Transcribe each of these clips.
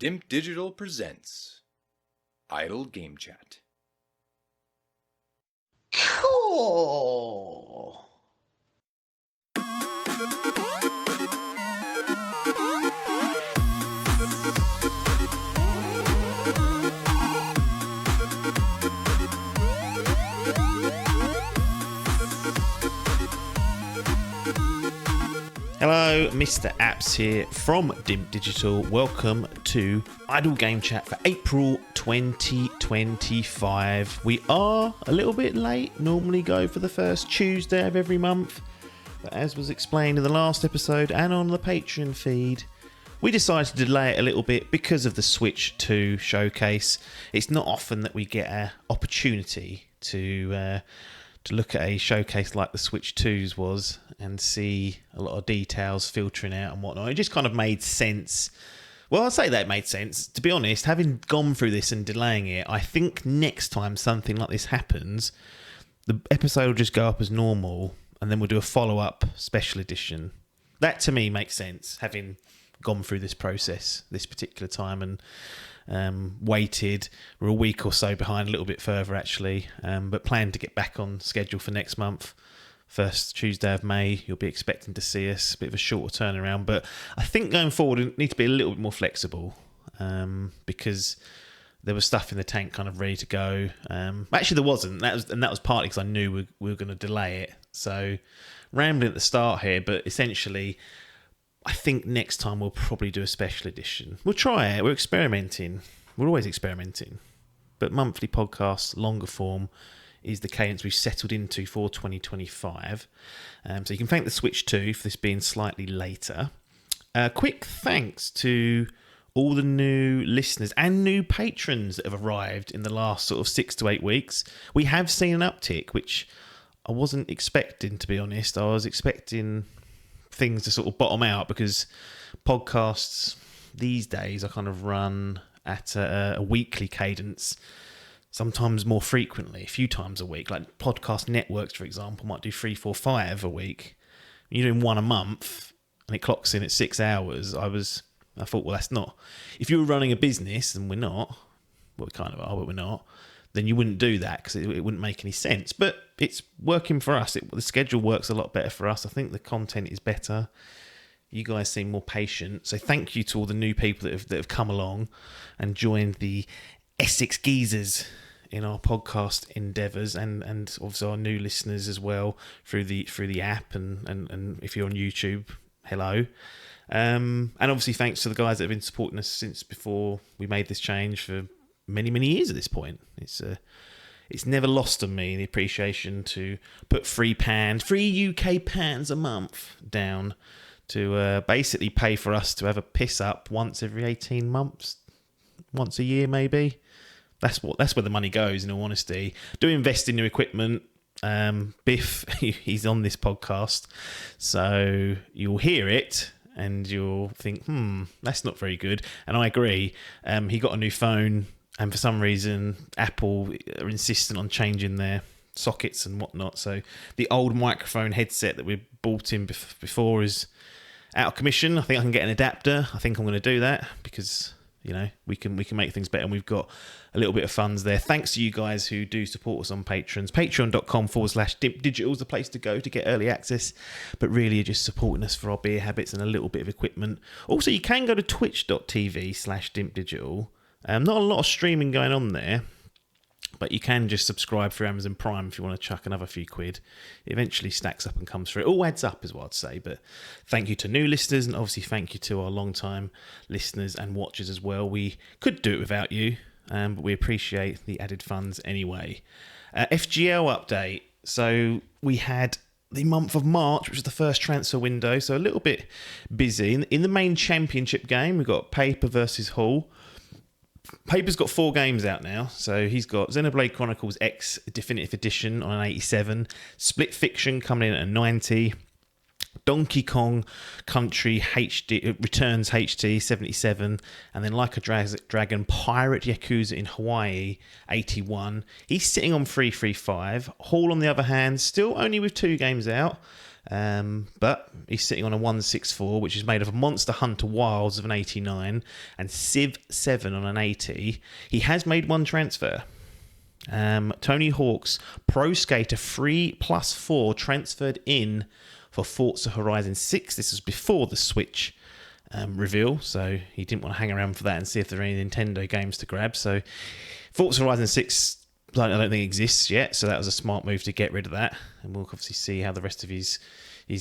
Dimp Digital presents Idle Game Chat. Cool. Hello, Mr. Apps here from Dimp Digital. Welcome to Idle Game Chat for April 2025. We are a little bit late, normally go for the first Tuesday of every month. But as was explained in the last episode and on the Patreon feed, we decided to delay it a little bit because of the Switch 2 showcase. It's not often that we get an opportunity to look at a showcase like the Switch 2's was and see a lot of details filtering out and whatnot. It just kind of made sense. Well, I'd say that it made sense. To be honest, having gone through this and delaying it, I think next time something like this happens, the episode will just go up as normal and then we'll do a follow-up special edition. That to me makes sense, having gone through this process this particular time and waited. We're a week or so behind, a little bit further actually, but plan to get back on schedule for next month. First Tuesday of May, you'll be expecting to see us. A bit of a shorter turnaround, but I think going forward we need to be a little bit more flexible because there was stuff in the tank kind of ready to go. Actually, there wasn't. That was partly because I knew we were going to delay it. So rambling at the start here, but essentially, I think next time we'll probably do a special edition. We'll try it. We're experimenting. We're always experimenting. But monthly podcasts, longer form, is the cadence we've settled into for 2025. So you can thank the Switch 2 for this being slightly later. Quick thanks to all the new listeners and new patrons that have arrived in the last sort of 6 to 8 weeks. We have seen an uptick, which I wasn't expecting, to be honest. I was expecting things to sort of bottom out because podcasts these days I kind of run at a weekly cadence, sometimes more frequently, a few times a week. Like podcast networks, for example, might do 3, 4, 5 a week. When you're doing one a month and it clocks in at 6 hours, I thought, well, that's not. If you were running a business, and we're not, well, we kind of are, but we're not, then you wouldn't do that because it wouldn't make any sense. But it's working for us. The schedule works a lot better for us. I think the content is better. You guys seem more patient. So thank you to all the new people that have come along and joined the Essex Geezers in our podcast endeavours, and obviously our new listeners as well through the app and if you're on YouTube, hello. And obviously thanks to the guys that have been supporting us since before we made this change for many years at this point. It's never lost on me the appreciation to put free UK pounds a month down to basically pay for us to have a piss up once every 18 months, once a year maybe. That's where the money goes, in all honesty. Do invest in new equipment. Biff, he's on this podcast, so you'll hear it and you'll think, that's not very good. And I agree. He got a new phone, and for some reason, Apple are insistent on changing their sockets and whatnot. So the old microphone headset that we bought in before is out of commission. I think I can get an adapter. I think I'm going to do that because, we can make things better, and we've got a little bit of funds there. Thanks to you guys who do support us on Patrons. Patreon.com/Dimp Digital is the place to go to get early access, but really you're just supporting us for our beer habits and a little bit of equipment. Also, you can go to twitch.tv/Dimp Digital. Not a lot of streaming going on there, but you can just subscribe through Amazon Prime if you want to chuck another few quid. It eventually stacks up and comes through. It all adds up is what I'd say, but thank you to new listeners, and obviously thank you to our long-time listeners and watchers as well. We could do it without you, but we appreciate the added funds anyway. FGL update. So we had the month of March, which was the first transfer window, so a little bit busy. In the main championship game, we've got Paper versus Hull. Paper's got 4 games out now, so he's got Xenoblade Chronicles X Definitive Edition on an 87, Split Fiction coming in at a 90, Donkey Kong Country HD Returns HD 77, and then Like a Dragon Pirate Yakuza in Hawaii 81. He's sitting on 335. Hall, on the other hand, still only with 2 games out. But he's sitting on a 164, which is made of a Monster Hunter Wilds of an 89 and Civ 7 on an 80. He has made one transfer. Tony Hawk's Pro Skater 3+4 transferred in for Forza Horizon 6. This was before the Switch reveal, so he didn't want to hang around for that and see if there are any Nintendo games to grab. So Forza Horizon 6, I don't think exists yet, so that was a smart move to get rid of that, and we'll obviously see how the rest of his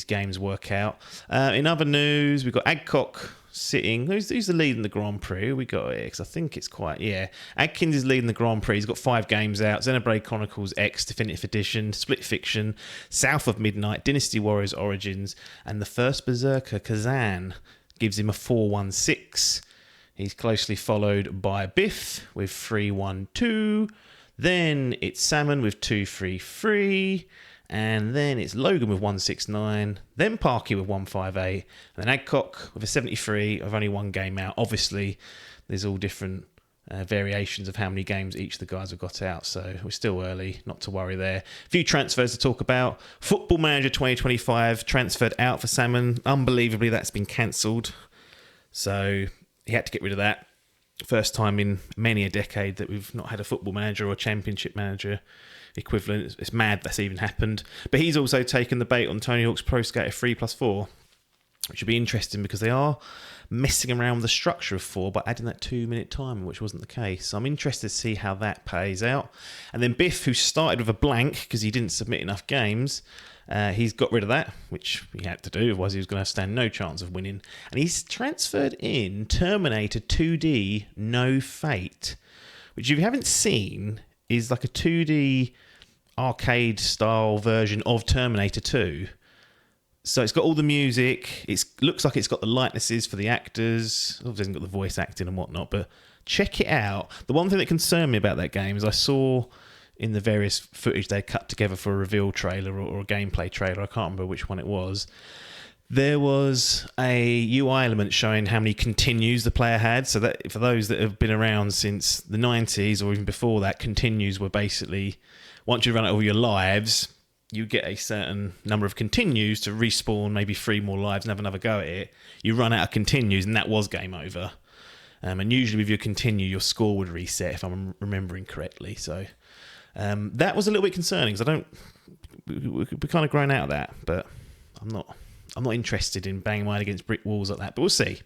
games work out. In other news, we've got Adcock sitting. Who's the lead in the Grand Prix? We got it, because I think it's quite... Yeah, Adkins is leading the Grand Prix. He's got 5 games out. Xenoblade Chronicles X Definitive Edition, Split Fiction, South of Midnight, Dynasty Warriors Origins, and the first Berserker, Kazan, gives him a 416. He's closely followed by Biff with 312. Then it's Salmon with 233. And then it's Logan with 169. Then Parky with 158. And then Adcock with a 73 of only one game out. Obviously, there's all different variations of how many games each of the guys have got out. So we're still early, not to worry there. A few transfers to talk about. Football Manager 2025 transferred out for Salmon. Unbelievably, that's been cancelled. So he had to get rid of that. First time in many a decade that we've not had a Football Manager or Championship Manager equivalent. It's mad that's even happened. But he's also taken the bait on Tony Hawk's Pro Skater 3+4, which would be interesting because they are messing around with the structure of 4 by adding that 2-minute timer, which wasn't the case. So I'm interested to see how that plays out. And then Biff, who started with a blank because he didn't submit enough games, he's got rid of that, which he had to do, otherwise he was going to stand no chance of winning. And he's transferred in Terminator 2D No Fate, which if you haven't seen is like a 2D arcade style version of Terminator 2. So it's got all the music. It looks like it's got the likenesses for the actors. Obviously, it hasn't got the voice acting and whatnot, but check it out. The one thing that concerned me about that game is I saw in the various footage they cut together for a reveal trailer or a gameplay trailer, I can't remember which one it was, there was a UI element showing how many continues the player had. So that for those that have been around since the 90s or even before that, continues were basically, once you run out all your lives, you get a certain number of continues to respawn maybe 3 more lives and have another go at it. You run out of continues and that was game over. And usually with your continue, your score would reset if I'm remembering correctly. So that was a little bit concerning because we're kind of grown out of that, but I'm not interested in banging my head against brick walls like that, but we'll see.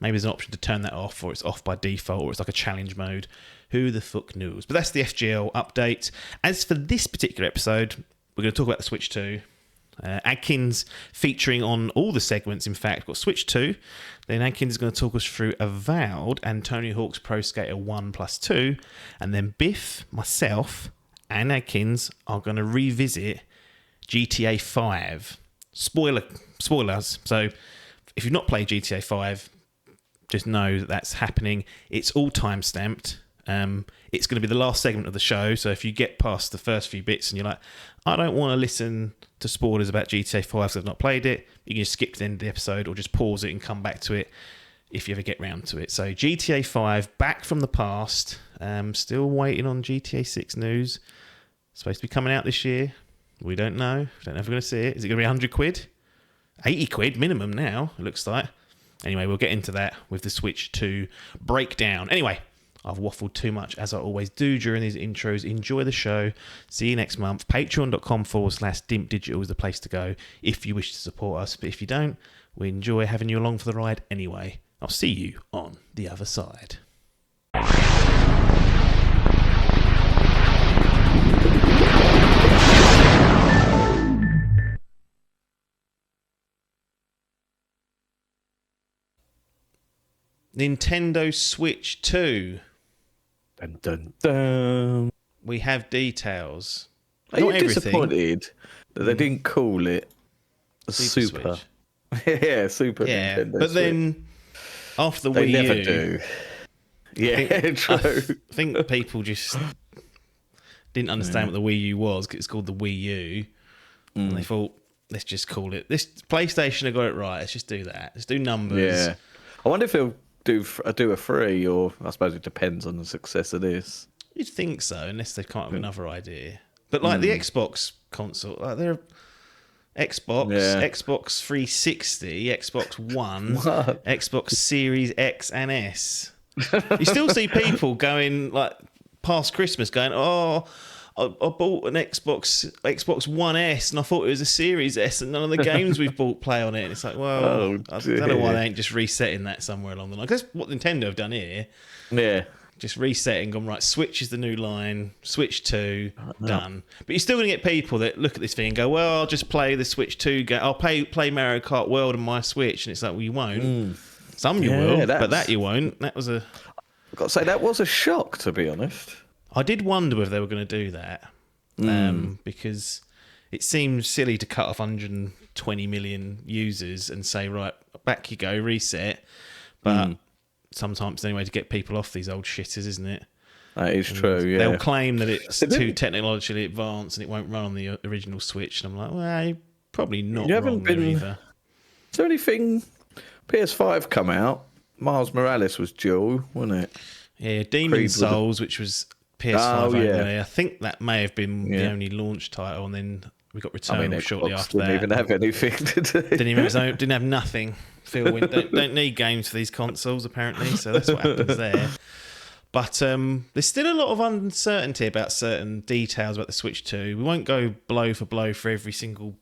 Maybe there's an option to turn that off, or it's off by default, or it's like a challenge mode. Who the fuck knows? But that's the FGL update. As for this particular episode, we're going to talk about the Switch 2. Adkins featuring on all the segments, in fact. We've got Switch 2. Then Adkins is going to talk us through Avowed and Tony Hawk's Pro Skater 1+2. And then Biff, myself, and Adkins are going to revisit GTA 5. Spoilers. So if you've not played GTA 5, just know that that's happening. It's all time stamped. It's going to be the last segment of the show. So if you get past the first few bits and you're like, I don't want to listen to spoilers about GTA 5 because I've not played it, you can just skip to the end of the episode or just pause it and come back to it if you ever get round to it. So GTA 5, back from the past. Still waiting on GTA 6 news. Supposed to be coming out this year. We don't know. Don't know if we're going to see it. Is it going to be 100 quid? 80 quid minimum now, it looks like. Anyway, we'll get into that with the Switch 2 breakdown. Anyway, I've waffled too much, as I always do during these intros. Enjoy the show. See you next month. Patreon.com/Dimp Digital is the place to go if you wish to support us. But if you don't, we enjoy having you along for the ride anyway. I'll see you on the other side. Nintendo Switch 2. Dun, dun, dun. We have details. Are Not you everything. disappointed that they didn't call it Super? Switch. Yeah, Super Nintendo but Switch. Then after the They Wii never U, do. Yeah, true. I think people just didn't understand what the Wii U was. 'Cause it's called the Wii U, and they thought, let's just call it. This PlayStation have got it right. Let's just do that. Let's do numbers. Yeah. I wonder if they'll do a free, or I suppose it depends on the success of this. You'd think so, unless they've come up with another idea. But like the Xbox console, like Xbox, Yeah. Xbox 360, Xbox One, What? Xbox Series X and S. You still see people going like past Christmas going, "Oh, I bought an Xbox One S, and I thought it was a Series S, and none of the games we've bought play on it." And it's like, well, Oh, I don't know why dear. they ain't just resetting that somewhere along the line. That's what Nintendo have done here. Yeah. Just resetting, gone right. Switch is the new line. Switch 2, done. But you're still going to get people that look at this thing and go, "Well, I'll just play the Switch 2 game. I'll play Mario Kart World on my Switch." And it's like, well, you won't. Some you will, but that you won't. That was a. I've got to say, that was a shock, to be honest. I did wonder if they were going to do that, because it seems silly to cut off 120 million users and say, right, back you go, reset. But sometimes the only way to get people off these old shitters, isn't it? That is true, yeah. They'll claim that it's too technologically advanced and it won't run on the original Switch. And I'm like, well, you're probably not You haven't wrong there been- either. Is there anything... PS5 come out, Miles Morales was dual, wasn't it? Yeah, Demon's Souls, which was PS5 only. I think that may have been the only launch title, and then we got Returnal shortly Xbox after didn't that. even have anything to do. Didn't have nothing. Phil don't need games for these consoles apparently, so that's what happens there. But there's still a lot of uncertainty about certain details about the Switch 2. We won't go blow for blow for every single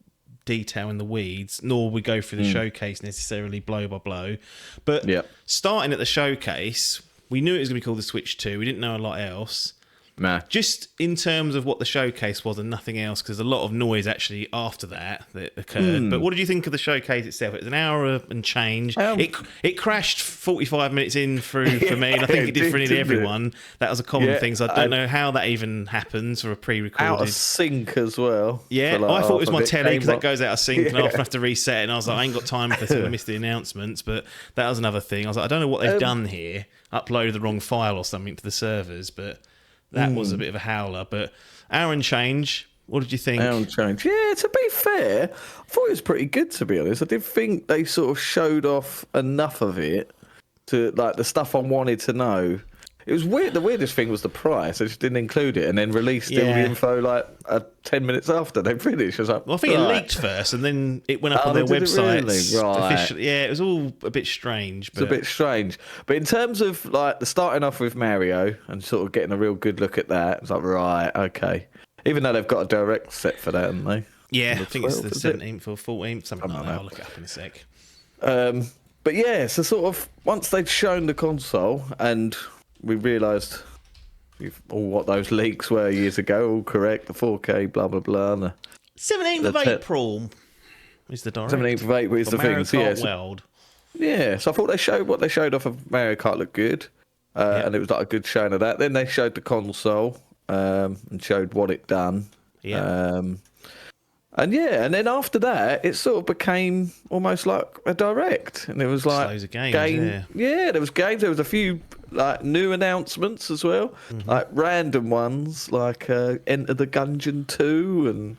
detail in the weeds, nor we go through the showcase necessarily blow by blow. But starting at the showcase, we knew it was going to be called the Switch 2. We didn't know a lot else. Nah. Just in terms of what the showcase was and nothing else, because there's a lot of noise actually after that occurred. But what did you think of the showcase itself? It was an hour and change. It crashed 45 minutes in through for me, and I think it did for nearly everyone. That was a common thing, so I don't know how that even happens for a pre-recorded. Out of sync as well. Yeah, like I thought it was half my of it telly because came that goes out of sync and I often have to reset it. And I was like, I ain't got time for this. I missed the announcements. But that was another thing. I was like, I don't know what they've done here. Uploaded the wrong file or something to the servers, but that was a bit of a howler. But hour and change, what did you think? Hour and change. Yeah, to be fair, I thought it was pretty good, to be honest. I did think they sort of showed off enough of it to, like, the stuff I wanted to know. It was weird. The weirdest thing was the price. They just didn't include it and then released all the info like 10 minutes after they finished. I was like, Well, I think it leaked first and then it went up on their websites. Really? Right. Officially. Yeah, it was all a bit strange. But... It's a bit strange. But in terms of like the starting off with Mario and sort of getting a real good look at that, it's like, right, okay. Even though they've got a direct set for that, haven't they? Yeah, I think it's the 12th, 17th or 14th, something like that. I'll look it up in a sec. But yeah, so sort of once they'd shown the console and we realised all what those leaks were years ago, all correct, the 4K, blah, blah, blah. And 17th of April is the direct. 17th of April is the thing. So, yeah, World. Yeah, so I thought what they showed off of Mario Kart looked good. And it was like a good showing of that. Then they showed the console and showed what it done. Yeah. And then after that, it sort of became almost like a direct, and it was like loads of games. Yeah, there was games. There was a few like new announcements as well, like random ones, like Enter the Gungeon 2 and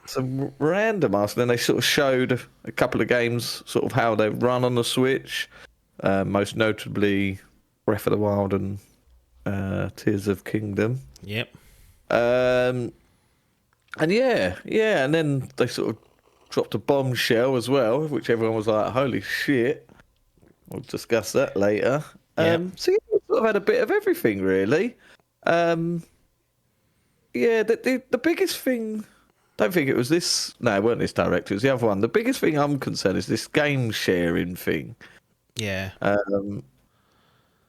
some random ass. And then they sort of showed a couple of games, sort of how they run on the Switch, most notably Breath of the Wild and Tears of Kingdom. Yep. And and then they sort of dropped a bombshell as well, which everyone was like, holy shit. We'll discuss that later. So yeah, we sort of had a bit of everything, really. The biggest thing, don't think it was this, no, it weren't this direct, it was the other one. The biggest thing I'm concerned is this game sharing thing. Yeah.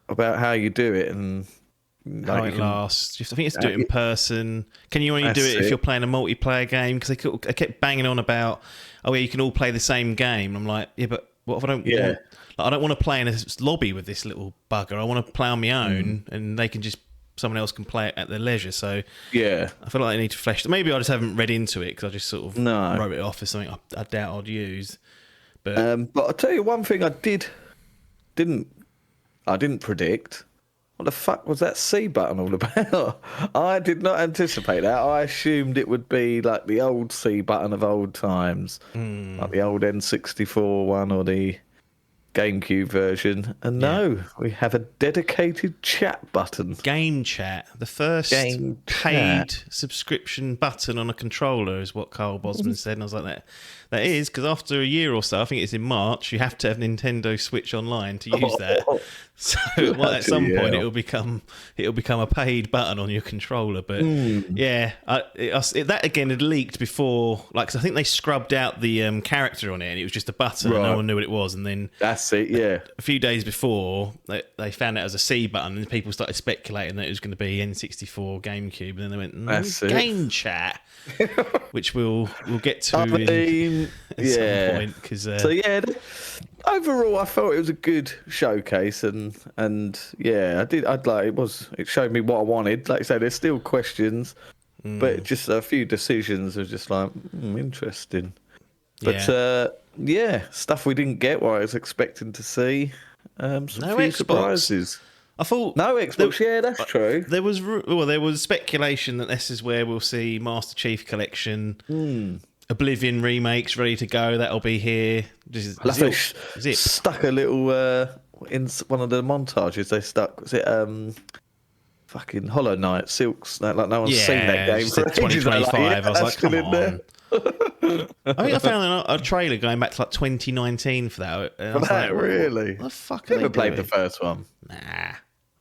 About how you do it and how it lasts. I think you have to do it in person. Can you only do it if you're playing a multiplayer game? Because they kept banging on about, oh yeah, you can all play the same game. I'm like, yeah, but what if I don't want? Like, I don't want to play in a lobby with this little bugger. I want to play on my own, and they can just someone else can play it at their leisure. So I feel like they need to flesh. Maybe I just haven't read into it because I just sort of wrote it off as something I doubt I'd use. But I'll tell you one thing I didn't predict. What the fuck was that C button all about? I did not anticipate that. I assumed it would be like the old C button of old times, like the old N64 one or the GameCube version, and no, we have a dedicated chat button. Game chat, the first paid subscription button on a controller, is what Carl Bosman said, and I was like, that is, because after a year or so, I think it's in March, you have to have Nintendo Switch Online to use that. So at some point it'll become a paid button on your controller. But that again had leaked before, like, 'cause I think they scrubbed out the character on it, and it was just a button, and no one knew what it was. And then that's it. Yeah, a few days before they found out it was a C button, and people started speculating that it was going to be N64 GameCube, and then they went game chat, which we'll get to at some point. Overall, I felt it was a good showcase, and yeah, it showed me what I wanted. Like I said, there's still questions, but just a few decisions are just like interesting. But stuff we didn't get what I was expecting to see. Some few surprises. I thought no Xbox. That's true. There was speculation that this is where we'll see Master Chief Collection. Oblivion remakes ready to go. That'll be here. Zip. Stuck a little in one of the montages. They stuck. Was it fucking Hollow Knight, Silks? Like no one's seen that game for 2025. I was like, come on. I think I found a trailer going back to like 2019 for that. And I was like, really? What the fuck? Never played the first one. Nah.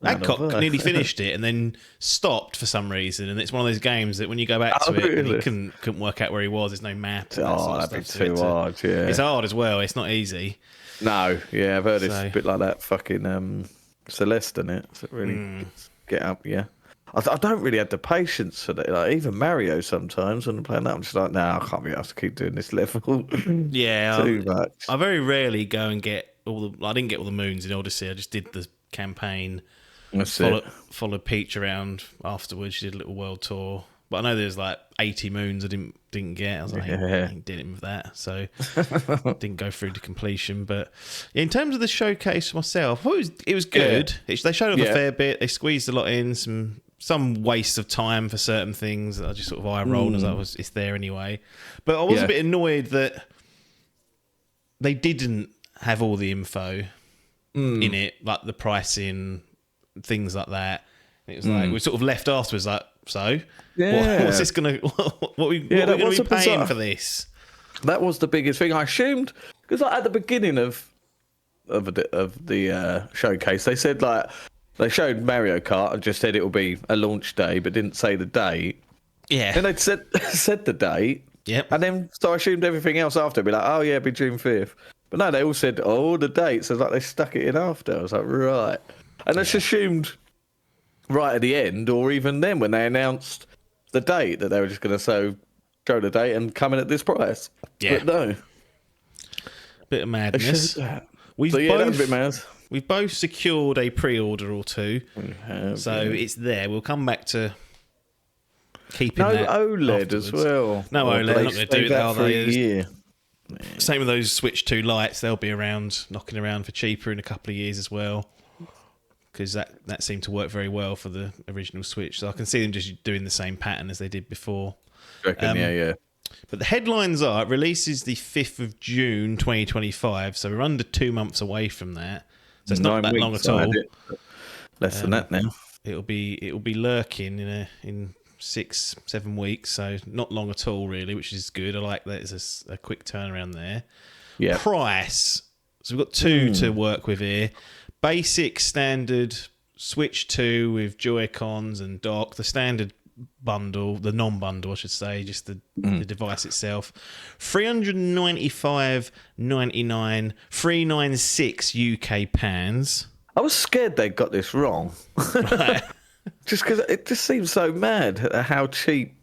Adcock nearly finished it and then stopped for some reason, and it's one of those games that when you go back to it, and he couldn't work out where he was. There's no map. That'd be too hard. Yeah, it's hard as well. It's not easy. No, yeah, I've heard it's a bit like that fucking Celeste in it. So it really get up. Yeah, I don't really have the patience for that. Like, even Mario sometimes when I'm playing that, I'm just like, nah, I can't be asked to keep doing this level. Too much. I very rarely go and get all the. I didn't get all the moons in Odyssey. I just did the campaign. Followed Peach around afterwards. She did a little world tour, but I know there's like 80 moons I didn't get. I was like, I ain't dealing with that, so didn't go through to completion. But in terms of the showcase myself, it was good. They showed off a fair bit. They squeezed a lot in, some waste of time for certain things that I just sort of eye rolled as it's there anyway. But I was a bit annoyed that they didn't have all the info in it, like the pricing, things like that. It was like we sort of left afterwards, like, so what's this gonna? What are we going to be paying for this? That was the biggest thing I assumed, because like, at the beginning of the showcase, they said like they showed Mario Kart and just said it will be a launch day, but didn't say the date. Yeah, and they'd said the date. Yep. And then so I assumed everything else after would be like, oh yeah, it'll be June 5th. But no, they all said the dates. So like they stuck it in after. I was like, right. And it's assumed right at the end, or even then when they announced the date, that they were just going to show the date and come in at this price. Yeah. But no. Bit of madness. That was a bit mad. We've both secured a pre-order or two. It's there. We'll come back to keeping that OLED afterwards. as well. No OLED. They're not going to do that for a year. Same with those Switch 2 Lites. They'll be knocking around for cheaper in a couple of years as well, because that seemed to work very well for the original Switch. So I can see them just doing the same pattern as they did before. Yeah. But the headlines are, it releases the 5th of June 2025, so we're under 2 months away from that. So it's not that long at all. Less than that now. It'll be lurking in 6-7 weeks, so not long at all really, which is good. I like that. It's a quick turnaround there. Yeah. Price. So we've got two to work with here. Basic standard Switch 2 with Joy-Cons and dock. The standard bundle, the non-bundle I should say, just the device itself. $395.99, 396 UK pounds. I was scared they got this wrong. Right. Just because it just seems so mad how cheap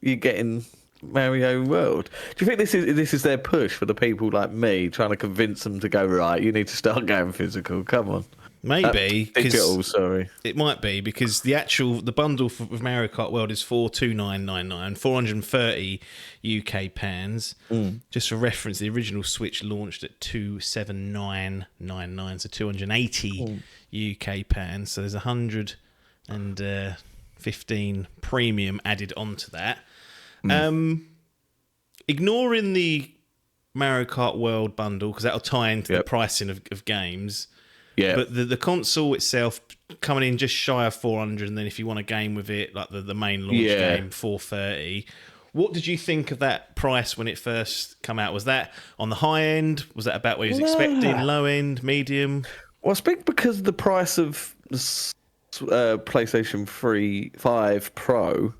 you get in Mario World. Do you think this is their push for the people like me, trying to convince them to go, right, you need to start going physical? Come on. Maybe. Digital, sorry. It might be, because the bundle with Mario Kart World is $429.99, 430 UK pounds. Just for reference, the original Switch launched at $279.99, so 280 UK pounds. So there's 115 premium added onto that. Ignoring the Mario Kart World bundle because that'll tie into the pricing of games. Yeah. But the console itself coming in just shy of 400, and then if you want a game with it, like the main launch game, 430. What did you think of that price when it first come out? Was that on the high end? Was that about what you was expecting? Low end, medium? Well, I speak because the price of the PlayStation 5 Pro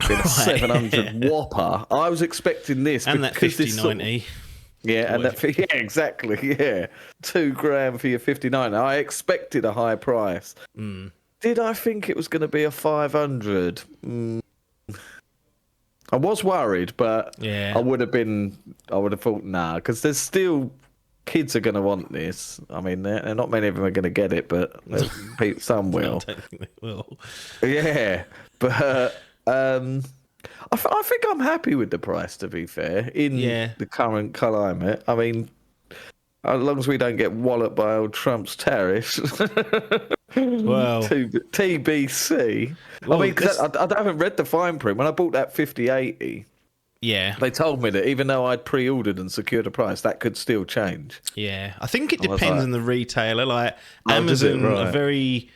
being a 700 Whopper. I was expecting this. And that 5090. Yeah, and exactly. Yeah, $2,000 for your 59. I expected a high price. Did I think it was going to be a 500? I was worried, but I would have thought nah, because there's still kids are going to want this. I mean, not many of them are going to get it, but some will. I don't think they will. Yeah, but I think I'm happy with the price, to be fair, in the current climate. I mean, as long as we don't get walloped by old Trump's tariffs. Well, TBC. Well, I mean, cause I haven't read the fine print. When I bought that 5080, they told me that even though I'd pre-ordered and secured a price, that could still change. Yeah, I think it depends on the retailer. Like Amazon are very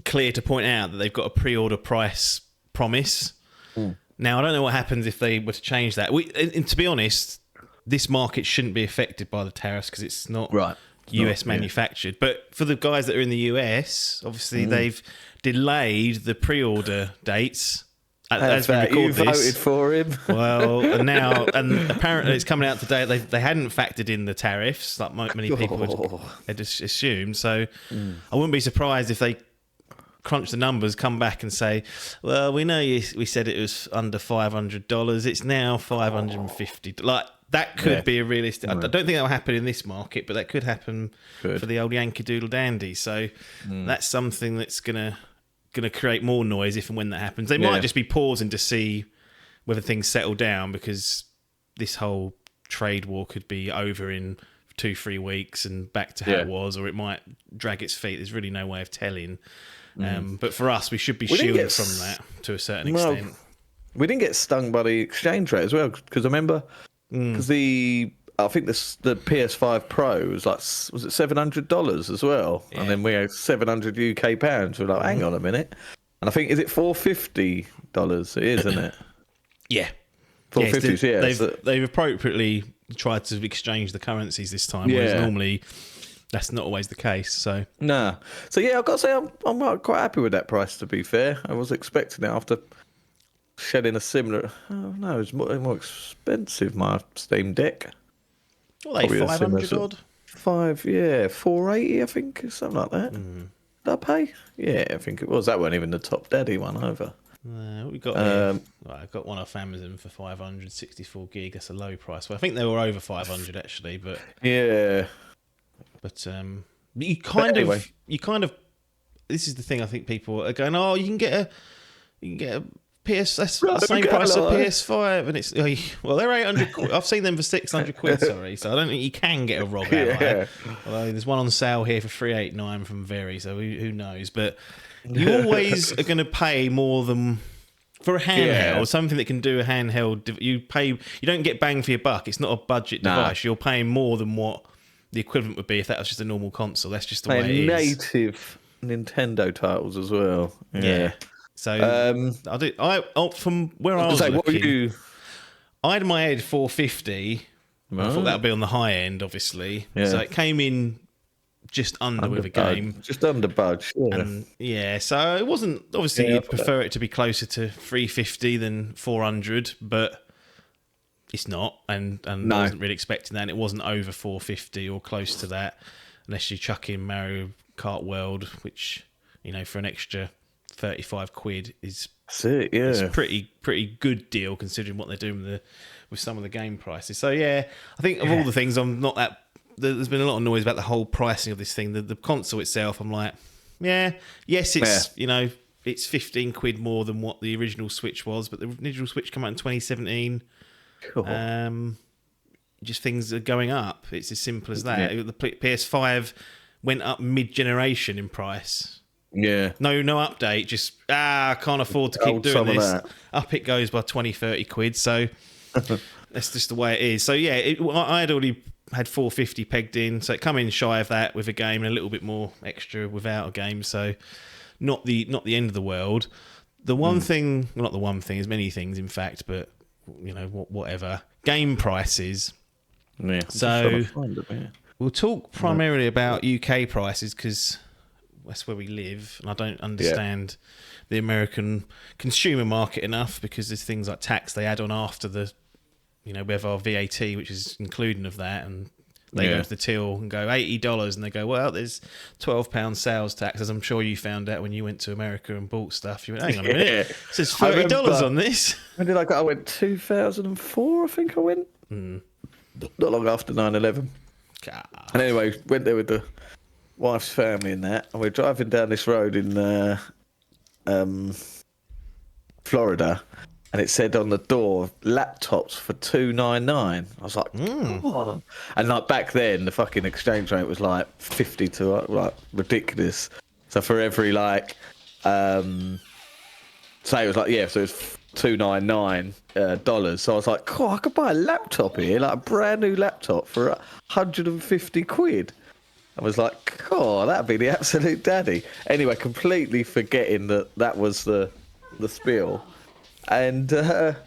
clear to point out that they've got a pre-order price promise. Now, I don't know what happens if they were to change that. And to be honest, this market shouldn't be affected by the tariffs because it's not US manufactured. But for the guys that are in the US, obviously they've delayed the pre-order dates. As we record you this. Voted for him. Well, and apparently it's coming out today. They hadn't factored in the tariffs like many people had assumed. So I wouldn't be surprised if they crunch the numbers, come back and say, well, we know we said it was under $500. It's now $550. Like, that could be a realistic... I don't think that will happen in this market, but that could happen for the old Yankee Doodle Dandy. So that's something that's going to create more noise if and when that happens. They might just be pausing to see whether things settle down, because this whole trade war could be over in 2-3 weeks and back to how it was, or it might drag its feet. There's really no way of telling. But for us, we should be shielded from that to a certain extent. We didn't get stung by the exchange rate as well, because I remember, because I think the PS5 Pro was was it $700 as well, and then we had 700 UK pounds. We're like, hang on a minute, and I think is it $450? It is, isn't it? Yeah, $450. They've appropriately tried to exchange the currencies this time, whereas normally that's not always the case. So I've got to say I'm quite happy with that price. To be fair, I was expecting it after shedding a similar. Oh no, it's more expensive. My Steam Deck. Well, they 500 odd. 480, I think, something like that. Did I pay? Yeah, I think it was. That wasn't even the top daddy one either. We got I got one off Amazon for 500, 64 gig. That's a low price. Well, I think they were over 500 actually, but But you kind of. This is the thing. I think people are going, oh, you can get a PS. That's the same price as PS5, and it's well, they're 800 quid. I've seen them for 600 quid. Sorry, so I don't think you can get a ROG out. Although there's one on sale here for 389 from Very, so who knows? But you always are going to pay more than for a handheld, something that can do a handheld. You don't get bang for your buck. It's not a budget device. You're paying more than what the equivalent would be if that was just a normal console. That's just the way it is. Native Nintendo titles as well. Yeah. So from where I was looking, I had my head 450. I thought that would be on the high end, obviously. Yeah. So it came in just under with a game. Just under budge. Yeah. And so it wasn't, obviously you'd prefer it to be closer to 350 than 400, but it's not. And I wasn't really expecting that. And it wasn't over 450 or close to that, unless you chuck in Mario Kart World, which, for an extra 35 quid is a pretty good deal considering what they're doing with some of the game prices. So I think of all the things, I'm not that. There's been a lot of noise about the whole pricing of this thing. The console itself, I'm like, it's 15 quid more than what the original Switch was, but the original Switch came out in 2017. Cool. Just things are going up. It's as simple as that. The PS5 went up mid-generation in price. Yeah. No update. Just, I can't afford to keep doing this. Up it goes by 20, 30 quid. So That's just the way it is. So yeah, I had already had 450 pegged in, so it come in shy of that with a game and a little bit more extra without a game. So not the end of the world. The one thing, well, not the one thing, there's many things in fact, but you know, whatever. Game prices. Yeah. So we'll talk primarily about UK prices because that's where we live, and I don't understand the American consumer market enough because there's things like tax they add on after the, you know, we have our VAT, which is including of that, and they go to the till and go $80, and they go, well, there's £12 sales tax, as I'm sure you found out when you went to America and bought stuff. You went, hang on a minute, it says $30 on this. When did I go? I went 2004, I think I went. Not long after 9/11. God. And anyway, went there with the wife's family and that, and we're driving down this road in Florida, and it said on the door, laptops for $299. I was like, oh. And like back then, the fucking exchange rate was like 50 to like ridiculous. So for every like, say it was like, so it was $299 dollars. So I was like, cool, I could buy a laptop here, like a brand new laptop for 150 quid. I was like, oh, that'd be the absolute daddy. Anyway, completely forgetting that was the spiel. And to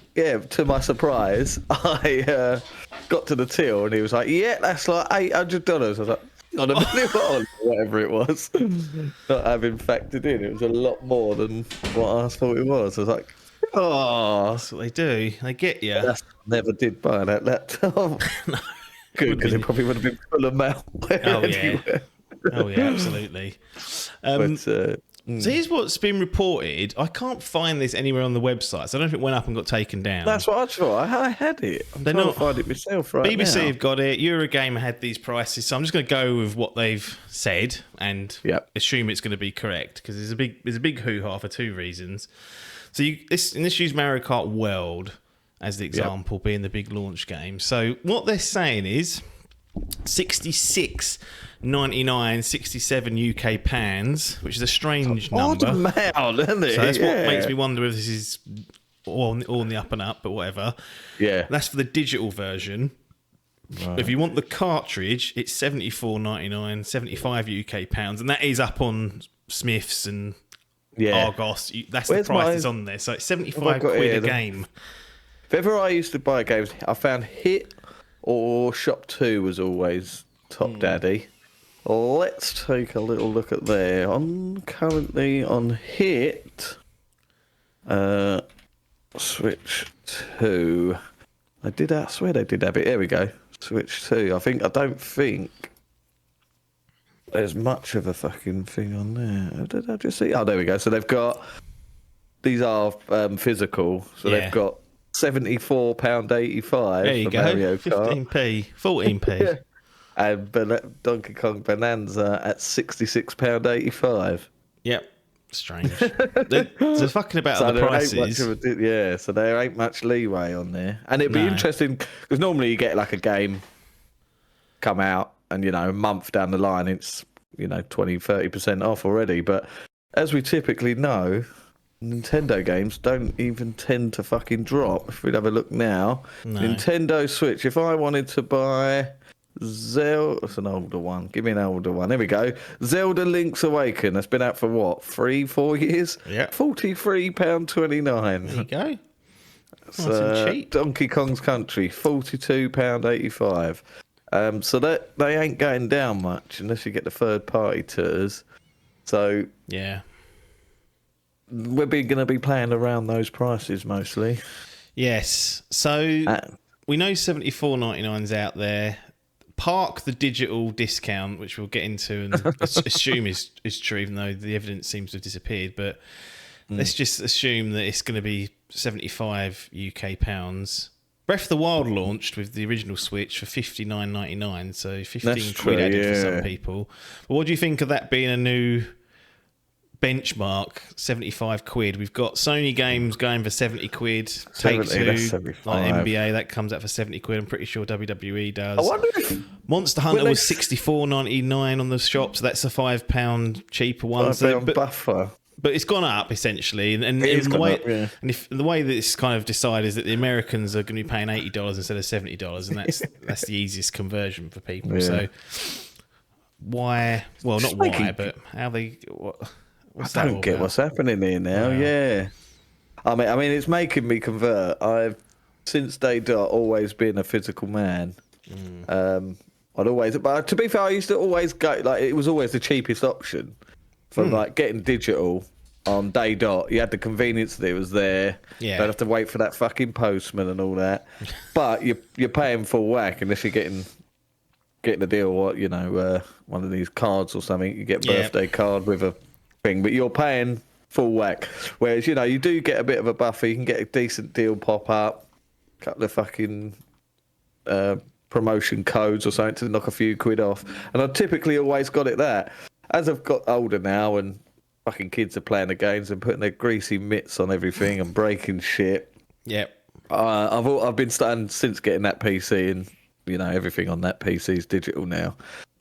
my surprise, I got to the till and he was like, yeah, that's like $800. I was like, on a minute on, whatever it was. Not having factored in, it was a lot more than what I thought it was. I was like, oh, that's what they do. They get you. I never did buy that laptop. No. Good, because it probably would have been full of malware. Oh, yeah. Oh, yeah, absolutely. So here's what's been reported. I can't find this anywhere on the website, so I don't know if it went up and got taken down. That's what I thought. I had it. I'm trying to find it myself right BBC now. have got it. Eurogamer had these prices, so I'm just going to go with what they've said and assume it's going to be correct, because there's a big hoo-ha for two reasons. So let's use Mario Kart World as the example, being the big launch game. So what they're saying is $66.99, 67 UK pounds, which is a strange number. Amount, isn't it? So that's what makes me wonder if this is all on the up and up, but whatever. Yeah. That's for the digital version. Right. If you want the cartridge, it's $74.99, 75 UK pounds, and that is up on Smiths and Argos. That's the price that's on there. So it's 75 quid a game. If ever I used to buy games, I found Hit or Shop 2 was always top daddy. Let's take a little look at there. Currently on Hit, Switch 2. I swear they did have it. There we go. Switch 2. I don't think there's much of a fucking thing on there. Did I just see? Oh, there we go. So they've got, these are physical. So they've got £74.85. There you go. Mario Kart. 15p, 14p. And Donkey Kong Bonanza at £66.85. Yep. Strange. They're fucking about so the prices. So there ain't much leeway on there. And it'd be interesting, because normally you get like a game come out and, you know, a month down the line, it's, you know, 20-30% off already. But as we typically know, Nintendo games don't even tend to fucking drop. If we'd have a look now, Nintendo Switch, if I wanted to buy Zelda, that's an older one. Give me an older one. There we go. Zelda Link's Awaken. That's been out for what, 3-4 years? Yeah. £43.29. There you go. That's cheap. Donkey Kong's Country, £42.85. So that they ain't going down much unless you get the third party tours. So yeah, we're going to be playing around those prices mostly. Yes. So we know $74.99's out there. Park the digital discount, which we'll get into and assume is true, even though the evidence seems to have disappeared. But let's just assume that it's going to be 75 UK pounds. Breath of the Wild launched with the original Switch for $59.99, so 15 quid added for some people. But what do you think of that being a new benchmark? 75 quid. We've got Sony games going for 70 quid. Take-Two, like NBA, that comes out for 70 quid. I'm pretty sure WWE does. I wonder if Monster Hunter was $64.99 on the shop, so that's a £5 cheaper one. £5 buffer. But it's gone up essentially, and It's the gone way up, yeah. and if the way that it's kind of decided is that the Americans are going to be paying $80 instead of $70, and that's the easiest conversion for people. Yeah. So why? Well, not Just why, making- but how they? What's I that all don't get about? what's happening here now. Wow. Yeah, I mean, it's making me convert. I've since day dot always been a physical man. I'd always, but to be fair, I used to always go like it was always the cheapest option for like getting digital on day dot. You had the convenience that it was there. Yeah. Don't have to wait for that fucking postman and all that. But you're paying full whack unless you're getting a deal. What one of these cards or something. You get a birthday card with a thing, but you're paying full whack. Whereas you do get a bit of a buffer. You can get a decent deal pop up, a couple of fucking promotion codes or something to knock a few quid off. And I typically always got it that. As I've got older now and fucking kids are playing the games and putting their greasy mitts on everything and breaking shit. Yep. I've been starting since getting that PC, and everything on that PC is digital now.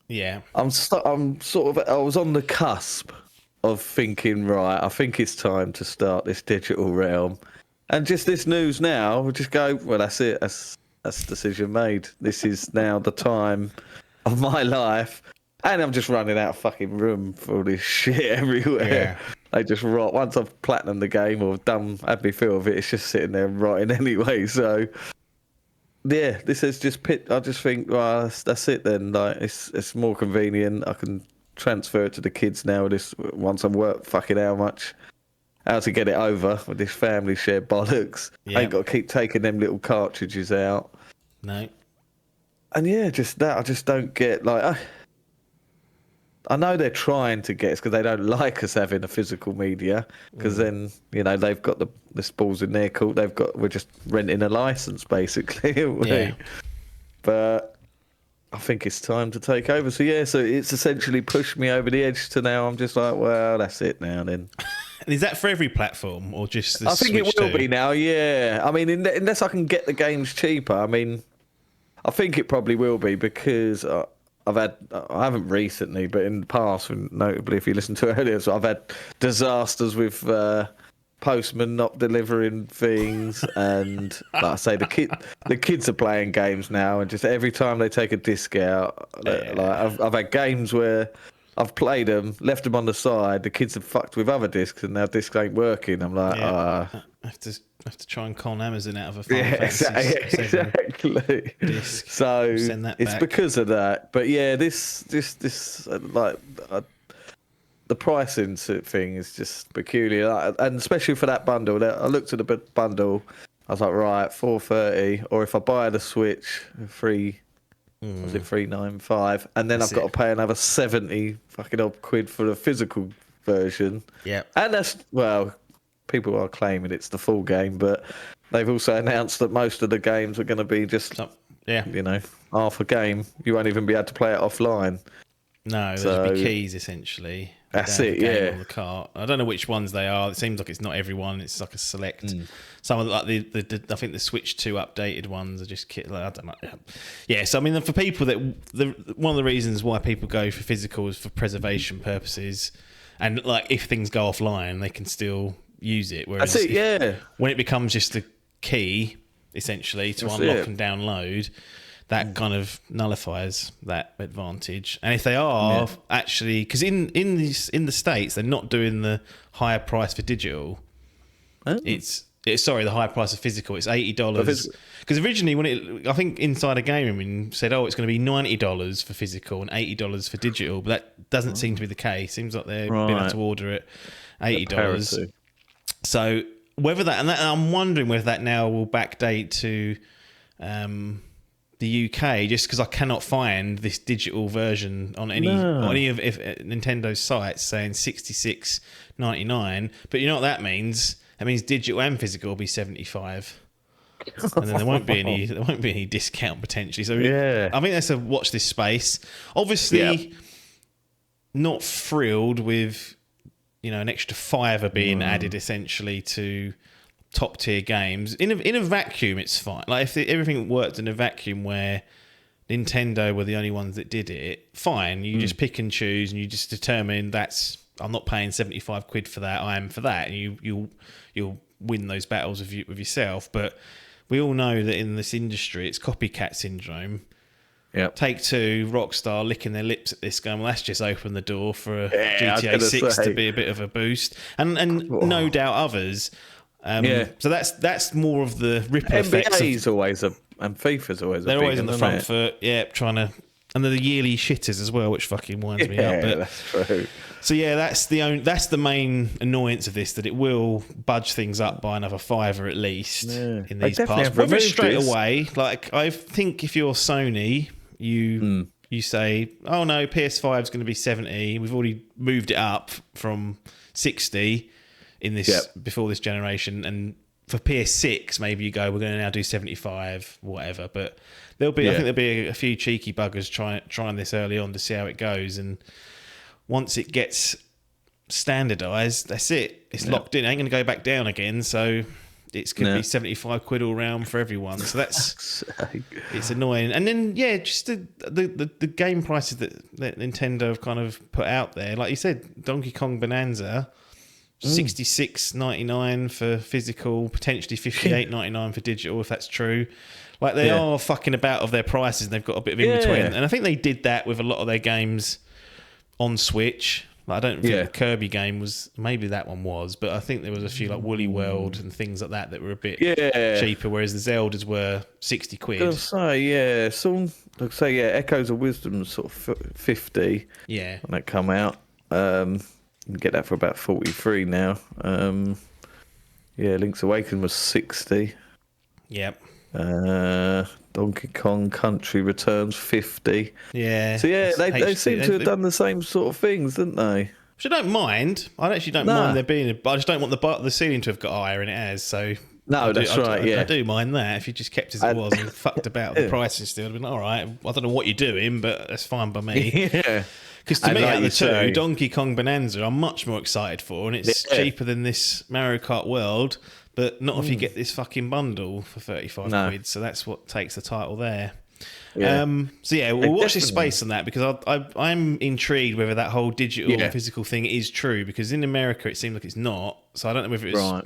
Yeah. I'm sort of I was on the cusp of thinking, right, I think it's time to start this digital realm, and just this news now, we'll just go, well, that's it, that's decision made. This is now the time of my life, and I'm just running out of fucking room for all this shit everywhere. Yeah. They just rot. Once I've platinumed the game or had me feel of it, it's just sitting there rotting anyway. So yeah, this is just pit. I just think, well, that's it then. Like it's more convenient. I can transfer it to the kids now. Once I've worked fucking how to get it over with this family share bollocks. Yeah. I ain't got to keep taking them little cartridges out. No. And yeah, just that. I just don't get like. I know they're trying to get us because they don't like us having a physical media, because then they've got the balls in their court. We're just renting a license basically. Yeah. But I think it's time to take over. So yeah, so it's essentially pushed me over the edge to now. I'm just like, well, that's it now then. And is that for every platform or just the I think Switch it will 2? be now. Yeah, I mean, unless I can get the games cheaper. I mean, I think it probably will be because. I haven't recently, but in the past, and notably if you listen to it earlier, so I've had disasters with postmen not delivering things, and like I say, the kids are playing games now, and just every time they take a disc out, like I've had games where I've played them, left them on the side, the kids have fucked with other discs, and now discs ain't working. I'm like, I have to try and con Amazon out of a Final Fantasy exactly. disc. So Send that it's back. because of that. But yeah, this like the pricing thing is just peculiar, and especially for that bundle. I looked at the bundle, I was like, right, $430, or if I buy the Switch, was it $395, and then I've got to pay another 70 fucking odd quid for the physical version. Yeah, and that's people are claiming it's the full game, but they've also announced that most of the games are going to be just, half a game. You won't even be able to play it offline. No, there'll be keys essentially. That's it, yeah. On the cart. I don't know which ones they are. It seems like it's not everyone. It's like a select. Some of like the I think the Switch 2 updated ones are just I don't know. Yeah, so I mean, for people that one of the reasons why people go for physical is for preservation purposes, and like if things go offline, they can still use it. Whereas that's it, yeah. When it becomes just a key, essentially, to unlock and download, that kind of nullifies that advantage. And if they are actually, because in the States, they're not doing the higher price for digital. Oh. It's the higher price of physical. It's $80. Because originally, I think Insider Gaming said, it's going to be $90 for physical and $80 for digital, but that doesn't seem to be the case. Seems like they're being able to order it $80. So whether and I'm wondering whether that now will backdate to the UK, just because I cannot find this digital version on any of Nintendo's sites saying $66.99. But you know what that means? That means digital and physical will be $75. And then there won't be any discount potentially. So I think that's a watch this space. Obviously, not thrilled with an extra $5 being added essentially to top tier games. In a vacuum, it's fine. Like if everything worked in a vacuum where Nintendo were the only ones that did it, fine. You just pick and choose, and you just determine that's I'm not paying 75 quid for that. I am for that. And you'll win those battles with yourself. But we all know that in this industry, it's copycat syndrome. Yep. Take-Two, Rockstar licking their lips at this, going, well, that's just opened the door for GTA 6 to be a bit of a boost. And no doubt others. So that's more of the ripple effects. NBA's always and FIFA's always they're always on the front foot, trying to... And they're the yearly shitters as well, which fucking winds me up. But, that's true. So that's the main annoyance of this, that it will budge things up by another $5 at least in these parts. Whether it's straight away, like I think if you're Sony, you say, oh no, PS5 is going to be 70. We've already moved it up from 60 in this before this generation, and for PS6 maybe you go, we're going to now do 75, whatever. But I think there'll be a few cheeky buggers trying this early on to see how it goes, and once it gets standardised, that's it. It's locked in. It ain't going to go back down again. So it's going to be 75 quid all round for everyone. So that's it's annoying. And then just the game prices that Nintendo have kind of put out there, like you said, Donkey Kong Bonanza. $66.99 for physical, potentially $58.99 for digital, if that's true. Like they are fucking about of their prices, and they've got a bit of in between. And I think they did that with a lot of their games on Switch. Like, I don't think the Kirby game was, maybe that one was, but I think there was a few like Woolly World and things like that were a bit cheaper, whereas the Zeldas were 60 quid. I was going to say, Echoes of Wisdom sort of 50 when that come out. You can get that for about 43 now. Link's Awakening was 60. Yep. Donkey Kong Country Returns 50. Yeah. So they seem to have done the same sort of things, didn't they? Which I don't mind. I actually don't mind there being, but I just don't want the ceiling to have got higher than it has. So that's right. I do mind that. If you just kept as it was and fucked about the pricing still, I'd be like, all right. I don't know what you're doing, but that's fine by me. Because to me, out of the two, Donkey Kong Bonanza, I'm much more excited for, and it's cheaper than this Mario Kart World, but not if you get this fucking bundle for 35 quid. So that's what takes the title there. We'll watch this space on that, because I'm intrigued whether that whole digital and physical thing is true, because in America it seems like it's not. So I don't know whether it's... Right.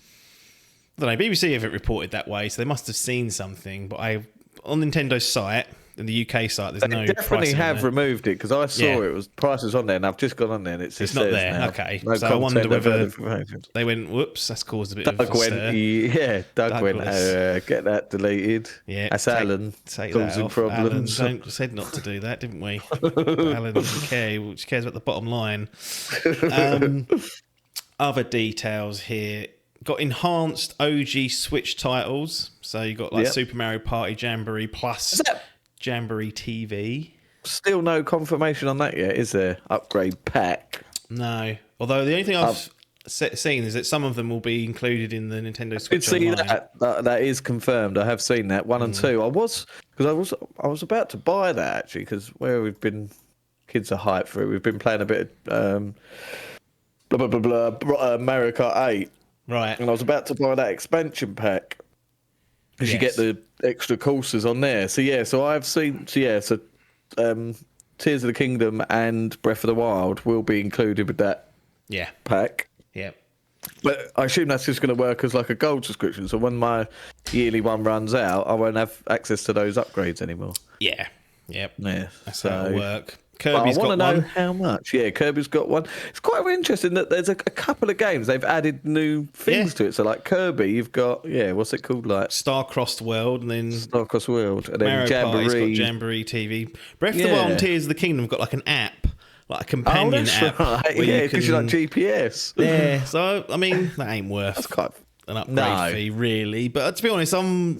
I don't know, BBC haven't reported that way, so they must have seen something. But on Nintendo's site... In the UK site, there's no. They definitely have removed it, because I saw it was prices on there, and I've just gone on there and it's not there. Now. Okay, no, so I wonder whether they went, whoops, that's caused a bit of a stir. Doug went, get that deleted. Yeah, that's Alan causing problems. Alan said not to do that, didn't we? Alan doesn't care, which cares about the bottom line. Other details here. Got enhanced OG Switch titles, so you got like Super Mario Party Jamboree Plus. Jamboree TV. Still no confirmation on that yet, is there? Upgrade pack. No. Although the only thing I've seen is that some of them will be included in the Nintendo Switch Online. That is confirmed. I have seen that 1 and 2. I was about to buy that actually, because where we've been, kids are hyped for it. We've been playing a bit of Mario Kart 8. Right. And I was about to buy that expansion pack. Because you get the extra courses on there. So I've seen... Tears of the Kingdom and Breath of the Wild will be included with that pack. Yeah. But I assume that's just going to work as like a gold subscription. So when my yearly one runs out, I won't have access to those upgrades anymore. Yeah. Yep. Yeah. That's how it'll work. Kirby's got one. I want to know how much. Yeah, Kirby's got one. It's quite interesting that there's a couple of games they've added new things to it. So like Kirby, you've got what's it called? Like Star-Crossed World, and then Star-Crossed World, and then Mario Party's got Jamboree TV. Breath of the Wild and Tears of the Kingdom have got like an app, like a companion app. Right. Yeah, because you're like GPS. Yeah. So I mean, that ain't worth an upgrade fee, really. But to be honest, I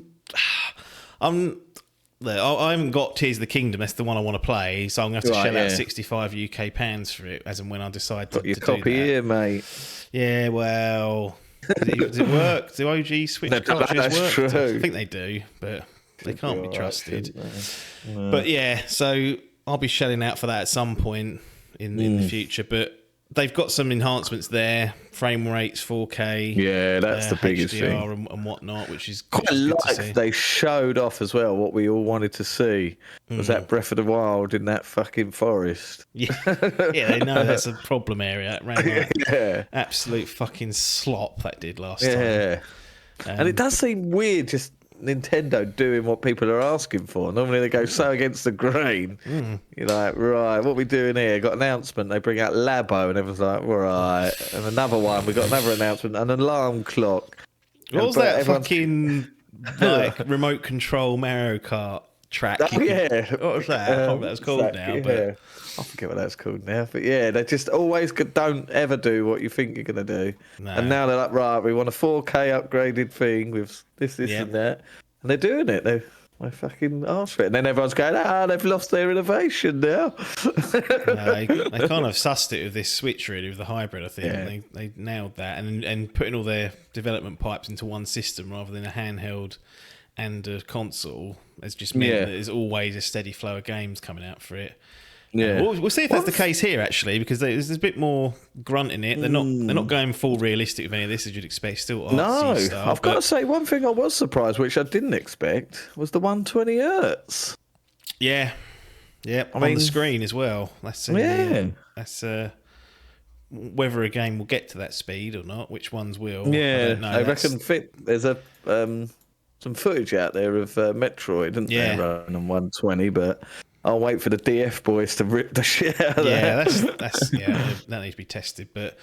haven't got Tears of the Kingdom. That's the one I want to play. So I'm going to have to shell out 65 UK pounds for it, as and when I decide to do that. Got your copy here, mate. Yeah, well... Does it work? Do OG Switch cartridges work? True. I think they do, but they can't be trusted. No. But yeah, so I'll be shelling out for that at some point in the future. But they've got some enhancements there, frame rates, 4K. Yeah, that's the biggest HDR thing. and whatnot, which is Quite good to like see. they showed off as well what we all wanted to see was that Breath of the Wild in that fucking forest. Yeah, they know that's a problem area. It ran like absolute fucking slop that did last time. Yeah, and it does seem weird just Nintendo doing what people are asking for. Normally they go so against the grain. You're like, right, what are we doing here? Got an announcement. They bring out Labo, and everyone's like, right. And another one. We got another announcement, an alarm clock. What was that fucking like remote control Mario Kart track? Oh, yeah. What was that? I can't remember what that's called now. But I forget what that's called now. But yeah, they just always don't ever do what you think you're going to do. No. And now they're like, right, we want a 4K upgraded thing with this and that. And they're doing it. They fucking asked for it. And then everyone's going, they've lost their innovation now. They kind of sussed it with this Switch, really, with the hybrid, I think. Yeah. They nailed that. And putting all their development pipes into one system rather than a handheld and a console has just meant that there's always a steady flow of games coming out for it. Yeah, we'll see if that's the case here, actually, because there's a bit more grunt in it. They're not going full realistic with any of this, as you'd expect. Still artsy style, I've got to say one thing I was surprised, which I didn't expect, was the 120 hertz. Yeah, on the screen as well. That's whether a game will get to that speed or not. Which ones will? Yeah, I don't know. I reckon there's a some footage out there of Metroid, isn't there, running on 120, but I'll wait for the DF boys to rip the shit out of that. That needs to be tested. But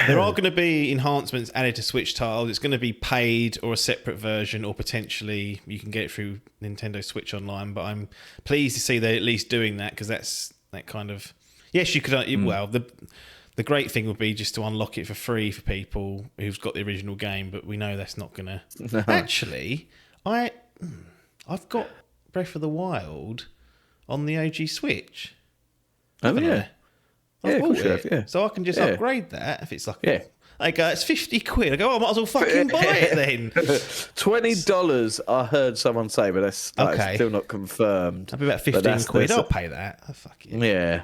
there are going to be enhancements added to Switch titles. It's going to be paid or a separate version, or potentially you can get it through Nintendo Switch Online. But I'm pleased to see they're at least doing that, because that's that kind of... Yes, you could... Well, the great thing would be just to unlock it for free for people who've got the original game, but we know that's not going to... No. Actually, I've got Breath of the Wild on the OG Switch. Oh, yeah. I've bought it. So I can just upgrade that if it's like... Yeah. I go, it's 50 quid. I go, I might as well fucking buy it then. $20, I heard someone say, but that's still not confirmed. That'd be about 15 quid. I'll pay that. Oh, fuck it. Yeah.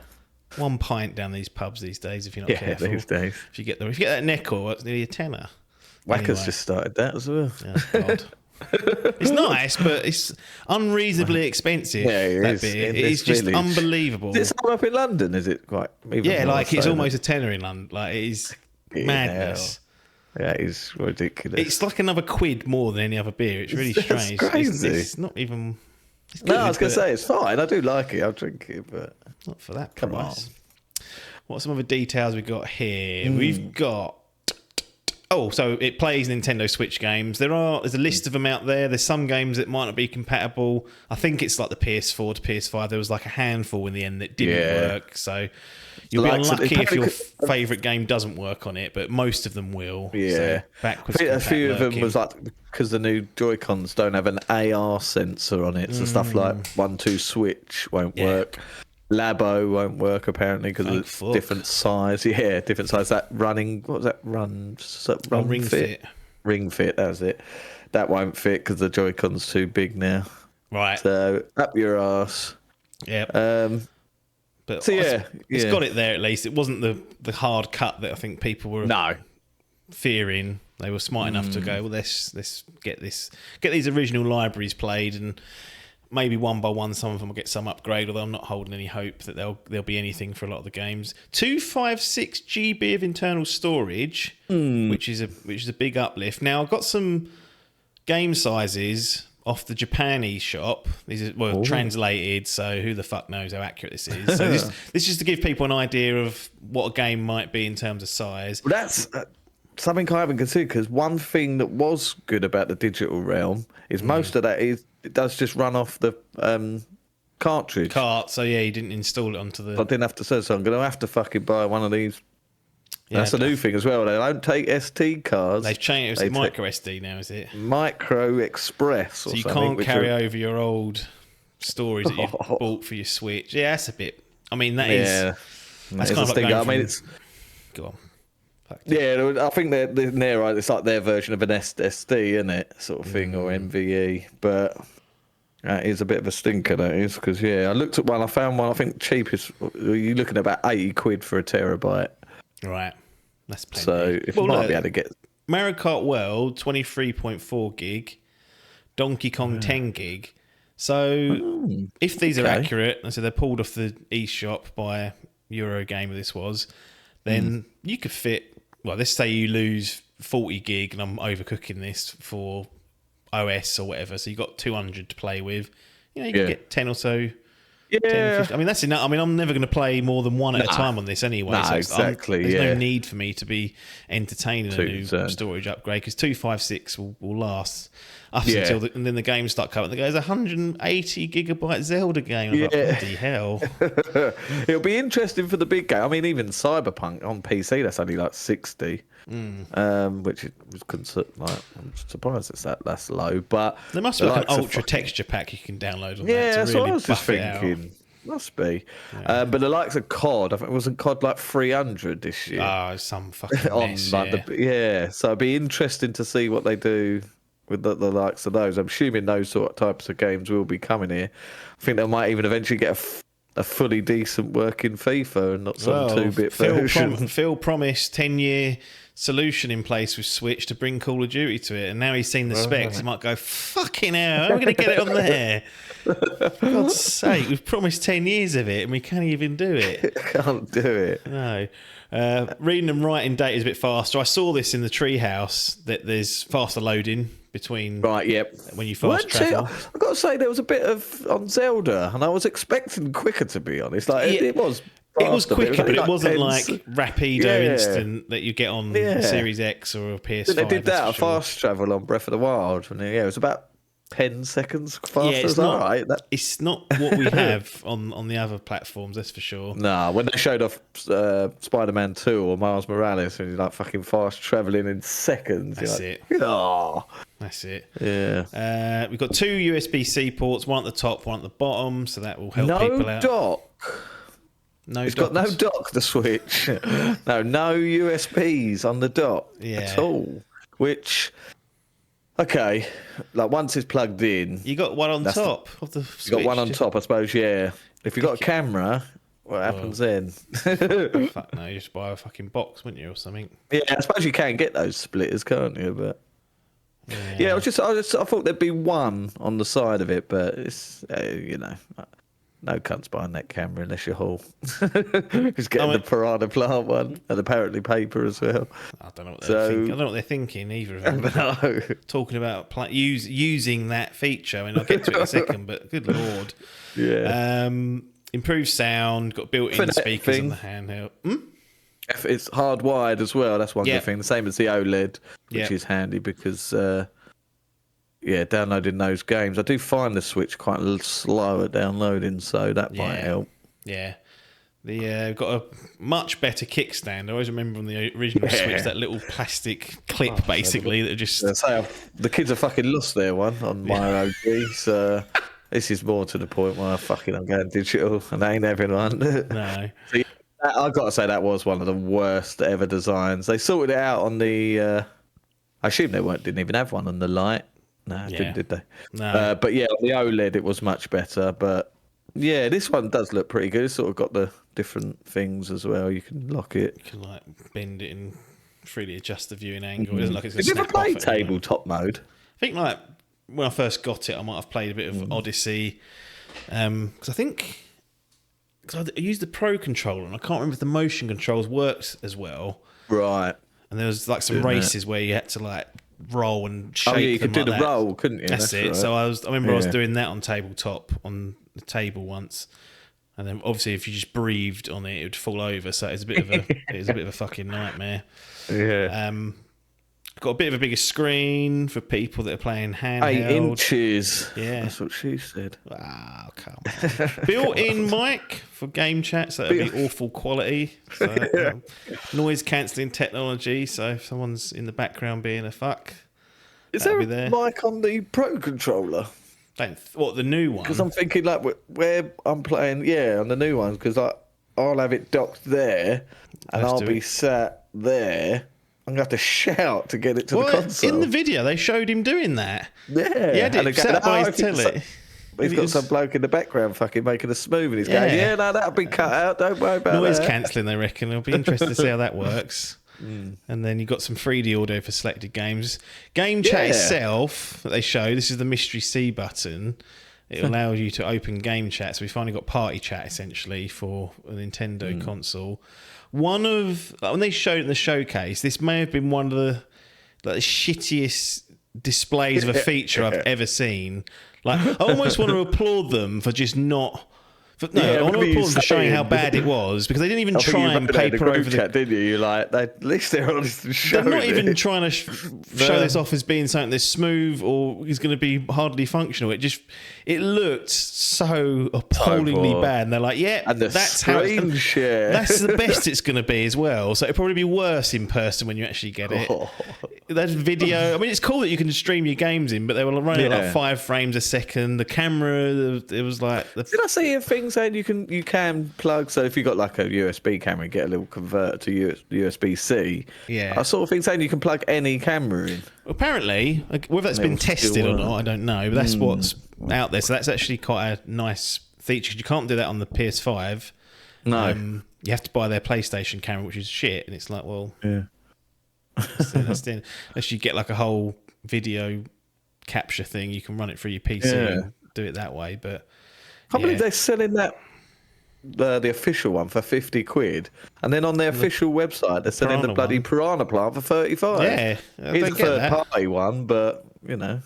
1 pint down these pubs these days if you're not careful. These days. If you get that nickel, it's nearly a tenner. Wacker's just started that as well. Oh, God. It's nice, but it's unreasonably expensive. Yeah, it is just village. Unbelievable. Is it up in London? Is it quite? It's almost a tenner in London. Like, it is madness. Yeah, it is ridiculous. It's like another quid more than any other beer. It's really strange. Crazy. It's not even. It's good, no, I was going to say it's fine. I do like it. I'll drink it, but not for that price. What are some other details we got here? We've got. Oh, so it plays Nintendo Switch games. There's a list of them out there. There's some games that might not be compatible. I think it's like the PS4 to PS5. There was like a handful in the end that didn't work. So you'll be unlucky if your favourite game doesn't work on it, but most of them will. Yeah. So backwards a few of them was like, because the new Joy-Cons don't have an AR sensor on it, so stuff like 1-2 Switch won't work. Labo won't work apparently because it's different size. Yeah, different size. That running, what was that? Ring Fit. Ring Fit, that was it. That won't fit because the Joy-Con's too big now. Right. So up your arse. Yeah. But so it's got it there at least. It wasn't the hard cut that I think people were fearing. They were smart enough to go, well, let's get these original libraries played, and maybe one by one, some of them will get some upgrade, although I'm not holding any hope that there'll be anything for a lot of the games. 256 GB of internal storage, which is a big uplift. Now, I've got some game sizes off the Japanese shop. These are translated, so who the fuck knows how accurate this is. So this is just to give people an idea of what a game might be in terms of size. Well, that's something I haven't considered, because one thing that was good about the digital realm is most of that is it does just run off the cartridge. So yeah, you didn't install it onto the... I didn't have to search, so I'm going to have to fucking buy one of these. Yeah, that's a new thing as well. They don't take SD cards. They've changed. It's micro SD now, is it? Micro Express. So you can't carry over your old storage that you've bought for your Switch. Yeah, that's a bit... I mean, that's kind of like going it's... Go on. Yeah, I think they're right. It's like their version of an SSD, isn't it? Sort of thing, or NVE. But that is a bit of a stinker, that is, because I looked at one. I found one. I think cheapest. You're looking at about 80 quid for a terabyte. Right. That's plenty. So if you might be able to get Mario Kart World 23.4 gig, Donkey Kong 10 gig. So if these are accurate, and so they're pulled off the eShop by Eurogamer, this was, then you could fit. Well, let's say you lose 40 gig, and I'm overcooking this for OS or whatever. So you got 200 to play with. You know, you can get 10 or so. Yeah, 10, 15. I mean, that's enough. I mean, I'm never going to play more than one at a time on this anyway. No, so exactly. There's no need for me to be entertaining a new concerned. storage upgrade because 256 will last up until and then the games start coming. It goes 180 gigabyte Zelda game. I'm like, bloody hell! It'll be interesting for the big game. I mean, even Cyberpunk on PC, that's only like 60, which was I'm surprised it's that's low. But there must be like an ultra texture pack you can download on that. Yeah, to that's really what I was just buff it out. thinking. Must be. But the likes of COD, I think wasn't COD like 300 this year. Oh, some fucking mess, so it'd be interesting to see what they do with the likes of those. I'm assuming those sort of types of games will be coming here. I think they might even eventually get a fully decent working FIFA and not some 2-bit version. Phil promised 10-year solution in place with Switch to bring Call of Duty to it, and now he's seen the specs. He might go, fucking hell, how are we going to get it on there? For God's sake, we've promised 10 years of it and we can't even do it. Can't do it. No. Reading and writing data is a bit faster. I saw this in the treehouse that there's faster loading between when you fast travel. I've got to say there was a bit of on Zelda, and I was expecting quicker, to be honest. Like it was. It was faster, quicker, but it wasn't 10 like Rapido instant that you get on Series X or a PS5. They did that fast travel on Breath of the Wild, and it was about 10 seconds faster. It's not right. It's not what we have on the other platforms, that's for sure. No, when they showed off Spider-Man 2 or Miles Morales, and you're like fucking fast traveling in seconds. That's it. That's it. Yeah. We've got 2 USB-C ports, one at the top, one at the bottom, so that will help people out. Dock. It's got no dock, the Switch. no USBs on the dock at all. Which, okay, like once it's plugged in, you got one on top of the Switch. You got one on top, I suppose. Yeah. If you got a camera, what happens then? Fuck no, you just buy a fucking box, wouldn't you, or something? Yeah, I suppose you can get those splitters, can't you? But I thought there'd be one on the side of it, but it's no cunts behind that camera unless you're Hall. Just getting the Piranha Plant one, and apparently paper as well. I don't know what they're thinking. I don't know what they're thinking either of them. No. Talking about using that feature. I mean, I'll get to it in a second, but good lord. Yeah. Improved sound, got built-in speakers on the handheld. It's hardwired as well. That's one good thing. The same as the OLED, which is handy because downloading those games. I do find the Switch quite slow at downloading, so that might help. Yeah. We've got a much better kickstand. I always remember on the original Switch that little plastic clip, basically, that just... The kids are fucking lost their one on my OG, so this is more to the point where I'm going digital and I ain't having one. No. So, I've got to say that was one of the worst ever designs. They sorted it out on the... I assume they didn't even have one on the Lite. No, did they? No. But yeah, on the OLED it was much better. But yeah, this one does look pretty good. It's sort of got the different things as well. You can lock it. You can like bend it and freely adjust the viewing angle. It isn't like it's Did you ever play tabletop mode? I think like when I first got it, I might have played a bit of Odyssey. Because I used the Pro controller and I can't remember if the motion controls works as well. Right. And there was like some races where you had to like roll and shake you could do the roll, couldn't you? That's it. Right. So I remember I was doing that on tabletop on the table once, and then obviously if you just breathed on it, it would fall over. So it was a bit of a fucking nightmare. Yeah. Got a bit of a bigger screen for people that are playing handheld. 8 inches. Yeah, that's what she said. Wow, come on. Built-in mic for game chat, so that'd be awful quality. So, noise cancelling technology, so if someone's in the background being a fuck, is there a mic on the Pro controller? What, the new one? Because I'm thinking like where I'm playing, on the new ones, because I'll have it docked there, and I'll be sat there. I'm going to have to shout to get it to the console. In the video, they showed him doing that. Yeah. He had it sat by his telly. He's got some bloke in the background fucking making a smooth, and he's going, "Yeah, no, that'll be cut out. Don't worry about noise that." cancelling, they reckon. It'll be interesting to see how that works. And then you've got some 3D audio for selected games. Game chat itself that they show. This is the mystery C button. It allows you to open game chat. So we finally got party chat essentially for a Nintendo console. When they showed it in the showcase, this may have been one of the shittiest displays of a feature I've ever seen. Like, I almost want to applaud them for just not. I want to applaud them for showing how bad it was, because they didn't even try and paper over the chat, didn't you? You're like, at least they're honest and show. They're not even trying to show this off as being something that's smooth or is going to be hardly functional. It looked so appallingly bad, and they're like, that's how that's the best it's going to be as well. So it'll probably be worse in person when you actually get it. That video. I mean, it's cool that you can stream your games in, but they were running at like 5 frames a second. The camera, it was like. Did I see a thing saying you can plug? So if you got like a USB camera, get a little converter to USB-C. Yeah. I saw a thing saying you can plug any camera in. Apparently, whether that's been tested or not, I don't know. But that's what's out there. So that's actually quite a nice feature. You can't do that on the PS5. No. You have to buy their PlayStation camera, which is shit. And it's like, well, unless you get like a whole video capture thing, you can run it through your PC and do it that way. But I can't believe they're selling that. The official one for 50 quid, and then on their official website they're selling the bloody piranha plant for 35. Yeah, it's a third party one, but you know,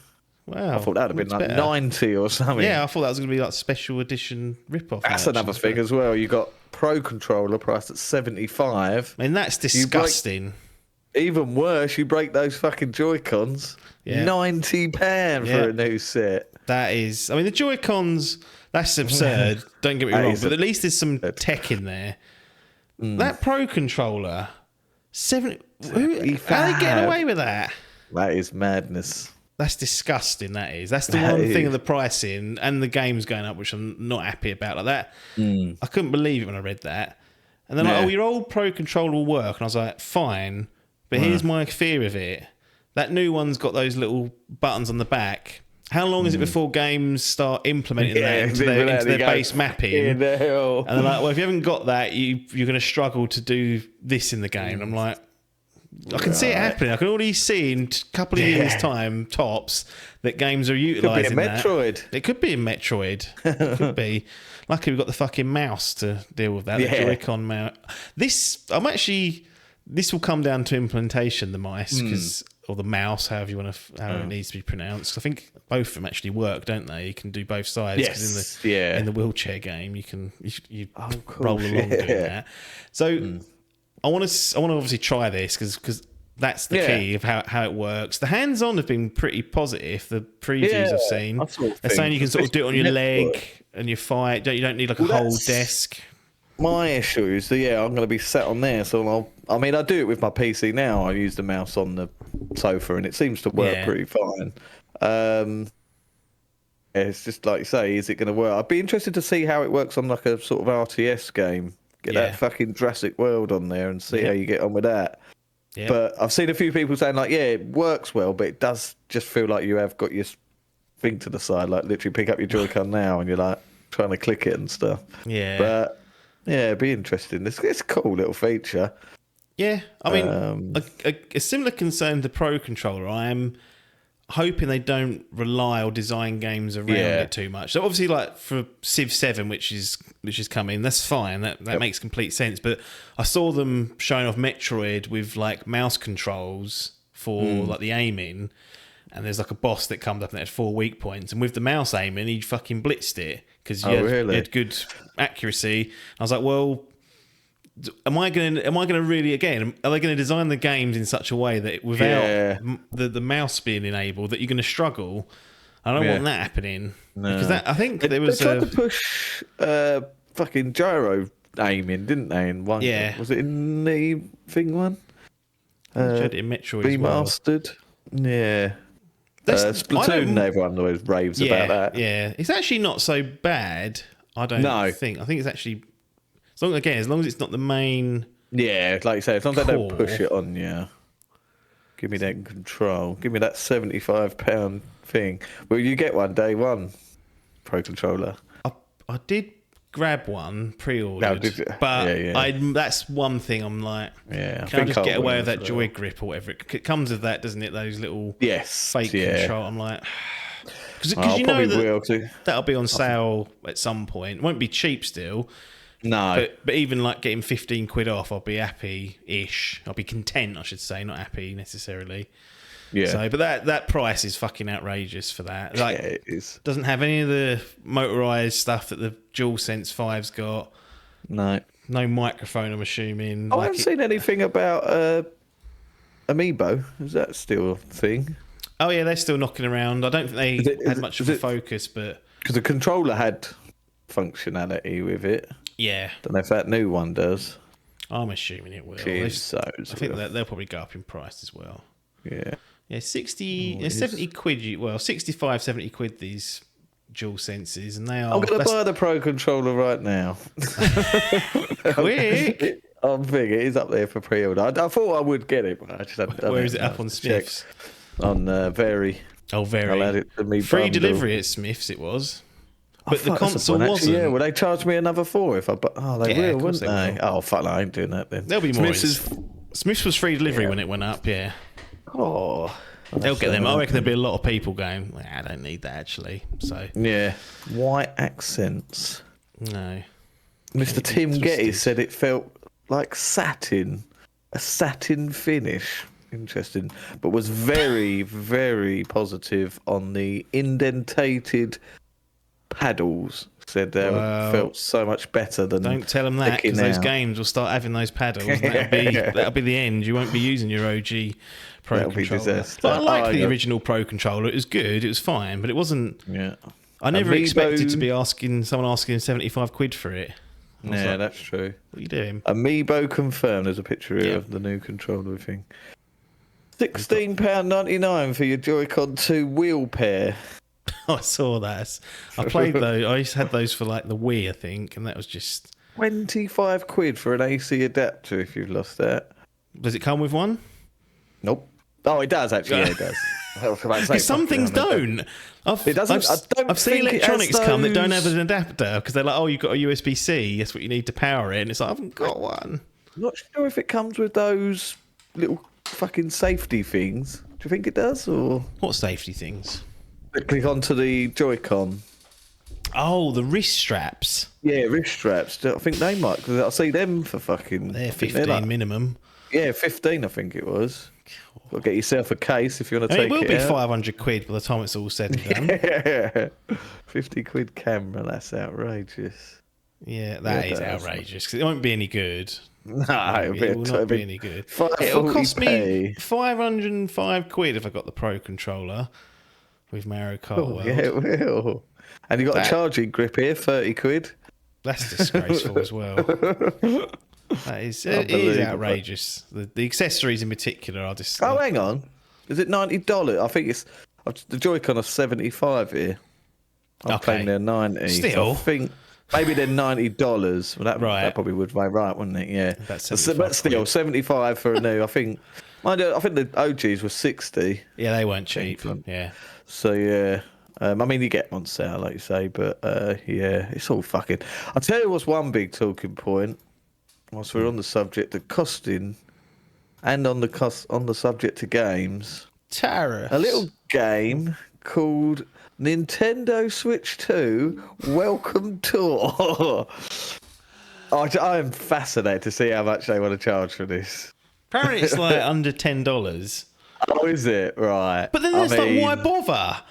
wow, I thought that'd have been like 90 or something. Yeah, I thought that was going to be like special edition rip-off. That's another thing as well. You got Pro Controller priced at 75. I mean, that's disgusting. Even worse, you break those fucking Joy-Cons. £90 for a new set. That is, I mean, the Joy-Cons. That's absurd. Don't get me wrong, but at least there's some tech in there. That Pro Controller, 70. How are they getting away with that? That is madness. That's disgusting. That is. That's the one thing of the pricing and the games going up, which I'm not happy about. Like that, I couldn't believe it when I read that. And then, your old Pro Controller will work, and I was like, fine. But here's my fear of it. That new one's got those little buttons on the back. How long is it before games start implementing that into their base mapping? And they're like, well, if you haven't got that, you're going to struggle to do this in the game. And I'm like, I can see it happening. I can already see in a couple of years' time, tops, that games are utilising that. It could be a Metroid. It could be. Luckily, we've got the fucking mouse to deal with that. The Joy-Con mouse. This will come down to implementation, the mice, or the mouse, however you want to, how it needs to be pronounced. I think both of them actually work, don't they? You can do both sides. Yes. In the wheelchair game, you roll along doing that. So I want to obviously try this because that's the key of how it works. The hands-on have been pretty positive. The previews I've seen, they're saying you can sort of do it on your leg and you fight. You don't need like a whole desk. My issue is that I'm going to be sat on there, so I do it with my PC now. I use the mouse on the sofa, and it seems to work pretty fine. It's just like you say, is it going to work? I'd be interested to see how it works on like a sort of RTS game. Get that fucking Jurassic World on there and see how you get on with that. Yeah. But I've seen a few people saying like, it works well, but it does just feel like you have got your thing to the side, like literally pick up your Joy-Con now, and you're like trying to click it and stuff. Yeah, but. Yeah, it'd be interesting. It's a cool little feature. Yeah, I mean, a similar concern to Pro Controller. I am hoping they don't rely or design games around it too much. So obviously, like for Civ 7, which is coming, that's fine. That makes complete sense. But I saw them showing off Metroid with like mouse controls for like the aiming. And there's like a boss that comes up and it had 4 weak points. And with the mouse aiming, he fucking blitzed it because he had good accuracy. I was like, well, am I going to really, again, are they going to design the games in such a way that without the mouse being enabled, that you're going to struggle? I don't want that happening. No. Because I think there was... They tried to push fucking gyro aiming, didn't they? In one, was it in the thing one? Tried it in Metroid Remastered. Yeah. Splatoon, everyone always raves about that. Yeah, it's actually not so bad. I don't think. I think it's actually as long as it's not the main. Yeah, like you say, as long as they don't push it on you. Give me that control. Give me that £75 thing. Well, you get one day one Pro Controller? I did grab one pre-ordered, No, did you? but Yeah. that's one thing I'm like, can I just get away with that joy grip or whatever? It comes with that, doesn't it? Those little fake control. I'm like, because you know that that'll be on sale at some point. It won't be cheap still. No. But even like getting 15 quid off, I'll be happy-ish. I'll be content, I should say, not happy necessarily. Yeah. So, but that price is fucking outrageous for that. Like, it is. Doesn't have any of the motorized stuff that the DualSense 5's got. No. No microphone, I'm assuming. I haven't seen anything about Amiibo. Is that still a thing? Oh yeah, they're still knocking around. I don't think they had much of a focus, but because the controller had functionality with it. Yeah. Don't know if that new one does. I'm assuming it will. I think that they'll probably go up in price as well. Yeah. Yeah, 70 quid. Well, 65, 70 quid, these DualSenses, and they are... I'm going to buy the Pro Controller right now. Quick! I'm thinking it's up there for pre-order. I thought I would get it, but I just haven't done it. Where is it up on Smiths? On Very. Oh, Very. Free delivery at Smiths it was. But the console wasn't. Yeah, well, they charge me another $4 if I... They will, wouldn't they? Oh, fuck, I ain't doing that then. There'll be more. Smiths was free delivery when it went up, yeah. Oh... They'll get them. I reckon there'll be a lot of people going, I don't need that, actually. So yeah. White accents. No. Mr. Tim Getty said it felt like satin. A satin finish. Interesting. But was very, very positive on the indentated paddles. Said they felt so much better than... Don't tell them that, because those games will start having those paddles. And that'll be the end. You won't be using your OG Pro Controller. But I like the original Pro Controller. It was good. It was fine, but it wasn't... Yeah. I never expected to be asking 75 quid for it. Yeah, that's true. What are you doing? Amiibo confirmed. There's a picture here of the new controller thing. £16.99 for your Joy-Con 2 wheel pair. I saw that. I played those. I used to have those for like the Wii, I think, and that was just 25 quid for an AC adapter. If you've lost that, does it come with one? Nope. Oh, it does actually. Yeah, it does. Because some things don't. It doesn't. I've seen electronics come that don't have an adapter because they're like, oh, you've got a USB-C. That's what you need to power it, and it's like, I haven't got one. I'm not sure if it comes with those little fucking safety things. Do you think it does, or what safety things? Click onto the Joy-Con. Oh, the wrist straps. Yeah, wrist straps. I think they might, because I see them for fucking... They're 15 minimum. Yeah, 15 I think it was. Got to get yourself a case if you want to take it. It will be 500 quid by the time it's all said and done. Yeah. 50 quid camera, that's outrageous. Yeah, that is outrageous, because it won't be any good. No, it will not be any good. It'll cost me 505 quid if I got the Pro Controller with Mario Kart World. Yeah, it will. And you've got a charging grip here, 30 quid. That's disgraceful as well. It is outrageous. The accessories in particular are just... Oh, hang on. Is it $90? I think it's... The Joy-Con are 75 here. I'm paying their 90. Still. So I think maybe they're $90. Well, that probably would be right, wouldn't it? Yeah. But still, 75 for a new. I think the OGs were 60. Yeah, they weren't cheap. Yeah. So, yeah. I mean, you get them on sale, like you say, but yeah, it's all fucking... I'll tell you what's one big talking point, whilst we're on the subject of costing, and on the subject of games. Tariffs. A little game called Nintendo Switch 2 Welcome Tour. I am fascinated to see how much they want to charge for this. Apparently it's like under $10. Oh, is it? Right. But then there's why bother?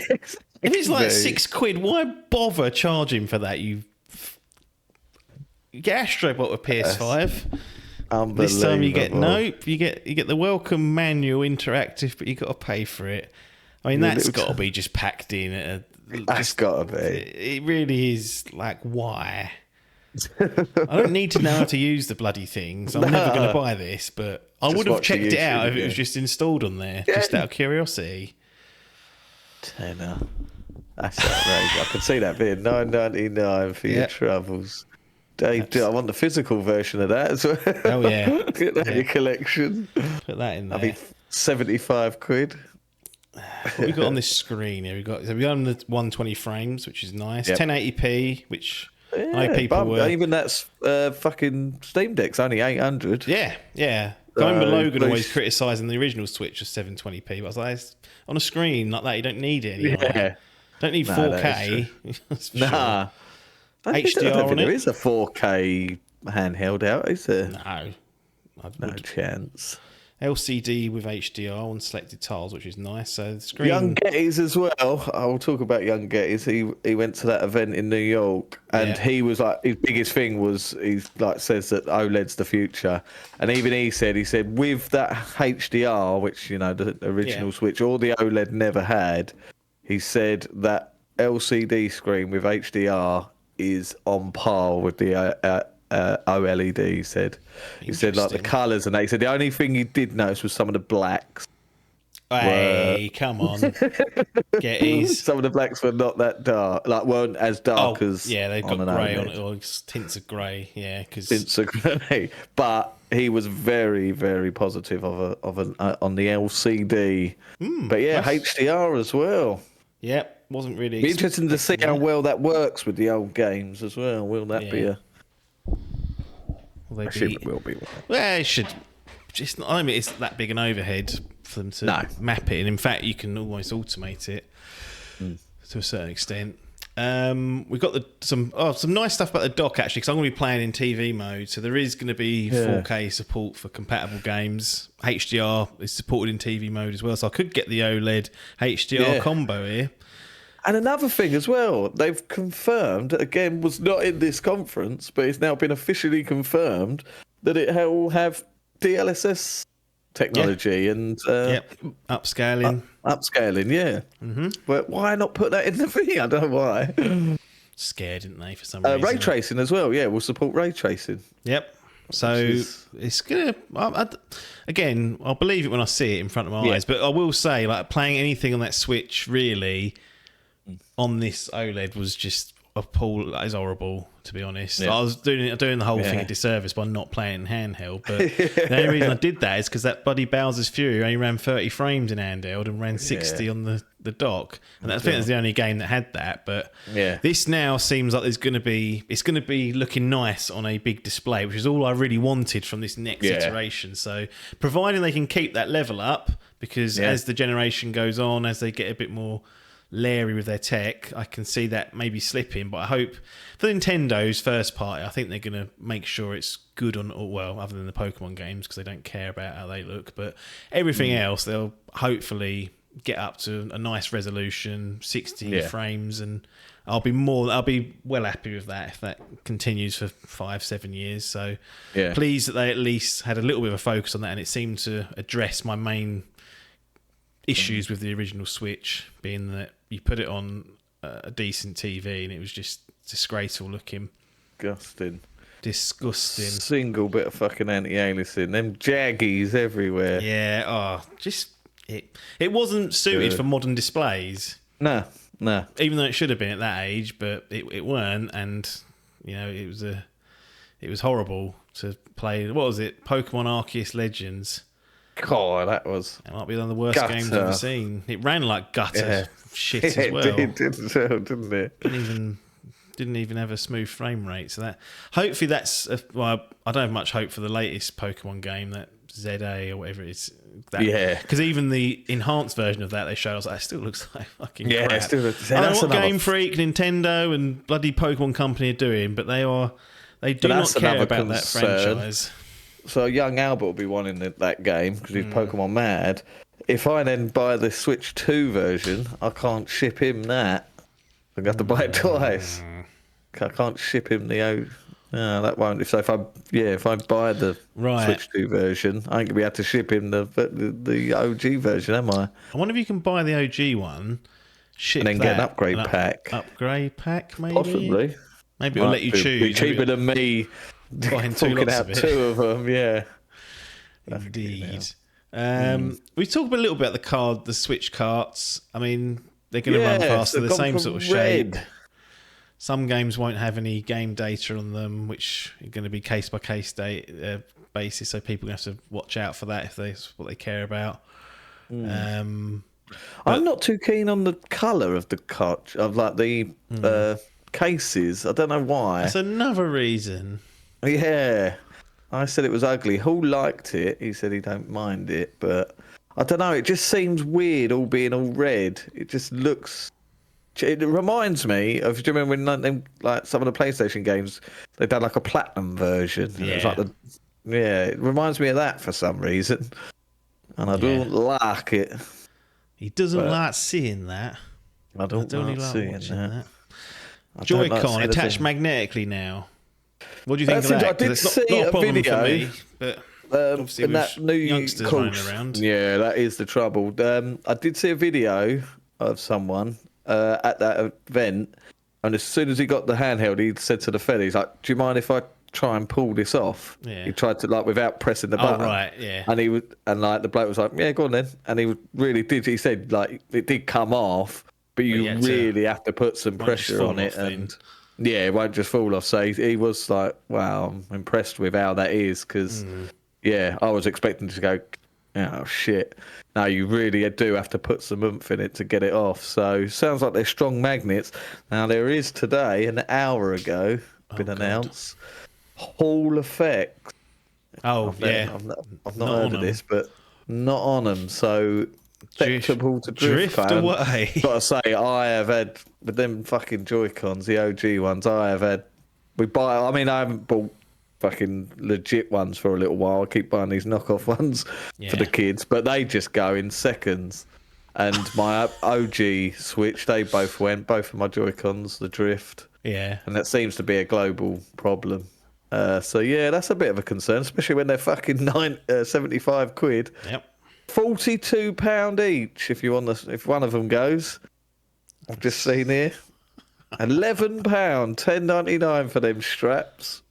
Exactly. If it's like £6, why bother charging for that? You get Astrobot with PS5. Unbelievable. This time you get the welcome manual interactive, but you got to pay for it. I mean, that's got to be just packed in. That's got to be. It really is. Like, why? I don't need to know how to use the bloody things. I'm never going to buy this, but I would have checked it out if it was just installed on there, just out of curiosity. Tenner. That's outrageous. I can see that being $9.99 for your travels. I want the physical version of that as well. Oh yeah, Get that in your collection. Put that in there. That'd be 75 quid. what we got on this screen here? We're on the 120 frames, which is nice. Yep. 1080p, which I know people were. Even that's fucking Steam Deck's only 800. Yeah. I remember Logan always criticising the original Switch as 720p, but I was like, on a screen like that, you don't need it anymore. Yeah. Don't need 4K. Nah. Sure. I HDR don't think on there it. is a 4K handheld out, is there? No chance. LCD with HDR on selected tiles, which is nice. So the screen. Young Gettys as well. I'll talk about Young Gettys. He went to that event in New York, and he was like, his biggest thing was he's like says that OLED's the future, and even he said with that HDR, which the original Switch or the OLED never had, he said that LCD screen with HDR is on par with the OLED. He said like the colours, and he said the only thing he did notice was some of the blacks. Hey, come on, Gettys. Some of the blacks were not that dark, like weren't as dark as they've got grey on it, or tints of grey. Tints of grey. But he was very, very positive on the LCD. But HDR as well. Yep. Wasn't really. Be interesting to see how well that works with the old games as well. Will that be a? I assume it will be. Well, it should. It's that big an overhead for them to map it, and in fact, you can almost automate it to a certain extent. We've got some nice stuff about the dock actually, because I'm going to be playing in TV mode, so there is going to be 4K support for compatible games. HDR is supported in TV mode as well, so I could get the OLED HDR combo here. And another thing as well, they've confirmed, again, was not in this conference, but it's now been officially confirmed that it will have DLSS technology and upscaling. Upscaling, yeah. Mm-hmm. But why not put that in the thing? I don't know why. Scared, didn't they, for some reason? Ray tracing as well, will support ray tracing. Yep. So it's going to... Again, I'll believe it when I see it in front of my eyes, but I will say, like, playing anything on that Switch, really... on this OLED was just appalling. That is horrible, to be honest. I was doing the whole thing a disservice by not playing in handheld, but the only reason I did that is because that bloody Bowser's Fury only ran 30 frames in handheld and ran 60 on the dock, and I think that's the only game that had that. But this now seems like it's going to be looking nice on a big display, which is all I really wanted from this next iteration. So providing they can keep that level up, because as the generation goes on, as they get a bit more leery with their tech, I can see that maybe slipping, but I hope for Nintendo's first party, I think they're going to make sure it's good on, well, other than the Pokemon games, because they don't care about how they look, but everything else, they'll hopefully get up to a nice resolution, 60 frames, and I'll be well happy with that if that continues for 5-7 years. So pleased that they at least had a little bit of a focus on that, and it seemed to address my main issues with the original Switch, being that you put it on a decent TV and it was just disgraceful looking. Disgusting. Single bit of fucking anti-aliasing. Them jaggies everywhere. Yeah, it wasn't suited for modern displays. No. Even though it should have been at that age, but it weren't, and it was horrible to play. What was it? Pokemon Arceus Legends. God, it might be one of the worst games I've ever seen. It ran like gutter shit as well. It did, didn't it? Didn't even have a smooth frame rate. So hopefully that's I don't have much hope for the latest Pokemon game, that ZA or whatever it is. Because even the enhanced version of that they showed, I was like, it still looks like fucking crap. I don't know what Game Freak, Nintendo, and bloody Pokemon Company are doing, but they do not care about that franchise. So young Albert will be wanting that game because he's Pokemon mad. If I then buy the Switch 2 version, I can't ship him that. I'm going to have to buy it twice. I can't ship him the No, that won't. So if I buy the Switch 2 version, I ain't gonna be able to ship him the OG version, am I? I wonder if you can buy the OG one, ship and then get an upgrade pack. Upgrade pack, maybe. Possibly. Maybe it'll let you choose. Be cheaper than me buying forking out two of them. Yeah. Indeed. We talked a little bit about the Switch carts. I mean, they're going to run faster, the same sort of shape. Some games won't have any game data on them, which are going to be case by case basis. So people are going to have to watch out for that if that's what they care about. I'm not too keen on the colour of the of like the cases. I don't know why. That's another reason. Yeah, I said it was ugly. Hull liked it. He said he don't mind it, but I don't know. It just seems weird, all being all red. It just looks. It reminds me of. Do you remember when like some of the PlayStation games they done like a platinum version? Yeah. It was like it reminds me of that for some reason, and I don't like it. He doesn't like seeing that. I don't like seeing that. Joy-Con attached magnetically now. What do you think of that? I did see not a problem video for me, but obviously in that new youngsters running around. Yeah, that is the trouble. I did see a video of someone at that event, and as soon as he got the handheld, he said to the fella, he's like, "Do you mind if I try and pull this off?" Yeah. He tried to like without pressing the button. Oh right, yeah. And like the bloke was like, "Yeah, go on then," and he really did. He said like it did come off, but you really have to put some pressure on it, and yeah, it won't just fall off. So he was like, "Wow, I'm impressed with how that is," because yeah, I was expecting to go, "Oh shit." No, you really do have to put some oomph in it to get it off. So sounds like they're strong magnets. Now there is today, an hour ago, been announced, Hall effects. Oh I've not heard of this, but not on them. So acceptable to drift away. Gotta say, I have had with them fucking Joy-Cons, the OG ones. I haven't bought fucking legit ones for a little while. I keep buying these knockoff ones for the kids, but they just go in seconds. And my OG Switch, they both went. Both of my Joy-Cons, the drift. Yeah, and that seems to be a global problem. So yeah, that's a bit of a concern, especially when they're fucking 75 quid. Yep. £42 each if one of them goes. I've just seen here. £11, $10.99 for them straps.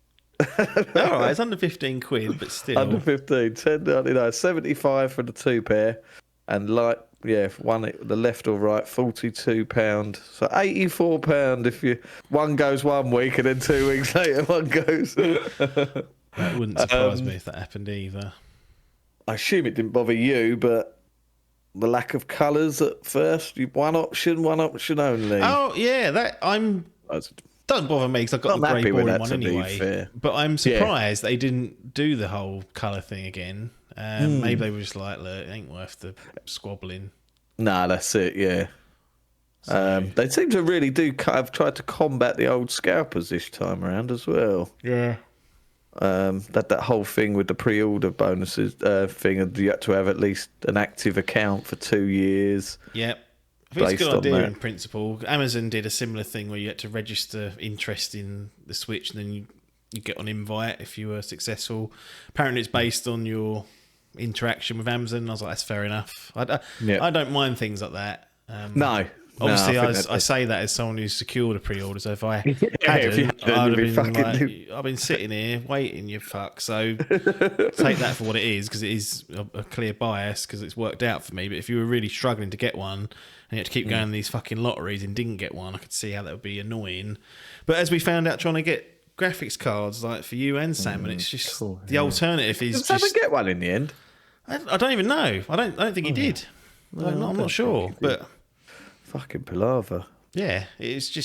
Alright, it's under 15 quid, but still. Under 15, $10.99, 75 for the two pair. And like, yeah, one the left or right, £42. So £84 if one goes 1 week and then 2 weeks later one goes. That wouldn't surprise me if that happened either. I assume it didn't bother you, but the lack of colours at first, one option only. Oh yeah, that doesn't bother me because I've got the grey boring one anyway. But I'm surprised they didn't do the whole colour thing again. Maybe they were just like, look, it ain't worth the squabbling. Nah, that's it, yeah. So, they seem to really have tried to combat the old scalpers this time around as well. Yeah. That whole thing with the pre-order bonuses thing, and you had to have at least an active account for 2 years. Yep. I think it's a good idea in principle. Amazon did a similar thing where you had to register interest in the Switch and then you get an invite if you were successful. Apparently it's based on your interaction with Amazon. I was like, that's fair enough. I don't mind things like that. No. Obviously, I say that as someone who's secured a pre-order. So if I hadn't, I'd have been like, I've been sitting here waiting, you fuck. So take that for what it is, because it is a clear bias, because it's worked out for me. But if you were really struggling to get one and you had to keep going to these fucking lotteries and didn't get one, I could see how that would be annoying. But as we found out, trying to get graphics cards like for you and Sam, and it's just the alternative is just Sam get one in the end. I don't even know. I don't think he did. I'm not sure, but. Fucking palaver. Yeah, it's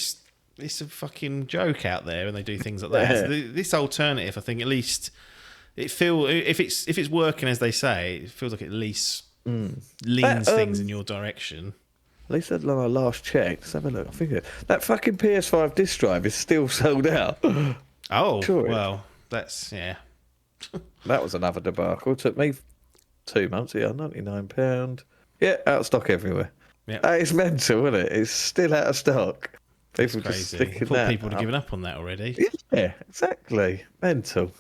a fucking joke out there when they do things like that. Yeah. This alternative, I think, at least if it's working as they say, it feels like it at least leans things in your direction. At least at our last check, let's have a look. I think that fucking PS5 disc drive is still sold out. Oh, sure, well, that's that was another debacle. It took me 2 months. Yeah, £99. Yeah, out of stock everywhere. Yeah, it's mental, isn't it? It's still out of stock. People just sticking that. People would have given up on that already. Yeah, exactly. Mental.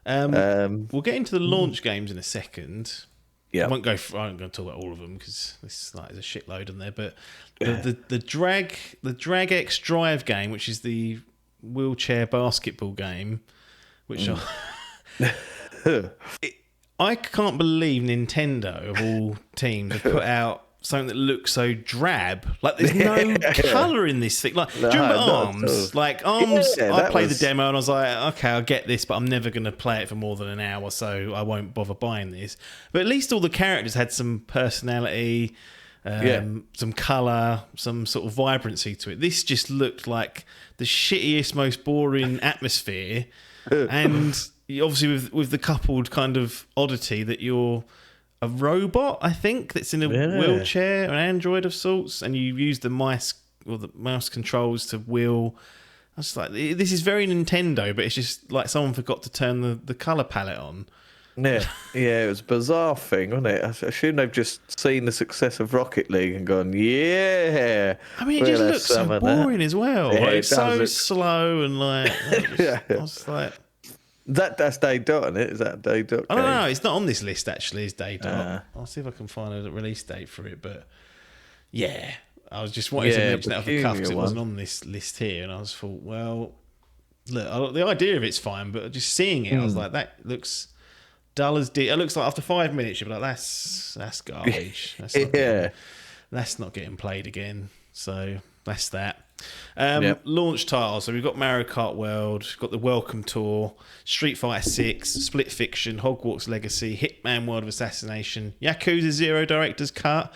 We'll get into the launch games in a second. Yeah, I won't going to talk about all of them because this is a shitload in there. But the Drag X Drive game, which is the wheelchair basketball game, which I can't believe Nintendo of all teams have put out something that looks so drab. Like, there's no colour in this thing. Like, do you remember Arms? Like, Arms, I played the demo and I was like, okay, I'll get this, but I'm never going to play it for more than an hour, so I won't bother buying this. But at least all the characters had some personality. some colour, some sort of vibrancy to it. This just looked like the shittiest, most boring atmosphere, and obviously with the coupled kind of oddity that you're a robot, I think, that's in a wheelchair, an android of sorts, and you use the mice or the mouse controls to wheel. I was like, this is very Nintendo, but it's just like someone forgot to turn the colour palette on. Yeah, it was a bizarre thing, wasn't it? I assume they've just seen the success of Rocket League and gone, yeah. I mean, it just looks so boring as well. Yeah, like, it's so slow and like, I was like, that's Day Dot, isn't it? Is that Day Dot? I don't know. It's not on this list actually. It's Day Dot. I'll see if I can find a release date for it. But yeah, I was just wanting to mention that off the cuff because it wasn't on this list here, and I was thought, well, look, the idea of it's fine, but just seeing it, I was like, that looks dull as it looks like after 5 minutes you'll be like, that's garbage. That's not getting played again. So that's that. Launch titles. So we've got Mario Kart World, we've got the Welcome Tour, Street Fighter 6, Split Fiction, Hogwarts Legacy, Hitman World of Assassination, Yakuza 0 Director's Cut,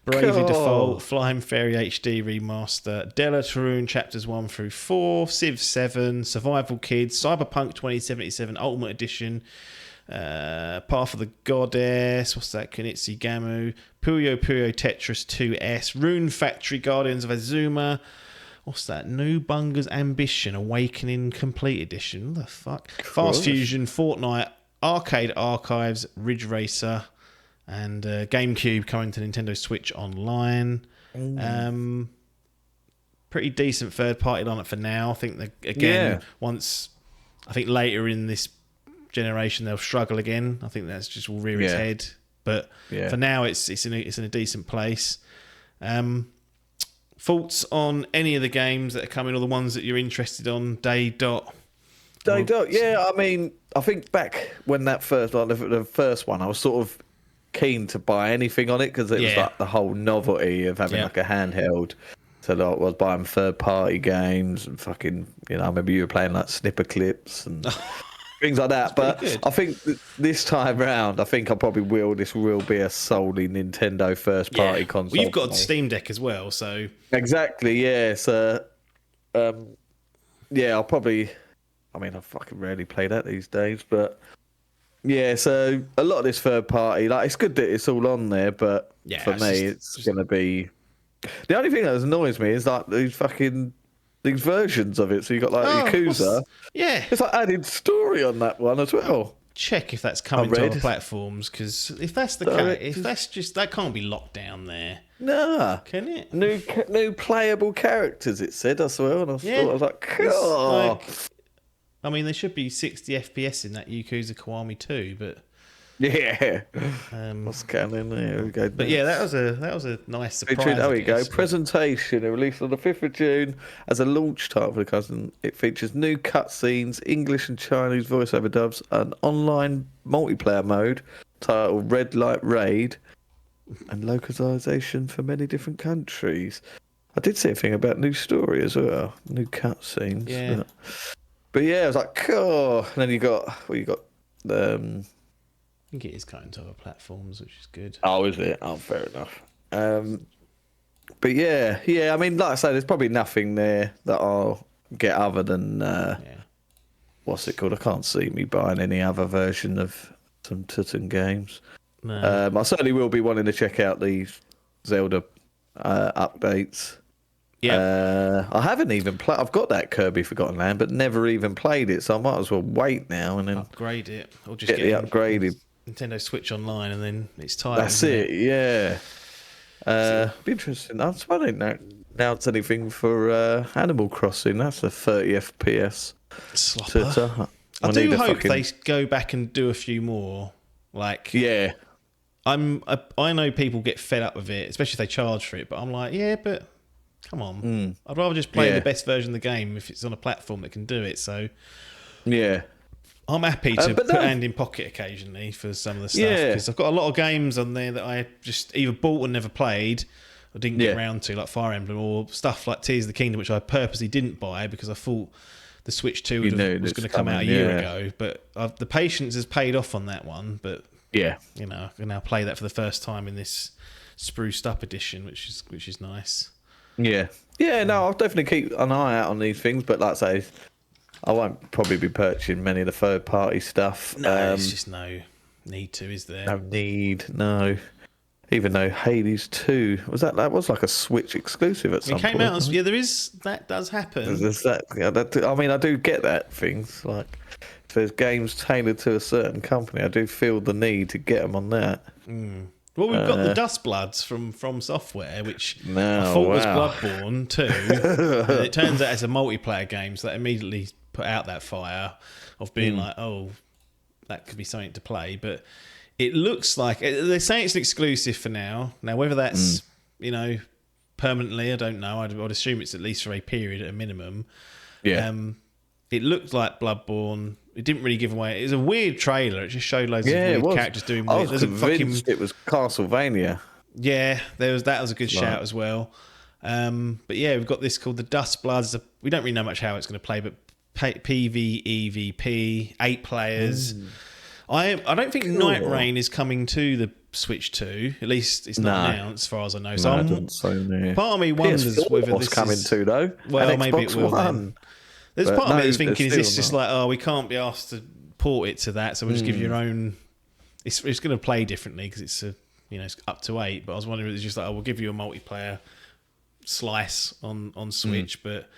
Bravely Default, Flying Fairy HD Remaster, Deltarune Chapters 1 through 4, Civ 7, Survival Kids, Cyberpunk 2077 Ultimate Edition, Path of the Goddess, what's that? Kunitsu Gamu, Puyo Puyo Tetris 2S, Rune Factory Guardians of Azuma, what's that? New Bunga's Ambition Awakening Complete Edition. What the fuck? Fast Fusion, Fortnite, Arcade Archives, Ridge Racer, and GameCube coming to Nintendo Switch Online. Pretty decent third party lineup for now. I think that again, once I think later in this generation they'll struggle again. I think that's just will rear its head. But for now, it's in a decent place. Thoughts on any of the games that are coming, or the ones that you're interested on? Day Dot. Yeah. I mean, I think back when that first, like the first one, I was sort of keen to buy anything on it because it was like the whole novelty of having like a handheld. So like, I was buying third-party games and fucking, I remember you were playing like snipper clips and things like that. But I think this time round, I think I probably will. This will be a solely Nintendo first-party console. Well, you've got Steam Deck as well, so exactly, yeah. So, I'll probably. I mean, I fucking rarely play that these days, but yeah. So a lot of this third-party, like, it's good that it's all on there, but for me, it's gonna be. The only thing that annoys me is like these versions of it. So you got like Yakuza. It's like added story on that one as well. Check if that's coming to other platforms, because if that's the case, if that's just that can't be locked down there. Nah, can it? New playable characters. It said as well, and I thought I was like, cool. I mean, there should be 60 FPS in that Yakuza Kiwami 2, but. What's going in there? We go. But yeah, that was a nice surprise. There we go. Presentation. It released on the 5th of June as a launch title for the cousin. It features new cutscenes, English and Chinese voiceover dubs, an online multiplayer mode titled Red Light Raid, and localization for many different countries. I did see a thing about new story as well, new cutscenes. Yeah. But yeah, I was like, cool. And then you got I think it is coming to other platforms, which is good. Oh, is it? Oh, fair enough. But yeah. I mean, like I say, there's probably nothing there that I'll get other than what's it called? I can't see me buying any other version of some Tutton games. No. I certainly will be wanting to check out these Zelda updates. Yeah. I haven't even played. I've got that Kirby Forgotten Land, but never even played it. So I might as well wait now and then upgrade it, or just get the upgraded Nintendo Switch Online, and then it's time. That's it. Yeah. Be interesting. I'm surprised they didn't announce anything for Animal Crossing. That's a 30 FPS. Slopper. I do hope they go back and do a few more. Like, I know people get fed up with it, especially if they charge for it. But I'm like, but come on. I'd rather just play the best version of the game if it's on a platform that can do it. So, I'm happy to put hand in pocket occasionally for some of the stuff, because I've got a lot of games on there that I just either bought and never played, or didn't get around to, like Fire Emblem, or stuff like Tears of the Kingdom, which I purposely didn't buy because I thought the Switch 2 was going to come out a year ago. But the patience has paid off on that one. But I can now play that for the first time in this spruced up edition, which is nice. Yeah. No, I'll definitely keep an eye out on these things, but like I say, I won't probably be purchasing many of the third party stuff. No, there's just no need to, is there? No need, no. Even though Hades 2 that was like a Switch exclusive at some point. It came out. There is that does happen. There's that, I mean, I do get that things like if there's games tailored to a certain company, I do feel the need to get them on that. Well, we've got the Dust Bloods from Software, which I thought was Bloodborne 2. And it turns out it's a multiplayer game, so that immediately put out that fire of being like, oh, that could be something to play. But it looks like they're saying it's an exclusive for now. Now, whether that's permanently, I don't know. I'd assume it's at least for a period at a minimum. Yeah. It looked like Bloodborne. It didn't really give away. It was a weird trailer. It just showed loads of weird characters doing weird. I was convinced it was Castlevania. Yeah, that was a good shout as well. But yeah, we've got this called the Dust Bloods. We don't really know much how it's going to play, but PvEVP, 8 players. I don't think Night Rain is coming to the Switch 2. At least it's not announced, as far as I know. So part of me wonders whether this coming to though. Well, maybe it will. Then. There's part of me that's thinking, is this just like, oh, we can't be asked to port it to that, so we'll just give you your own. It's going to play differently because it's it's up to 8. But I was wondering if it's just like, oh, we'll give you a multiplayer slice on Switch, but.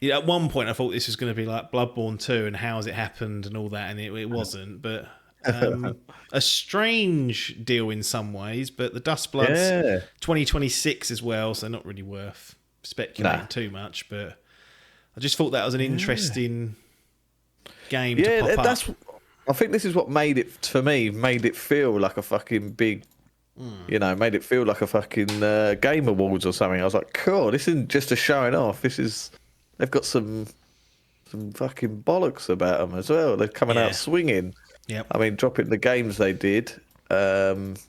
Yeah, at one point, I thought this was going to be like Bloodborne 2 and how has it happened and all that, and it wasn't. But a strange deal in some ways. But the Dust Bloods 2026 as well, so not really worth speculating too much. But I just thought that was an interesting game to pop up. I think this is what made it, for me, made it feel like a fucking big... made it feel like a fucking Game Awards or something. I was like, cool, this isn't just a showing off. This is... They've got some fucking bollocks about them as well. They're coming out swinging. Yep. I mean, dropping the games they did. Was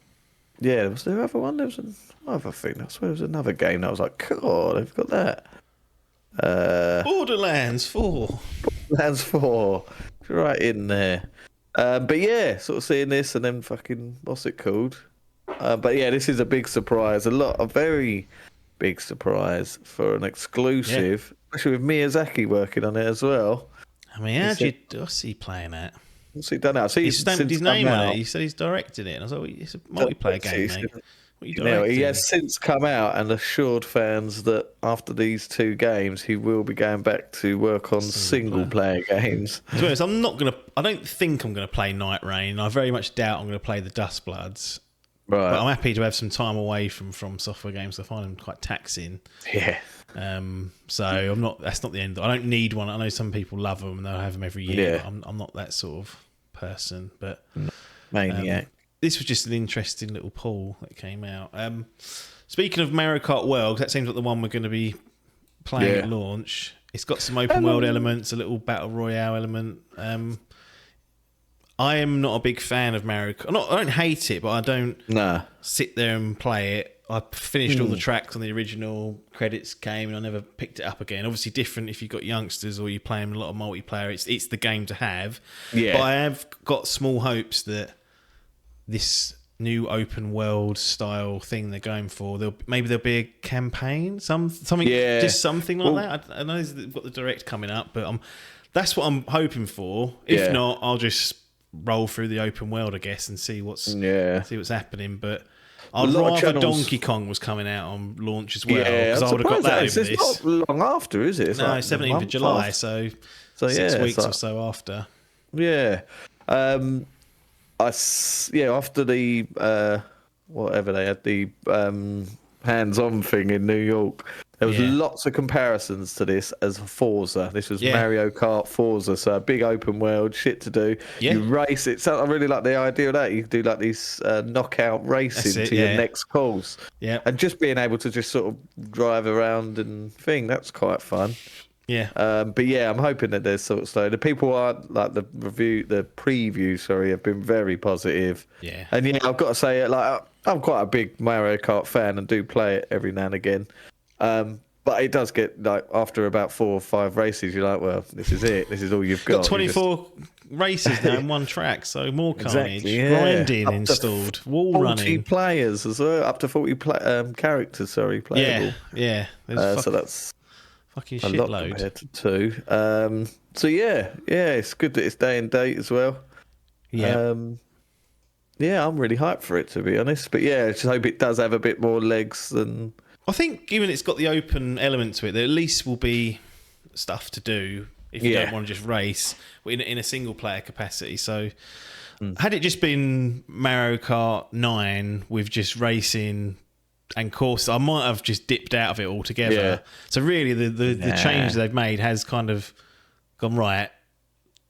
there other one? There was another thing. I swear there was another game that I was like, cool, they've got that. Borderlands 4. Borderlands 4. Right in there. But yeah, sort of seeing this and then fucking, what's it called? But yeah, this is a big surprise. A very big surprise for an exclusive. Yeah. Especially with Miyazaki working on it as well. I mean, what's he playing at? What's he done now? He stamped his name on it. He said he's directed it. And I was like, it's a multiplayer game, mate. What are you directing? He has since come out and assured fans that after these 2 games, he will be going back to work on single-player games. To be honest, I don't think I'm going to play Night Rain. I very much doubt I'm going to play the Dust Bloods. Right. But I'm happy to have some time away from software games. I find them quite taxing. Yeah. So that's not the end. I don't need one. I know some people love them and they'll have them every year. Yeah. I'm not that sort of person. But maniac. This was just an interesting little poll that came out. Speaking of Mario Kart World, that seems like the one we're going to be playing at launch. It's got some open world elements, a little battle royale element. I am not a big fan of Mario Kart. I don't hate it, but I don't sit there and play it. I finished all the tracks on the original, credits came, and I never picked it up again. Obviously different if you've got youngsters or you're playing a lot of multiplayer. It's the game to have. Yeah. But I have got small hopes that this new open world style thing they're going for, maybe there'll be a campaign, something like that. I know they've got the Direct coming up, but that's what I'm hoping for. If not, I'll just roll through the open world, I guess, and see what's happening. But I'd rather Donkey Kong was coming out on launch as well, because I would have got that over this. It's not long after, is it? It's no, 17th of July, so 6 weeks or so after. Yeah. After the whatever they had, the hands-on thing in New York, there was lots of comparisons to this as Forza. This was Mario Kart Forza, so a big open world, shit to do. You race it. So I really like the idea of that. You can do like these knockout racing to your next course. Yeah. And just being able to just sort of drive around and thing, that's quite fun. Yeah. But yeah, I'm hoping that there's sort of slow. The people are like the preview, have been very positive. Yeah. And I've got to say, like, I'm quite a big Mario Kart fan and do play it every now and again. But it does get like after about 4 or 5 races, you're like, well, this is it. This is all you've got. Got 24 races now in one track, so more carnage. Exactly, yeah. Grinding Up to installed. Wall 40 running. players as well. Up to 40 characters, sorry, playable. Yeah. So that's fucking a lot shitload. compared to 2. So yeah, it's good that it's day and date as well. Yeah. Yeah, I'm really hyped for it, to be honest. But yeah, I just hope it does have a bit more legs than... I think given it's got the open element to it, there at least will be stuff to do if you don't want to just race in a single player capacity. So had it just been Mario Kart 9 with just racing and course, I might have just dipped out of it altogether. Yeah. So really the change they've made has kind of gone, right,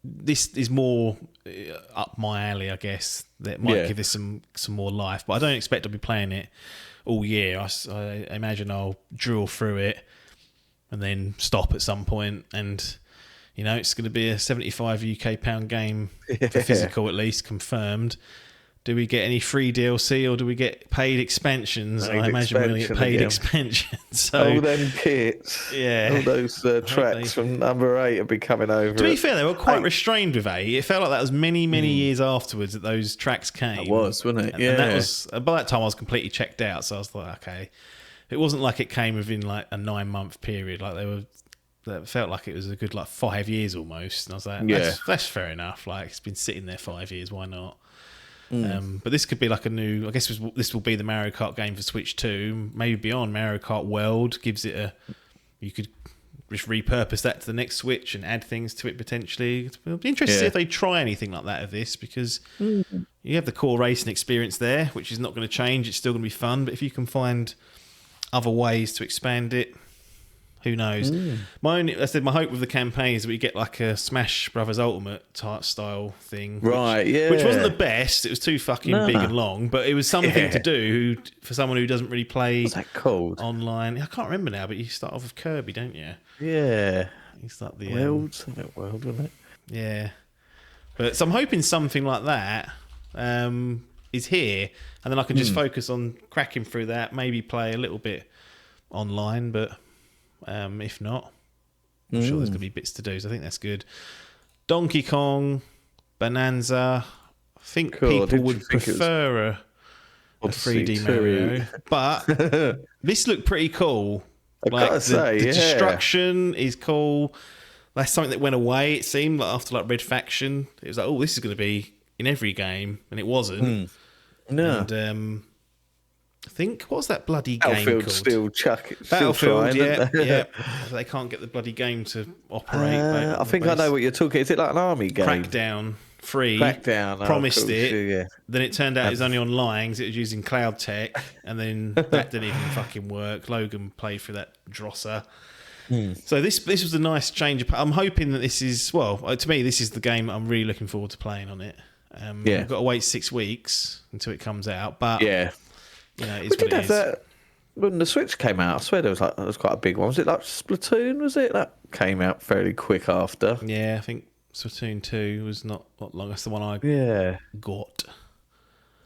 this is more up my alley, I guess. That might give this some more life. But I don't expect to be playing it all year. I imagine I'll drill through it and then stop at some point, and it's going to be a £75 UK game for physical, at least confirmed. Do we get any free DLC or do we get paid expansions? I imagine we're going to get paid expansions. So all them kits, all those tracks from number 8 will be coming over. To be fair, they were quite restrained with 8. It felt like that was many years afterwards that those tracks came. It was, wasn't it? And that was, by that time I was completely checked out, so I was like, okay. It wasn't like it came within like a 9-month period. Like that felt like it was a good 5 years almost. And I was like, that's fair enough. Like, it's been sitting there 5 years, why not? But this could be like a new, I guess this will be the Mario Kart game for Switch 2, maybe beyond. Mario Kart World gives it you could just repurpose that to the next Switch and add things to it potentially. It'll be interesting to see if they try anything like that of this, because you have the core racing experience there, which is not going to change. It's still going to be fun, but if you can find other ways to expand it, who knows? My hope with the campaign is that we get like a Smash Brothers Ultimate type style thing, which wasn't the best. It was too fucking big and long, but it was something to do for someone who doesn't really play. What's that called? Online. I can't remember now, but you start off with Kirby, don't you? Yeah, it's like the World, wasn't it? Yeah, but so I'm hoping something like that is here, and then I can just focus on cracking through that. Maybe play a little bit online, but. If not, I'm sure there's going to be bits to do, so I think that's good. Donkey Kong, Bonanza, I think people would prefer a 3D Mario, but this looked pretty cool. The destruction is cool. That's something that went away, it seemed, after Red Faction. It was like, oh, this is going to be in every game, and it wasn't. No. And I think, what's that bloody game Battlefield called? Battlefield, yeah. They can't get the bloody game to operate. I think I know what you're talking. Is it like an army game? Crackdown 3. Crackdown. Promised it. Then it turned out it was only online because it was using cloud tech, and then that didn't even fucking work. Logan played through that drosser. So this was a nice change. I'm hoping that this is, to me, this is the game I'm really looking forward to playing on it. We've got to wait 6 weeks until it comes out, but we did have that when the Switch came out. I swear there was quite a big one. Was it like Splatoon? Was it that came out fairly quick after? Yeah, I think Splatoon 2 was not long. That's the one I got.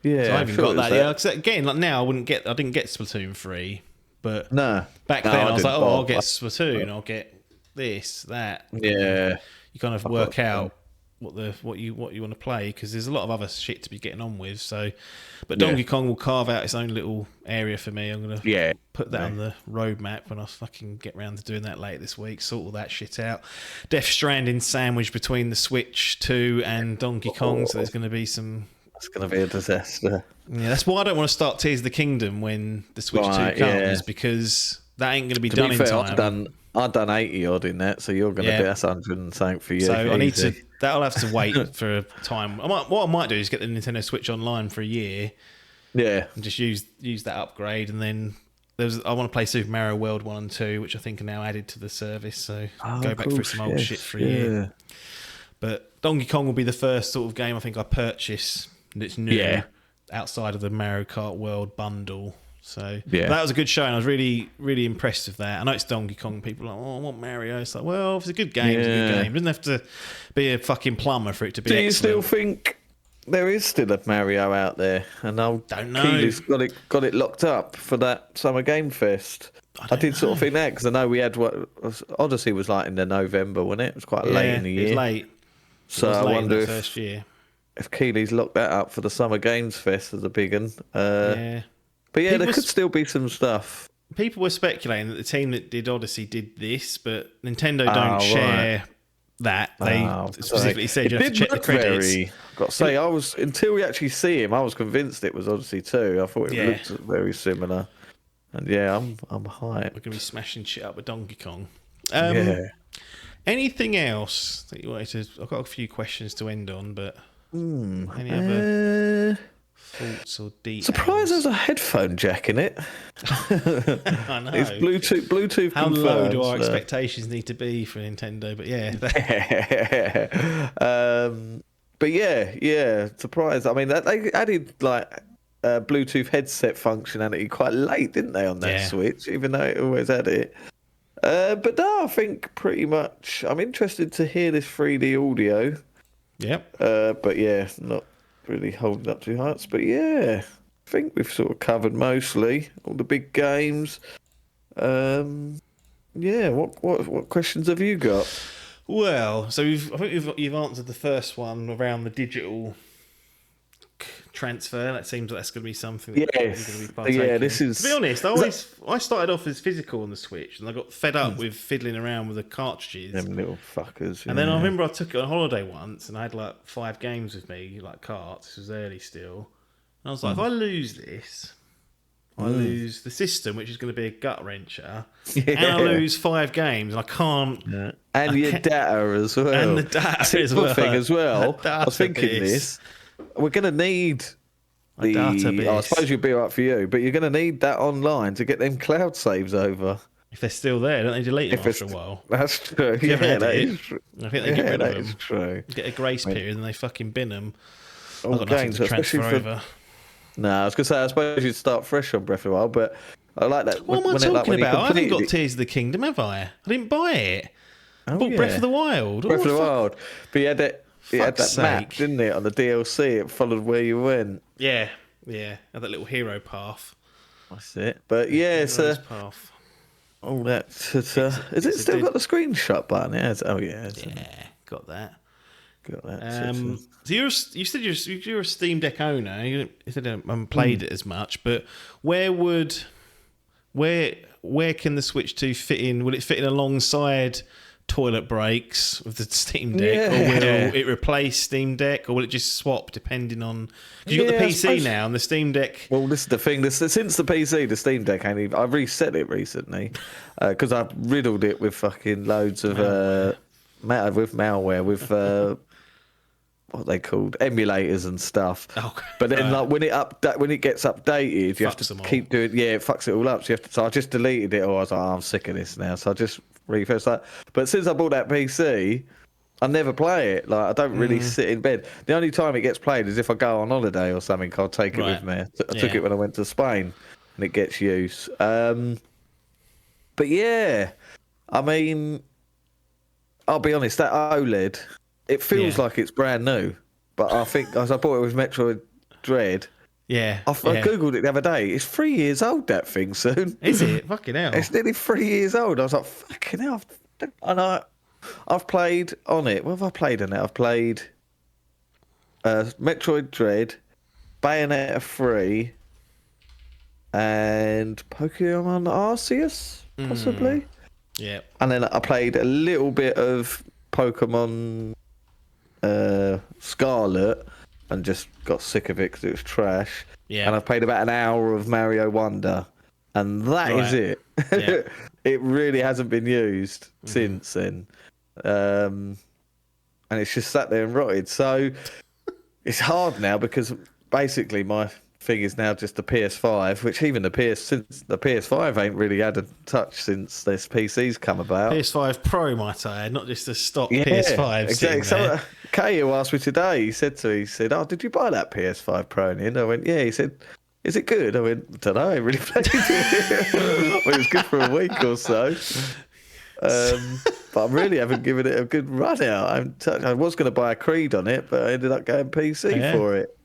Yeah, so I haven't got that. Yeah, because again, like now I didn't get Splatoon 3, but back then I was like, I'll get Splatoon, I'll get this, that. Yeah, you kind of work out what you want to play, because there's a lot of other shit to be getting on with. So, but Donkey Kong will carve out its own little area for me. I'm gonna put that on the roadmap when I fucking get round to doing that later this week. Sort all that shit out. Death Stranding sandwiched between the Switch 2 and Donkey Kong, so there's going to be some. It's going to be a disaster. Yeah, that's why I don't want to start Tears of the Kingdom when the Switch 2 comes, because that ain't going to be done in time. I've done 80 odd in that, so you're going to be that's 100 and something for you. So I need to. That'll have to wait for a time. What I might do is get the Nintendo Switch Online for a year. Yeah, and just use that upgrade, and then I want to play Super Mario World 1 and 2, which I think are now added to the service. So go back through some old shit for a year. But Donkey Kong will be the first sort of game I think I purchase that's new outside of the Mario Kart World bundle. So that was a good show, and I was really, really impressed with that. I know it's Donkey Kong. People are like, I want Mario. It's like, well, if it's a good game, it's a good game. It doesn't have to be a fucking plumber for it to be excellent. Do there is still a Mario out there, and old Don't know. Keely's got it locked up for that Summer Game Fest. I did sort of think that because I know we had Odyssey was like in the November, wasn't it? It was quite late in the year. It was late. So I wonder first year. if Keely's locked that up for the Summer Games Fest as a big one. Yeah. But yeah, there could still be some stuff. People were speculating that the team that did Odyssey did this, but Nintendo don't share that. They specifically said you have to check the credits. Got to say, until we actually see him, I was convinced it was Odyssey 2. I thought it looked very similar. And yeah, I'm hyped. We're gonna be smashing shit up with Donkey Kong. Anything else that you wanted to? I've got a few questions to end on, but any other thoughts or details? Surprised there's a headphone jack in it. I know. It's Bluetooth. How low do our expectations need to be for Nintendo? But yeah. But yeah. Surprised. I mean, they added like Bluetooth headset functionality quite late, didn't they, on that Switch? Even though it always had it. But no, I think pretty much. I'm interested to hear this 3D audio. Yep. But yeah, not really holding up to hearts. But yeah, I think we've sort of covered mostly all the big games. Yeah, what questions have you got? Well, so I think you've answered the first one around the digital transfer. That seems like that's going to be something that you're going to be partaking in. This is. To be honest, I started off as physical on the Switch, and I got fed up with fiddling around with the cartridges. Them little fuckers. And then I remember I took it on holiday once, and I had like 5 games with me, like carts. This was early still. And I was like, if I lose this, I lose the system, which is going to be a gut wrencher, and I lose 5 games, and I can't. Yeah. And your data as well. And the data as well. Thing as well. I was thinking this. We're going to need the database. I suppose you'd be right for you, but you're going to need that online to get them cloud saves over. If they're still there, don't they delete them after a while? That's true. Yeah, that is true. I think they get rid of them. That is true. Get a grace period and they fucking bin them. I've got nothing to transfer over. No, I was going to say, I suppose you'd start fresh on Breath of the Wild, but I like that. What am I talking about? I haven't got Tears of the Kingdom, have I? I didn't buy it. I bought Breath of the Wild. Breath of the Wild. But you had that. It had that map, didn't it, on the DLC? It followed where you went. Yeah. Had that little hero path. That's it. But yeah, it's a path. All that. Has it still got the screenshot button? It has. Oh yeah. Got that. Got that. So you said you're a Steam Deck owner. You said I haven't played it as much, but where can the Switch 2 fit in? Will it fit in alongside toilet breaks with the Steam Deck, or will it replace Steam Deck, or will it just swap depending on? Because you've got the PC now, and the Steam Deck. Well, this is the thing. Since the PC, the Steam Deck I've reset it recently because I've riddled it with fucking loads of malware with what they called emulators and stuff. Okay. But then like when it gets updated, you have to keep doing. Yeah, it fucks it all up. So I just deleted it, or I was like, I'm sick of this now. So I just refresh that. But since I bought that PC, I never play it. Like I don't really sit in bed. The only time it gets played is if I go on holiday or something. I'll take it with me. I took it when I went to Spain, and it gets use. But yeah, I mean, I'll be honest. That OLED, it feels like it's brand new. But I think as I bought it with Metroid Dread. Yeah, I googled it the other day. It's 3 years old, that thing, soon. Is it? Fucking hell. It's nearly 3 years old. I was like, fucking hell. And I've played on it. What have I played on it? I've played Metroid Dread, Bayonetta 3, and Pokemon Arceus, possibly. Yeah. And then I played a little bit of Pokemon Scarlet, and just got sick of it because it was trash. Yeah. And I've played about an hour of Mario Wonder, and that is it. Yeah. It really hasn't been used since then. And it's just sat there and rotted. So it's hard now because basically my thing is now just the PS5, which even the PS5 ain't really had a touch since this PC's come about. PS5 Pro, might I add, not just a stock PS5. Exactly. So, Kay, who asked me today, he said, "Oh, did you buy that PS5 Pro?" And I went, "Yeah." He said, "Is it good?" I went, "I don't know. I really played it." Well, it was good for a week or so. But but I really haven't given it a good run out. I was going to buy a Creed on it, but I ended up going PC for it.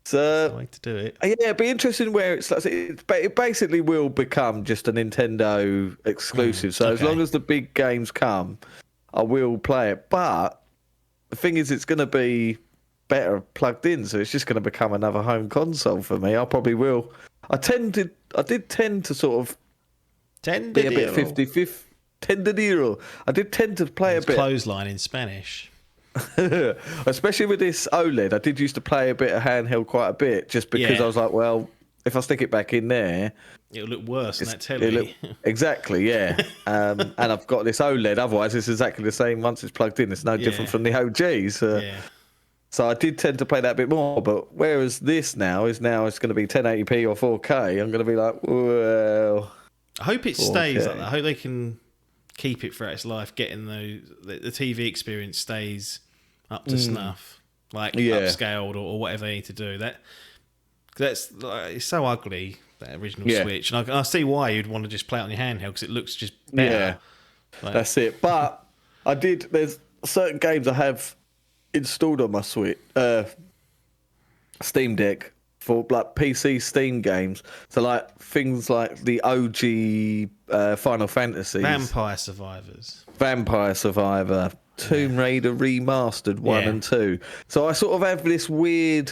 So that's the way to do it. Yeah, it'd be interesting where it basically will become just a Nintendo exclusive. So as long as the big games come, I will play it. But the thing is, it's going to be better plugged in, so it's just going to become another home console for me. I probably will. I did tend to sort of be a bit 50-50. Tendedero. I did tend to play a bit clothesline in Spanish. Especially with this OLED, I did used to play a bit of handheld quite a bit, just because I was like, well, if I stick it back in there, it'll look worse than that telly. Exactly, yeah. And I've got this OLED. Otherwise, it's exactly the same once it's plugged in. It's no different from the OGs. So I did tend to play that a bit more. But whereas this now it's going to be 1080p or 4K, I'm going to be like, well, I hope it stays like that. I hope they can keep it throughout its life, getting the TV experience stays up to snuff, like upscaled or whatever they need to do. That's it's so ugly, that original Switch, and I see why you'd want to just play it on your handheld, because it looks just better. Yeah, that's it. But there's certain games I have installed on my Switch, Steam Deck, for like PC Steam games. So like things like the OG Final Fantasy, Vampire Survivor, Tomb Raider Remastered 1 and 2. So I sort of have this weird,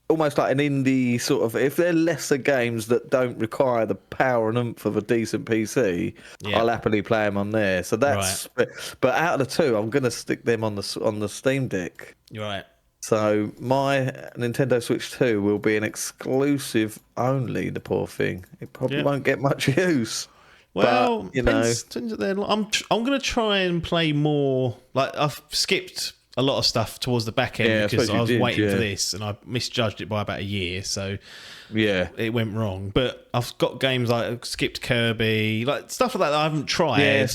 almost like an indie sort of, if they're lesser games that don't require the power and oomph of a decent PC, I'll happily play them on there. So that's, but out of the two, I'm going to stick them on the Steam Deck. Right. So my Nintendo Switch 2 will be an exclusive only, the poor thing. It probably won't get much use. Well, but, depends I'm going to try and play more. Like, I've skipped a lot of stuff towards the back end because I was waiting for this, and I misjudged it by about a year, so it went wrong. But I've got games like I've skipped Kirby, like stuff like that I haven't tried.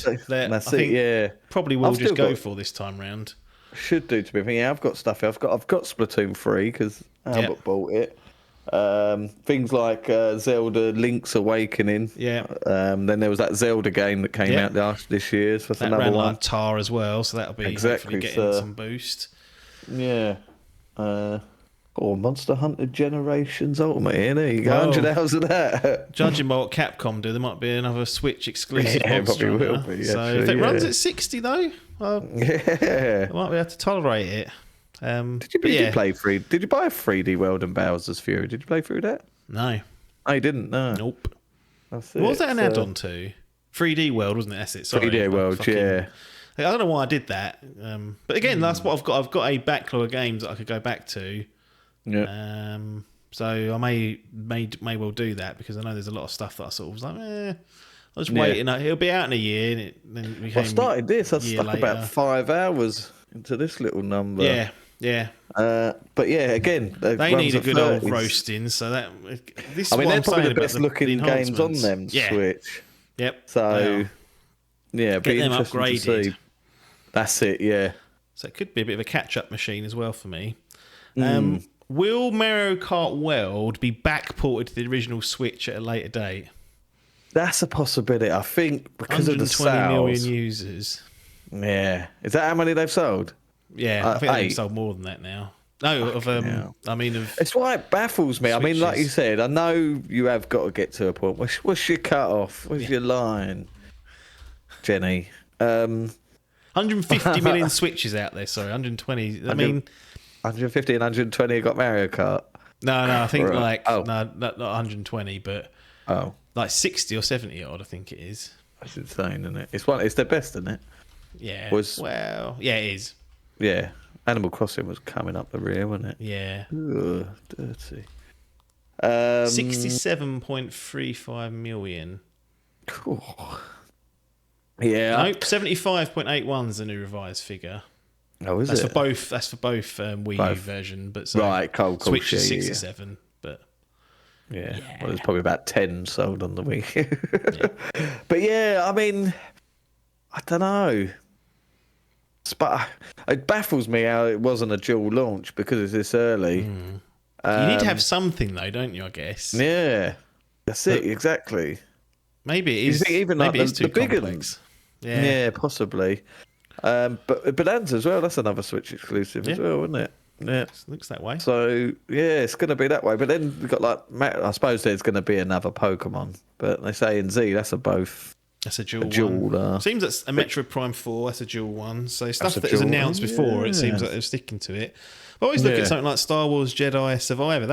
Probably will just go for this time round. Should do, to be fair. Yeah, I've got stuff. I've got Splatoon 3 because Albert bought it. Things like Zelda Link's Awakening. Yeah. Then there was that Zelda game that came out this year. So that's another one. Like Tar as well, so that'll be hopefully getting some boost. Yeah. Monster Hunter Generations Ultimate. Yeah, there you go. 100 hours of that. Judging by what Capcom do, there might be another Switch exclusive Monster Hunter. Will be, so if it runs at 60 though, I might be able to tolerate it. Did you buy 3D World and Bowser's Fury? Did you play through that? No. Oh, you didn't? No. Nope. What was that an add-on to? 3D World, wasn't it? That's it. Sorry. 3D World, I don't know why I did that. But again, that's what I've got. I've got a backlog of games that I could go back to. Yeah. So I may well do that, because I know there's a lot of stuff that I sort of was like, I'll just wait. It'll be out in a year. And then I started this. I stuck about 5 hours into this little number. Yeah. Yeah. But again, they need a good old roasting. So this is what they're I'm probably saying the best looking games on them Switch. Yep. So get them upgraded. To see. That's it. Yeah. So it could be a bit of a catch-up machine as well for me. Will Mario Kart World be backported to the original Switch at a later date? That's a possibility. I think because of the sales. 120 million users. Yeah. Is that how many they've sold? Yeah, I think they've sold more than that now. No, it's why it baffles me. Switches. I mean, like you said, I know you have got to get to a point. What's your cut off? What's your line, Jenny? 150 million Switches out there. Sorry, 120. 150 and 120 got Mario Kart. No, I think no, not 120, but like 60 or 70 odd, I think it is. That's insane, isn't it? It's their best, isn't it? Yeah. It is. Yeah. Animal Crossing was coming up the rear, wasn't it? Yeah. Ugh, dirty. 67.35 million. Cool. Yeah. Nope, 75.81 is the new revised figure. Oh, is that's it? That's for both Wii U version, but cool. Switch is 67, but well, there's probably about 10 sold on the Wii. But I mean, I don't know. But it baffles me how it wasn't a dual launch because it's this early. You need to have something though, don't you? I guess. Yeah, that's it exactly. Maybe it is. Even maybe like it's too complex. Yeah, possibly. But Bonanza as well. That's another Switch exclusive as well, isn't it? Yeah, looks that way. So yeah, it's going to be that way. But then we've got I suppose there's going to be another Pokemon. But they say in Z that's That's a dual one. Seems that's a Metroid Prime 4. That's a dual one. So stuff that was announced before, it seems like they're sticking to it. I always look at something like Star Wars Jedi Survivor.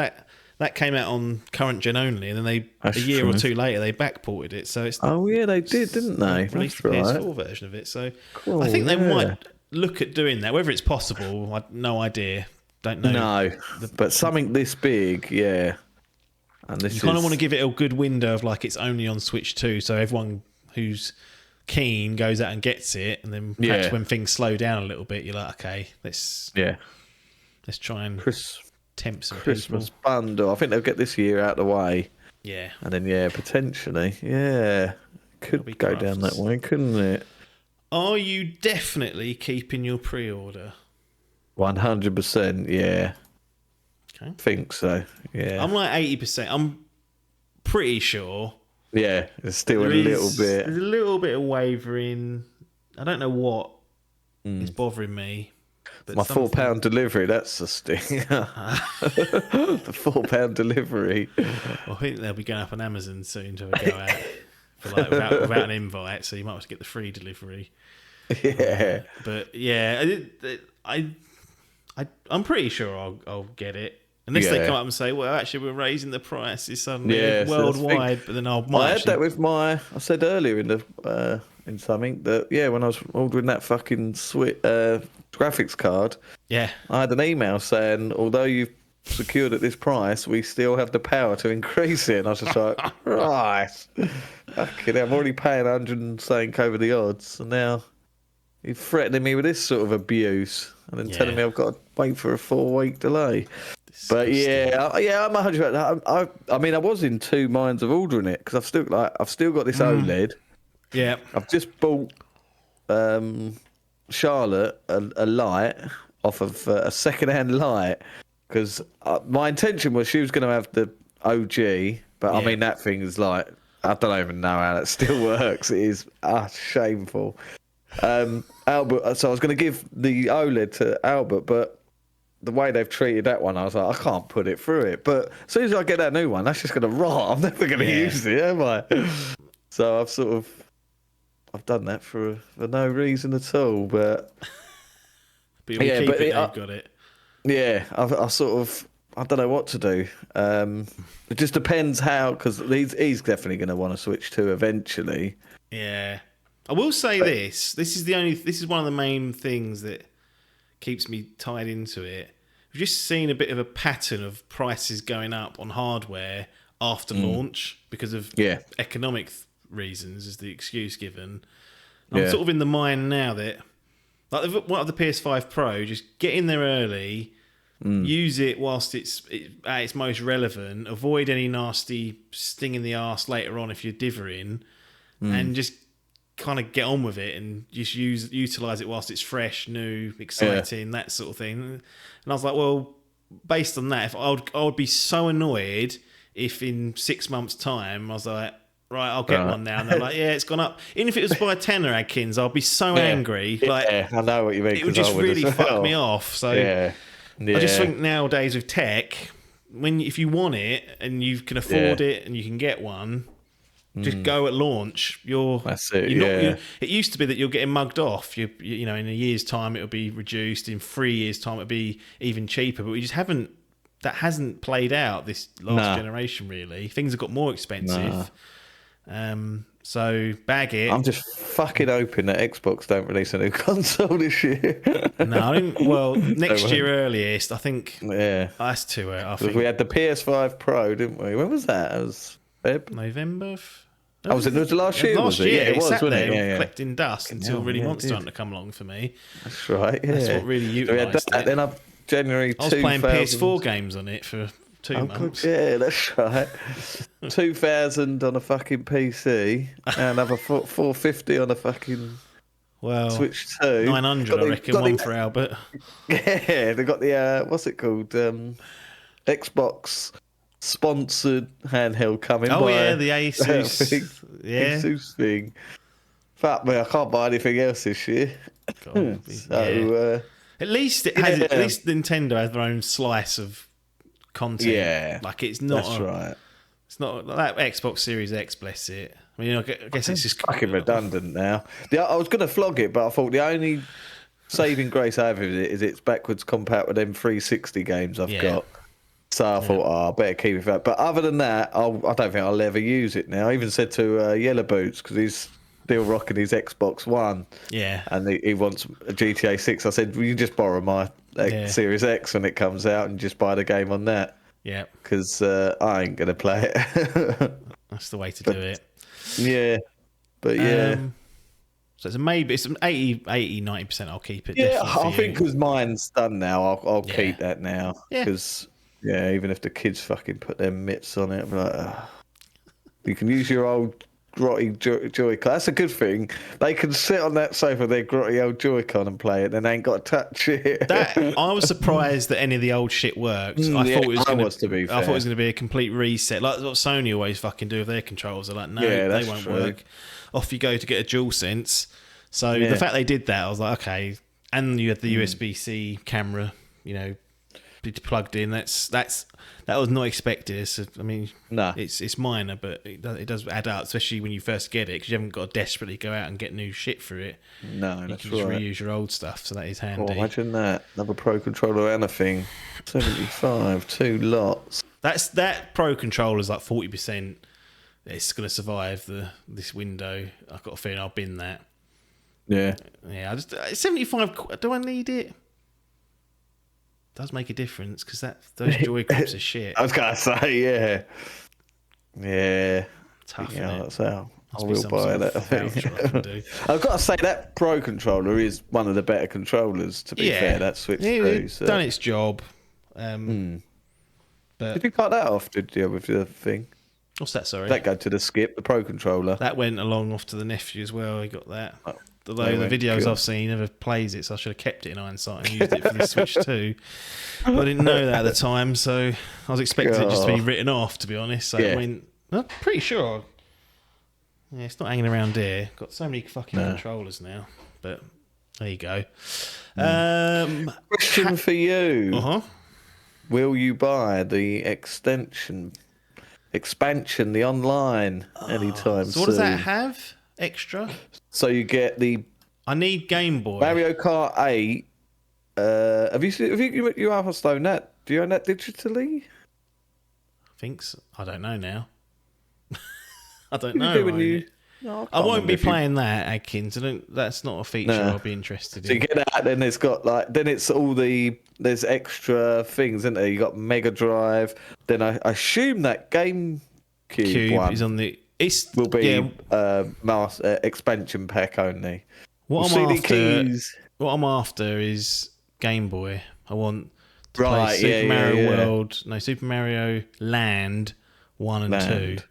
That came out on current gen only, and then a year or two later they backported it. So it's they did, didn't they? Released the PS4 version of it. So I think they might look at doing that. Whether it's possible, I've no idea. Don't know. No, but something this big, yeah. And you kind of want to give it a good window of like it's only on Switch 2, so everyone who's keen goes out and gets it, and then perhaps when things slow down a little bit, you're like, okay, let's try and tempt some Christmas bundle. I think they'll get this year out of the way. Yeah, and then potentially, could go down that way, couldn't it? Are you definitely keeping your pre-order? 100%, yeah. Okay. Think so, yeah. I'm like 80%. I'm pretty sure. Yeah, it's still a little bit. There's a little bit of wavering. I don't know what is bothering me. But my £4 delivery, that's the sting. The £4 delivery. Well, I think they'll be going up on Amazon soon to go out for like without an invite, so you might have to get the free delivery. Yeah. But yeah, I'm pretty sure I'll get it. Unless they come up and say, well, actually, we're raising the prices suddenly worldwide, but then I had that with I said earlier in something that, when I was ordering that fucking graphics card, I had an email saying, although you've secured at this price, we still have the power to increase it. And I was just like, right. Fucking hell, I'm already paying 100 and saying over the odds, and now you're threatening me with this sort of abuse and then telling me I've got to wait for a 4-week delay. But I'm 100%. I mean, I was in two minds of ordering it because I've still got this OLED. Yeah, I've just bought Charlotte a light off of a second-hand light because my intention was she was going to have the OG, but I mean that thing is like I don't even know how that still works. It is shameful. Albert, so I was going to give the OLED to Albert, but the way they've treated that one, I was like, I can't put it through it. But as soon as I get that new one, that's just going to rot. I'm never going to use it, am I? So I've done that for no reason at all. But you'll keep it, they've got it. Yeah, I don't know what to do. It just depends how, because he's definitely going to want to switch to eventually. Yeah. I will say this is one of the main things that keeps me tied into it. We've just seen a bit of a pattern of prices going up on hardware after launch because of economic reasons is the excuse given. I'm sort of in the mind now that like one of the PS5 Pro, just get in there early, use it whilst it's at its most relevant, avoid any nasty sting in the arse later on if you're divering, and just kind of get on with it and just utilise it whilst it's fresh, new, exciting, that sort of thing. And I was like, well, based on that, I would be so annoyed if in 6 months' time I was like, right, I'll get one now. And they're like, yeah, it's gone up. Even if it was by a tenner, Adkins, I'd be so angry. Like, I know what you mean. It would just really fuck me off. So I just think nowadays with tech, if you want it and you can afford it and you can get one, just go at launch. That's it. It used to be that you're getting mugged off. You know, in a year's time it'll be reduced. In 3 years' time it'll be even cheaper. But we just haven't. That hasn't played out this last generation. Really, things have got more expensive. So bag it. I'm just fucking hoping that Xbox don't release a new console this year. No, I think. Well, next year earliest. I think. Yeah, that's too early. I think we had the PS5 Pro, didn't we? When was that? It was Feb? November. Was it the last year? Last year, it was, wasn't it? Yeah. Collecting dust until really Monster Hunter come along for me. That's right. Yeah. That's what really utilised it. Then up January. I was playing PS4 games on it for 2 months. Yeah, that's right. 2,000 on a fucking PC, and another 450 on a fucking Switch 2. 900, I reckon. One for Albert. Yeah, they got the what's it called? Xbox sponsored handheld coming. Oh yeah, the Asus. Asus thing. fuck me, I can't buy anything else this year. God, So at least it has. At least Nintendo has their own slice of content. yeah, like it's not. that's right. It's not that Xbox Series X. Bless it. I mean, I guess it's just fucking redundant now. I was going to flog it, but I thought the only saving grace I have with it is it's backwards compat with them 360 games I've got. So I thought, I better keep it that. But other than that, I don't think I'll ever use it now. I even said to Yellow Boots, because he's still rocking his Xbox One. Yeah. And he wants a GTA 6. I said, well, you just borrow my Series X when it comes out and just buy the game on that. Yeah. Because I ain't going to play it. That's the way to do it. Yeah. But yeah. So it's a maybe. It's an 90% I'll keep it. Yeah, I think because mine's done now, I'll keep that now. Yeah. Because, even if the kids fucking put their mitts on it, I'm like, you can use your old grotty Joy-Con. That's a good thing. They can sit on that sofa with their grotty old Joy-Con and play it, and they ain't got to touch it. I was surprised that any of the old shit worked. I thought it was going to be a complete reset, like what Sony always fucking do with their controls. They're like, no, they won't work. Off you go to get a DualSense. So the fact they did that, I was like, okay. And you had the USB-C camera, plugged in. That was not expected. So, I mean, it's minor, but it does add up, especially when you first get it, because you haven't got to desperately go out and get new shit for it. No, you that's can just reuse your old stuff, so that is handy. Oh, imagine that. Another Pro Controller and a thing. 75, 2 lots. That Pro Controller is like 40%. It's going to survive this window. I've got a feeling I'll bin that. Yeah. Yeah, 75. Do I need it? Does make a difference because those Joy-Cons are shit. I was going to say, yeah. Tough. Yeah, that's how I will buy that. I think. I've got to say that Pro Controller is one of the better controllers. To be fair, that Switch 2. It's done its job. But did you cut that off? Did you with the thing? What's that? Sorry, that go to the skip, the Pro Controller. That went along off to the nephew as well. He got that. Although the videos I've seen, he never plays it, so I should have kept it in hindsight and used it for the Switch 2. But I didn't know that at the time, so I was expecting it just to be written off, to be honest. So I'm pretty sure. Yeah, it's not hanging around here. Got so many fucking controllers now. But there you go. Question for you. Uh-huh. Will you buy the expansion, the online, anytime soon? So what does that have extra? So you get I need Game Boy. Mario Kart 8. Have you own that? Do you own that digitally? I think so. I don't know now. I don't know. I won't be playing that, Adkins. That's not a feature I'll be interested in. So you get that, then it's got there's extra things, isn't there? You got Mega Drive. Then I assume that GameCube one is on the. Will be expansion pack only. What I'm after is Game Boy. I want to play Super Mario World. No, Super Mario Land 1 and 2.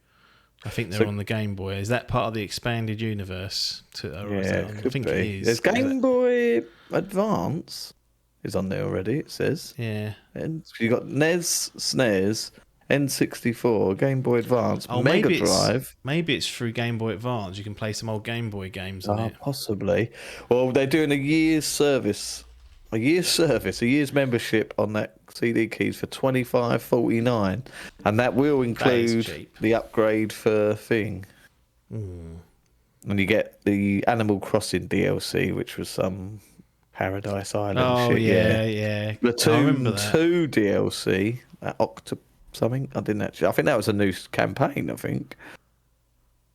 I think they're on the Game Boy. Is that part of the expanded universe? I think it is. There's Game Boy Advance is on there already, it says. Yeah. And you got NES, SNES, N64, Game Boy Advance, Mega Drive. Maybe it's through Game Boy Advance. You can play some old Game Boy games on it. Possibly. Well, they're doing a year's membership on that CD keys for $25.49, and that will include the upgrade for thing. And you get the Animal Crossing DLC, which was some Paradise Island shit. Yeah. Splatoon 2 DLC, something. I didn't actually. I think that was a new campaign. I think.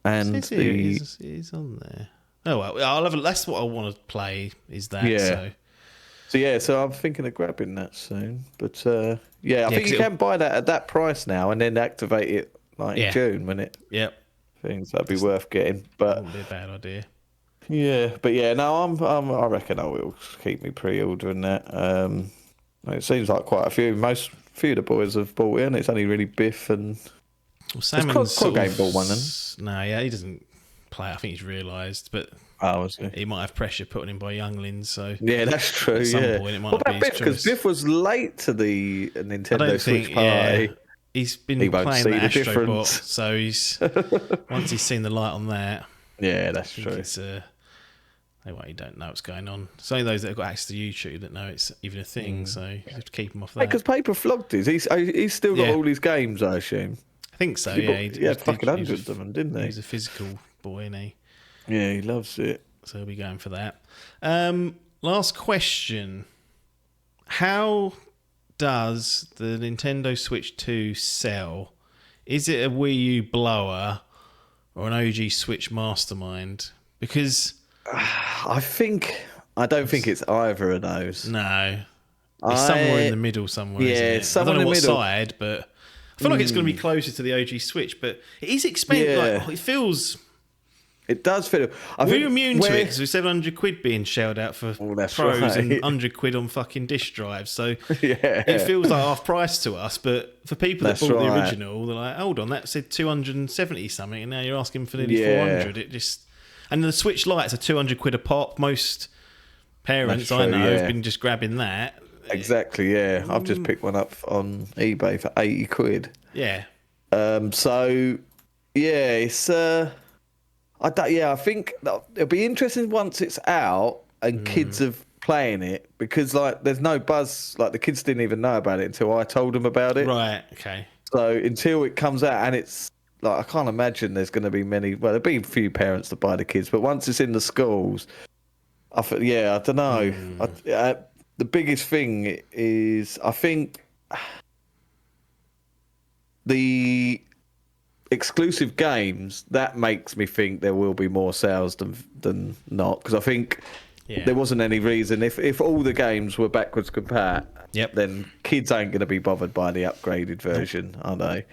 And it is on there. Oh well, I'll have. That's what I want to play. Is that? Yeah. So I'm thinking of grabbing that soon. But I think you can buy that at that price now, and then activate it in June when it. Yep. Things that'd be worth getting, but wouldn't be a bad idea. Yeah, but no, I reckon I will keep me pre-ordering that. It seems like quite a few. Few of the boys have bought it, and it's only really Biff and. Well, Salmon's Game bought one then. No, he doesn't play. I think he's realised, but he might have pressure put on him by younglings. So that's true. At some point, it might not be his choice. Because Biff was late to the Nintendo Switch party. Yeah. He's been playing the Astrobot, so once he's seen the light on that. Yeah, that's I think true. it's you don't know what's going on. It's only those that have got access to YouTube that know it's even a thing. So you have to keep them off that. Because Paper flogged his. He's still got all his games, I assume. I think so. He had fucking hundreds of them, didn't he? He's a physical boy, isn't he? Yeah, he loves it. So he'll be going for that. Last question. How does the Nintendo Switch 2 sell? Is it a Wii U blower or an OG Switch mastermind? Because I don't think it's either of those. No. It's somewhere in the middle somewhere, isn't it? Somewhere I don't know in the what middle. side, but I feel like it's going to be closer to the OG Switch, but it is expensive. Yeah. Like, it feels... It does feel... We're immune to it because with 700 quid being shelled out for that's pros right. and 100 quid on fucking disk drives. So Yeah. it feels like half price to us, but for people that That's bought the right. original, they're like, hold on, that said 270 something, and now you're asking for nearly Yeah. 400. It just... And the Switch Lites are 200 quid a pop. Most parents That's I true, know yeah. have been just grabbing that. Exactly, yeah. I've just picked one up on eBay for 80 quid. Yeah. So, yeah, it's... I think it'll be interesting once it's out and kids are playing it, because like there's no buzz. Like the kids didn't even know about it until I told them about it. Right, okay. So until it comes out, and it's like I can't imagine there's going to be many. Well, there'll be a few parents that buy the kids, but once it's in the schools, I don't know. The biggest thing is I think the exclusive games, that makes me think there will be more sales than not, because I think there wasn't any reason if all the games were backwards compat, then kids ain't going to be bothered by the upgraded version, are they?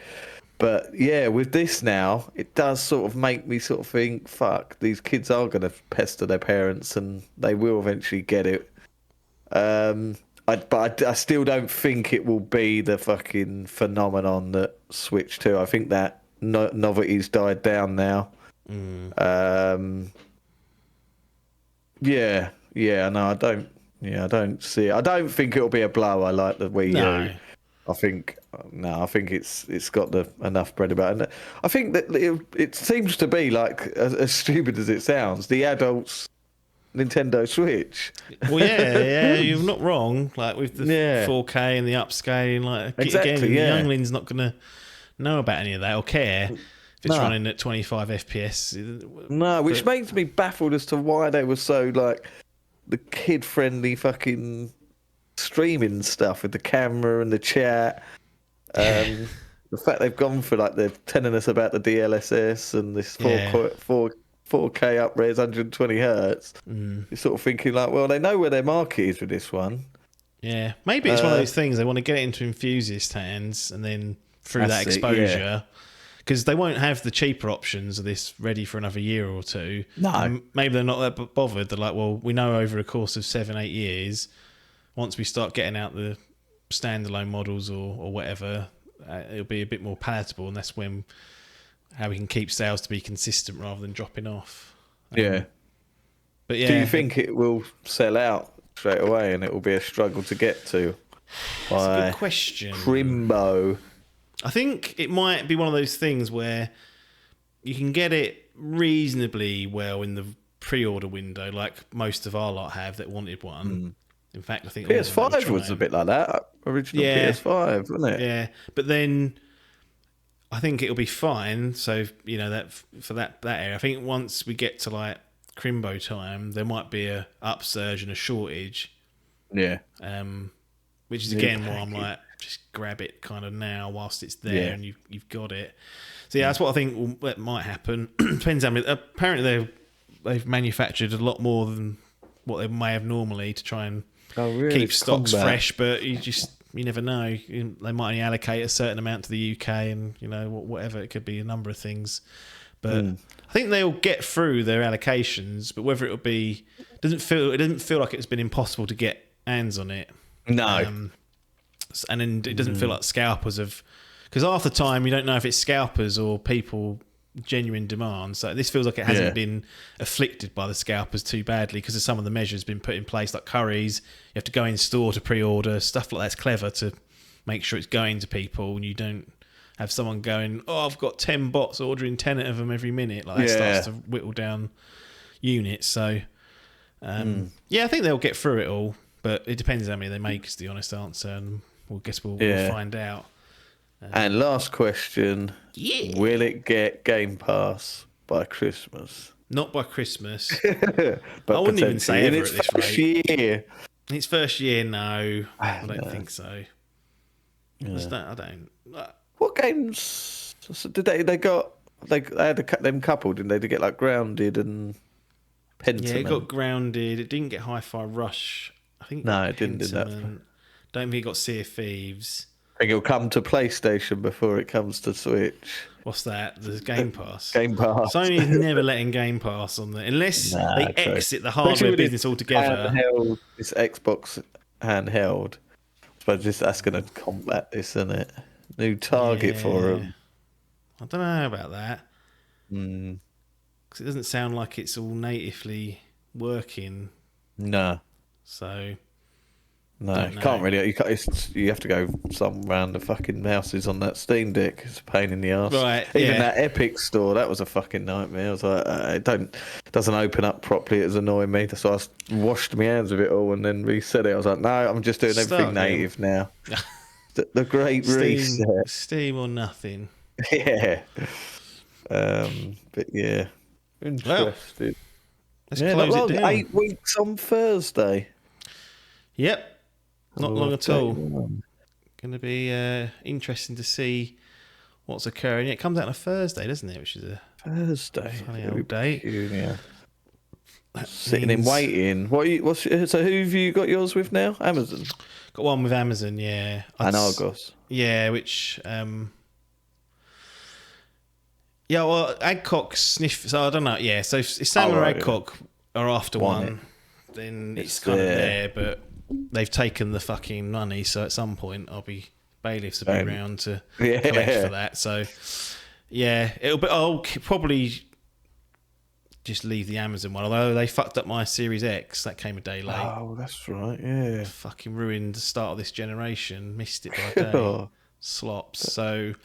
But yeah, with this now, it does sort of make me sort of think, fuck, these kids are going to pester their parents and they will eventually get it. But I still don't think it will be the fucking phenomenon that Switch 2. I think that novelty's died down now. I don't see it. I don't think it'll be a blower like the Wii U. I think it's got enough bread about it. I think that it seems to be like, as stupid as it sounds, the adults Nintendo Switch. Well, you're not wrong. Like with the 4K and the upscaling, like exactly, the youngling's not going to know about any of that or care if it's running at 25 FPS. No, which makes me baffled as to why they were so like the kid-friendly fucking streaming stuff with the camera and the chat. The fact they've gone for like they're telling us about the DLSS and this 4K up-res 120 hertz. You're sort of thinking like, well, they know where their market is with this one. Yeah, maybe it's one of those things they want to get it into enthusiast hands and then through that exposure, because they won't have the cheaper options of this ready for another year or two. No, maybe they're not that bothered. They're like, well, we know over a course of 7-8 years, once we start getting out the standalone models or whatever, it'll be a bit more palatable, and that's how we can keep sales to be consistent rather than dropping off. But do you think it will sell out straight away and it will be a struggle to get to? That's a good question. Crimbo. I think it might be one of those things where you can get it reasonably well in the pre-order window, like most of our lot have that wanted one. In fact, I think PS5 was a bit like that. Original PS5, wasn't it? Yeah, but then I think it'll be fine. So that for that area, I think once we get to like Crimbo time, there might be a upsurge and a shortage. Yeah. Which is again why I'm like, just grab it kind of now whilst it's there and you've got it. So that's what I think that might happen. Depends how many. Apparently they've manufactured a lot more than what they may have normally to try and keep stocks fresh, but you never know. They might only allocate a certain amount to the UK, and whatever, it could be a number of things. But I think they'll get through their allocations. But whether it'll be, it doesn't feel like it's been impossible to get hands on it. No, and then it doesn't feel like scalpers have, because half the time you don't know if it's scalpers or people genuine demand. So this feels like it hasn't been afflicted by the scalpers too badly because of some of the measures been put in place, like curries. You have to go in store to pre-order stuff like that's clever to make sure it's going to people, and you don't have someone going, "Oh, I've got 10 bots ordering 10 of them every minute." Like it starts to whittle down units. So yeah, I think they'll get through it all, but it depends how many they make. Is the honest answer, and we'll find out. And last question: will it get Game Pass by Christmas? Not by Christmas. But I wouldn't even say ever at this first rate. year. Its first year, no. I don't think so. Yeah. I don't. What games did they got? They had them couple, didn't they? To get like Grounded and Pentiment. Yeah, it got Grounded. It didn't get Hi-Fi Rush. I think it didn't do that. Don't think it got Sea of Thieves. I think it'll come to PlayStation before it comes to Switch. What's that? The Game Pass. Game Pass. Sony's never letting Game Pass on there unless they exit the hardware business altogether. This Xbox handheld. I suppose that's going to combat this, isn't it? New target for them. I don't know about that. Because it doesn't sound like it's all natively working. No. So. No, you can't really. You have to go some round the fucking houses on that Steam Deck. It's a pain in the arse. Right. Even that Epic store, that was a fucking nightmare. I was like, it doesn't open up properly. It was annoying me. So I washed my hands of it all and then reset it. I was like, no, I'm just doing everything native now. the great reset. Steam or nothing. Yeah. But yeah, interesting. Let's close it down. 8 weeks on Thursday. Yep. Not long at all. Going to be interesting to see what's occurring. It comes out on a Thursday, doesn't it? Which is a funny old day. Yeah. Sitting in waiting. So who have you got yours with now? Amazon. Got one with Amazon, yeah. And Argos. Yeah, which yeah, well, Adcock sniff. So I don't know. Yeah, so if Sam or Adcock are after one, then it's kind of there, but they've taken the fucking money, so at some point bailiffs will be around to collect for that. So yeah, I'll probably just leave the Amazon one, although they fucked up my Series X. That came a day late. Oh, that's right, yeah. Fucking ruined the start of this generation. Missed it by a day. Slops. So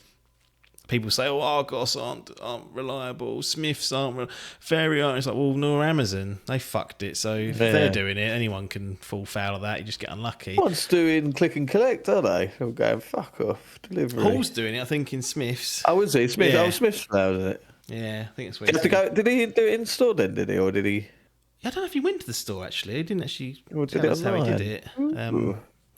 people say, "Oh, Argos aren't reliable. Smiths aren't very." It's like, well, nor Amazon. They fucked it. So if they're doing it, anyone can fall foul of that. You just get unlucky. One's doing click and collect, are they? They're going fuck off delivery. Hall's doing it, I think, in Smiths. Oh, is he? Smith. Yeah. Oh, Smith's now, is it? Yeah, I think it's where Did he do it in store then? Did he, or did he? I don't know if he went to the store actually. He didn't actually tell us how he did it.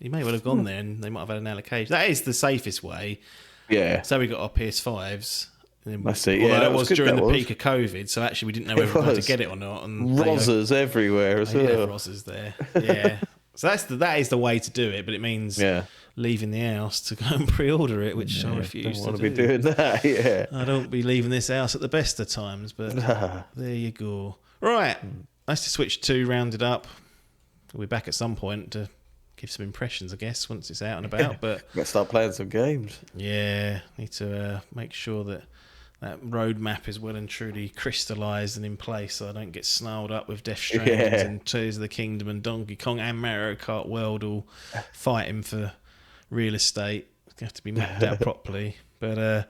He may well have gone there, and they might have had an allocation. That is the safest way. Yeah. So we got our PS5s. I see. Yeah, that was during the peak of COVID, so actually we didn't know whether we wanted to get it or not. And Rozzers everywhere as well. Yeah, Rozzers there. Yeah. So that is the way to do it, but it means leaving the house to go and pre-order it, which I refuse to be doing that. Yeah. I don't be leaving this house at the best of times, but there you go. Right, nice to Switch 2 rounded up. We'll be back at some point to give some impressions, I guess, once it's out and about. But let's start playing some games. Yeah, need to make sure that roadmap is well and truly crystallised and in place, so I don't get snarled up with Death Stranding and Tears of the Kingdom and Donkey Kong and Mario Kart World all fighting for real estate. It's going to have to be mapped out properly. But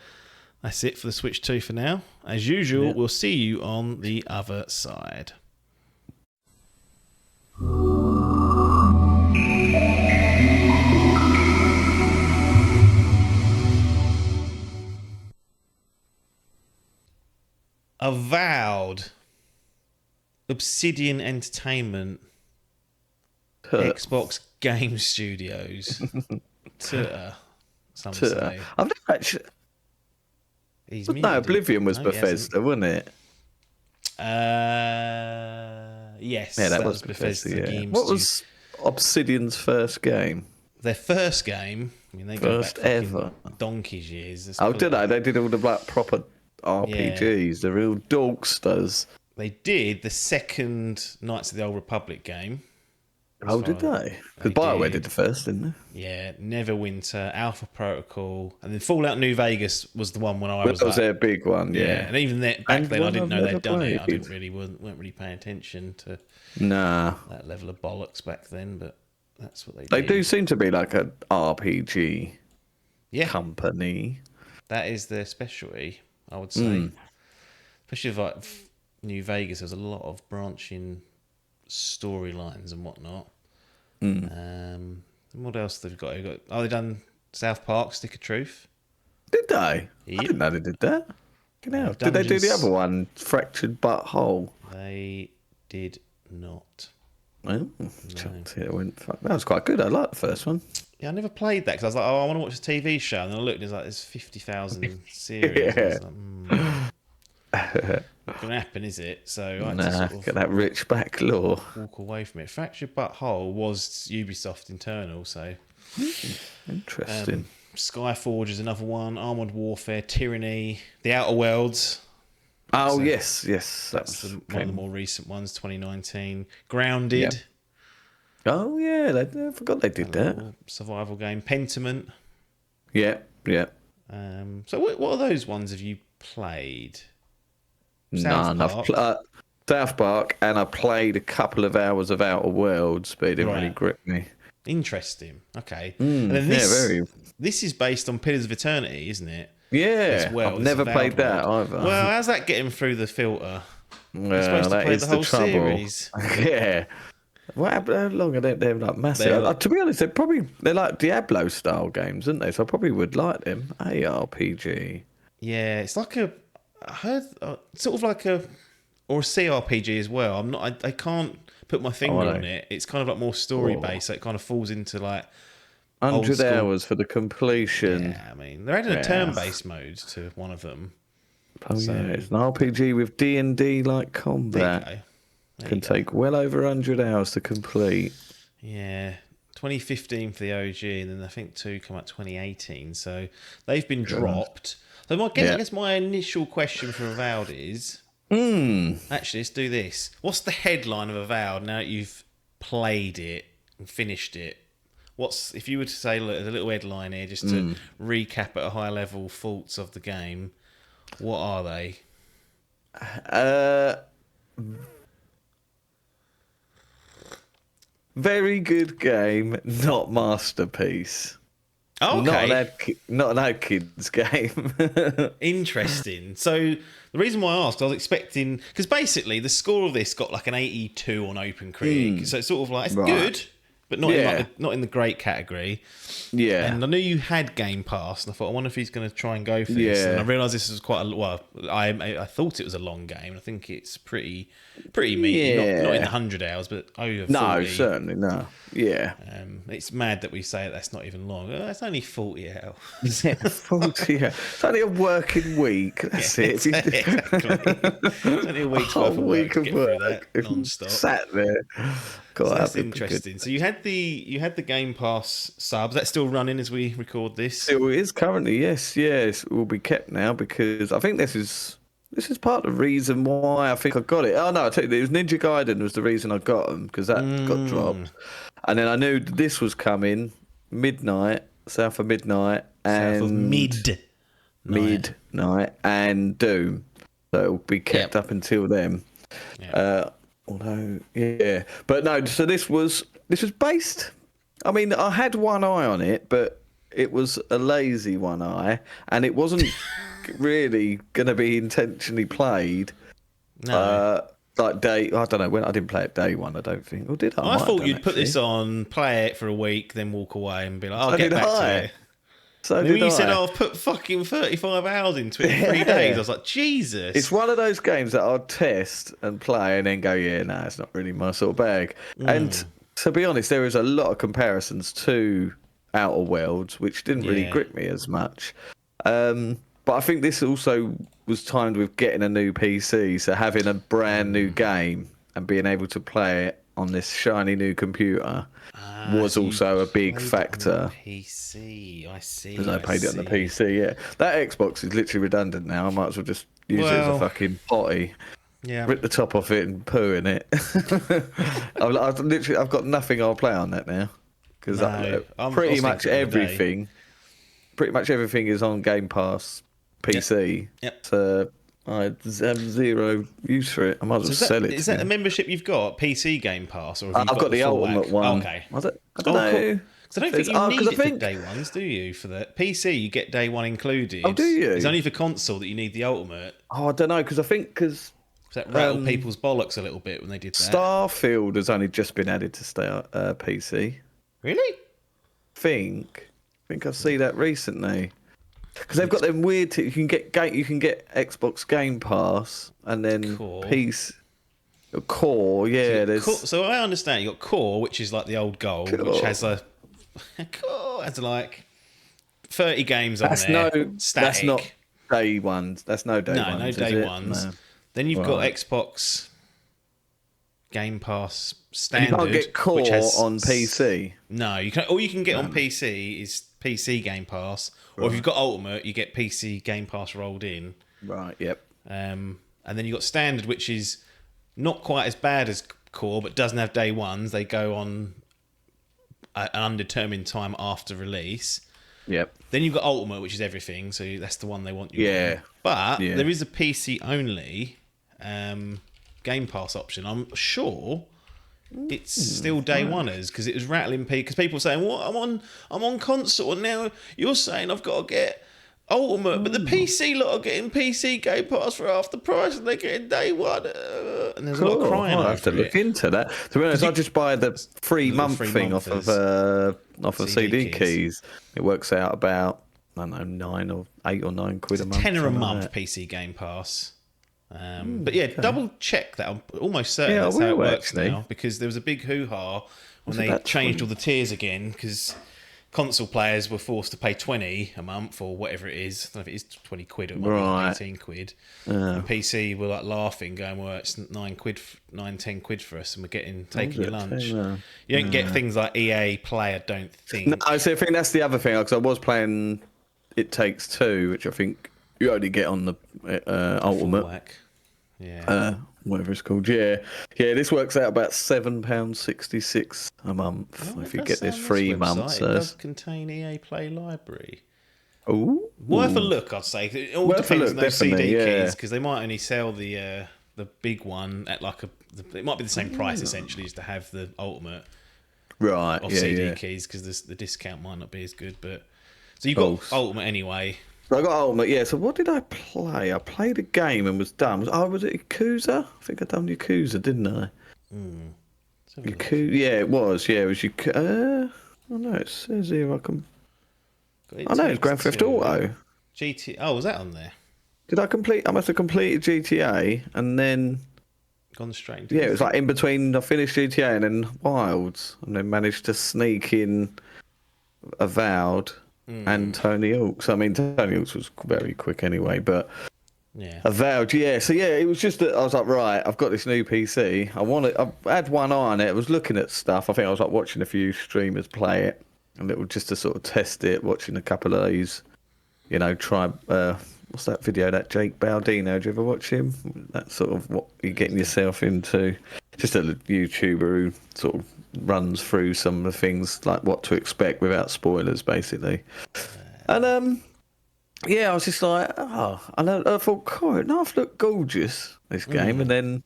that's it for the Switch 2 for now. As usual, we'll see you on the other side. Avowed, Obsidian Entertainment, Xbox Game Studios, Twitter, some say. I've never actually... No, Oblivion was Bethesda, wasn't it? Yes. Yeah, that was Bethesda Games. What was Obsidian's first game? Their first game, I mean, they go back ever donkey's years. Oh, did they? They did all the proper RPGs, the real dorksters. They did the second Knights of the Old Republic game. Oh, did they? Because BioWare did the first, didn't they? Yeah, Neverwinter, Alpha Protocol, and then Fallout New Vegas was the one when I was. That was their big one, yeah. And even back then, I didn't know they'd done it. I weren't really paying attention to that level of bollocks back then, but that's what they did. They do seem to be like an RPG company. That is their specialty, I would say. Especially with like New Vegas, there's a lot of branching storylines and whatnot. What else they've got? Oh, they've done South Park, Stick of Truth. Did they? Yep. I didn't know they did that. Did they do the other one, Fractured Butthole? They did not. Well, that was quite good. I liked the first one. Yeah, I never played that because I was like, oh, I want to watch a TV show. And then I looked and it's like, there's 50,000 series. Yeah. Not going to happen, is it? So I had to Nah, sort of get that rich back law. walk away from it. Fractured Butthole was Ubisoft internal, so... Interesting. Skyforge is another one. Armored Warfare, Tyranny, The Outer Worlds. Oh, So yes. That's one of the more recent ones, 2019. Grounded. Yeah. Oh, yeah. I forgot they did that. Survival game. Pentiment. Yeah. So what are those ones have you played? None. South Park, and I played a couple of hours of Outer Worlds, but it didn't really grip me. Interesting. Okay. And then this is based on Pillars of Eternity, isn't it? Yeah. As well. I've never played that either. Well, how's that getting through the filter? Well, You're supposed to play the whole trouble. series. Yeah. How long are they? They're like massive. To be honest, they're like Diablo style games, aren't they? So I probably would like them. ARPG. Yeah, it's like I heard sort of like a CRPG as well. I can't put my finger on it. It's kind of like more story based, so it kind of falls into like 100 hours for the completion. Yeah, I mean they're adding a turn-based mode to one of them. Oh yeah, it's an RPG with D&D like combat. Can take well over 100 hours to complete. Yeah, 2015 for the OG, and then I think 2 come out 2018. So they've been dropped. So I guess my initial question for Avowed is, actually, let's do this. What's the headline of Avowed now that you've played it and finished it? If you were to say, look, there's a little headline here just to recap at a high level thoughts of the game, what are they? Very good game, not masterpiece. Oh, okay. Not an ad kids game. Interesting. So the reason why I asked, I was expecting, because basically the score of this got like an 82 on OpenCritic, so it's sort of like it's good, but not in the great category. Yeah. And I knew you had Game Pass, and I thought, I wonder if he's going to try and go for this. And I realised this was quite I thought it was a long game. I think it's pretty meaty. Not in the 100 hours, but over 40. No, certainly no. Yeah. It's mad that we say that's not even long. It's only 40 hours. 40 hours. It's only a working week. That's it. Exactly. It's only a week's worth of work. Non-stop. Sat there. God, so that's interesting. So you had the Game Pass subs. That's still running as we record this. It is currently, yes. It will be kept now because I think this is part of the reason why I think I got it. Oh no, I tell you, it was Ninja Gaiden was the reason I got them because that got dropped, and then I knew this was coming south of midnight, and Doom, so it'll be kept up until then. But no. So this was based. I mean, I had one eye on it, but it was a lazy one eye, and it wasn't really going to be intentionally played. No. I don't know when I didn't play it day one. I don't think. Or did I? I thought you'd put this on, play it for a week, then walk away and be like, I'll get back to it. So and then you said, I've put fucking 35 hours into it in 3 days. I was like, Jesus. It's one of those games that I'll test and play and then go, it's not really my sort of bag. And to be honest, there is a lot of comparisons to Outer Worlds, which didn't really grip me as much. But I think this also was timed with getting a new PC, so having a brand new game and being able to play it on this shiny new computer was also a big factor. PC, I see. Because I played it on the PC, That Xbox is literally redundant now. I might as well just use it as a fucking potty. Yeah. Rip the top off it and poo in it. I've got nothing I'll play on that now. Because pretty much everything is on Game Pass PC. Yep. So I have zero use for it. I might as well sell it. Is that a membership you've got, PC Game Pass? Or have I've got the Ultimate one. Okay. I don't know. Cool. So I don't think you need 'cause I it for think- day ones, do you? For the PC, you get day one included. Oh, do you? It's only for console that you need the ultimate. Oh, I don't know, because I think So that rattled people's bollocks a little bit when they did that. Starfield has only just been added to PC. Really? I think I see that recently. Because they've got them weird. You can get Xbox Game Pass and then Core. Yeah, there's. So I understand you got Core, which is like the old Gold, which has has like 30 games on there. Static. That's not day ones. That's no day ones. No day ones. No. Then you've got Xbox Game Pass Standard. You can't get Core on PC. No, you can. All you can get on PC is PC Game Pass, or if you've got Ultimate, you get PC Game Pass rolled in. Right. Yep. And then you've got Standard, which is not quite as bad as Core, but doesn't have day ones. They go on an undetermined time after release. Yep. Then you've got Ultimate, which is everything. So that's the one they want you. Yeah. On. But there is a PC only Game Pass option. I'm sure it's still day oneers because it was rattling people. Because people were saying, "What? I'm on console, and now you're saying I've got to get Ultimate, but the PC lot are getting PC Game Pass for half the price, and they're getting day one." And there's a lot of crying. I'll have to look into that. To be honest, I just buy the free month thing off of CD keys. It works out about, I don't know, 8 or 9 quid a month. £10 a month PC Game Pass. But yeah, double check that. I'm almost certain that's how it works now, because there was a big hoo-ha when they changed all the tiers again, because console players were forced to pay 20 a month or whatever it is. I don't know if it is 20 quid or it might be 18 quid. And PC were like laughing, going, "Well, it's 9 quid, 10 quid for us, and we're taking your lunch." You don't get things like EA Play, I don't think. No, I think that's the other thing, because I was playing It Takes Two, which I think you only get on the Ultimate. Yeah. Whatever it's called. Yeah. This works out about £7.66 a month if you get this 3 months. It does contain EA Play library. Ooh. Worth a look, I'd say. It all depends on those CD keys, because they might only sell the big one at like it might be the same price essentially as to have the Ultimate off CD keys, because the discount might not be as good. But so you got Ultimate anyway. I got Ultimate, yeah. So what did I play? I played a game and was done. Was it Yakuza? I think I done Yakuza, didn't I? Yeah, it was. Yeah, it was Yakuza. Oh no, it says here I can. I know it's Grand Theft Auto. GT. Oh, was that on there? Did I complete? I must have completed GTA and then gone straight. Yeah, it was like in between. I finished GTA and then Wilds, and then managed to sneak in Avowed. And Tony Hawk's. I mean, Tony Hawk's was very quick anyway, but Avowed, yeah. So yeah, it was just that I was like, right, I've got this new PC. I had one eye on it. I was looking at stuff. I think I was like watching a few streamers play it, and it was just to sort of test it. Watching a couple of those, try. What's that video? That Jake Baldino. Did you ever watch him? That sort of what you're getting yourself into. Just a YouTuber who sort of runs through some of the things, like what to expect without spoilers, basically. And I was just like, and I thought, God, it looked gorgeous, this game. And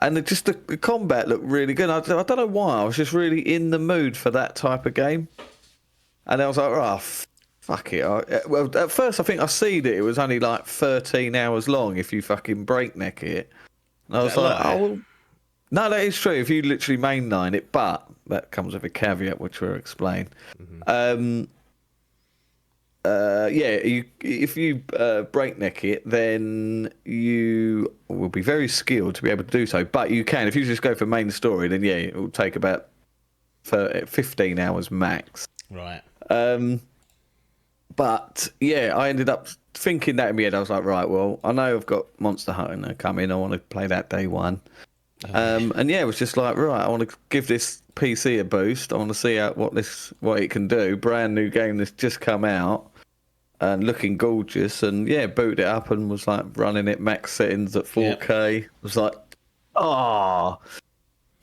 the combat looked really good. I don't know why, I was just really in the mood for that type of game. And I was like, fuck it. Well, at first I think I seen it was only like 13 hours long if you fucking breakneck it. And I was like, no, that is true if you literally mainline it, but that comes with a caveat, which we'll explain. If you breakneck it, then you will be very skilled to be able to do so. But you can, if you just go for main story, then it will take about 15 hours max. Right. But I ended up thinking that in my head. I was like, right, well, I know I've got Monster Hunter coming. I want to play that day one. It was just like, right, I want to give this PC a boost. I want to see what it can do. Brand new game that's just come out and looking gorgeous. And booted it up and was like running it max settings at 4K. Yep. Was like,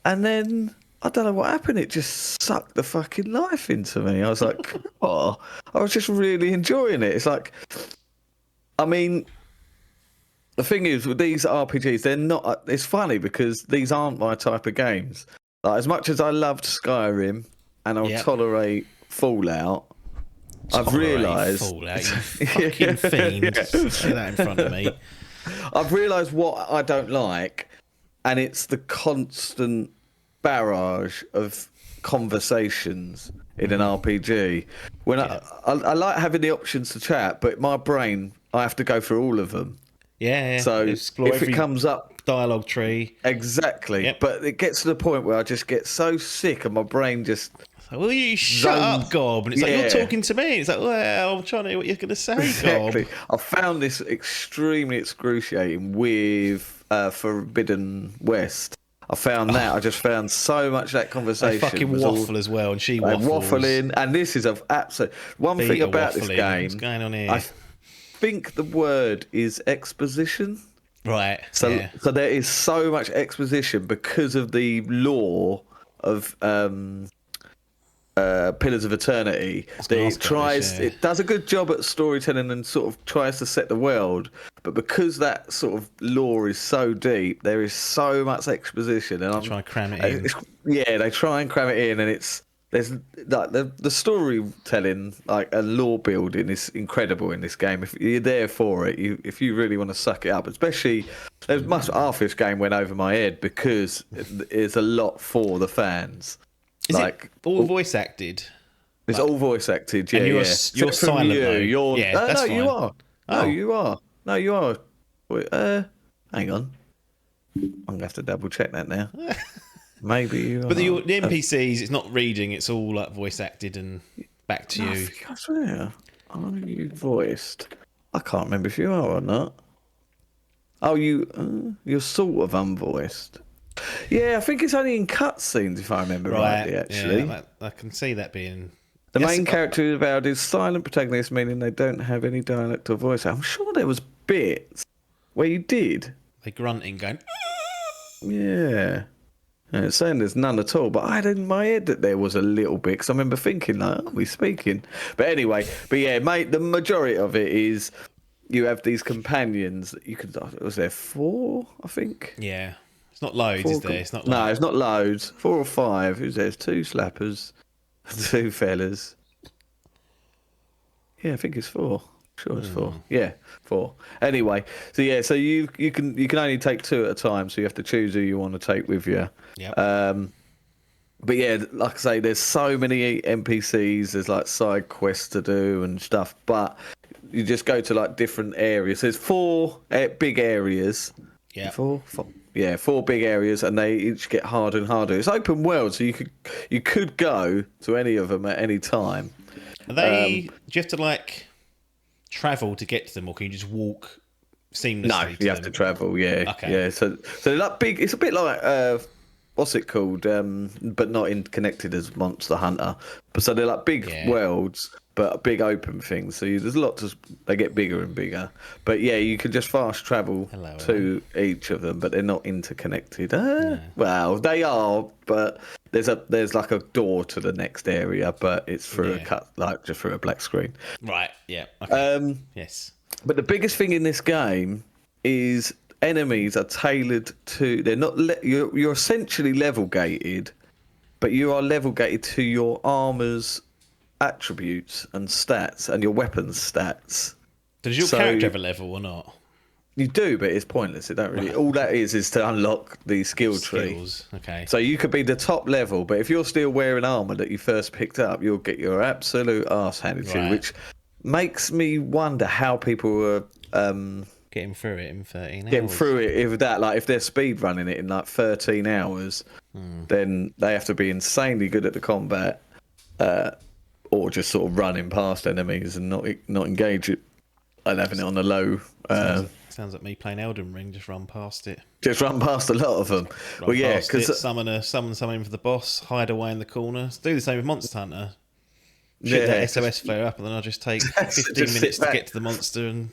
and then I don't know what happened. It just sucked the fucking life into me. I was like, I was just really enjoying it. It's like, I mean, the thing is, with these RPGs, they're not. It's funny because these aren't my type of games. Like, as much as I loved Skyrim and I'll tolerate Fallout, I've Tolerate realised. Fallout, you fucking fiend. Say that in front of me. I've realised what I don't like, and it's the constant barrage of conversations in an RPG. When I like having the options to chat, but my brain, I have to go through all of them. Yeah. So explore if it comes up, dialogue tree. exactly. Yep. But it gets to the point where I just get so sick, and my brain just. Will you shut up, Gob? And it's like, you're talking to me. It's like, well, I'm trying to hear what you're going to say, Exactly. Gob. I found this extremely excruciating with Forbidden West. I found that. I just found so much of that conversation. They fucking waffle as well, and she waffles. Waffling, and this is an absolute... One thing about this game... What's going on here? I think the word is exposition. Right. So there is so much exposition because of the lore of... Pillars of Eternity. It does a good job at storytelling and sort of tries to set the world, but because that sort of lore is so deep, there is so much exposition, and I'm trying to cram it in. They try and cram it in, and there's like the storytelling, like a lore building, is incredible in this game. If you're there for it, if you really want to suck it up, especially half this game went over my head because there's a lot for the fans. Is it all voice acted? It's all voice acted, yeah. And you're Except silent, you. though. That's fine. You are. No, you are. No, you are. Wait, hang on. I'm going to have to double check that now. Maybe you are. But the NPCs, it's not reading, it's all like voice acted and back to you. I swear. Are you voiced? I can't remember if you are or not. Oh, you're sort of unvoiced. Yeah, I think it's only in cutscenes, if I remember rightly, actually. Yeah, I can see that being... The main character of Avowed is silent protagonist, meaning they don't have any dialect or voice. I'm sure there was bits where you did. They grunting, going... Yeah. And it's saying there's none at all, but I had in my head that there was a little bit, because I remember thinking, like, are we speaking? But anyway, mate, the majority of it is you have these companions that you could... Was there 4, I think? Yeah. Not loads, is there? It's not. No, it's not loads. 4 or 5. Who's there's 2 slappers, 2 fellas. Yeah, I think it's 4. Sure, it's 4. Yeah, 4. Anyway, so you can only take 2 at a time, so you have to choose who you want to take with you. Yeah. But yeah, like I say, there's so many NPCs. There's like side quests to do and stuff, but you just go to like different areas. There's 4 big areas. Yeah. 4. Yeah, 4 big areas, and they each get harder and harder. It's open world, so you could go to any of them at any time. Are they? Do you have to like travel to get to them, or can you just walk seamlessly? No, you have to travel. Yeah, Okay. Yeah, so they're like big. It's a bit like what's it called? But not connected as Monster Hunter. But so they're like big worlds, but big open things. So there's a lot to. They get bigger and bigger. But yeah, you can just fast travel to each of them, but they're not interconnected. Well, they are, but there's like a door to the next area, but it's through just through a black screen. Right. Yeah. Okay. Yes. But the biggest thing in this game is enemies are tailored to. They're not. You're essentially level gated, but you are level gated to your armor's attributes and stats and your weapons stats. Does your character have a level or not? You do, but it's pointless. It don't really. Right. All that is to unlock the skill tree. Okay. So you could be the top level, but if you're still wearing armor that you first picked up, you'll get your absolute arse handed to you, which makes me wonder how people were getting through it in 13 hours. Getting through it if they're speed running it in like 13 hours, then they have to be insanely good at the combat. Or just sort of running past enemies and not engage it and having it on the low. Sounds like me playing Elden Ring. Just run past it. Just run past a lot of them. Because summon something for the boss, hide away in the corner. Do the same with Monster Hunter. Shoot that SOS flare up, and then I'll just take 15 minutes to get to the monster and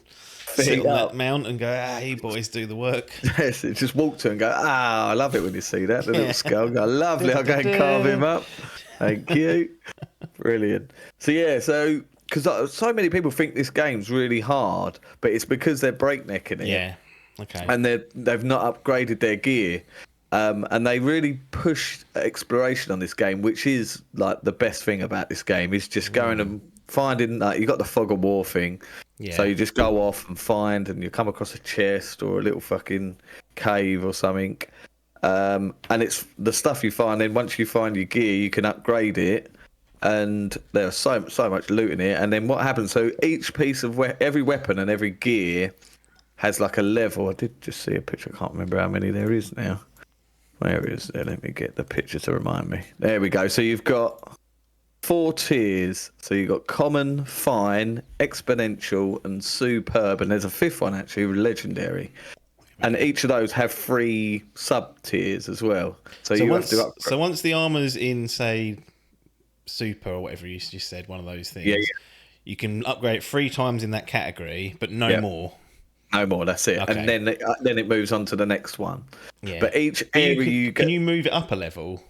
sit on that mount and go, hey boys, do the work. Yes, just walk to and go, I love it when you see that, the little skull. Go, lovely, I'll go and carve him up. Thank you. Brilliant. So because so many people think this game's really hard, but it's because they're breaknecking it. Yeah. Okay. And they've not upgraded their gear. And they really push exploration on this game, which is like the best thing about this game is just going and finding. Like, you got the fog of war thing, so you just go off and find, and you come across a chest or a little fucking cave or something. And it's the stuff you find. Then once you find your gear, you can upgrade it, and there's so much loot in it. And then what happens? So each piece of every weapon and every gear has like a level. I did just see a picture. I can't remember how many there is now. Where is there? Let me get the picture to remind me. There we go. So you've got 4 tiers. So you've got common, fine, exponential, and superb. And there's a 5th one actually, legendary. And each of those have 3 sub tiers as well. So you have to upgrade. So once the armor's in, say, super or whatever you just said, one of those things, you can upgrade it 3 times in that category, but no more. No more, that's it. Okay. And then it moves on to the next one. Yeah. But each area you get... Can you move it up a level?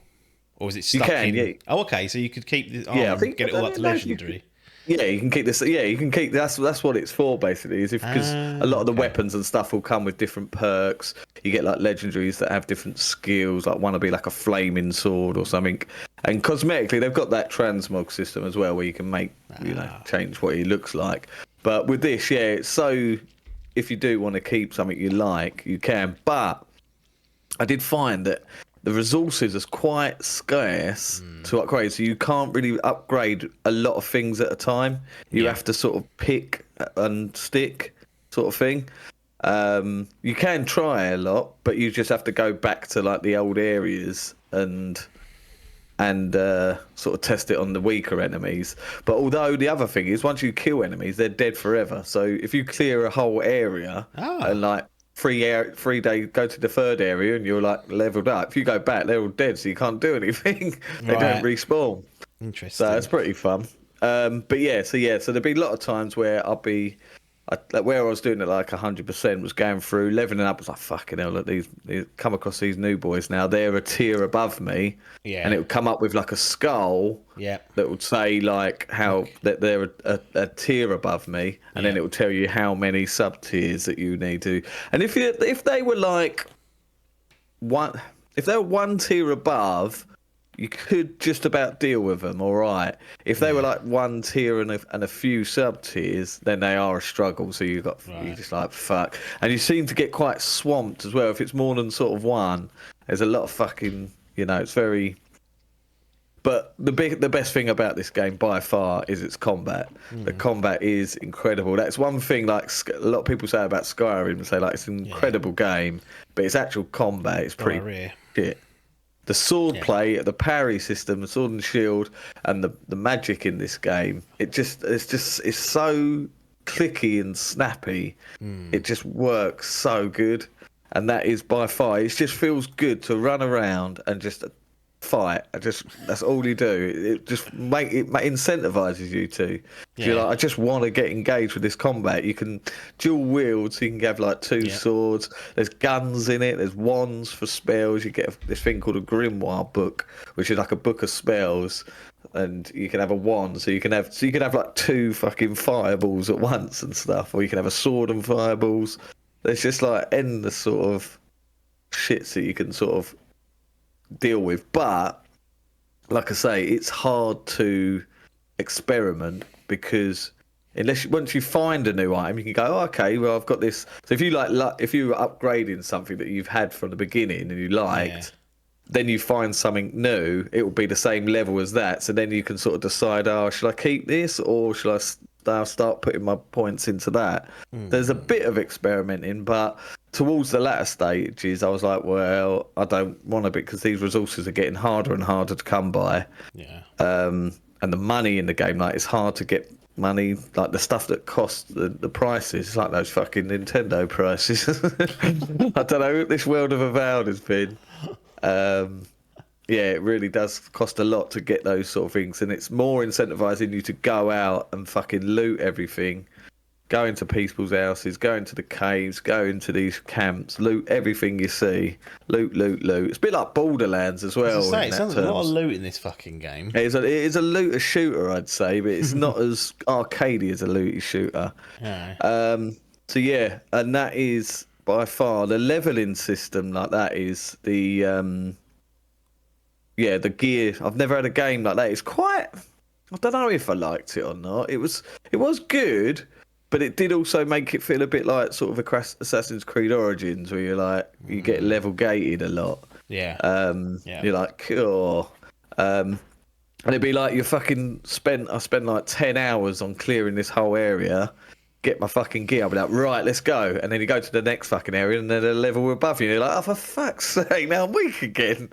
Or is it stuck in? Yeah. Oh, okay, so you could keep the armor and get it all up to legendary. Yeah, you can keep this. Yeah, you can keep. That's what it's for, basically. Is because a lot of the weapons and stuff will come with different perks. You get like legendaries that have different skills. Like one will be like a flaming sword or something. And cosmetically, they've got that transmog system as well, where you can make change what he looks like. But with this, it's so. If you do want to keep something you like, you can. But I did find that the resources is quite scarce to upgrade, so you can't really upgrade a lot of things at a time. You have to sort of pick and stick sort of thing. You can try a lot, but you just have to go back to like the old areas and sort of test it on the weaker enemies. But although the other thing is, once you kill enemies, they're dead forever. So if you clear a whole area and like 3 days, go to the 3rd area and you're like leveled up, if you go back, they're all dead, so you can't do anything. They don't respawn. Interesting. So it's pretty fun. So there'd be a lot of times where where I was doing it like 100% was going through leveling up. I was like, fucking hell, look, these come across these new boys now. They're a tier above me, and it would come up with like a skull that would say like how that they're a tier above me, and then it would tell you how many sub tiers that you need to. And if they were like if they were 1 tier above, you could just about deal with them, all right. If they were like 1 tier and a few sub tiers, then they are a struggle. So you're just like fuck, and you seem to get quite swamped as well. If it's more than sort of 1, there's a lot of fucking, it's very. But the best thing about this game by far is its combat. The combat is incredible. That's one thing like a lot of people say about Skyrim, say like it's an incredible game, but its actual combat is pretty rare. Shit. The sword play, the parry system, the sword and shield, and the magic in this game, it's so clicky and snappy. It just works so good, and that is by far. It just feels good to run around and just fight. That's all you do. It just incentivizes you to. You're like, I just want to get engaged with this combat. You can dual wield, so you can have like 2 swords. There's guns in it. There's wands for spells. You get this thing called a grimoire book, which is like a book of spells, and you can have a wand. So you can have like 2 fucking fireballs at once and stuff, or you can have a sword and fireballs. There's just like endless sort of shits that you can sort of deal with. But like I say, it's hard to experiment because once you find a new item, you can go, oh, okay, well, I've got this. So if you if you were upgrading something that you've had from the beginning and you liked, then you find something new, it will be the same level as that. So then you can sort of decide, should I keep this or should I start putting my points into that? There's a bit of experimenting, but towards the latter stages, I was like, well, I don't want to, because these resources are getting harder and harder to come by. And the money in the game, like, it's hard to get money, like the stuff that costs the prices. It's like those fucking Nintendo prices. I don't know, this world of Avowed has been. It really does cost a lot to get those sort of things, and it's more incentivizing you to go out and fucking loot everything. Go into people's houses, go into the caves, go into these camps, loot everything you see. Loot. It's a bit like Borderlands as well. It sounds like a lot of loot in this fucking game. It is a looter shooter, I'd say, but it's not as arcadey as a looter shooter. And that is by far the leveling system like that is the the gear. I've never had a game like that. It's quite. I don't know if I liked it or not. It was good, but it did also make it feel a bit like sort of Assassin's Creed Origins, where you're like you get level gated a lot. Yeah. You're like, oh. And it'd be like you fucking I spent like 10 hours on clearing this whole area, get my fucking gear. I'll be like, right, let's go. And then you go to the next fucking area and then a level above you. And you're like, oh, for fuck's sake, now I'm weak again.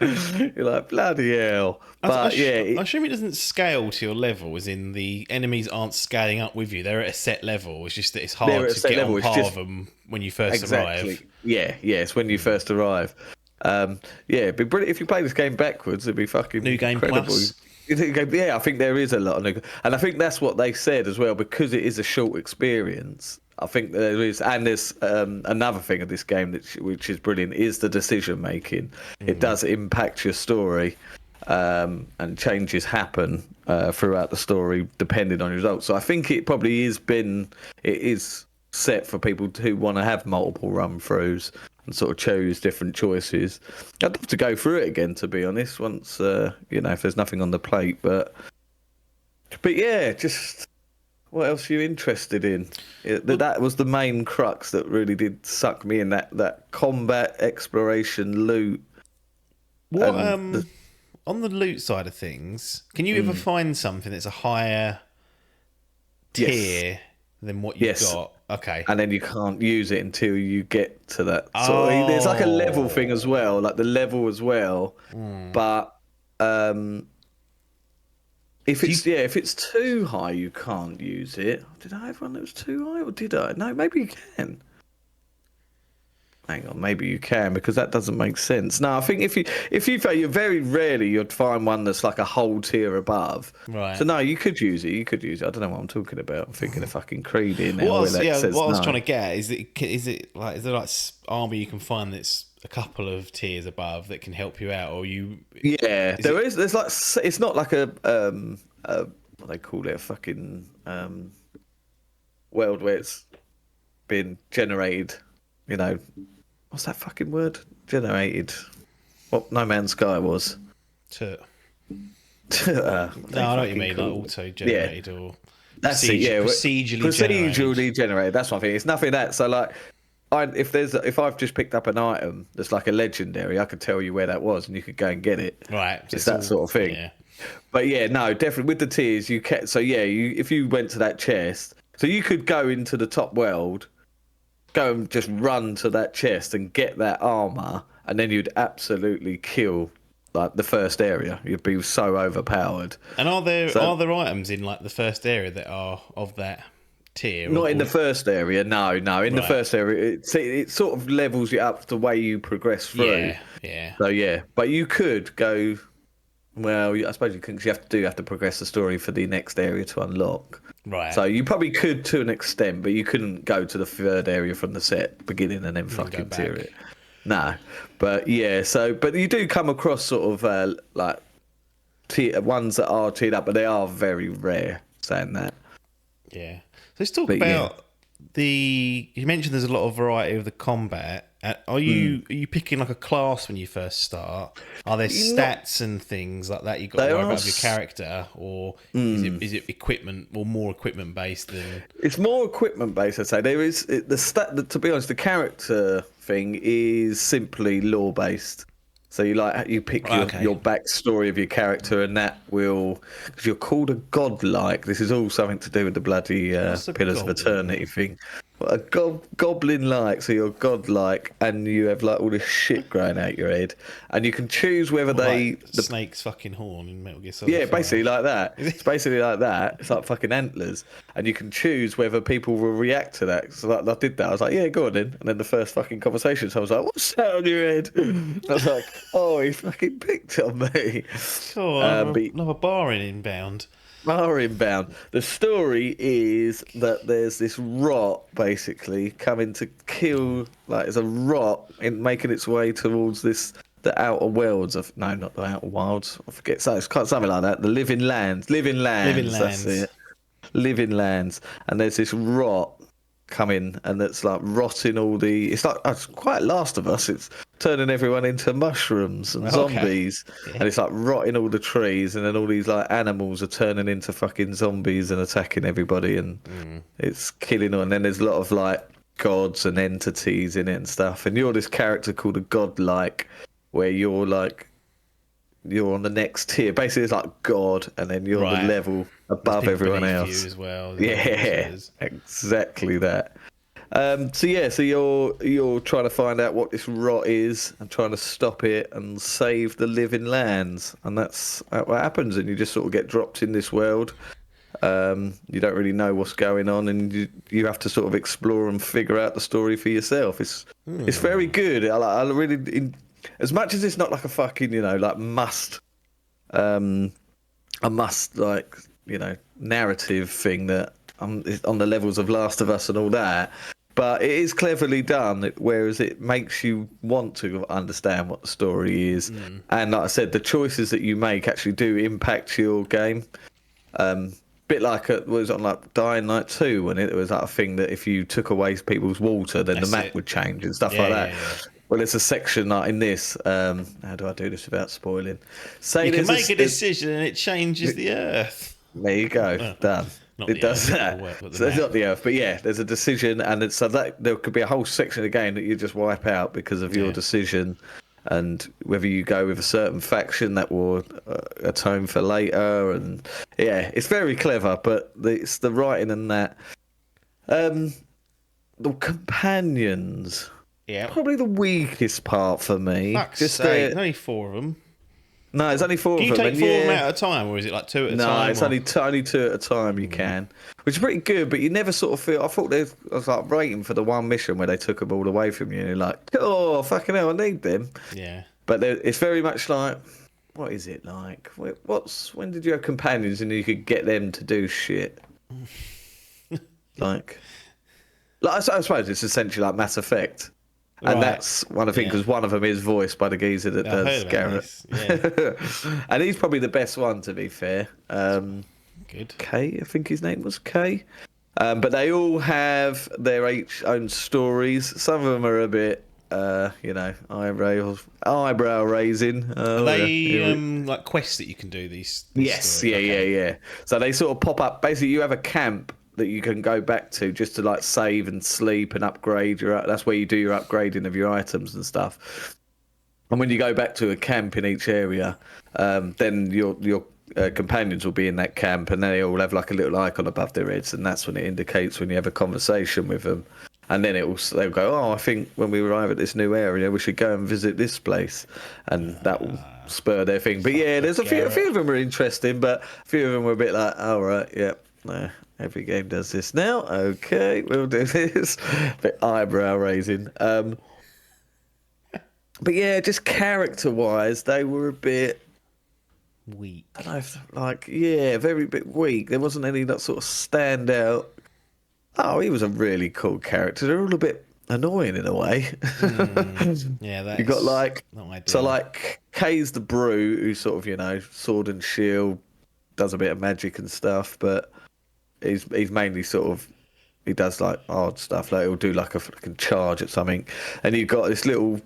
You're like, bloody hell. But I assume it doesn't scale to your level, as in the enemies aren't scaling up with you. They're at a set level. It's just that it's hard to get on par of them when you first arrive. Yeah, it's when you first arrive. It'd be brilliant if you play this game backwards. It'd be fucking New Game incredible. Plus. Yeah, I think there is a lot of new, and I think that's what they said as well, because it is a short experience. I think there is, and there's another thing of this game which is brilliant is the decision making. It does impact your story, and changes happen throughout the story depending on your results. So I think it probably is set for people who want to have multiple run throughs and sort of choose different choices. I'd love to go through it again, to be honest, once if there's nothing on the plate. But yeah, just what else are you interested in? That was the main crux that really did suck me in. That combat, exploration, loot. What on the loot side of things, can you ever find something that's a higher tier than what you've got? Okay. And then you can't use it until you get to that. So there's like a level thing as well, like the level as well. But if it's too high, you can't use it. Did I have one that was too high, or did I? No, maybe you can. Hang on, maybe you can, because that doesn't make sense. No, I think if you you very rarely you'd find one that's like a whole tier above. Right. So no, you could use it. I don't know what I'm talking about. I'm thinking of fucking Creed here now. What I was trying to get is there like armor you can find that's a couple of tiers above that can help you out, or you? Yeah, there's like, it's not like a what they call it, a fucking world where it's been generated. You know, what's that fucking word? Generated. What No Man's Sky was. No, I know what you mean, like auto-generated or that's procedurally generated. That's what I think. It's nothing that. So like, if I've just picked up an item that's like a legendary, I could tell you where that was, and you could go and get it. Right. It's that sort of thing. Yeah. But yeah, no, definitely with the tiers, you can. So yeah, if you went to that chest, so you could go into the top world. Go and just run to that chest and get that armor, and then you'd absolutely kill like the first area. You'd be so overpowered. And are there items in like the first area that are of that tier? Not in the first area. No. In the first area, it sort of levels you up the way you progress through. Yeah. So yeah, but you could go. Well, I suppose you can. 'Cause you have to progress the story for the next area to unlock. Right. So you probably could to an extent, but you couldn't go to the third area from the set beginning and then fucking tier it. No. But yeah, but you do come across sort of like ones that are tiered up, but they are very rare, saying that. Yeah. So let's talk about you mentioned there's a lot of variety of the combat. Are you picking like a class when you first start? Are there stats and things like that you got to worry about with your character, or is it equipment or more equipment based than? It's more equipment based, I'd say. There is the stat. To be honest, the character thing is simply lore based. So you pick your backstory of your character, and that will, because you're called a godlike. This is all something to do with the bloody Pillars of Eternity thing. A goblin-like, so you're godlike, and you have like all this shit growing out your head, and you can choose whether the snake's fucking horn in Metal Gear Solid. Yeah, basically like that. It's basically like that. It's like fucking antlers, and you can choose whether people will react to that. So like, I did that. I was like, yeah, go on then. And then the first fucking conversation, so I was like, what's that on your head? I was like, oh, he fucking picked on me. Oh, another bar inbound. Inbound. The story is that there's this rot basically coming to kill. Like, it's a rot making its way towards the outer worlds of not the outer wilds. I forget. So it's something like that. The living lands. That's it. Living lands. And there's this rot come in, and it's like rotting all the. It's quite Last of Us. It's turning everyone into mushrooms and zombies, and it's like rotting all the trees, and then all these like animals are turning into fucking zombies and attacking everybody, and it's killing them. And then there's a lot of like gods and entities in it and stuff, and you're this character called a godlike, where you're on the next tier. Basically, it's like God, and then you're on the level above everyone else. You as well, yeah, exactly that. So you're trying to find out what this rot is and trying to stop it and save the living lands, and that's what happens. And you just sort of get dropped in this world. You don't really know what's going on, and you have to sort of explore and figure out the story for yourself. It's very good. I really. As much as it's not like a fucking, like a must like, narrative thing that is on the levels of Last of Us and all that, but it is cleverly done, whereas it makes you want to understand what the story is. And like I said, the choices that you make actually do impact your game. Bit like it was on like Dying Light 2, when it was like a thing that if you took away people's water, then the map would change and stuff like that. Yeah. Well, there's a section like in this. How do I do this without spoiling? You can make a decision and it changes the Earth. There you go. Done. It does that. So it's not the Earth, but yeah, there's a decision, and so that there could be a whole section of the game that you just wipe out because of your decision, and whether you go with a certain faction that will atone for later, and yeah, it's very clever. But it's the writing and that. The companions. Yeah, probably the weakest part for me. Fuck's sake, only 4 of them. No, it's only 4 of them. Can you take 4 of them at a time, or is it like 2 at a time? No, it's only 2 at a time. You can, which is pretty good. But you never sort of feel. I thought I was like waiting for the one mission where they took them all away from you, and you're like, oh fucking hell, I need them. Yeah. But it's very much like, what is it like? When did you have companions and you could get them to do shit? like I suppose it's essentially like Mass Effect. And that's one of the things, because one of them is voiced by the geezer that does Garrett. Yeah. And he's probably the best one, to be fair. Good. Kay, I think his name was Kay. But they all have their own stories. Some of them are a bit, eyebrow raising. Are they like quests that you can do? These yes, stories? Yeah. So they sort of pop up. Basically, you have a camp that you can go back to just to like save and sleep and upgrade that's where you do your upgrading of your items and stuff. And when you go back to a camp in each area, then your companions will be in that camp, and they all have like a little icon above their heads, and that's when it indicates when you have a conversation with them. And then they'll go, oh, I think when we arrive at this new area, we should go and visit this place, and that will spur their thing. But yeah, there's a few of them are interesting, but a few of them were a bit like, oh, right, yeah, no. Every game does this now. Okay, we'll do this. Bit eyebrow raising. But yeah, just character-wise, they were a bit weak. I don't know, very bit weak. There wasn't any that sort of stand out. Oh, he was a really cool character. They're all a bit annoying in a way. Yeah, that's you got like not ideal. So like Kay's the Brew, who's sort of sword and shield, does a bit of magic and stuff, but he's mainly sort of, he does like odd stuff, like he'll do like a fucking charge at something, and you've got this little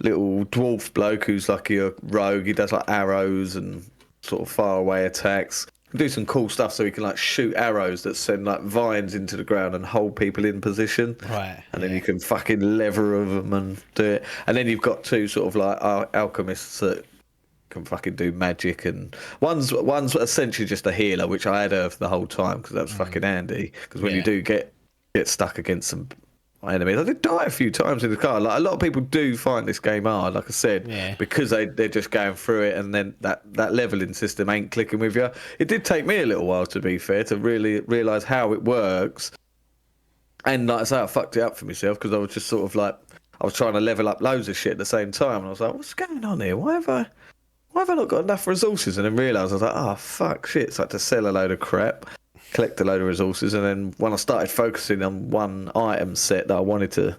dwarf bloke who's like a rogue. He does like arrows and sort of far away attacks. He can do some cool stuff, so he can like shoot arrows that send like vines into the ground and hold people in position. Right. And then you can fucking lever of them and do it. And then you've got 2 sort of like alchemists that can fucking do magic, and one's essentially just a healer, which I had her for the whole time because that was fucking handy. Because when you do get stuck against some enemies, I did die a few times in the car. Like a lot of people do find this game hard, like I said, because they're just going through it, and then that leveling system ain't clicking with you. It did take me a little while, to be fair, to really realise how it works. And like I say, I fucked it up for myself because I was just sort of like, I was trying to level up loads of shit at the same time, and I was like, what's going on here? Why have I not got enough resources? And then realised, I was like, oh, fuck, shit. It's like to sell a load of crap, collect a load of resources, and then when I started focusing on one item set that I wanted to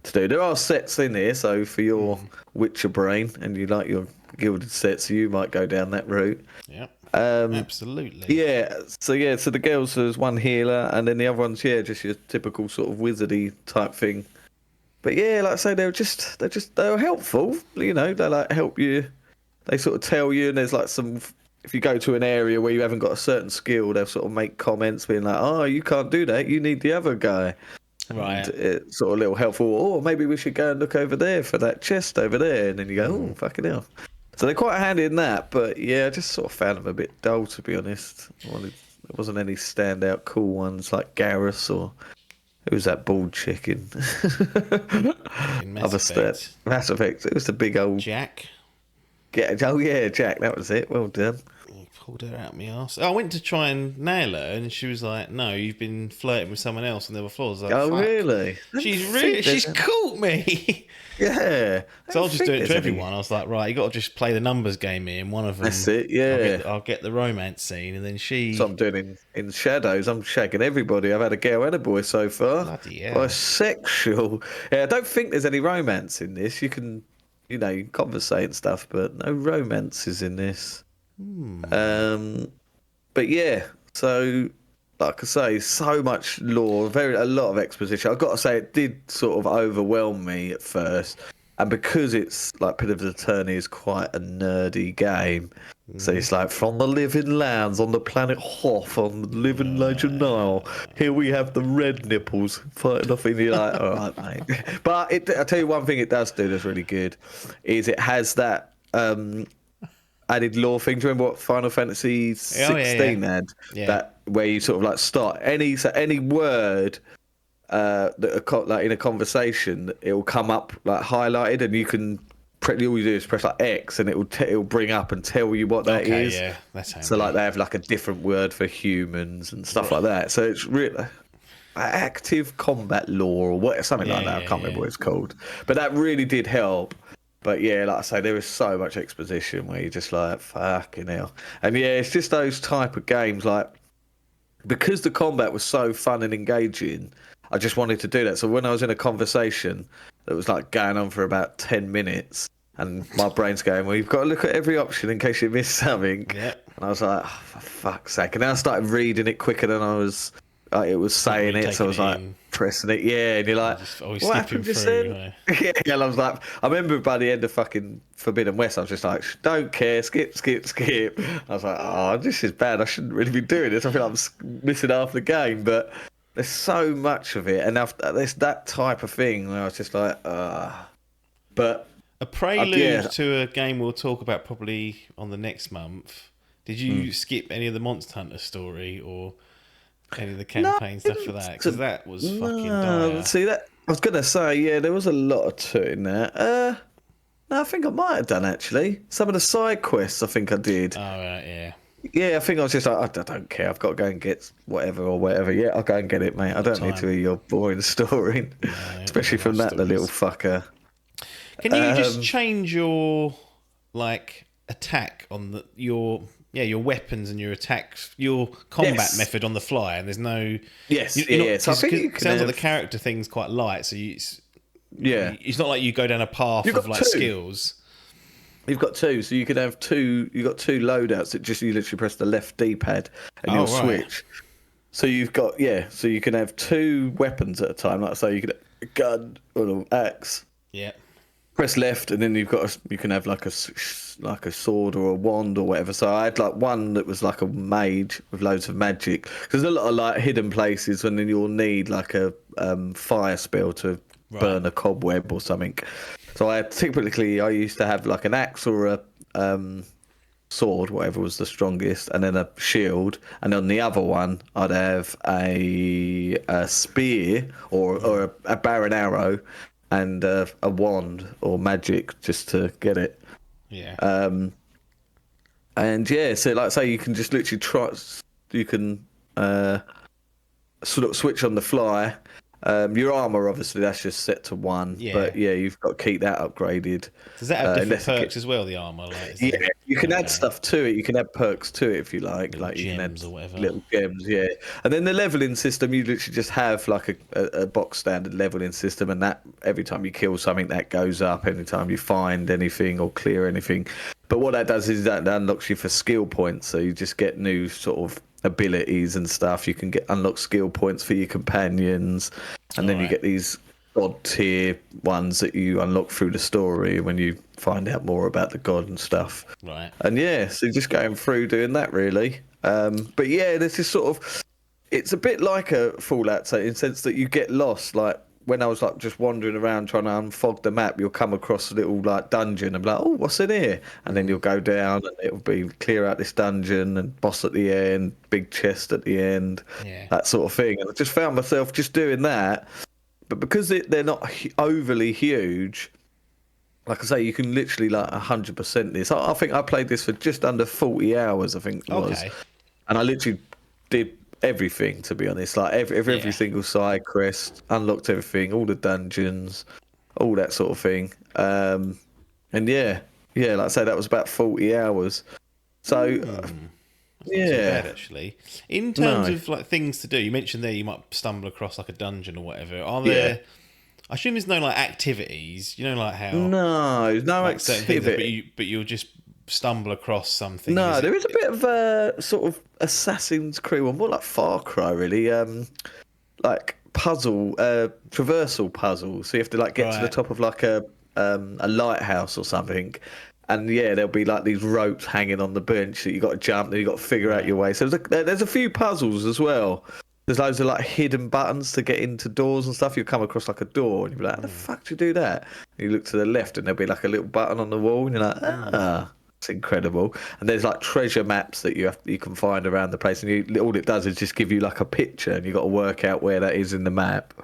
to do. There are sets in here, so for your Witcher brain and you like your gilded sets, you might go down that route. Yep. Absolutely. Yeah. So the girls, there's one healer, and then the other one's just your typical sort of wizardy type thing. But yeah, like I say, they were helpful. You know, they like help you. They sort of tell you, and there's like some. If you go to an area where you haven't got a certain skill, they'll sort of make comments being like, "Oh, you can't do that. You need the other guy." Right. And it's sort of a little helpful. Or maybe we should go and look over there for that chest over there, and then you go, "Oh, fucking hell." So they're quite handy in that. But yeah, I just sort of found them a bit dull, to be honest. There wasn't any standout cool ones like Garrus or who was that bald chicken? Mass Effect. Mass Effect. It was the big old Jack. Oh yeah, Jack. That was it. Well done. You pulled her out my arse. I went to try and nail her, and she was like, "No, you've been flirting with someone else, and there were flaws." Like, oh fuck. really? She's caught me. Yeah. So I'll just do it to everyone. I was like, right, you got to just play the numbers game here, and one of them. That's it. Yeah. I'll get the romance scene, and then she. So I'm doing in Shadows. I'm shagging everybody. I've had a girl and a boy so far. Bloody hell. Bisexual. Yeah, I don't think there's any romance in this. You can conversate and stuff, but no romances in this. But yeah, so like I say, so much lore, a lot of exposition. I've got to say, it did sort of overwhelm me at first, and because it's like Pit of Eternity is quite a nerdy game. So it's like from the living lands on the planet Hoth on the living Legend Nile. Here we have the red nipples fighting off, and you're like, all right, mate. But I tell you one thing it does do that's really good is it has that added lore thing. Do you remember what Final Fantasy 16 had? Yeah. That where you sort of like start any word that like in a conversation, it will come up like highlighted, and you can. All you do is press like X, and it'll bring up and tell you what that is. Yeah, that's handy. So like they have like a different word for humans and stuff like that. So it's really active combat lore or something like that. I can't remember what it's called, but that really did help. But yeah, like I say, there is so much exposition where you're just like fucking hell. And yeah, it's just those type of games like because the combat was so fun and engaging. I just wanted to do that. So when I was in a conversation that was like going on for about 10 minutes, and my brain's going, well, you've got to look at every option in case you miss something. Yeah. And I was like, oh, for fuck's sake. And then I started reading it quicker than I was, it was saying it. So I was like, pressing it. Yeah. And you're like, what happened just then? Yeah. And I was like, I remember by the end of fucking Forbidden West, I was just like, don't care, skip. I was like, oh, this is bad. I shouldn't really be doing this. I feel like I'm missing half the game. But there's so much of it. And there's that type of thing where I was just like, But a prelude to a game we'll talk about probably on the next month. Did you skip any of the Monster Hunter story or any of the campaign stuff for that? Because that was fucking dire. See, that I was gonna say, yeah, there was a lot to it in there. No, I think I might have done actually. Some of the side quests, I think I did. Oh right, yeah. Yeah, I think I was just like, I don't care. I've got to go and get whatever. Yeah, I'll go and get it, mate. I don't need to hear your boring story, especially from that little fucker. Can you just change your attack on your weapons and your attacks, your combat method on the fly? And there's no So I think it sounds like the character thing's quite light. So it's not like you go down a path of like skills. You've got two, so you could have two. You've got two loadouts that you literally press the left D-pad and you'll switch. So you've got so you can have two weapons at a time. Like so, you could have a gun or an axe. Yeah. Press left, and then you can have like a sword or a wand or whatever. So I had like one that was like a mage with loads of magic. Because there's a lot of like hidden places when then you'll need like a fire spell to burn a cobweb or something. So I used to have like an axe or a sword, whatever was the strongest, and then a shield. And on the other one, I'd have a spear or a bow and arrow, and a wand or magic just to get it. Yeah. And so like I say, you can just literally sort of switch on the fly. Your armor, obviously, that's just set to 1. Yeah. But yeah, you've got to keep that upgraded. Does that have different unless it perks as well? The armor, like Yeah, you can add okay. stuff to it. You can add perks to it if you like. Little Like you can add gems or whatever. little gems, yeah. And then the leveling system, you literally just have like a box standard leveling system, and that every time you kill something, that goes up. Anytime you find anything or clear anything. But what that does is that unlocks you for skill points. So you just get new sort of abilities and stuff. You can unlock skill points for your companions, and then you get these god tier ones that you unlock through the story when you find out more about the god and stuff. Right. And yeah, so just going through doing that really. But yeah, there's this sort of, it's a bit like a Fallout, so in the sense that you get lost. Like when I was like just wandering around trying to unfog the map, you'll come across a little like dungeon and be like, oh, what's in here? And then you'll go down and it'll be clear out this dungeon and boss at the end, big chest at the end, that sort of thing. And I just found myself just doing that. But because they're not overly huge, like I say, you can literally like 100% this. I think I played this for just under 40 hours, I think it was. And I literally did everything, to be honest. Like every single side quest, unlocked everything, all the dungeons, all that sort of thing. And yeah, like I say, that was about 40 hours. So... Not too bad, actually. In terms of like things to do, you mentioned there you might stumble across like a dungeon or whatever. Are there? I assume there's no like activities. You know, like how no like, activity, but you'll just stumble across something. No, there is a bit of a sort of Assassin's Creed one, more like Far Cry, really. Like puzzle, traversal puzzles. So you have to like get to the top of like a lighthouse or something. And yeah, there'll be like these ropes hanging on the bench that you got to jump and you got to figure out your way. So there's a few puzzles as well. There's loads of like hidden buttons to get into doors and stuff. You'll come across like a door and you'll be like, how the fuck do you do that? And you look to the left and there'll be like a little button on the wall and you're like, it's incredible. And there's like treasure maps that you can find around the place. And all it does is just give you like a picture and you've got to work out where that is in the map.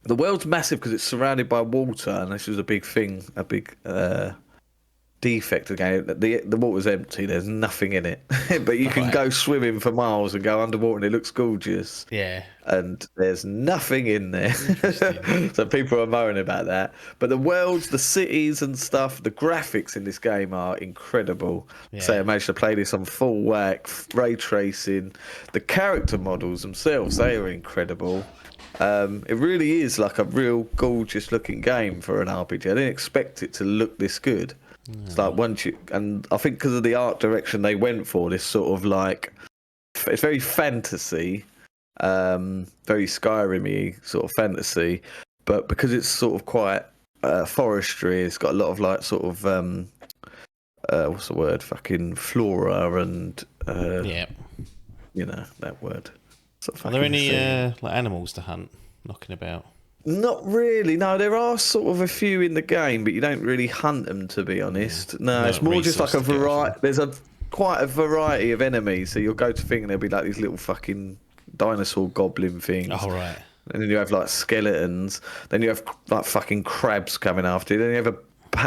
The world's massive because it's surrounded by water, and this was a big thing, a big defect of the game. The water's empty, there's nothing in it. But you can go swimming for miles and go underwater, and it looks gorgeous. Yeah. And there's nothing in there. So people are moaning about that. But the worlds, the cities and stuff, the graphics in this game are incredible. So I managed to play this on full whack, ray tracing. The character models themselves, they are incredible. It really is like a real gorgeous looking game for an RPG. I didn't expect it to look this good. It's like and I think because of the art direction they went for, this sort of like, it's very fantasy, very Skyrim-y sort of fantasy, but because it's sort of quite forestry, it's got a lot of like sort of what's the word? Fucking flora and you know that word. Are there any like animals to hunt knocking about? Not really. No, there are sort of a few in the game, but you don't really hunt them, to be honest. No, it's more just like a variety. There's quite a variety of enemies. So you'll go to thing and there'll be like these little fucking dinosaur goblin things. Oh, right. And then you have like skeletons. Then you have like fucking crabs coming after you. Then you have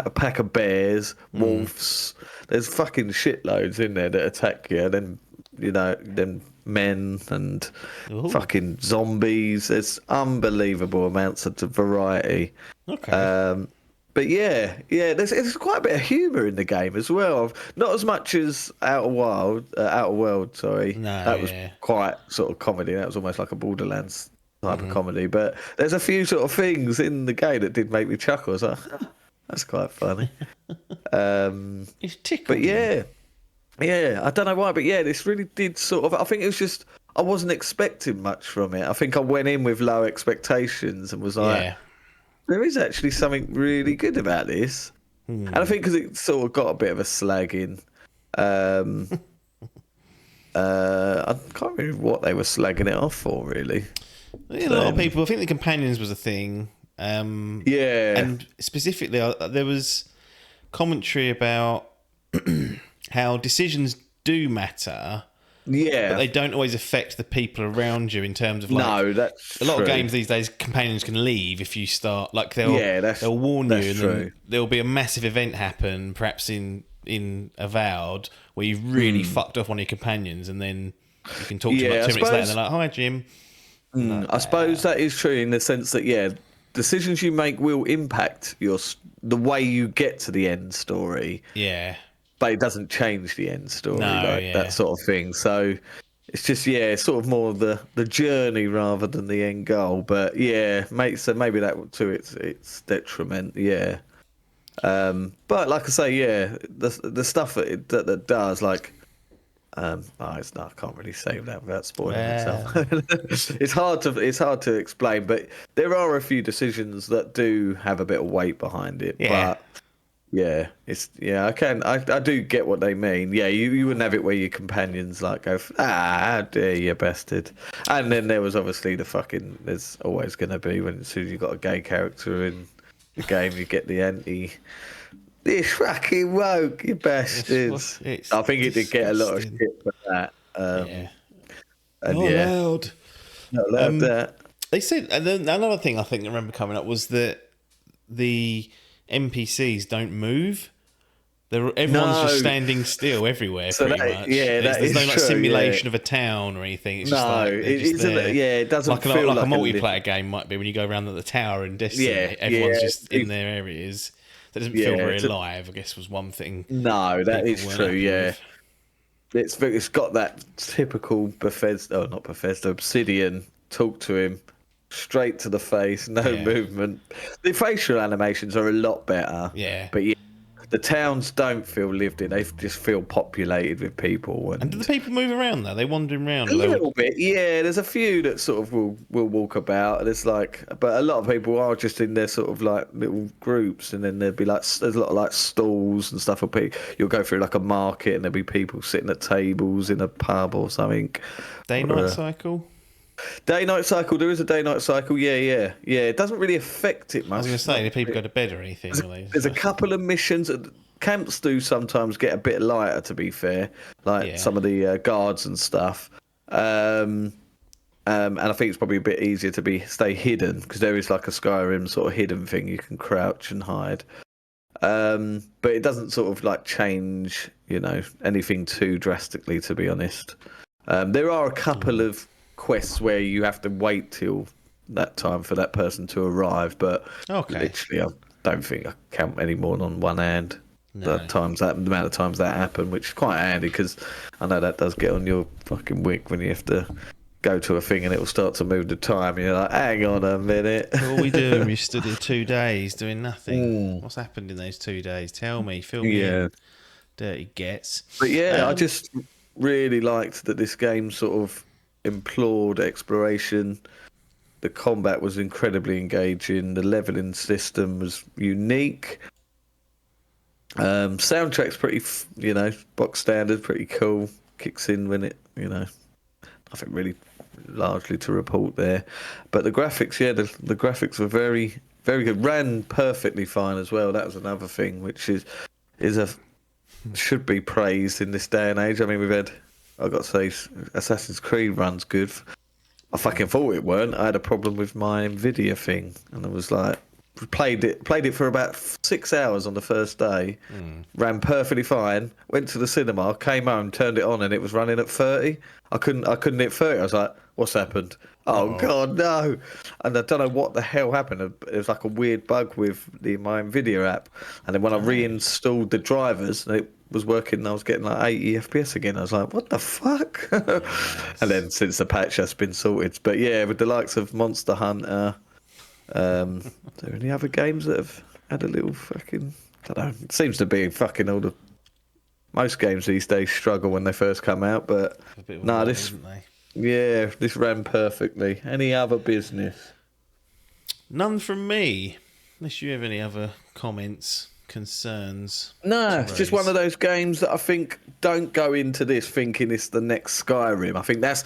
a pack of bears, wolves. There's fucking shitloads in there that attack you. Then, you know, then men and fucking zombies. There's unbelievable amounts of variety. Okay. But yeah, there's quite a bit of humour in the game as well. Not as much as Outer World, sorry. No, that was quite sort of comedy. That was almost like a Borderlands type of comedy. But there's a few sort of things in the game that did make me chuckle. I was like, that's quite funny. It's tickled. But yeah, I don't know why, but yeah, this really did sort of. I think it was just I wasn't expecting much from it. I think I went in with low expectations and was like, there is actually something really good about this. And I think because it sort of got a bit of a slagging. I can't remember what they were slagging it off for, really. A lot of people. I think the companions was a thing. And specifically, there was commentary about how decisions do matter, but they don't always affect the people around you in terms of like. That's a lot of games these days. Companions can leave if you start like they'll warn you, and then there'll be a massive event happen, perhaps in Avowed, where you've really fucked off one of your companions, and then you can talk to them like 2 minutes later. And they're like, "Hi, Jim." I suppose that is true in the sense that decisions you make will impact the way you get to the end story. Yeah. But it doesn't change the end story, that sort of thing. So it's just it's sort of more of the journey rather than the end goal. But so maybe that to its detriment. Yeah. But like I say, the stuff that does like. I can't really say that without spoiling myself. It's hard to explain, but there are a few decisions that do have a bit of weight behind it. Yeah. But I do get what they mean. Yeah, you wouldn't have it where your companions like go, how dare you, bastard. And then there was obviously there's always going to be when as soon as you've got a gay character in the game, you get the anti. This fucking woke, you bastards. I think it did get a lot of shit for that. Not allowed. Not allowed that. They said, and then another thing I think I remember coming up was that the NPCs don't move. Everyone's just standing still everywhere, pretty much. Yeah, there's no simulation of a town or anything. It's it doesn't feel like a multiplayer game might be when you go around the tower in Destiny. Everyone's just in their areas. That doesn't feel very alive, I guess, was one thing. No, that is true, yeah. It's got that typical Obsidian, talk to him, straight to the face, no movement. The facial animations are a lot better. Yeah. But the towns don't feel lived in. They just feel populated with people. And do the people move around, though? They wandering around? A little bit, yeah. There's a few that sort of will walk about. And it's but a lot of people are just in their sort of like little groups. And then there'd be there's a lot of like stalls and stuff. You'll go through like a market and there'll be people sitting at tables in a pub or something. Day-night cycle? Day-night cycle. There is a day-night cycle. Yeah. It doesn't really affect it much. I was going to say, do people go to bed or anything? There's a couple of missions. Camps do sometimes get a bit lighter, to be fair, some of the guards and stuff. And I think it's probably a bit easier to stay hidden because there is like a Skyrim sort of hidden thing you can crouch and hide. But it doesn't sort of like change, anything too drastically, to be honest. There are a couple of quests where you have to wait till that time for that person to arrive, but literally I don't think I count any more than on one hand the amount of times that happen, which is quite handy because I know that does get on your fucking wick when you have to go to a thing and it'll start to move the time. You're like, hang on a minute. What are we doing? We stood here 2 days doing nothing. What's happened in those 2 days? Tell me, fill me in. Dirty gets. But I just really liked that this game sort of implored exploration. The combat was incredibly engaging. The leveling system was unique. Soundtrack's pretty, box standard, pretty cool. Kicks in when it, nothing really largely to report there. But the graphics, the graphics were very, very good. Ran perfectly fine as well. That was another thing which should be praised in this day and age. I mean, I've got to say, Assassin's Creed runs good. I fucking thought it weren't. I had a problem with my Nvidia thing, and I was like, played it for about 6 hours on the first day. Ran perfectly fine. Went to the cinema, came home, turned it on, and it was running at 30. I couldn't hit 30. I was like, what's happened? Oh God, no! And I don't know what the hell happened. It was like a weird bug with my Nvidia app, and then when I reinstalled the drivers, it was working, and I was getting like 80 FPS again. I was like, what the fuck? Yes. And then since the patch, that's been sorted. But with the likes of Monster Hunter, are there any other games that have had a little fucking? I don't know. It seems to be fucking all most games these days struggle when they first come out, but this ran perfectly. Any other business? None from me. Unless you have any other comments, concerns. No, it's just one of those games that I think don't go into this thinking it's the next Skyrim. I think that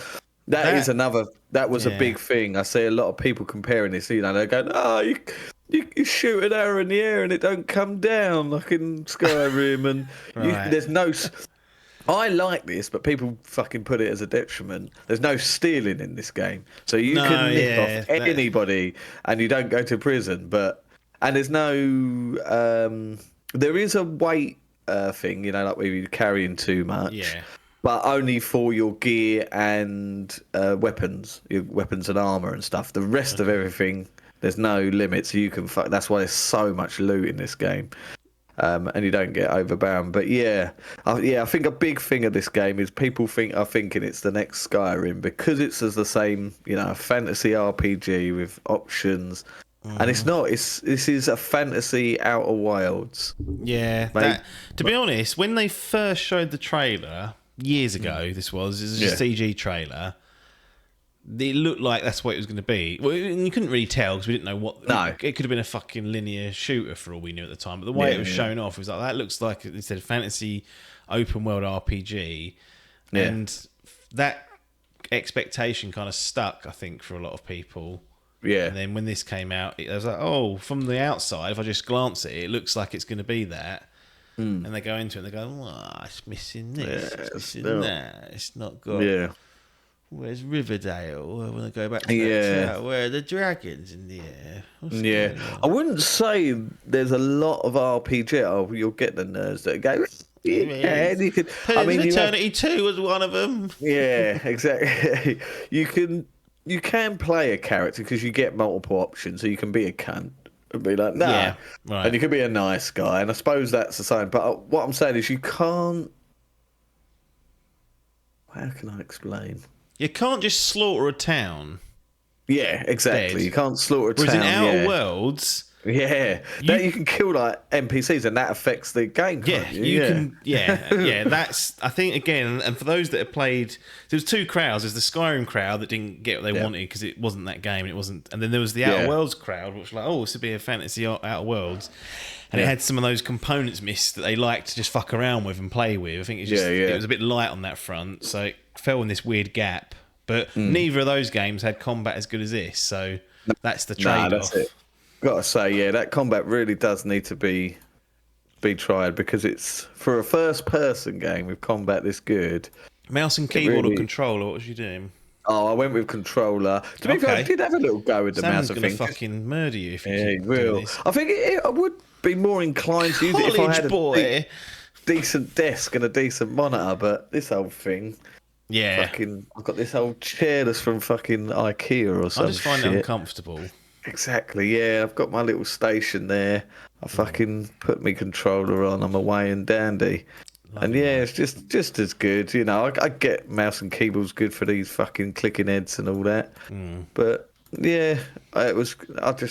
was a big thing. I see a lot of people comparing this. They're going, you shoot an arrow in the air and it don't come down like in Skyrim, and there's no. I like this, but people fucking put it as a detriment. There's no stealing in this game, so you can nick off anybody, and you don't go to prison. And there's no. There is a weight thing, like where you're carrying too much. Yeah. but only for your gear and weapons, your weapons and armor and stuff. The rest of everything, there's no limit, so you can fuck. That's why there's so much loot in this game, and you don't get overbound. But I think a big thing of this game is people are thinking it's the next Skyrim because it's as the same, a fantasy RPG with options. And it's not. This is a fantasy Outer Wilds. Yeah. To be honest, when they first showed the trailer years ago, this was a CG trailer. It looked like that's what it was going to be. Well, you couldn't really tell because we didn't know what. No, it could have been a fucking linear shooter for all we knew at the time. But the way it was shown off, it was like that looks like it said fantasy open world RPG, and that expectation kind of stuck. I think for a lot of people. Yeah. And then when this came out, I was like, oh, from the outside, if I just glance at it, it looks like it's going to be that. And they go into it and they go, oh, it's missing this, it's missing that. It's not got... Yeah. Where's Riverdale? I want to go back to that tower. Where are the dragons in the air? I wouldn't say there's a lot of RPG. Oh, you'll get the nerds that go... Yeah, you could... Eternity 2 was one of them. Yeah, exactly. You can play a character because you get multiple options, so you can be a cunt and be like, nah, right. And you can be a nice guy, and I suppose that's the same. But what I'm saying is, you can't. How can I explain? You can't just slaughter a town. Yeah, exactly. Dead. You can't slaughter a Whereas town. in Outer Worlds. Yeah, you can kill like NPCs, and that affects the game. Can't you can. Yeah. That's. I think again, and for those that have played, there was two crowds. There's the Skyrim crowd that didn't get what they wanted because it wasn't that game, and it wasn't. And then there was the Outer Worlds crowd, which was like, oh, this would be a fantasy Outer Worlds, and it had some of those components missed that they like to just fuck around with and play with. I think it's just it was a bit light on that front, so it fell in this weird gap. But neither of those games had combat as good as this, so that's the trade-off. That's it. Gotta say, that combat really does need to be tried because it's for a first-person game with combat this good. Mouse and keyboard or controller? What was you doing? Oh, I went with controller. To be fair, I did have a little go with the mouse. Sam's gonna fucking murder you if you he will. I think I would be more inclined to use it if I had a decent desk and a decent monitor. But this old thing, I've got this old chair that's from fucking IKEA or something. I just find it uncomfortable. Exactly, I've got my little station there. I fucking put my controller on. I'm away and dandy. And it's just as good. I get mouse and keyboard's good for these fucking clicking heads and all that. But it was. Like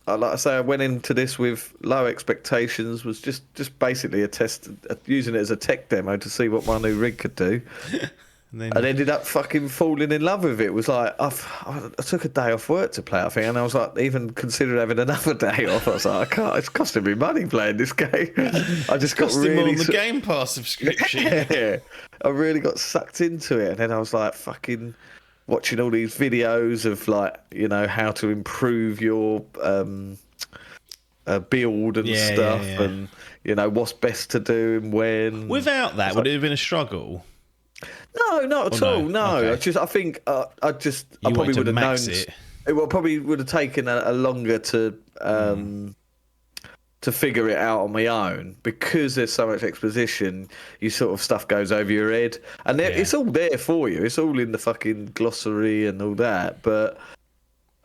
I say, I went into this with low expectations. Was just basically a test, using it as a tech demo to see what my new rig could do. And ended up fucking falling in love with it. It was like, I took a day off work to play, I think, and I was like, even considered having another day off. I was like, I can't, it's costing me money playing this game. I just got really... more on the Game Pass subscription. I really got sucked into it, and then I was like, fucking watching all these videos of like, how to improve your build and stuff, and what's best to do and when. Without that, would it have been a struggle? No, not at all. No, okay. I think I probably would have known it. It probably would have taken a longer to figure it out on my own because there's so much exposition. You sort of stuff goes over your head, and it's all there for you. It's all in the fucking glossary and all that. But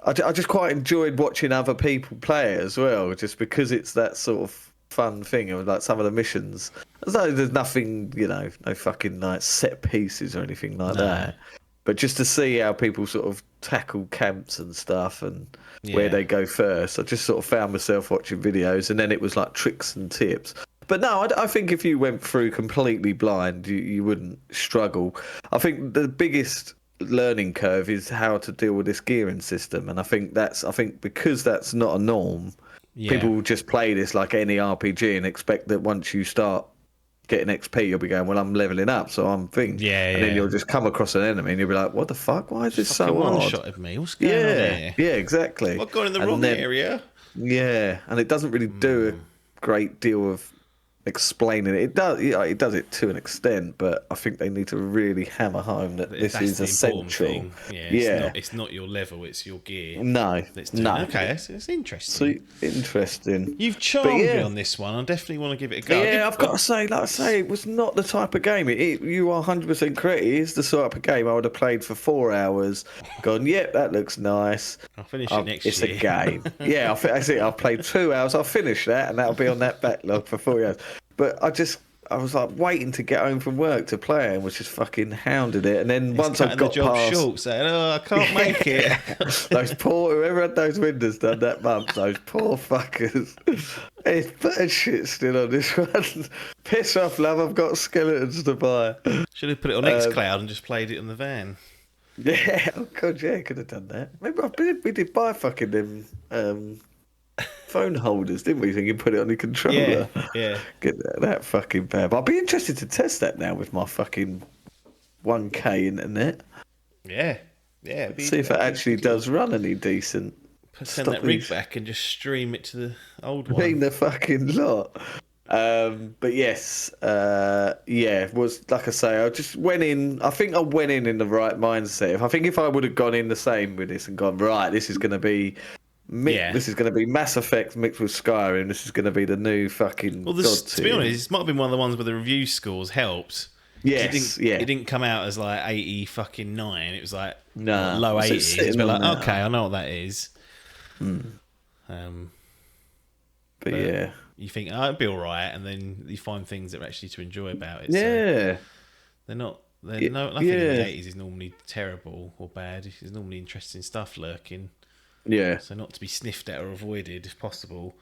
I just quite enjoyed watching other people play it as well, just because it's that sort of fun thing of like some of the missions. As though there's nothing, no fucking like set pieces or anything like that. But just to see how people sort of tackle camps and stuff and where they go first, I just sort of found myself watching videos, and then it was like tricks and tips. But no, I think if you went through completely blind, you wouldn't struggle. I think the biggest learning curve is how to deal with this gearing system, and I think because that's not a norm. People will just play this like any RPG and expect that once you start getting XP, you'll be going, well, I'm leveling up, so I'm thinking. And then you'll just come across an enemy and you'll be like, what the fuck? Why is this so hard? One-shotted me. What's going on here? Yeah, exactly. I've gone in the wrong area. Yeah, and it doesn't really do a great deal of explaining it. It does, it does it to an extent, but I think they need to really hammer home that this That's is the important essential. thing. Yeah, it's not your level, it's your gear. No, no. Okay, it's interesting. Interesting. You've charmed me on this one. I definitely want to give it a go. Yeah, I've got to say, like I say, it was not the type of game. You are 100% correct. It is the sort of game I would have played for 4 hours, gone, yep, that looks nice. I'll finish it next year. It's a game. Yeah, that's it. I've played 2 hours. I'll finish that, and that'll be on that backlog for 4 hours. But I was like waiting to get home from work to play it, and was just fucking hounded it. And then once I got the job past, short, saying, "Oh, I can't make it." Those whoever had those windows done that month, those poor fuckers. It's better shit still on this one. Piss off, love. I've got skeletons to buy. Should have put it on xCloud and just played it in the van. Yeah, oh god, yeah, could have done that. Maybe we did buy fucking them phone holders, didn't we? So you can put it on your controller. Yeah. Get that fucking bad. But I'd be interested to test that now with my fucking 1K internet. Yeah. See if it actually does run any decent. Send that rig back and just stream it to the old one. Being the fucking lot. But yes, was like I say, I just went in. I think I went in the right mindset. I think if I would have gone in the same with this and gone, right, this is going to be. This is going to be Mass Effect mixed with Skyrim. This is going to be the new fucking. Well, to be honest, this might have been one of the ones where the review scores helped. Yes, it didn't come out as like 80 fucking 9. It was like low 80s. It's like, okay, I know what that is. But yeah, you think it'd be all right, and then you find things that are actually to enjoy about it. Yeah, so they're not. Nothing in the 80s is normally terrible or bad. There's normally interesting stuff lurking. Yeah. So not to be sniffed at or avoided if possible.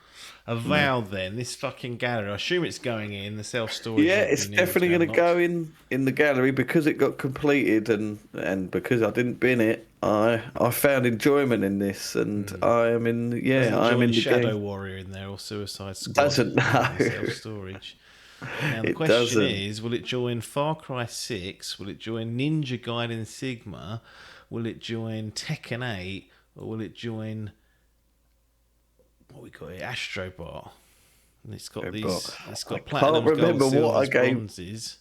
Avowed then, this fucking gallery. I assume it's going in the self-storage. Yeah, it's definitely going to go in the gallery because it got completed and because I didn't bin it. I found enjoyment in this, and I am in. Yeah, I'm in the Shadow game. Warrior in there or Suicide Squad. Doesn't know. Self-storage. Now the question is, will it join Far Cry 6? Will it join Ninja Gaiden Sigma? Will it join Tekken 8? Or will it join what we got here, Astrobot? And it's got it's got platinum, gold, silver, bronzes.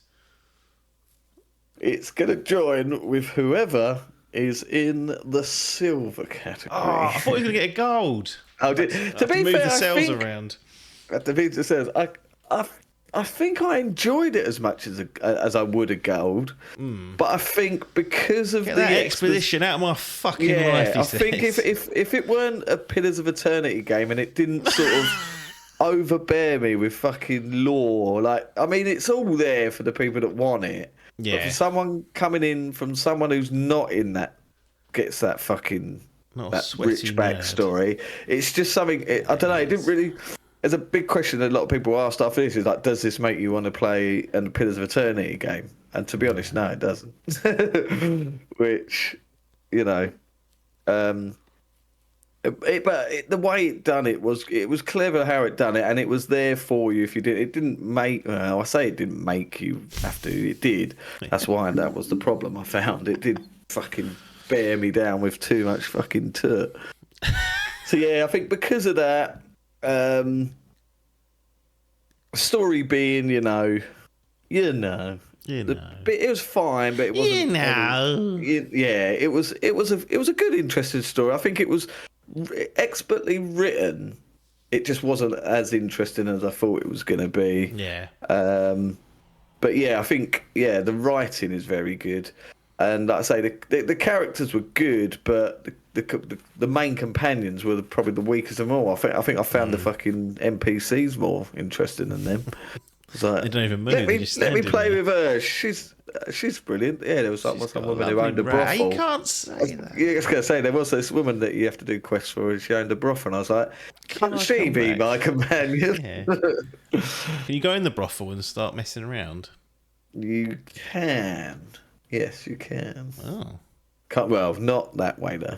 It's going to join with whoever is in the silver category. Oh, I thought you were going to get a gold. To be fair, move the cells around. To be fair, I think I enjoyed it as much as I would a gold, but I think because of that expedition out of my fucking life. I think if it weren't a Pillars of Eternity game and it didn't sort of overbear me with fucking lore, like I mean, it's all there for the people that want it. Yeah. But for someone coming in from someone who's not in that, gets that fucking that rich backstory. It's just something. I don't know. It didn't really. There's a big question that a lot of people asked after this is like, does this make you want to play a Pillars of Eternity game? And to be honest, no, it doesn't. Which, the way it done it was clever how it done it, and it was there for you if you did. It didn't make. Well, I say it didn't make you have to. It did. That's why that was the problem. I found it did fucking bear me down with too much fucking toot. So yeah, I think because of that. Story being, it was fine, but it wasn't. It was a good, interesting story. I think it was expertly written. It just wasn't as interesting as I thought it was going to be. Yeah. But yeah, I think the writing is very good, and like I say, the characters were good, but the main companions were probably the weakest of all. I think I found the fucking NPCs more interesting than them. Like, they don't even move. Let me play with her. She's brilliant. Yeah, there was some woman who owned a brothel. You can't say that. Yeah, I was going to say there was this woman that you have to do quests for, and she owned a brothel. And I was like, can't she be my companion? Yeah. Can you go in the brothel and start messing around? You can. Yes, you can. Oh. Well, not that way though.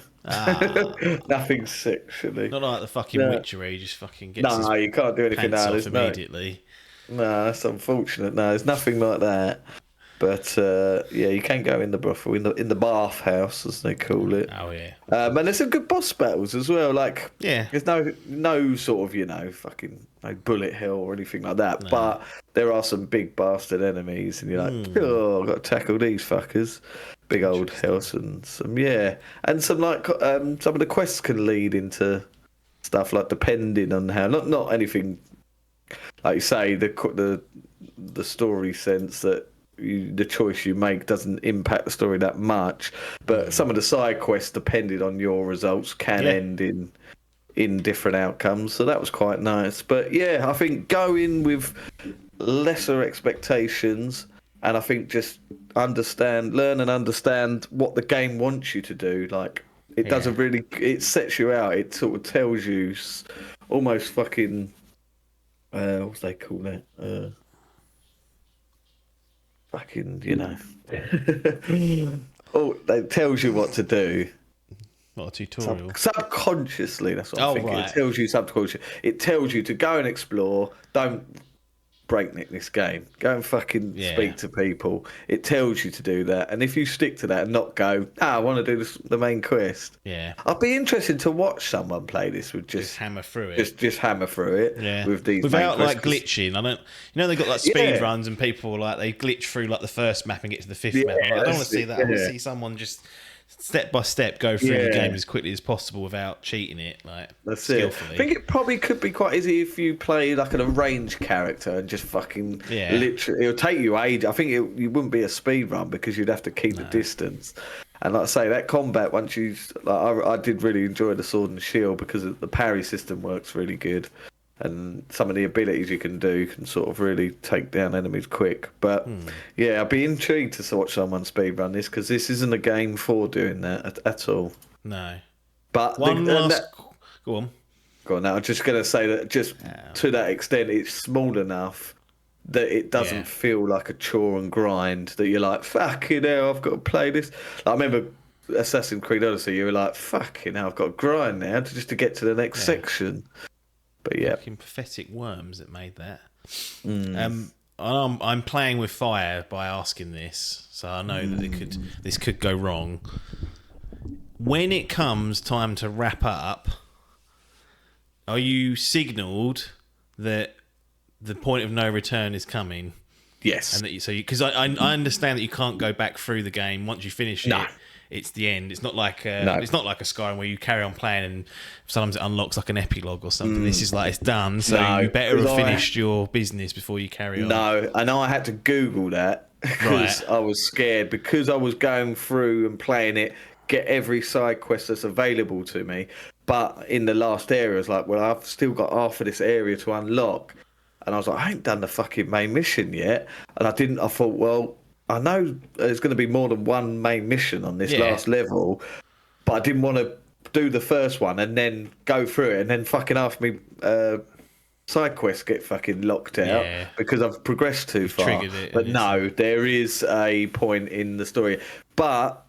Nothing sexually. Not like the fucking Witcher where he just fucking gets his you can't do anything pants now. off immediately. No, that's unfortunate. No, there's nothing like that. But yeah, you can go in the brothel, in the bathhouse as they call it. Oh yeah. And there's some good boss battles as well. Like, Yeah. there's no sort of fucking no bullet hell or anything like that. No. But there are some big bastard enemies, and you're like, oh, I've got to tackle these fuckers. Big old house and some and some like some of the quests can lead into stuff like depending on how not anything like you say the story sense that. The choice you make doesn't impact the story that much, but some of the side quests, depending on your results, can end in different outcomes. So that was quite nice. But yeah, I think go in with lesser expectations, and I think just learn and understand what the game wants you to do. Like it doesn't really, it sets you out. It sort of tells you almost fucking what do they call that? Fucking, oh, it tells you what to do. Not a tutorial. Subconsciously, that's what I'm thinking. Right. It tells you subconsciously. It tells you to go and explore. Don't breakneck this game. Go and fucking speak to people. It tells you to do that. And if you stick to that and not go, I want to do the main quest. Yeah. I'd be interested to watch someone play this with just hammer through it. Just hammer through it. Yeah. With these without main like quests. glitching. I don't. They got like speed runs and people like they glitch through like the first map and get to the fifth map. I don't want to see that. I want to see someone just step by step go through the game as quickly as possible without cheating it, like that's skillfully. I think it probably could be quite easy if you play like an arranged character and just fucking literally it'll take you age. I think you wouldn't be a speed run because you'd have to keep the distance. And like I say, that combat once you I did really enjoy the sword and shield because the parry system works really good. And some of the abilities you can do can sort of really take down enemies quick. But yeah, I'd be intrigued to watch someone speedrun this because this isn't a game for doing that at all. No. But go on. Go on. Now, I'm just going to say that just to that extent, it's small enough that it doesn't feel like a chore and grind that you're like, fucking hell, I've got to play this. I remember Assassin's Creed Odyssey, you were like, fucking hell, I've got to grind now just to get to the next section. But yeah, fucking pathetic worms that made that. I'm playing with fire by asking this, so I know that this could go wrong. When it comes time to wrap up, are you signalled that the point of no return is coming? Yes, and that because I understand that you can't go back through the game once you finish it. It's the end. It's not like it's not like a Skyrim where you carry on playing and sometimes it unlocks like an epilogue or something. This is like it's done, so you better have finished your business before you carry on. No, and I had to Google that because I was scared because I was going through and playing it, get every side quest that's available to me. But in the last area, I was like, well, I've still got half of this area to unlock, and I was like, I ain't done the fucking main mission yet, and I didn't. I thought, well, I know there's going to be more than one main mission on this last level, but I didn't want to do the first one and then go through it and then fucking half me side quests get fucking locked out because I've progressed too far. Triggered it, but no, there is a point in the story. But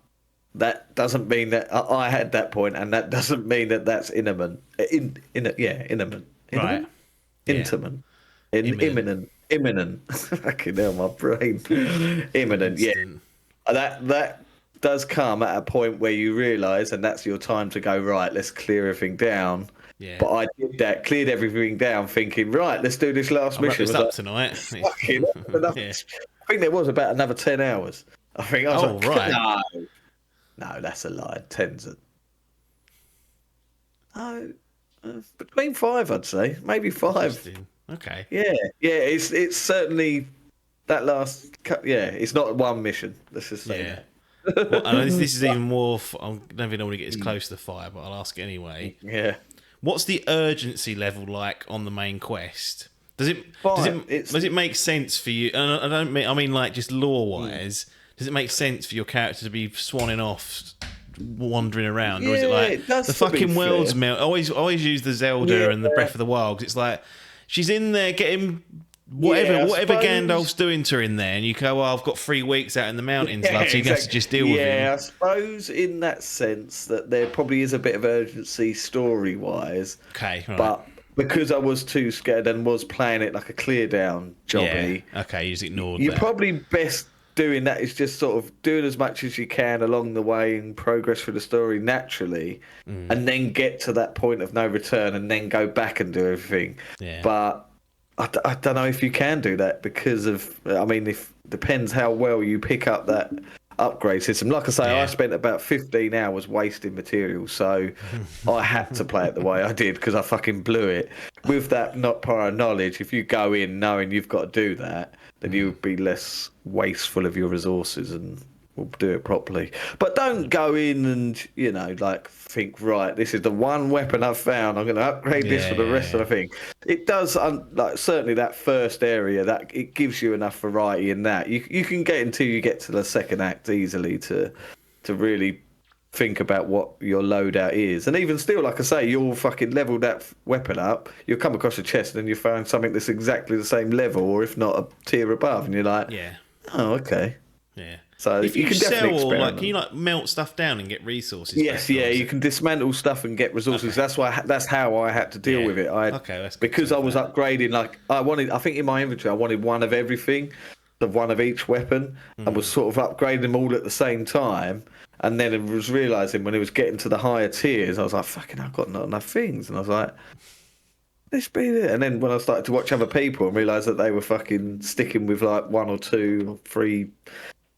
that doesn't mean that I had that point, and that doesn't mean that that's imminent. Imminent. Right. Intimate. Imminent. Fucking hell, my brain. Imminent. Instant. Yeah. That does come at a point where you realise, and that's your time to go, right, let's clear everything down. Yeah. But I did that, cleared everything down, thinking, right, let's do this last mission. Wrap this up tonight. Fucking I think there was about another 10 hours. I think I was no, that's a lie. 10's between 5, I'd say, maybe 5. Okay. Yeah. It's certainly that last. Yeah, it's not one mission. Let's just say that. Well, I know this is even more. I don't even know when to get as close to fire, but I'll ask anyway. Yeah. What's the urgency level like on the main quest? Does it make sense for you? And I mean like just lore wise. Does it make sense for your character to be swanning off, wandering around, or is it like the fucking world's melt? I always use the Zelda and the Breath of the Wild because it's like she's in there getting whatever Gandalf's doing to her in there, and you go, well, I've got 3 weeks out in the mountains, love, so you have to just deal with him. Yeah, I suppose in that sense that there probably is a bit of urgency story-wise. Okay, right. But because I was too scared and was playing it like a clear down jobby. Yeah. Okay, you just ignored You're that. probably best doing that is just sort of doing as much as you can along the way and progress through the story naturally, and then get to that point of no return and then go back and do everything. Yeah. But I don't know if you can do that because of, I mean, if depends how well you pick up that upgrade system. Like I say, I spent about 15 hours wasting material, so I had to play it the way I did because I fucking blew it. With that not prior knowledge, if you go in knowing you've got to do that, then you would be less wasteful of your resources and will do it properly. But don't go in and, you know, like think, right, this is the one weapon I've found, I'm going to upgrade this for the rest of the thing. It does, like, certainly that first area, that it gives you enough variety in that. You can get until you get to the second act easily to really think about what your loadout is. And even still, like I say, you'll fucking level that weapon up, you'll come across a chest and you find something that's exactly the same level, or if not a tier above, and you're like, oh, okay. Yeah. So if you can definitely sell, experiment. can you melt stuff down and get resources? Yes, you can dismantle stuff and get resources. Okay. That's how I had to deal with it. That's because I was upgrading. Like I think in my inventory I wanted one of everything, one of each weapon, and was sort of upgrading them all at the same time. And then I was realizing when it was getting to the higher tiers, I was like, "Fucking, I've got not enough things." And I was like, "This be it." And then when I started to watch other people and realised that they were fucking sticking with like 1 or 2 or 3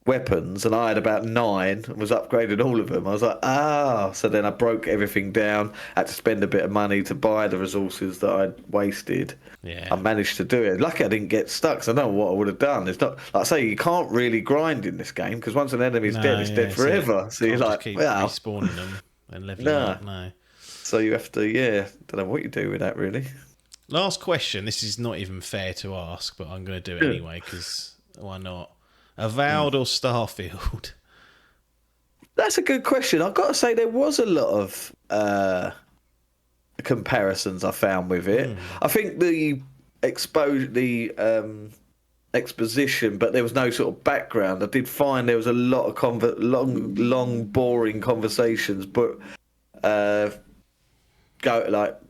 weapons, and I had about 9 and was upgrading all of them, I was like, so then I broke everything down, had to spend a bit of money to buy the resources that I'd wasted. I managed to do it. Lucky I didn't get stuck, so I don't know what I would have done. It's not, like I say, you can't really grind in this game, because once an enemy's dead, it's dead forever. So you're like, keep respawning them and leveling up. No. So you have to, don't know what you do with that, really. Last question. This is not even fair to ask, but I'm going to do it anyway, because why not? Avowed or Starfield? That's a good question. I've got to say there was a lot of comparisons I found with it. I think the exposition, but there was no sort of background. I did find there was a lot of long, boring conversations, but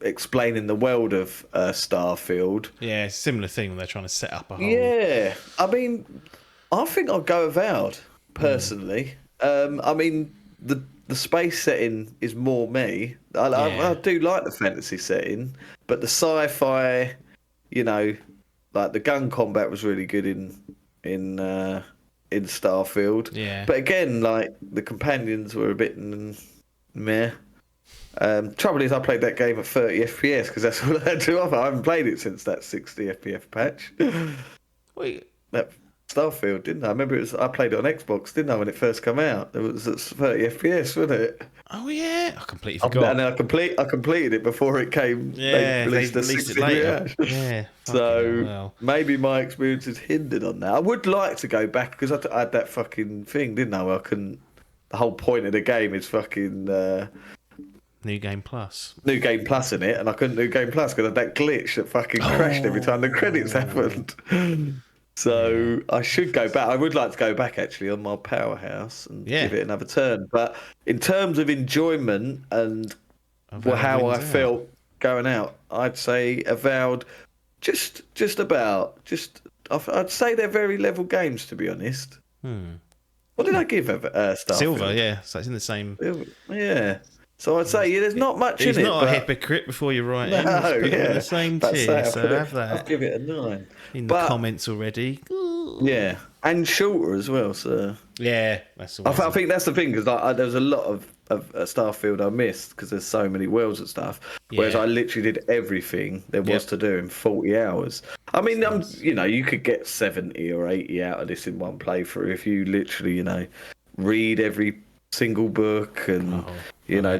explaining the world of Starfield. Yeah, similar thing when they're trying to set up a whole. Yeah, I mean, I think I'll go Avowed personally. I mean, the space setting is more me. I do like the fantasy setting, but the sci-fi, like the gun combat was really good in Starfield. Yeah. But again, like the companions were a bit meh. Trouble is, I played that game at 30 FPS because that's all I had to offer. I haven't played it since that 60 FPS patch. Wait. That Starfield, didn't I? I remember I played it on Xbox, didn't I, when it first came out? It was at 30 FPS, wasn't it? Oh yeah, I completely forgot. And then I completed it before it came. Yeah, they released it later. Yeah. So maybe my experience is hindered on that. I would like to go back because I had that fucking thing, didn't I? Where I couldn't. The whole point of the game is fucking. New Game Plus. New Game Plus in it, and I couldn't do Game Plus because I had that glitch that fucking crashed every time the credits happened. So I should go back. I would like to go back actually on my Powerhouse and give it another turn. But in terms of enjoyment and how I felt going out, I'd say Avowed. Just about. I'd say they're very level games, to be honest. What did I give Starfield? Silver, yeah. So it's in the same. Yeah. So I'd say there's not much in it. He's not a hypocrite before you write it. No, in the same tier, so have that. I'll give it a 9. In the comments already. Yeah, and shorter as well. So yeah, that's. I think that's the thing because there was a lot of Starfield I missed because there's so many worlds and stuff. Whereas I literally did everything there was to do in 40 hours. I mean, you could get 70 or 80 out of this in one playthrough if you literally, read every single book and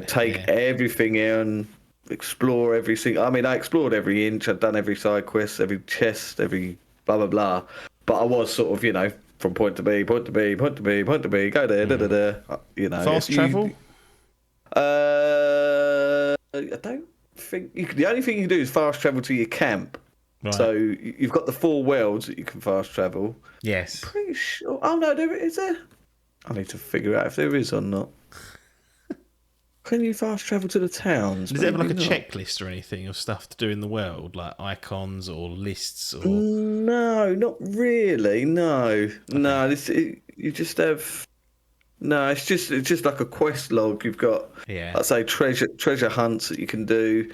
take everything in, explore every single. I mean, I explored every inch. I'd done every side quest, every chest, every blah blah blah. But I was sort of, from point to B, point to B, point to B, point to B, go there, da da da. Fast travel. I don't think the only thing you can do is fast travel to your camp. Right. So you've got the 4 worlds that you can fast travel. Yes. Pretty sure. Oh no, there is there. I need to figure out if there is or not. Can you fast travel to the towns? Does it have like a checklist or anything of stuff to do in the world, like icons or lists or? No, not really. No. You just have. No, it's just like a quest log. You've got, let's say, treasure hunts that you can do,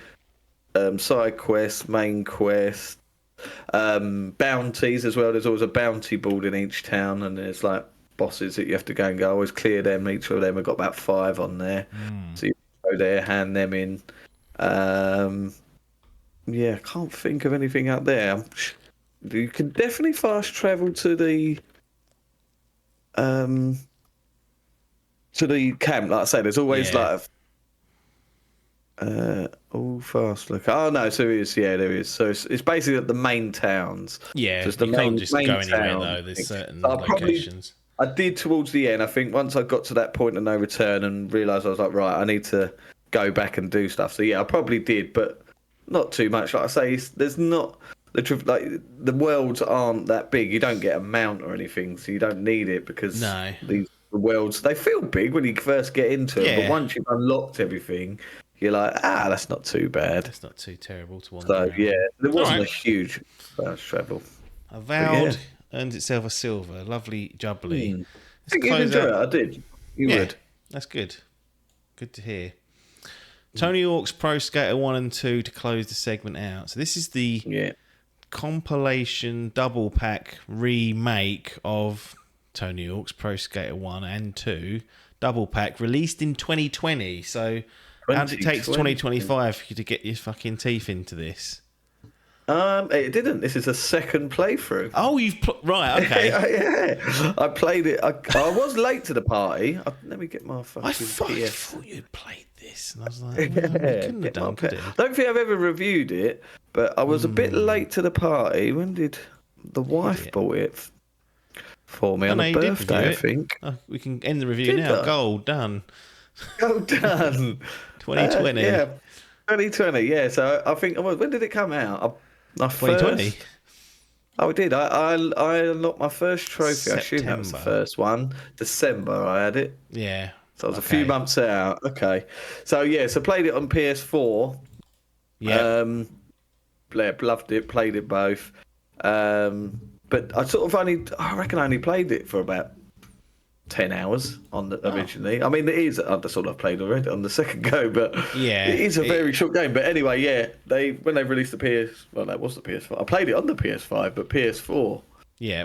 side quests, main quest, bounties as well. There's always a bounty board in each town, and there's like bosses that you have to go and go. Always clear them. Each of them have got about 5 on there, so you go there, hand them in. Yeah, I can't think of anything out there. You can definitely fast travel to the camp. Like I say, there's always like fast look. Oh no, so there is. So it's basically at the main towns. Yeah, so it's the you can't just go anywhere though. There's certain locations. I did towards the end. I think once I got to that point of no return and realised I was like, right, I need to go back and do stuff. So yeah, I probably did, but not too much. Like I say, there's not the worlds aren't that big. You don't get a mount or anything, so you don't need it because the worlds, they feel big when you first get into them, but once you've unlocked everything, you're like, that's not too bad. It's not too terrible to wander So around. yeah, there wasn't a huge fast travel. Avowed earned itself a silver. Lovely jubbly. I think you'd enjoy it. I did. You would. That's good. Good to hear. Tony Hawk's Pro Skater 1 and 2 to close the segment out. So this is the compilation double pack remake of Tony Hawk's Pro Skater 1 and 2 double pack released in 2020. So how did it take to 2025 for you to get your fucking teeth into this? It didn't. This is a second playthrough. Oh, right, okay. Yeah, I played it. I was late to the party. Let me get my fucking I PS. thought you'd played this, and I was like, you couldn't have done, could you? I don't think I've ever reviewed it, but I was a bit late to the party. When did the wife bought it for me on a birthday? I think. We can end the review now. Gold done. Gold done. 2020. 2020. Yeah. So I think. When did it come out? 2020. Oh, it did. I unlocked my first trophy. September. I assume that was the first one. December, I had it. Yeah. So I was a few months out. Okay. So played it on PS4. Yeah. Loved it. Played it both. But I reckon I only played it for about 10 hours originally. I mean, it is. I sort of played already on the second go, but it is a very short game. But anyway, when they released the that was the PS4. I played it on the PS5, but PS4. Yeah.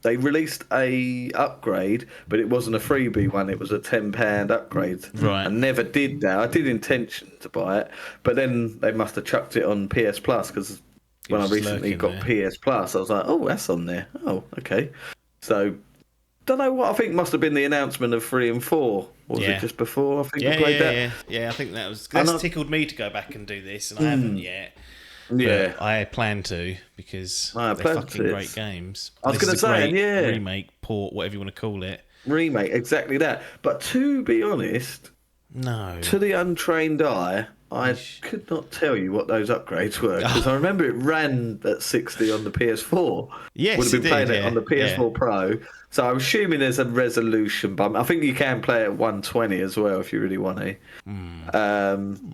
They released a upgrade, but it wasn't a freebie one. It was a £10 upgrade. Right. I never did that. I did intention to buy it, but then they must have chucked it on PS Plus because when I recently got PS Plus, I was like, oh, that's on there. Oh, okay. So, don't know what I think must have been the announcement of 3 and 4. Or was it just before? I think I played that. Yeah, I think that's tickled me to go back and do this, and I haven't yet. Yeah, but I plan to because they're fucking great games. I was going to say, remake, port, whatever you want to call it. Remake, exactly that. But to be honest, to the untrained eye, I could not tell you what those upgrades were because I remember it ran at 60 on the PS4. Yes, would have been playing it on the PS4 yeah. Pro. So I'm assuming there's a resolution bump. I think you can play at 120 as well if you really want to.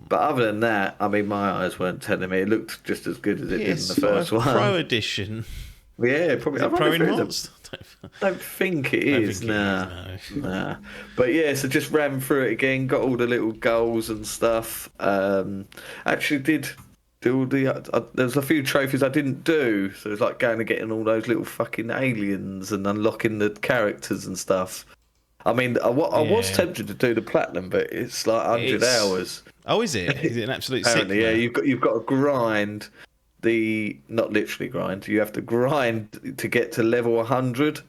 But other than that, I mean, my eyes weren't telling me. It looked just as good as it did in the first one. Pro edition. Yeah, probably. Is it Pro enhanced? I don't think it is. Nah. But yeah, so just ran through it again, got all the little goals and stuff. Actually did do all the... there was a few trophies I didn't do, so it was like going and getting all those little fucking aliens and unlocking the characters and stuff. I mean, I was tempted to do the platinum, but it's like 100 hours. Oh, is it? Is it an absolute Apparently, yeah, you've got to grind not literally grind. You have to grind to get to level 100,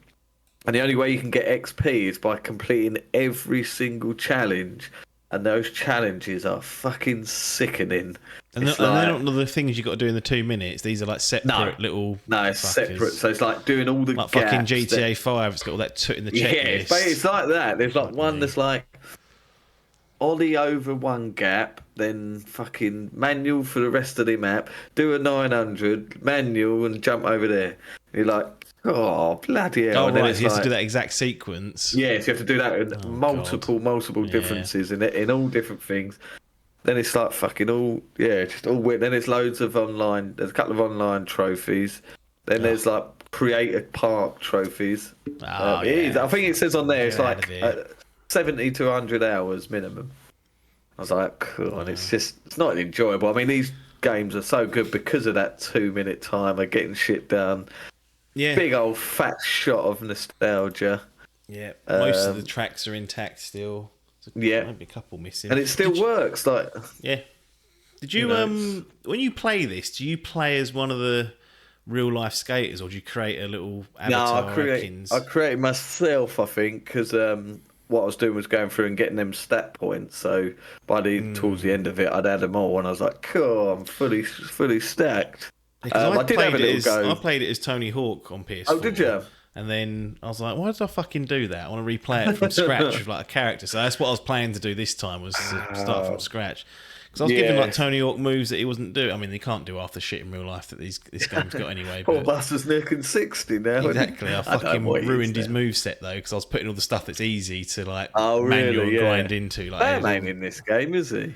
and the only way you can get XP is by completing every single challenge. And those challenges are fucking sickening. And they're not the things you got to do in the 2 minutes. These are like separate little. No, it's separate. So it's like doing all the like fucking GTA 5. It's got all that in the checklist. Yeah, it's like that. There's like one that's like ollie over one gap, then fucking manual for the rest of the map. Do a 900 manual and jump over there. You're like, oh bloody hell! Oh right, so you have to do that exact sequence. Yes, you have to do that in multiple differences in all different things. Then it's like fucking just all weird. Then it's loads of online. There's a couple of online trophies. Then there's like Creator Park trophies. Oh, It is. I think it says on there it's Get out like of here. 70 to 100 hours minimum. I was like, cool. And it's not enjoyable. I mean, these games are so good because of that 2-minute timer, getting shit done. Yeah. Big old fat shot of nostalgia. Yeah. Most of the tracks are intact still. Yeah. Maybe a couple missing. And it still works. Like, yeah. Did you, when you play this, do you play as one of the real life skaters, or do you create a little avatar? no, I created myself, I think, because what I was doing was going through and getting them stat points. So towards the end of it, I'd add them all, and I was like, cool, I'm fully stacked. I did have a little go. I played it as Tony Hawk on PS4. Oh, did you? And then I was like, why did I fucking do that? I want to replay it from scratch with like a character. So that's what I was planning to do this time, was to start from scratch. Because I was giving like Tony Hawk moves that he wasn't doing. I mean, he can't do half the shit in real life that this game's got anyway. Poor Buster's nearing 60 now. Exactly. I fucking ruined his moveset though, because I was putting all the stuff that's easy to like really? grind into. Like, Bam ain't in this game, is he?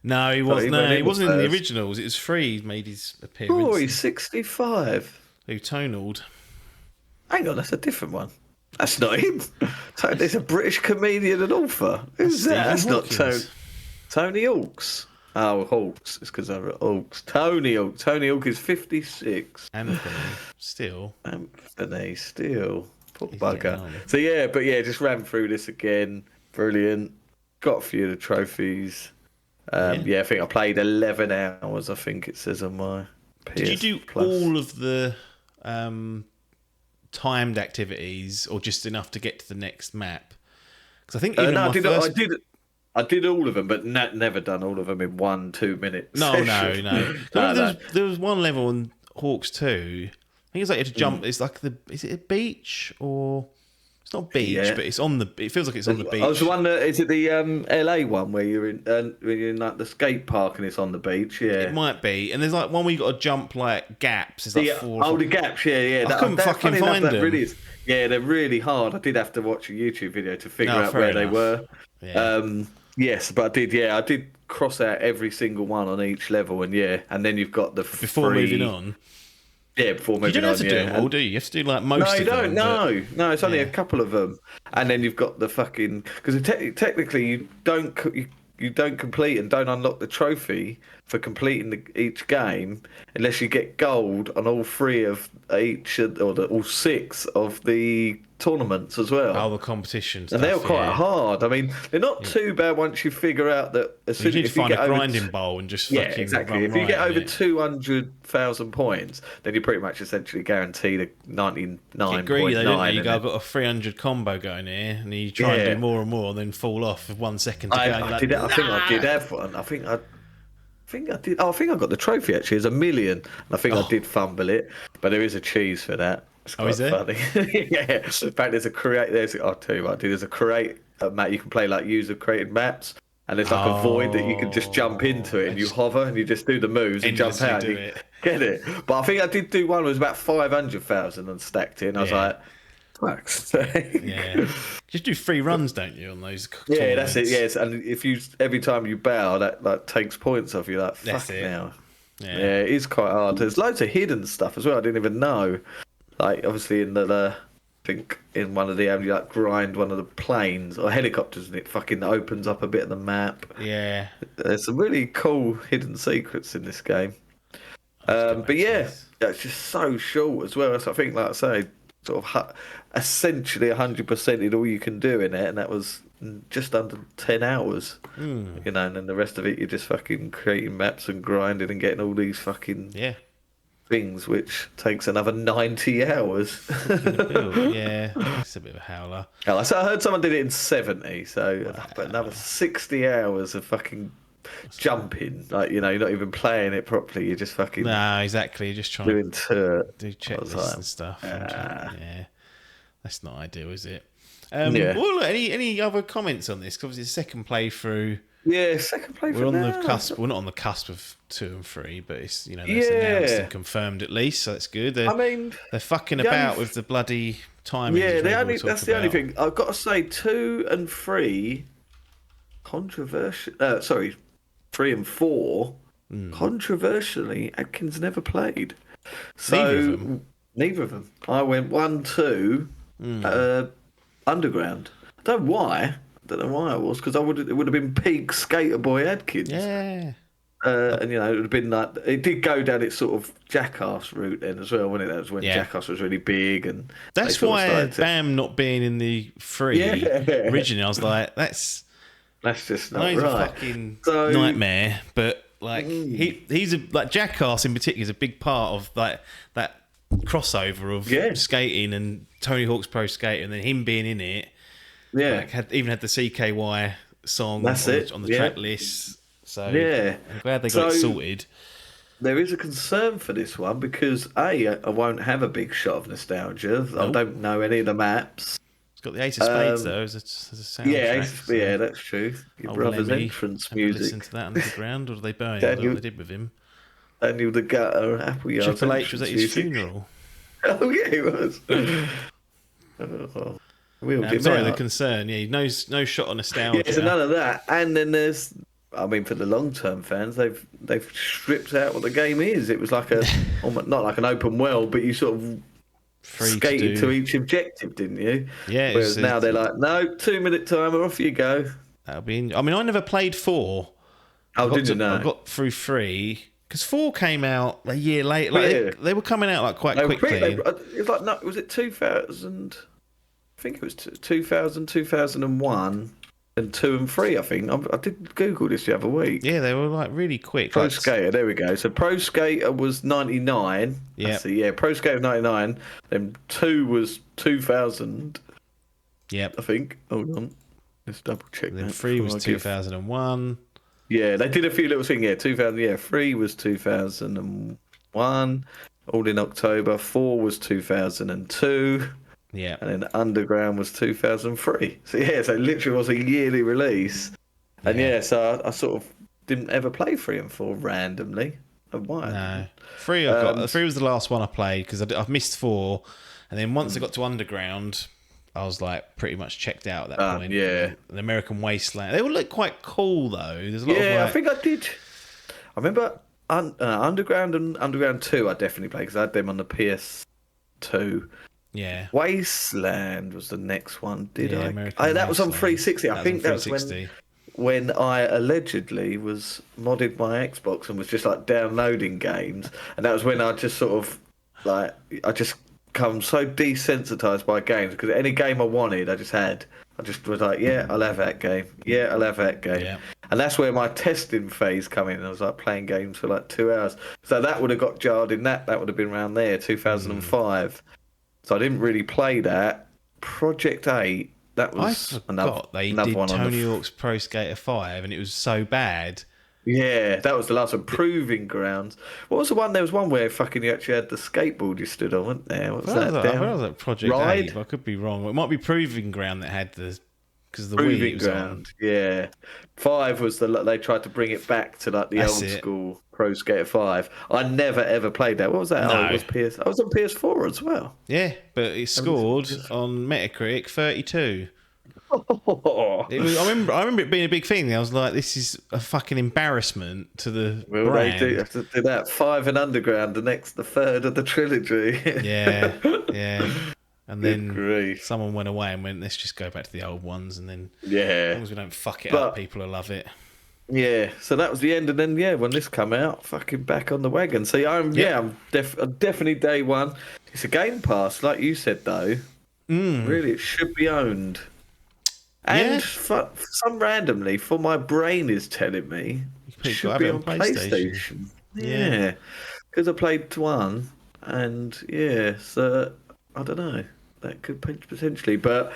No, he wasn't. No, he wasn't in the originals. It was free. He made his appearance. Oh, he's 65. Who tonaled? Hang on, that's a different one. That's not him. There's a British comedian and author. Who's that? That's not Tony Hawks. Oh, Hawks. It's because I wrote Hawks. Tony Hawk. Tony Hawk is 56. Anthony still. Poor bugger. So just ran through this again. Brilliant. Got a few of the trophies. I think I played 11 hours, I think it says on my PS Did you do Plus. all of the timed activities, or just enough to get to the next map? Because I think even I did all of them, but never done all of them in 1-2 minutes. No. There was one level in Hawks 2. I think it's like you had to jump. It's like is it a beach, or it's not a beach, but it's on the. It feels like it's on the beach. I was the one is it the LA one where you're in like the skate park and it's on the beach? Yeah, it might be. And there's like one where you got to jump like gaps. It's like the gaps. Yeah. I couldn't fucking find them. Really is. Yeah, they're really hard. I did have to watch a YouTube video to figure out where they were. Yeah. Yes, but I did. Yeah, I did cross out every single one on each level, and then you've got the before moving on. Yeah, before moving on. You don't have to do them all, do you? You have to do like most of them. No, you don't. No, it's only a couple of them, and then you've got the fucking because technically you don't complete and don't unlock the trophy for completing each game unless you get gold on all 3 of each all 6 of the tournaments as well. Oh, the competition stuff, and they're quite hard. I mean, they're not too bad once you figure out that as soon you need as to find a grinding bowl and just fucking exactly. If you get over 200,000 points, then you're pretty much essentially guaranteed a 99.9. Get greedy though, don't you? You go, I've got a 300 combo going here, and you try and do more and more, and then fall off with 1 second to go. I think I did have one. I think I did. Oh, I think I got the trophy actually. It's 1 million. And I think I did fumble it, but there is a cheese for that. It's quite funny. Yeah. In fact, there's a create. I'll tell you what I did. There's a create map. You can play like user created maps, and there's like a void that you can just jump into it, and you hover and you just do the moves and jump out. And you get it. But I think I did do one that was about 500,000 and stacked it. And I was like, fuck's sake. Yeah. Just do 3 runs, don't you, on those? Yeah, that's it. Yes, and if you every time you bow, that like takes points off you. Like fuck now. Yeah, it is quite hard. There's loads of hidden stuff as well. I didn't even know. Like obviously in the I think in one of the you like grind one of the planes or helicopters and it fucking opens up a bit of the map. Yeah. There's some really cool hidden secrets in this game. But yeah, it's just so short as well. So I think, like I say, sort of essentially 100%ed all you can do in it, and that was just under 10 hours. You know, and then the rest of it you're just fucking creating maps and grinding and getting all these fucking things, which takes another 90 hours. Yeah, it's a bit of a howler. So I heard someone did it in 70, so but another 60 hours of fucking jumping. Like, you know, you're not even playing it properly, you're just fucking exactly, you're just trying to do checklists and stuff. Yeah, that's not ideal, is it? Well, look, any other comments on this? Because obviously it's second playthrough. Yeah, second playthrough. We're on the cusp. We're not on the cusp of 2 and 3, but it's that's announced and confirmed at least, so that's good. They're fucking about with the bloody timing. Yeah, that's the only thing. I've got to say, 2 and 3 controversial. 3 and 4 controversially, Adkins never played. So Neither of them. Neither of them. I went 1, 2, Underground. I don't know why. I don't know why I was, because it would have been peak Skater Boy Adkins. Yeah. And it would have been like, it did go down its sort of Jackass route then as well, wasn't it? That was when Jackass was really big, and that's why Bam not being in the 3 originally. I was like, that's just not right. A fucking nightmare. But like he's like Jackass in particular is a big part of like that crossover of skating and Tony Hawk's Pro Skater, and then him being in it. Yeah, like even had the CKY song on the track list. So I'm glad they got it sorted. There is a concern for this one because I won't have a big shot of nostalgia. Nope. I don't know any of the maps. It's got the Ace of Spades though as a soundtrack. Yeah, that's true. Your brother's entrance music. Listen to that underground, or do they burn him? What they did with him? Daniel the Gutter, Appleyard. Triple H was at his funeral. Oh yeah, he was. The concern. Yeah, no shot on nostalgia. Yeah, so none of that. And then there's, I mean, for the long-term fans, they've stripped out what the game is. It was like not like an open world, but you sort of skated to each objective, didn't you? Yeah. Whereas now they're like, no, 2-minute timer, off you go. That'll be. I mean, I never played 4. Oh, did you know? I got through 3 because 4 came out a year later. Like they were coming out like quite quickly. It's like, no, was it 2000? I think it was 2000, 2001. And 2 and 3, I think. I did Google this the other week. Yeah, they were like really quick. Pro Skater, there we go. So Pro Skater was 99. Yeah. Pro Skater 99. Then 2 was 2000. Yep. I think. Hold on. Let's double check. And then 3 was 2001. Yeah, they did a few little things. Yeah, 2000. Yeah, 3 was 2001. All in October. 4 was 2002. Yeah. And then Underground was 2003. So so it literally was a yearly release. And so I sort of didn't ever play 3 and 4 randomly. Why? No. 3 3 was the last one I played because I've missed 4. And then once I got to Underground, I was like pretty much checked out at that point. Yeah. The American Wasteland. They all look quite cool though. There's a lot of I think I did. I remember Underground and Underground 2 I definitely played because I had them on the PS2. Yeah. Wasteland was the next one, did I? American that was on 360. I think that was when I allegedly was modded my Xbox and was just like downloading games. And that was when I just sort of like, I just come so desensitized by games because any game I wanted, I just was like, yeah, I'll have that game. Yeah, I'll have that game. Yeah. And that's where my testing phase come in. I was like playing games for like 2 hours. So that would have got jarred in that. That would have been around there, 2005. So I didn't really play that. Project 8, that was another did one. Tony Hawk's Pro Skater 5 and it was so bad. Yeah, that was the last one. Proving Grounds. What was the one? There was one where fucking you actually had the skateboard you stood on, wasn't there? What was that? I was at Project 8, but I could be wrong. It might be Proving Ground that had because the Wii was Ground. On. Yeah. 5 was they tried to bring it back to like the old school Pro Skater 5. I never ever played that. What was that? No. It was I was on PS4 as well. Yeah, but it scored on Metacritic 32. I remember it being a big thing. I was like, this is a fucking embarrassment to the brand. They do have to do that. 5 and Underground, the third of the trilogy. Yeah. And then someone went away and went, let's just go back to the old ones, and then as long as we don't fuck it up, people will love it. Yeah, so that was the end, and then when this come out, fucking back on the wagon. So I'm definitely day one. It's a Game Pass, like you said though. Really, it should be owned. And for randomly, my brain is telling me it should be on PlayStation. Yeah, because I played 1, and so I don't know. That could potentially, but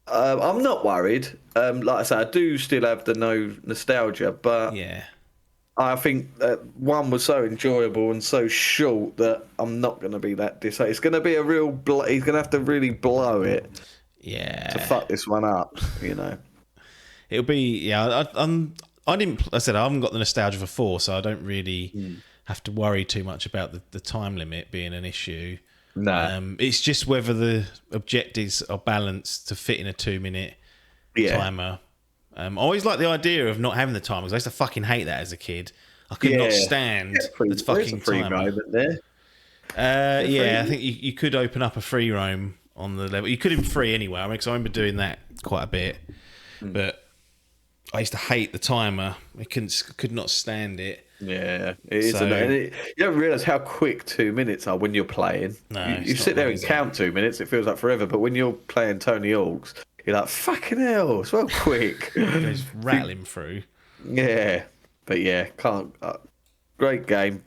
I'm not worried. Like I say, I do still have the nostalgia, but I think that 1 was so enjoyable and so short that I'm not going to be that disappointed. It's going to be a real. He's going to have to really blow it. Yeah. To fuck this one up, It'll be I said I haven't got the nostalgia for 4, so I don't really have to worry too much about the time limit being an issue. No. It's just whether the objectives are balanced to fit in a 2-minute timer. I always like the idea of not having the timer because I used to fucking hate that as a kid. I could not stand the fucking timer. Moment there. Yeah, I think you could open up a free roam on the level. You could in free anyway. I mean, because I remember doing that quite a bit, but I used to hate the timer. I could not stand it. Yeah, it is. So- And you don't realise how quick 2 minutes are when you're playing. No, you it's sit not there long, and is it? count 2 minutes, it feels like forever. But when you're playing Tony Hawk's, you're like, fucking hell, it's well quick. It goes rattling through. Yeah, but yeah, can't. Great game.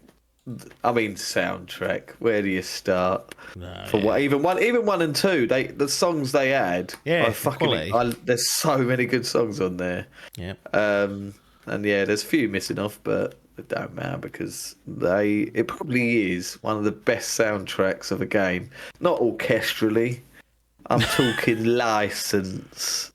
I mean, soundtrack. Where do you start? No, For what? Even one and two. The songs they add. Yeah, are fucking. quality. There's so many good songs on there. Yeah. And yeah, there's a few missing off, but it don't matter because it probably is one of the best soundtracks of a game. Not orchestrally. I'm talking license.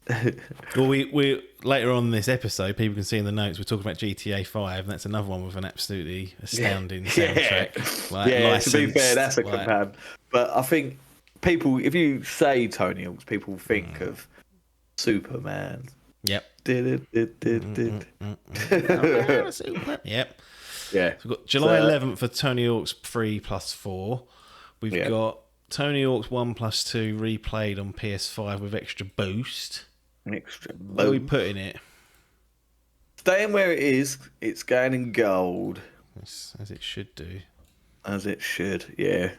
Well, we later on in this episode, people can see in the notes we're talking about GTA 5, and that's another one with an absolutely astounding soundtrack. Yeah, to be fair, licensed, that's a like- comparison. But I think people, if you say Tony Hawk's, people think of Superman. Yep. Did. Yep. Yeah. We've got July So- 11th for Tony Hawk's 3+4. We've Yeah. got Tony Hawk's 1+2 replayed on PS5 with extra boost. Extra. Where are we putting it? Staying where it is, it's going in gold. As it should do. As it should, yeah.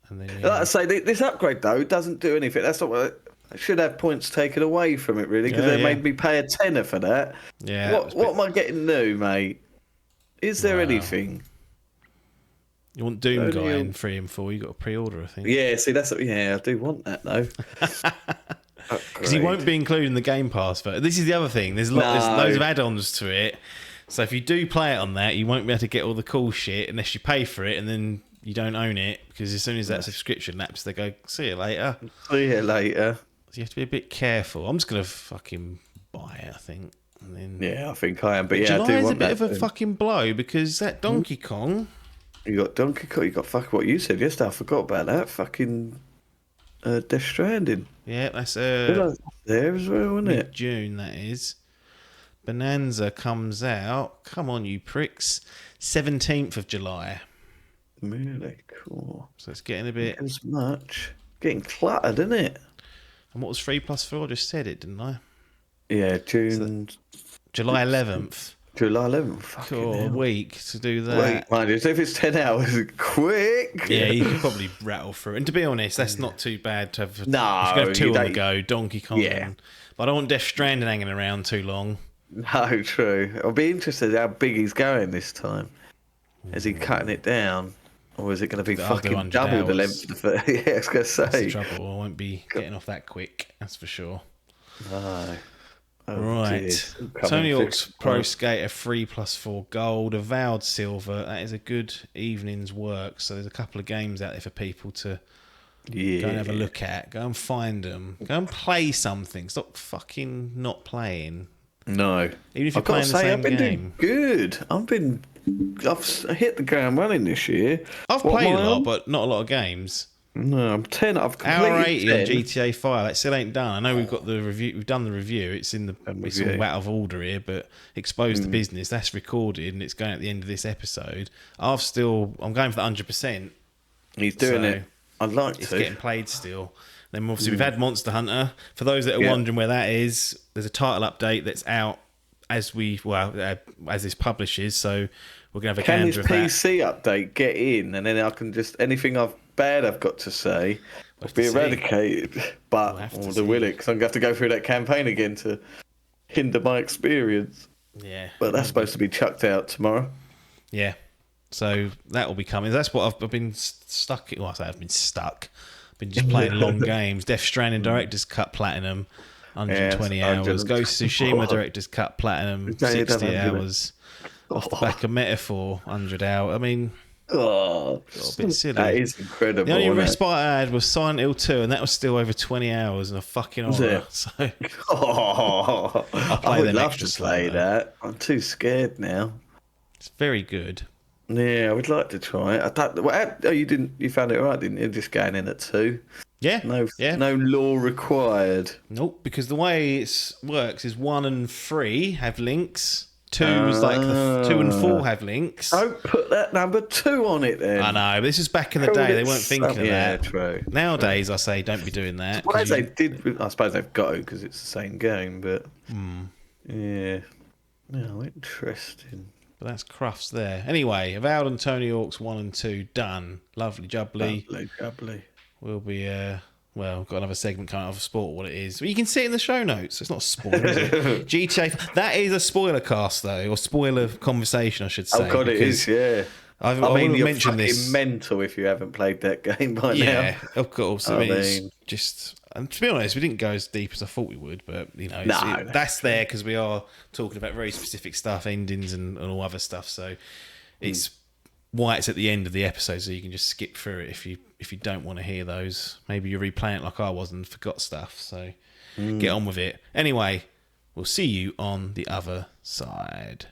And then Like I say, this upgrade, though, doesn't do anything. That's not what. I should have points taken away from it, really, because they made me pay a tenner for that. Yeah. What am I getting new, mate? Is there anything? You want Doom Tony Guy in Hawk. 3 and 4? You got to pre-order, I think. Yeah, see, I do want that, though. Because he won't be included in the Game Pass. But this is the other thing. There's loads of add-ons to it. So if you do play it on that, you won't be able to get all the cool shit unless you pay for it, and then you don't own it because as soon as that subscription lapses, they go, "See you later." See you later. So you have to be a bit careful. I'm just gonna fucking buy it, I think. And then Yeah, I think I am. But yeah, I July do is a want bit that. of a thing. fucking blow because that Donkey Kong. You got Donkey Kong, you got fucking what you said yesterday. I forgot about that. Fucking Death Stranding. Yeah, that's There as well, wasn't it? June. That is. Bonanza comes out. Come on, you pricks. 17th of July. Really cool. So it's getting a bit. As much. Getting cluttered, isn't it? And what was 3+4? I just said it, didn't I? Yeah, June. July 11th. July 11th. Fucking Cool, a hell. week to do that. Wait, mind you, if it's 10 hours, quick. Yeah, you could probably rattle through. And to be honest, that's not too bad to have. No, if you have two you on the don't- go, Donkey Kong. Yeah. But I don't want Death Stranding hanging around too long. No, true. I'll be interested how big he's going this time. Is he cutting it down? Or is it going to be I'll do fucking 100 double the hours. length of the... Yeah, I was going to That's the say. trouble. I won't be getting off that quick. That's for sure. No. Oh, Right. dear. Tony Coming Hawk's thick. Pro Skater 3+4 gold, Avowed silver. That is a good evening's work. So there's a couple of games out there for people to Yeah. go and have a look at. Go and find them. Go and play something. Stop fucking not playing. No. Even if you're I've got playing to the say, same I've been game. doing good. I've hit the ground running this year. I've What played am a I lot, on? but not a lot of games. No, I'm 10. I've Hour completed 80 on 10. GTA 5. That still ain't done. I know we've got the review. We've done the review. It's in the. It's all review. out of order here, but expose the business. That's recorded and it's going at the end of this episode. I'm going for the 100%. He's doing So, it. I'd like It's to. getting played still. Then obviously we've had Monster Hunter. For those that are wondering where that is, there's a title update that's out as this publishes. So we're gonna have a Can gander this of that. PC update get in, and then I can just anything bad I've got to say will have be to see. eradicated. But We'll have to or see. the will it, because I'm going to have to go through that campaign again to hinder my experience. Yeah, But that's supposed to be chucked out tomorrow. yeah. So that will be coming. That's what I've been stuck. Well, I say I've been stuck. I've been just playing long games. Death Stranding Director's Cut Platinum, 120 Yes, hours. 100. Ghost of Tsushima Director's Cut Platinum, Yeah, you don't 60 have to. hours. Off the back of Metaphor, 100 hours. I mean, Oh, a bit silly. that is incredible. the only isn't it? respite I had was Silent Hill 2, and that was still over 20 hours and a fucking horror. it? So Oh, play I would them love extra to play slow, though. that. I'm too scared now. it's very good. Yeah, I would like to try it. I don't, oh, you didn't? You found it all right, didn't you? Just going in at 2. Yeah. No, Yeah. no law required. Nope, because the way it works is 1 and 3 have links. 2 was like the 2 and 4 have links. Don't put that number 2 on it then. I know, but this is back in the day. They weren't thinking of that. Yeah, true. Nowadays, I say don't be doing that. Well, they did. I suppose they've got to because it's the same game, but yeah. No, interesting. But that's Crufts there. Anyway, Avowed and Tony Hawk's 1 and 2 done. Lovely jubbly. Lovely. We'll be got another segment coming out of sport. What it is, but you can see it in the show notes. It's not a spoiler, is it? GTA. That is a spoiler cast though, or spoiler conversation, I should say. Oh god, it is. Yeah. I mean, you're mentioned this. Mental if you haven't played that game by now. Yeah, of course. I mean, it's just. And to be honest, we didn't go as deep as I thought we would, but you know, that's there because we are talking about very specific stuff, endings and all other stuff. So it's why it's at the end of the episode, so you can just skip through it if you don't want to hear those. Maybe you're replaying it like I was and forgot stuff. So get on with it. Anyway, we'll see you on the other side.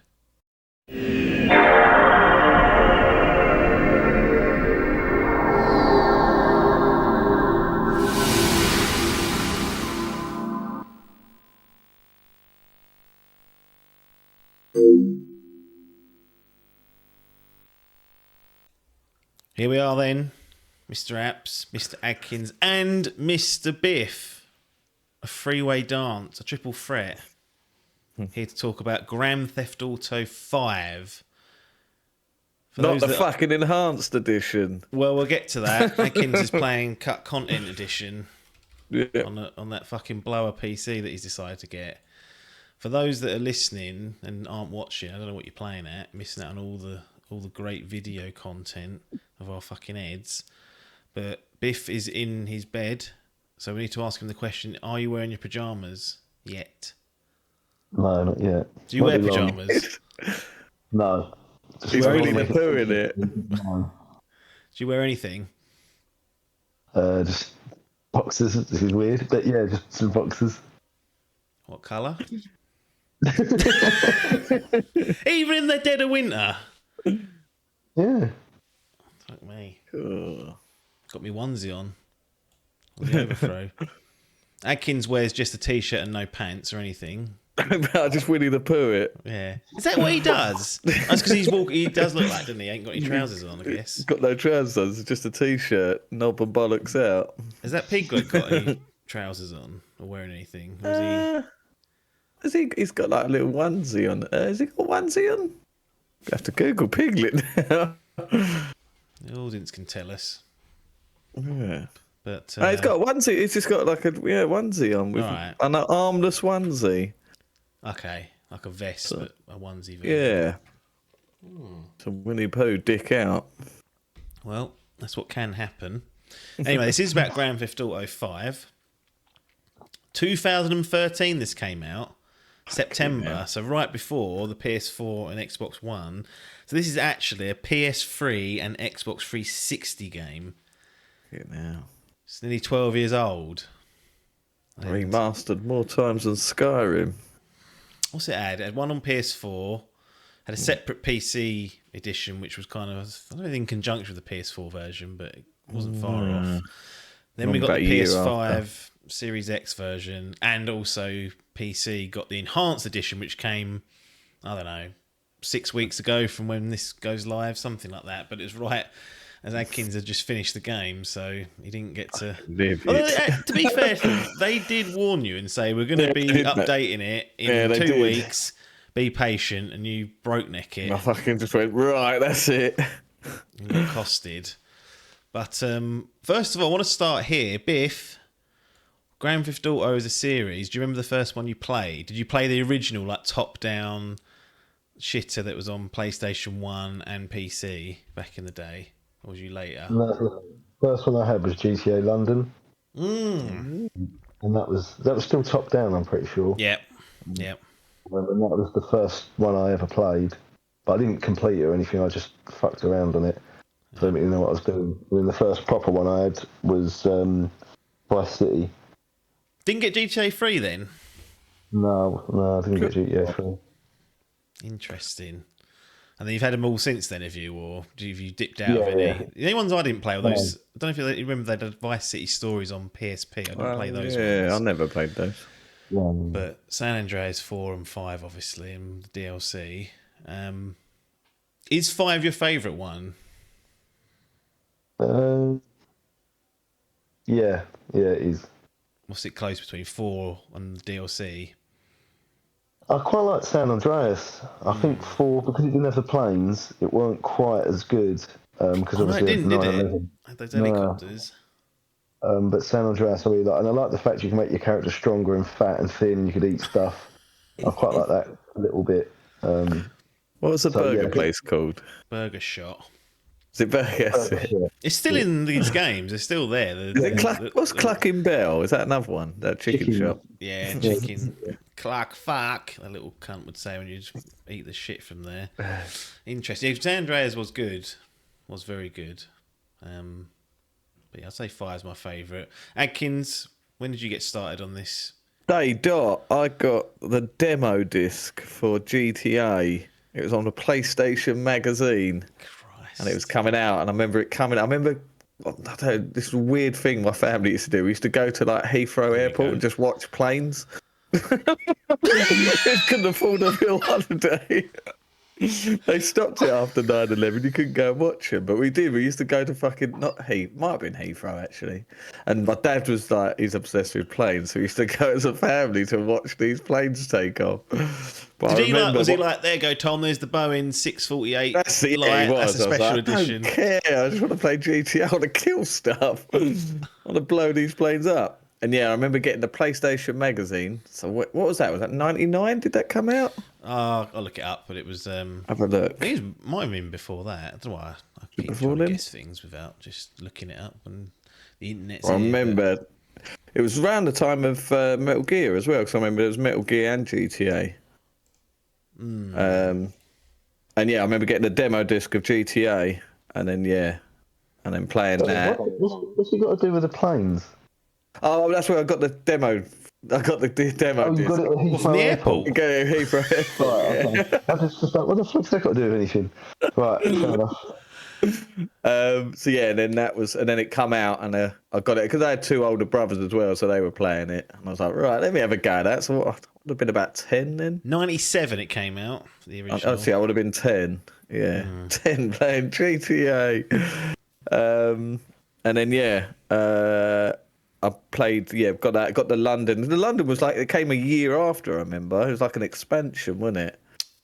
Here we are then, Mr. Apps, Mr. Adkins, and Mr. Biff. A freeway dance, a triple threat. Here to talk about Grand Theft Auto 5. Not the fucking enhanced edition. Well, we'll get to that. Adkins is playing Cut Content Edition on that fucking blower PC that he's decided to get. For those that are listening and aren't watching, I don't know what you're playing at, missing out on all the great video content of our fucking heads. But Biff is in his bed, so we need to ask him the question, are you wearing your pyjamas yet? No, not yet. Do you wear pyjamas? No. He's really the poo in it. No. Do you wear anything? Just boxes. This is weird, but yeah, just some boxes. What colour? Even in the dead of winter? Yeah. Fuck me. Oh. Got me onesie on the overthrow. Adkins wears just a t-shirt and no pants or anything. I just Winnie the Pooh it. Yeah. Is that what he does? That's because he does look like, doesn't he? He ain't got any trousers on, I guess. He's got no trousers, just a t-shirt, knob and bollocks out. Has that Piglet got any trousers on or wearing anything? Or is he... He's got like a little onesie on. Has he got a onesie on? You have to Google Piglet now. The audience can tell us. Yeah. But he's got a onesie. He's just got like a onesie on with an armless onesie. Okay, like a vest, but a onesie. Yeah. So Winnie Pooh, dick out. Well, that's what can happen. Anyway, this is about Grand Theft Auto 5. 2013 this came out. September, so right before the PS4 and Xbox One. So this is actually a PS3 and Xbox 360 game. Now. It's nearly 12 years old. Remastered more times than Skyrim. What's it had? It had one on PS4, had a separate PC edition, which was kind of, I don't know, in conjunction with the PS4 version, but it wasn't far off. Then we got the PS5 Series X version, and also PC got the enhanced edition, which came, I don't know, 6 weeks ago from when this goes live, something like that. But it was right as Adkins had just finished the game, so he didn't get to Although, to be fair, they did warn you and say we're going to be updating it in 2 weeks. Be patient, and you broke neck it. I fucking just went, right, that's it. And got costed. But first of all, I want to start here. Biff, Grand Theft Auto is a series. Do you remember the first one you played? Did you play the original, like top-down shitter that was on PlayStation 1 and PC back in the day? Or was you later? No, the first one I had was GTA London. And that was still top down, I'm pretty sure. Yep. And that was the first one I ever played. But I didn't complete it or anything, I just fucked around on it. So I didn't really know what I was doing. I mean, the first proper one I had was Vice City. Didn't get GTA 3 then? No, I didn't get GTA 3. Interesting. And then you've had them all since then, have you? Or have you dipped out of any? Yeah. The only ones I didn't play were those. I don't know if you remember they had Vice City Stories on PSP. I didn't play those ones. I never played those. But San Andreas 4 and 5, obviously, and the DLC. Is 5 your favourite one? Yeah, it is. What's it close between 4 and the DLC? I quite like San Andreas. I think 4, because it didn't have the planes, it weren't quite as good. Because No, it obviously didn't, did it? 9/11. It had those No. helicopters. But San Andreas I really like, and I like the fact you can make your character stronger and fat and thin, and you could eat stuff. I quite like that a little bit. What was the burger place called? Burger Shot. Is it Burger? It's still in these games. They're still there. What's Clucking Bell? Is that another one? That chicken shop? Yeah, chicken. Cluck fuck. That little cunt would say when you just eat the shit from there. Interesting. San Andreas was good. Was very good. But yeah, I'd say 5 is my favourite. Adkins, when did you get started on this? I got the demo disc for GTA. It was on a PlayStation magazine. Christ. And it was coming out, and I remember it coming. I remember this weird thing my family used to do. We used to go to like Heathrow Airport and just watch planes. Couldn't afford a real holiday. They stopped it after 9/11. You couldn't go and watch them, but we did. We used to go to fucking might have been Heathrow actually. And my dad was like, he's obsessed with planes, so we used to go as a family to watch these planes take off. But was he like, there you go, Tom? There's the Boeing 648. That's it. Light. He was. That's a special edition. I don't care. I just want to play GTA. I want to kill stuff. I want to blow these planes up. And yeah, I remember getting the PlayStation magazine. So what was that? Was that 99? Did that come out? I'll look it up, but it was. Have a look. I think it might have been before that. I don't know why I keep trying to guess things without just looking it up. And the internet's I remember it was around the time of Metal Gear as well, because I remember there was Metal Gear and GTA. And yeah, I remember getting the demo disc of GTA, and then playing that. What's it got to do with the planes? Oh, that's where I got the demo. I got the demo disc. You got it at Heathrow Airport. You got it at Heathrow Airport. Right, okay. I was just like, what the fuck's that got to do with anything? Right, fair enough. So yeah, and then it come out, and I got it because I had 2 older brothers as well, so they were playing it, and I was like, right, let me have a go at that. So I would have been about 10 then. 97 it came out, the original. Oh, see, I would have been 10. Yeah, 10 playing GTA. And then I played. Yeah, got the London. The London was like, it came a year after. I remember it was like an expansion, wasn't it?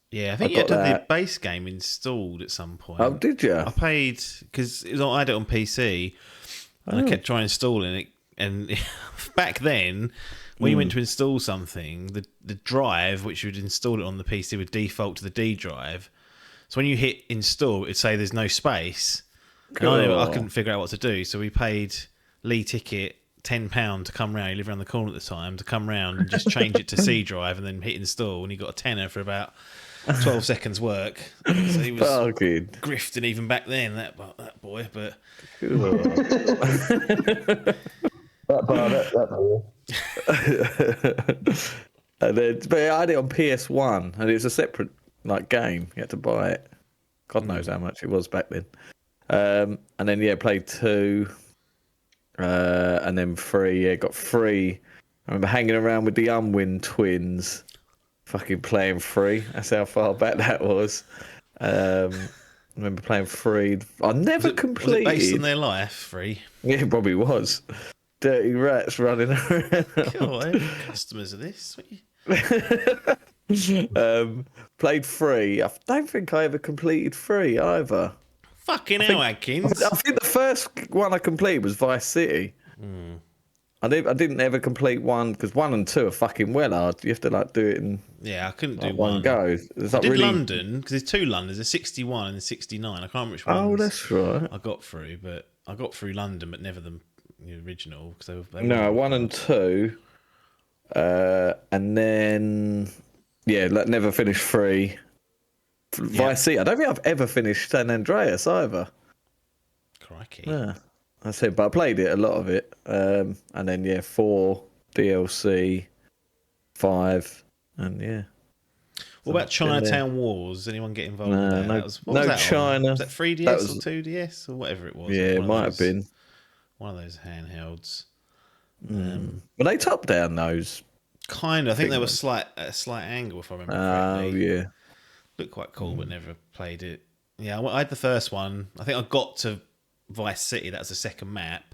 Yeah, I think you had the base game installed at some point. Oh, did you? I paid because I had it on PC, and I kept trying installing it. And back then, when you went to install something, the drive which you'd install it on the PC would default to the D drive. So when you hit install, it'd say there's no space. And I couldn't figure out what to do, so we paid Lee Ticket £10 to come round. He lived around the corner at the time, to come round and just change it to C drive and then hit install, and he got a tenner for about 12 seconds work. So he was grifting even back then, that boy. But and then, but I had it on PS1, and it was a separate game. You had to buy it. God knows how much it was back then. And then played 2. And then 3, got 3. I remember hanging around with the Unwin twins, fucking playing 3. That's how far back that was. I remember playing 3. I never completed. Was it based on their life, 3? Yeah, it probably was. Dirty rats running around. God, customers of this. Played 3. I don't think I ever completed 3 either. Fucking hell, Adkins. I think the first one I completed was Vice City. I didn't ever complete 1 because 1 and 2 are fucking well hard. You have to do it in. Yeah, I couldn't do one go. I did London because there's 2 Londons. There's 61 and 69. I can't remember which ones. Oh, that's right. I got through, but I got through London, but never the original because they were. No, 1 and 2, and then never finished 3. Vice City. I don't think I've ever finished San Andreas either. Crikey. Yeah, that's it. But I played it, a lot of it. And then 4 DLC, 5, and What about Chinatown Wars? Anyone get involved in that? No, was that China. Was that 3DS or 2DS or whatever it was? Yeah, it might have been one of those handhelds. But they top down those. Kind of. I think there was a slight angle, if I remember correctly. Oh yeah. Looked quite cool, but never played it. Yeah, I had the first one. I think I got to Vice City. That was the second map.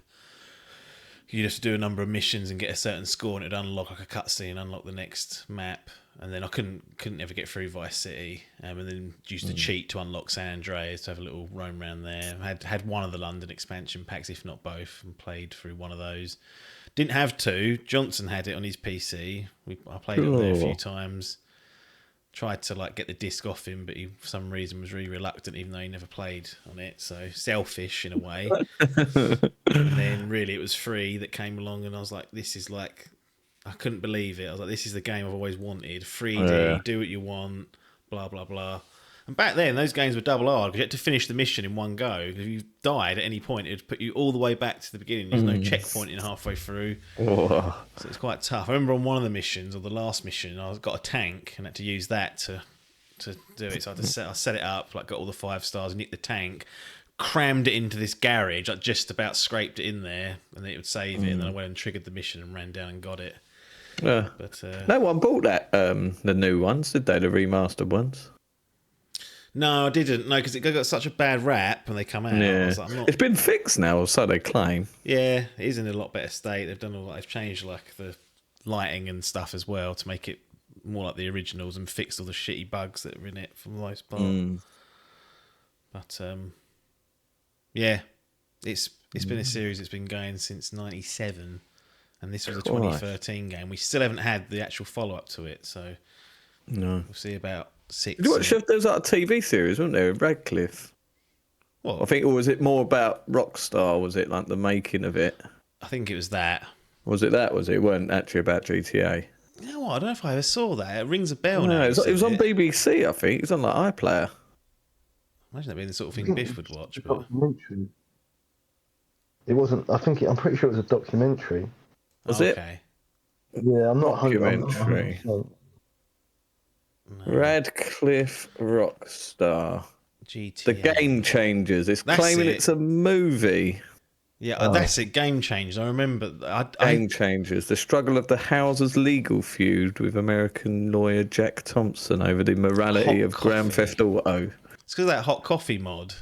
You'd have to do a number of missions and get a certain score, and it'd unlock like a cutscene, unlock the next map. And then I couldn't ever get through Vice City. And then used to cheat to unlock San Andreas, to have a little roam around there. Had one of the London expansion packs, if not both, and played through one of those. Didn't have two. Johnson had it on his PC. I played it on there a few times. Tried to like get the disc off him, but he for some reason was really reluctant, even though he never played on it. So selfish in a way. And then really it was free that came along, and I was like, this is like, I couldn't believe it. I was like, this is the game I've always wanted. 3D, do what you want, blah blah blah. And back then, those games were double hard because you had to finish the mission in one go. If you died at any point, it would put you all the way back to the beginning. There's no checkpointing halfway through. So it's quite tough. I remember on one of the missions, or the last mission, I got a tank and had to use that to do it. So I set it up, like got all the 5 stars, nicked the tank, crammed it into this garage, like just about scraped it in there, and then it would save it. And then I went and triggered the mission and ran down and got it. Yeah. But no one bought that. The new ones, did they? The remastered ones. No, I didn't. No, because it got such a bad rap when they come out. Yeah. I was like, It's been fixed now, or so they claim. Yeah, it is in a lot better state. They've changed like the lighting and stuff as well to make it more like the originals, and fixed all the shitty bugs that were in it for the most part. But yeah, it's been a series that's been going since '97, and this was a 2013 game. We still haven't had the actual follow up to it, so no, we'll see about 6. Did you watch, there was like a TV series, wasn't there, in Radcliffe? What? I think, or was it more about Rockstar? Was it like the making of it? I think it was that. Was it that? Was it? It weren't actually about GTA. You know what? I don't know if I ever saw that. It rings a bell now. No, it was on BBC, I think. It was on like iPlayer. Imagine that being the sort of thing Biff would watch. But... Documentary. It wasn't. I'm pretty sure it was a documentary. Was it? Okay. Yeah, I'm not. Documentary. No. Radcliffe Rockstar. GTA. The Game Changers. It's claiming it's a movie. Yeah, that's it. Game Changers. I remember. Game Changers. The struggle of the House's legal feud with American lawyer Jack Thompson over the morality of Grand Theft Auto. It's because of that hot coffee mod.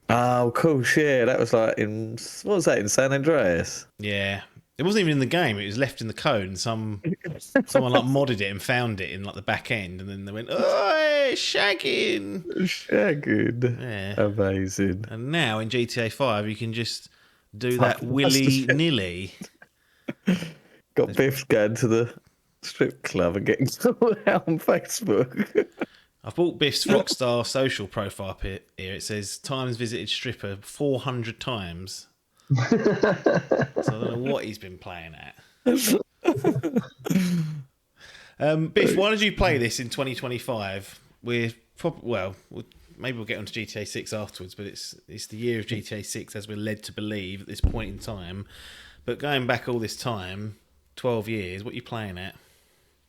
Oh, cool. Yeah, that was like in... What was that, in San Andreas? Yeah. It wasn't even in the game. It was left in the code, and someone like modded it and found it in like the back end, and then they went, "Oh, shagging!" Shagging. Yeah, amazing. And now in GTA 5, you can just do that willy nilly. Got Biff going to the strip club and getting someone out on Facebook. I've bought Biff's Rockstar social profile here. It says times visited stripper 400 times. So I don't know what he's been playing at. Biff, why did you play this in 2025? Maybe we'll get onto GTA 6 afterwards, but it's the year of GTA 6 as we're led to believe at this point in time. But going back all this time, 12 years, what are you playing at?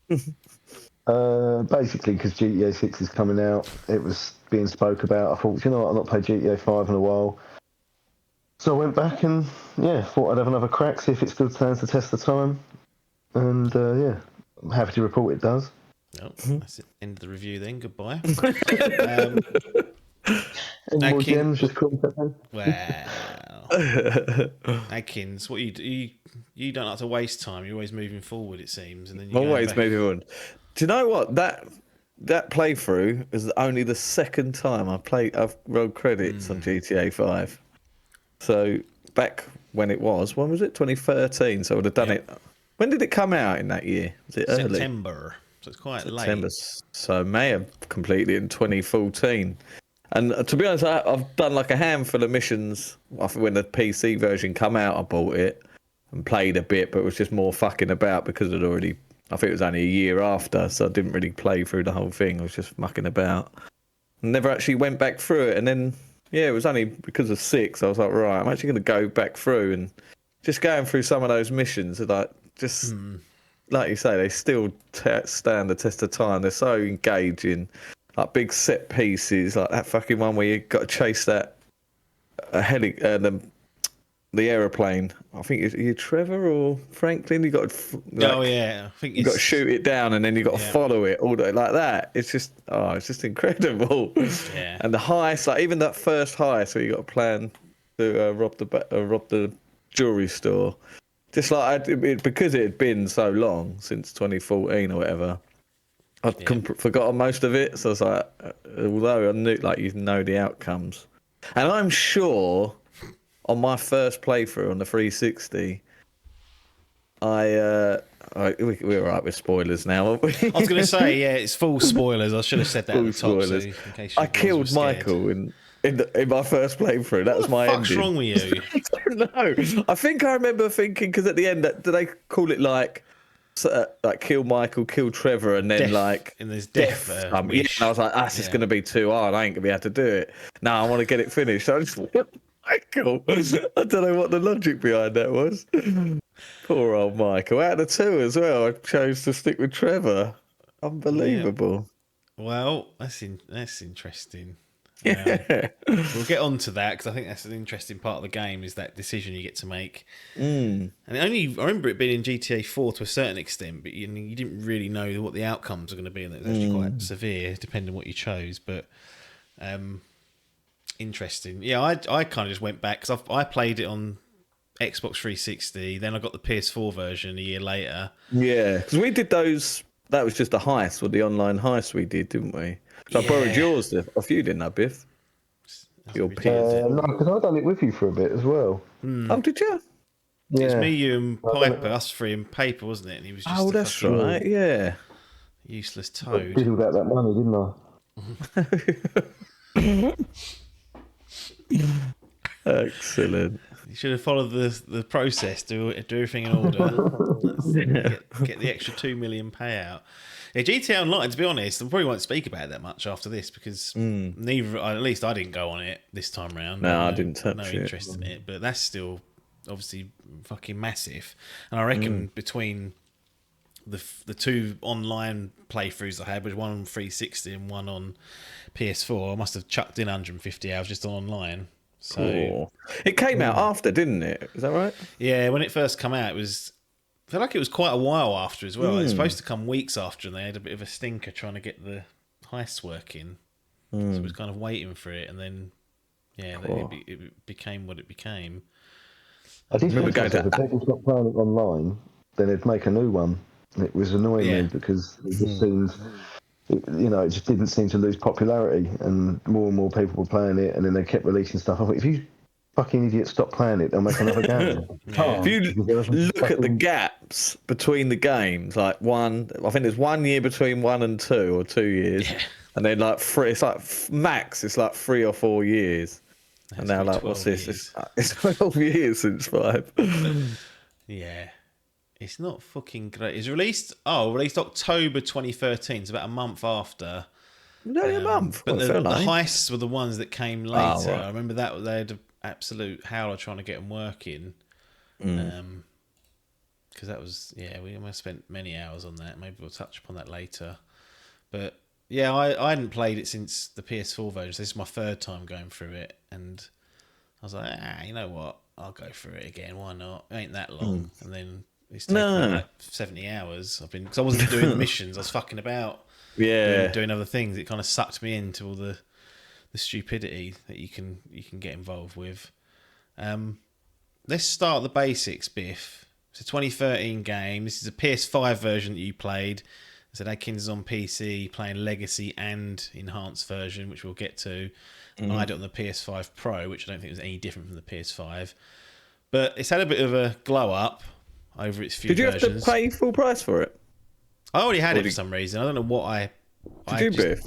Basically, because GTA 6 is coming out, it was being spoke about. I thought, you know what, I've not played GTA 5 in a while. So I went back and, thought I'd have another crack, see if it still stands the test of time. And, I'm happy to report it does. Well, that's the end of the review then. Goodbye. Any more gems, just contact me. Wow. Adkins, what you don't like to waste time. You're always moving forward, it seems. And then you're always moving on. Do you know what? That playthrough is only the second time I've rolled credits on GTA 5. So back when it was, when was it? 2013. So I would have done it. When did it come out in that year? Was it early? September. So it's quite September. late. So I may have completed it in 2014. And to be honest, I've done like a handful of missions. When the PC version come out, I bought it and played a bit, but it was just more fucking about because I'd already... I think it was only a year after, so I didn't really play through the whole thing. I was just mucking about. Never actually went back through it. And then... Yeah, it was only because of 6. I was like, right, I'm actually going to go back through and just going through some of those missions. Like, just like you say, they still stand the test of time. They're so engaging, like big set pieces, like that fucking one where you got to chase that the aeroplane. I think it's you Trevor or Franklin. You got Oh yeah, I think you got to shoot it down and then you got to follow it all day like that. It's just it's just incredible. Yeah. And the heist, like even that first heist where you got to plan to rob the jewelry store. Just like because it had been so long since 2014 or whatever, I'd forgotten most of it. So I was like, although I knew like you know the outcomes, and I'm sure on my first playthrough on the 360, we're all right with spoilers now, aren't we? I was going to say, yeah, it's full spoilers. I should have said that at the top, so in case you I killed Michael in my first playthrough. That was my ending. What the fuck's wrong with you? I don't know. I think I remember thinking, because at the end, do they call it like kill Michael, kill Trevor, and then and there's death. Yeah, and I was like, that's just going to be too hard. I ain't going to be able to do it. No, I want to get it finished. So I just Michael. I don't know what the logic behind that was. Poor old Michael. Out of the two as well, I chose to stick with Trevor. Unbelievable. Yeah. Well, that's interesting. We'll get on to that because I think that's an interesting part of the game is that decision you get to make. And I remember it being in GTA 4 to a certain extent, but you didn't really know what the outcomes are going to be, and it was actually quite severe depending on what you chose. But interesting. Yeah, I kind of just went back because I played it on Xbox 360, then I got the PS4 version a year later. Yeah, because we did those. That was just a heist with the online heist we did, didn't we? So I borrowed yours off you, didn't I, Biff? Your PS. No, because I done it with you for a bit as well. Oh, did you? Yeah. It's me, you, and Piper, us three in paper, wasn't it? And he was just that's right. Yeah. Useless I toad. diddled out that money, didn't I? Excellent. You should have followed the process, do everything in order. Get the extra 2 million payout. Yeah, GTA Online, to be honest, I probably won't speak about it that much after this because at least I didn't go on it this time round. No, I didn't touch it. No interest in it, but that's still obviously fucking massive. And I reckon between the two online playthroughs I had, which one on 360 and one on PS4, I must have chucked in 150 hours just on online. So it came out after, didn't it? Is that right? Yeah, when it first came out, I felt like it was quite a while after as well. It was supposed to come weeks after, and they had a bit of a stinker trying to get the heists working. So it was kind of waiting for it, and then it became what it became. I did remember going to. If people stopped playing it online, then they'd make a new one. And it was annoying me because it just seemed. It just didn't seem to lose popularity, and more people were playing it, and then they kept releasing stuff. I thought, if you fucking idiots stop playing it, they'll make another game. If you look at the gaps between the games, like I think there's 1 year between 1 and 2, or 2 years, and then like three. It's like max. It's like 3 or 4 years, and now like what's this? It's 12 years since 5. Yeah. It's not fucking great. It's released October 2013. It's about a month after. No, a month. But the heists were the ones that came later. Oh, right. I remember that they had an absolute howler trying to get them working. Because that was, we almost spent many hours on that. Maybe we'll touch upon that later. But yeah, I hadn't played it since the PS4 version. So this is my third time going through it. And I was like, you know what? I'll go through it again. Why not? It ain't that long. And then it's taken like 70 hours. Because I wasn't doing the missions. I was fucking about. Yeah. Doing other things. It kind of sucked me into all the stupidity that you can get involved with. Let's start at the basics, Biff. It's a 2013 game. This is a PS5 version that you played. So Adkins is on PC playing Legacy and Enhanced version, which we'll get to. I had it on the PS5 Pro, which I don't think was any different from the PS5. But it's had a bit of a glow up over its few versions. Did you have to pay full price for it? I already had it for some reason. I don't know what Did you, Biff?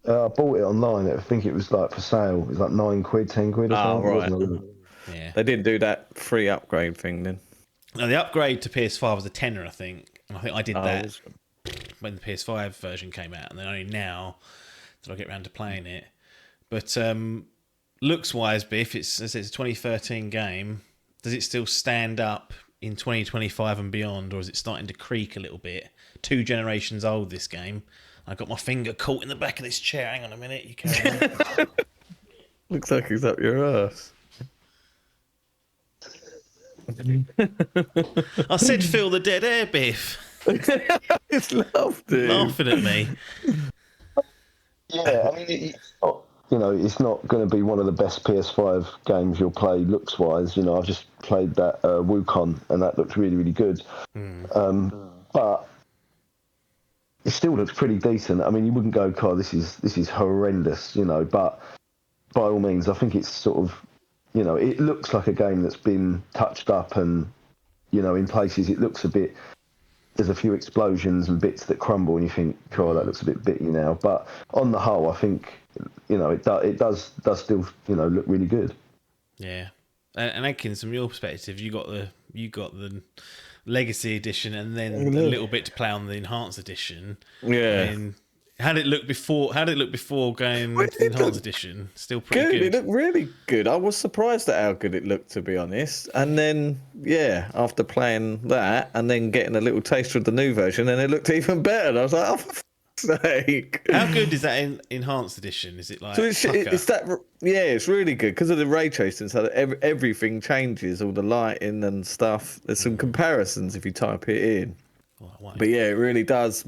I bought it online. I think it was like for sale. It was like £9, £10 or something. Right. Yeah. They didn't do that free upgrade thing then. No, the upgrade to PS5 was a tenner, I think. And I think I did that when the PS5 version came out, and then only now did I get around to playing it. But looks-wise, Biff, it's a 2013 game. Does it still stand up in 2025 and beyond, or is it starting to creak a little bit? 2 generations old, this game. I got my finger caught in the back of this chair. Hang on a minute, you carry on. Looks like he's up your ass. I said feel the dead air, Biff. It's loved it. Laughing at me. Yeah, I mean, it's not, it's not going to be one of the best PS5 games you'll play looks-wise. I've just played that Wukong, and that looked really, really good. But it still looks pretty decent. I mean, you wouldn't go, God, this is horrendous, but by all means, I think it's sort of, it looks like a game that's been touched up and, in places it looks a bit, there's a few explosions and bits that crumble and you think, God, that looks a bit bitty now. But on the whole, I think, it does still, look really good. Yeah. And Adkins, from your perspective, you got the Legacy Edition and then a little bit to play on the Enhanced Edition. Yeah. And how did it look before going to the Enhanced Edition? Still pretty good. It looked really good. I was surprised at how good it looked, to be honest. And then, after playing that and then getting a little taster of the new version, and it looked even better. And I was like, oh, for fuck's sake. How good is that in Enhanced Edition? Is it like... So it's that... Yeah, it's really good because of the ray tracing. So that everything changes, all the lighting and stuff. There's some comparisons if you type it in. But yeah, it really does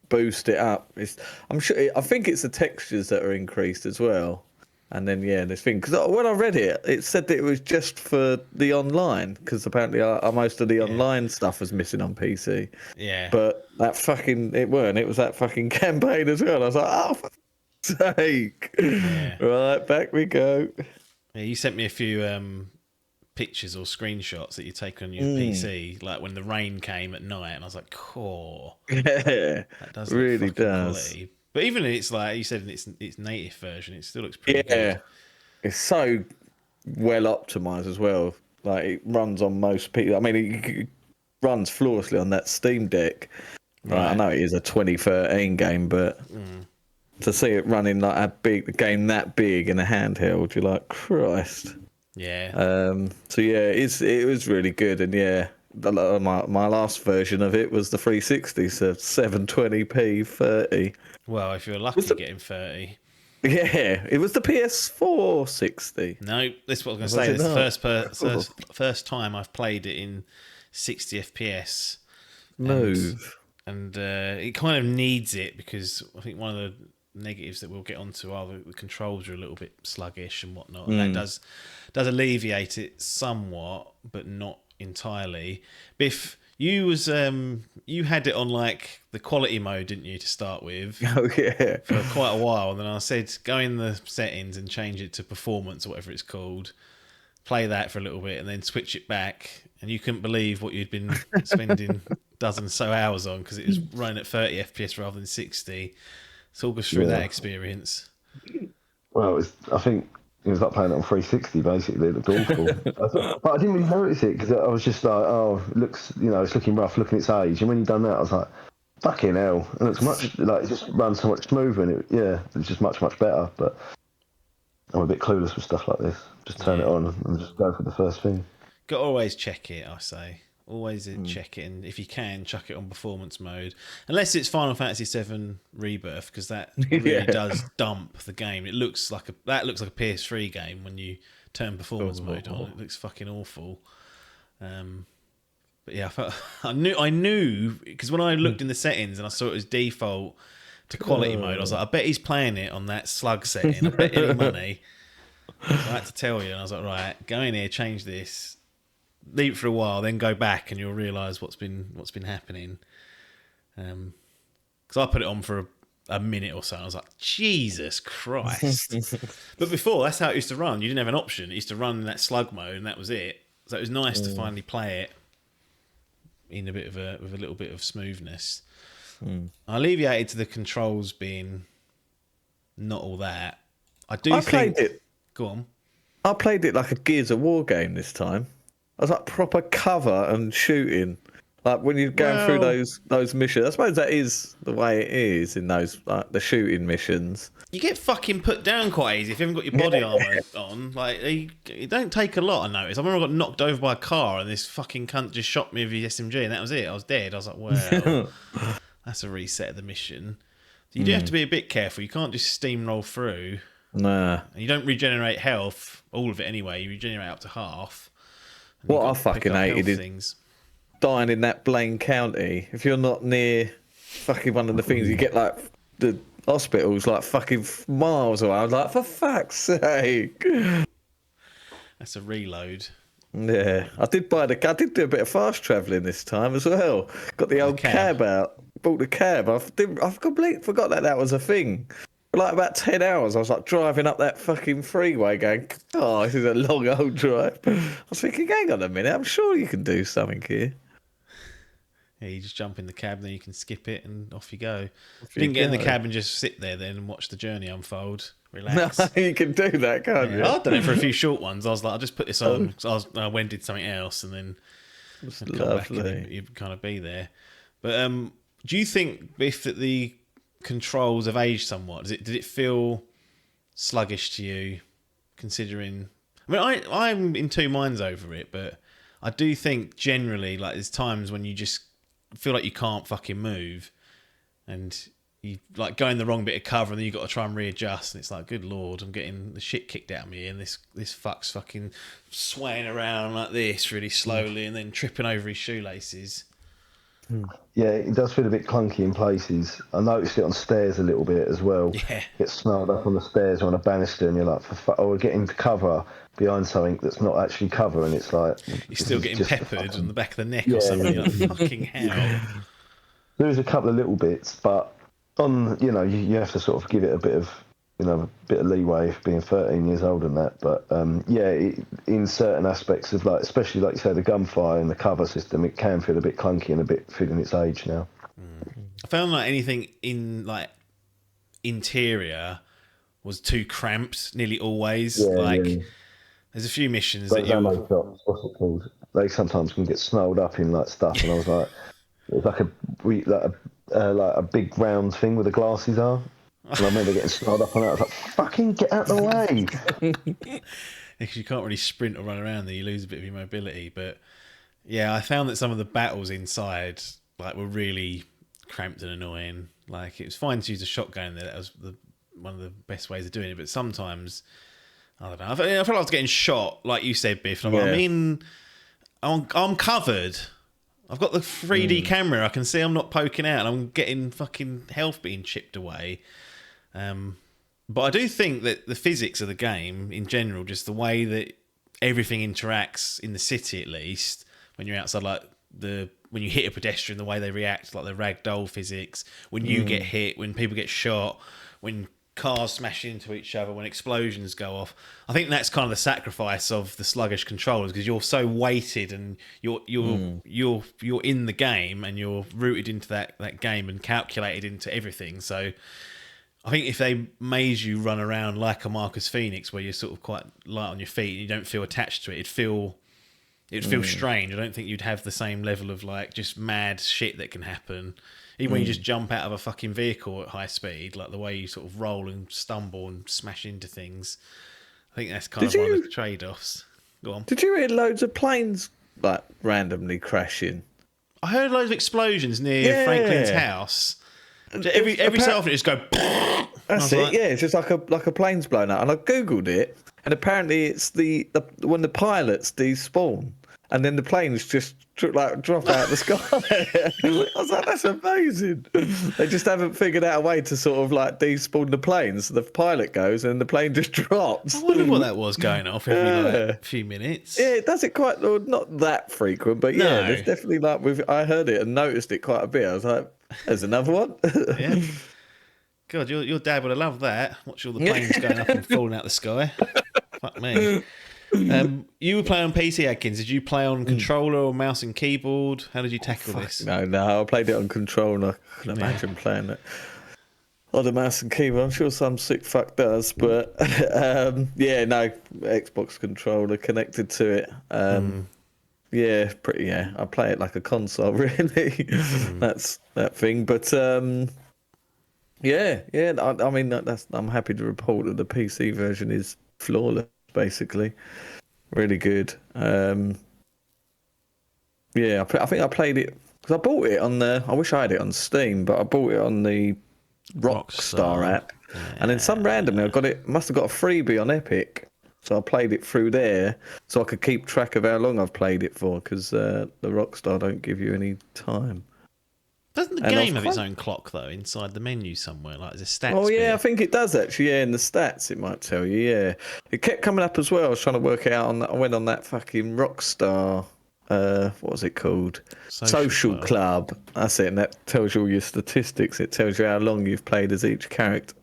boost it up. I think it's the textures that are increased as well. And then this thing, because when I read it, it said that it was just for the online, because apparently most of the online stuff was missing on PC. Yeah. But it weren't. It was that fucking campaign as well. I was like, oh, for fuck's sake. Yeah. Right, back we go. Yeah, you sent me a few pictures or screenshots that you take on your PC, like when the rain came at night, and I was like, "Cool, yeah, that does really does." Quality. But even it's like you said, in its native version, it still looks pretty good. It's so well optimized as well. Like it runs on most people. I mean, it runs flawlessly on that Steam Deck. Right. I know it is a 2013 game, but to see it running like a game that big in a handheld, you're like, Christ. Yeah. It was really good, and my last version of it was the 360, so 720p 30. Well, if you're lucky, getting 30. Yeah, it was the PS4 60. No, this is what I was going to say. It's the first time I've played it in 60 FPS. Move. And it kind of needs it because I think one of the negatives that we'll get onto are the controls are a little bit sluggish and whatnot, and that does alleviate it somewhat, but not entirely. Biff, you had it on like the quality mode, didn't you, to start with? Oh yeah, for quite a while. And then I said go in the settings and change it to performance or whatever it's called. Play that for a little bit and then switch it back, and you couldn't believe what you'd been spending dozen so hours on because it was running at 30 FPS rather than 60. Talk us through that experience. Well, I think it was like playing it on 360, basically. It looked awful. But I didn't really notice it because I was just like, oh, it looks, it's looking rough, looking at its age. And when you've done that, I was like, fucking hell. And it's it just runs so much smoother and it was just much, much better. But I'm a bit clueless with stuff like this. Just turn it on and just go for the first thing. Got to always check it, I say. Always check it, and if you can, chuck it on performance mode. Unless it's Final Fantasy VII Rebirth, because that really does dump the game. It looks like a PS3 game when you turn performance mode on. It looks fucking awful. But yeah, I knew because when I looked in the settings and I saw it was default to quality mode, I was like, I bet he's playing it on that slug setting. I bet any money. So I had to tell you, and I was like, right, go in here, change this. Leave it for a while, then go back, and you'll realise what's been happening. Because I put it on for a minute or so, and I was like, Jesus Christ! But before, that's how it used to run. You didn't have an option. It used to run in that slug mode, and that was it. So it was nice to finally play it in with a little bit of smoothness. I alleviated to the controls being not all that. I played it. Go on. I played it like a Gears of War game this time. I was like proper cover and shooting. Like when you're going through those missions. I suppose that is the way it is in those the shooting missions. You get fucking put down quite easy if you haven't got your body armor on. Like it don't take a lot, I noticed. I remember I got knocked over by a car and this fucking cunt just shot me with his SMG and that was it. I was dead. I was like, well, that's a reset of the mission. So you do have to be a bit careful. You can't just steamroll through. Nah. And you don't regenerate health, all of it anyway. You regenerate up to half. And What you've I got to pick fucking up hated health is things. dying in that Blaine County. If you're not near fucking one of the things, you get like the hospitals like fucking miles away. I was like, for fuck's sake. That's a reload. Yeah, I did do a bit of fast travelling this time as well. Got the old cab out. Bought the cab. I've completely forgot that was a thing. For like about 10 hours, I was like driving up that fucking freeway going, oh, this is a long old drive. I was thinking, hang on a minute, I'm sure you can do something here. Yeah, you just jump in the cab, then you can skip it, and off you go. Off You you didn't get in the go. cab and just sit there then and watch the journey unfold. No, Relax. you can do that, can't you? I've done it for a few short ones. I was like, I'll just put this on. So I went and did something else, and then It's I'd come back and lovely. you'd kind of be there. But do you think, Biff, that the controls have aged somewhat? Did it feel sluggish to you, considering? I mean, I'm in two minds over it, but I do think generally, like, there's times when you just feel like you can't fucking move, and you like go in the wrong bit of cover, and then you got to try and readjust, and it's like, good lord, I'm getting the shit kicked out of me, and this fuck's fucking swaying around like this really slowly, and then tripping over his shoelaces. Yeah, it does feel a bit clunky in places. I noticed it on stairs a little bit as well. Yeah. Get snarled up on the stairs or on a banister, and you're like, we're getting to cover behind something that's not actually cover, and it's like You're still getting peppered on the back of the neck or Yeah. something. You're like, fucking hell. There is a couple of little bits, but you have to sort of give it a bit of leeway for being 13 years old and that. But in certain aspects of, like, especially like you say, the gunfire and the cover system, it can feel a bit clunky and a bit feeling its age now. I found like anything in like interior was too cramped nearly always. There's a few missions that ammo shops, what's it called? They sometimes can get snarled up in like stuff, and I was like, it's like a big round thing where the glasses are. And I remember getting snarled up on it. I was like, fucking get out the way. because you can't really sprint or run around there. You lose a bit of your mobility. But yeah, I found that some of the battles inside like were really cramped and annoying. Like, it was fine to use a shotgun there. That was one of the best ways of doing it. But sometimes, I don't know. I felt like I was getting shot, like you said, Biff. And I'm covered. I've got the 3D camera. I can see I'm not poking out, and I'm getting fucking health being chipped away. But I do think that the physics of the game in general, just the way that everything interacts in the city, at least when you're outside, like when you hit a pedestrian, the way they react, like the ragdoll physics, when you get hit, when people get shot, when cars smash into each other, when explosions go off. I think that's kind of the sacrifice of the sluggish controllers, because you're so weighted and you're in the game, and you're rooted into that game and calculated into everything. So I think if they made you run around like a Marcus Phoenix, where you're sort of quite light on your feet and you don't feel attached to it, it'd feel strange. I don't think you'd have the same level of like just mad shit that can happen. Even when you just jump out of a fucking vehicle at high speed, like the way you sort of roll and stumble and smash into things. I think that's kind of one of the trade-offs. Go on. Did you hear loads of planes like randomly crashing? I heard loads of explosions near Franklin's house. Every so often it just go. That's it. Yeah, it's just like a plane's blown up. And I googled it, and apparently it's when the pilots despawn, and then the planes just drop out of the sky. I was like, that's amazing. They just haven't figured out a way to sort of like despawn the planes. So the pilot goes and the plane just drops. I wonder what that was going off every few minutes. Yeah, it does it quite, not that frequent, but yeah, there's definitely I heard it and noticed it quite a bit. I was like, there's another one. Yeah. God, your dad would have loved that. Watch all the planes going up and falling out the sky. Fuck me. You were playing on PC, Adkins. Did you play on controller or mouse and keyboard? How did you tackle this? No, I played it on controller. I can imagine playing it on the mouse and keyboard. I'm sure some sick fuck does, but Xbox controller connected to it. I play it like a console, really. That's that thing. But I'm happy to report that the PC version is flawless, basically. Really good. I think I played it because I bought it on I wish I had it on Steam, but I bought it on the Rockstar app, and then some randomly I must have got a freebie on Epic, So I played it through there, so I could keep track of how long I've played it for, because the Rockstar don't give you any time. Doesn't the And I was game have its quite- own clock though inside the menu somewhere? Like there's a stats. Oh yeah, bit. I think it does actually. Yeah, in the stats it might tell you. Yeah, it kept coming up as well. I was trying to work it out on that. I went on that fucking Rockstar. What was it called? Social Club. That's it, and that tells you all your statistics. It tells you how long you've played as each character.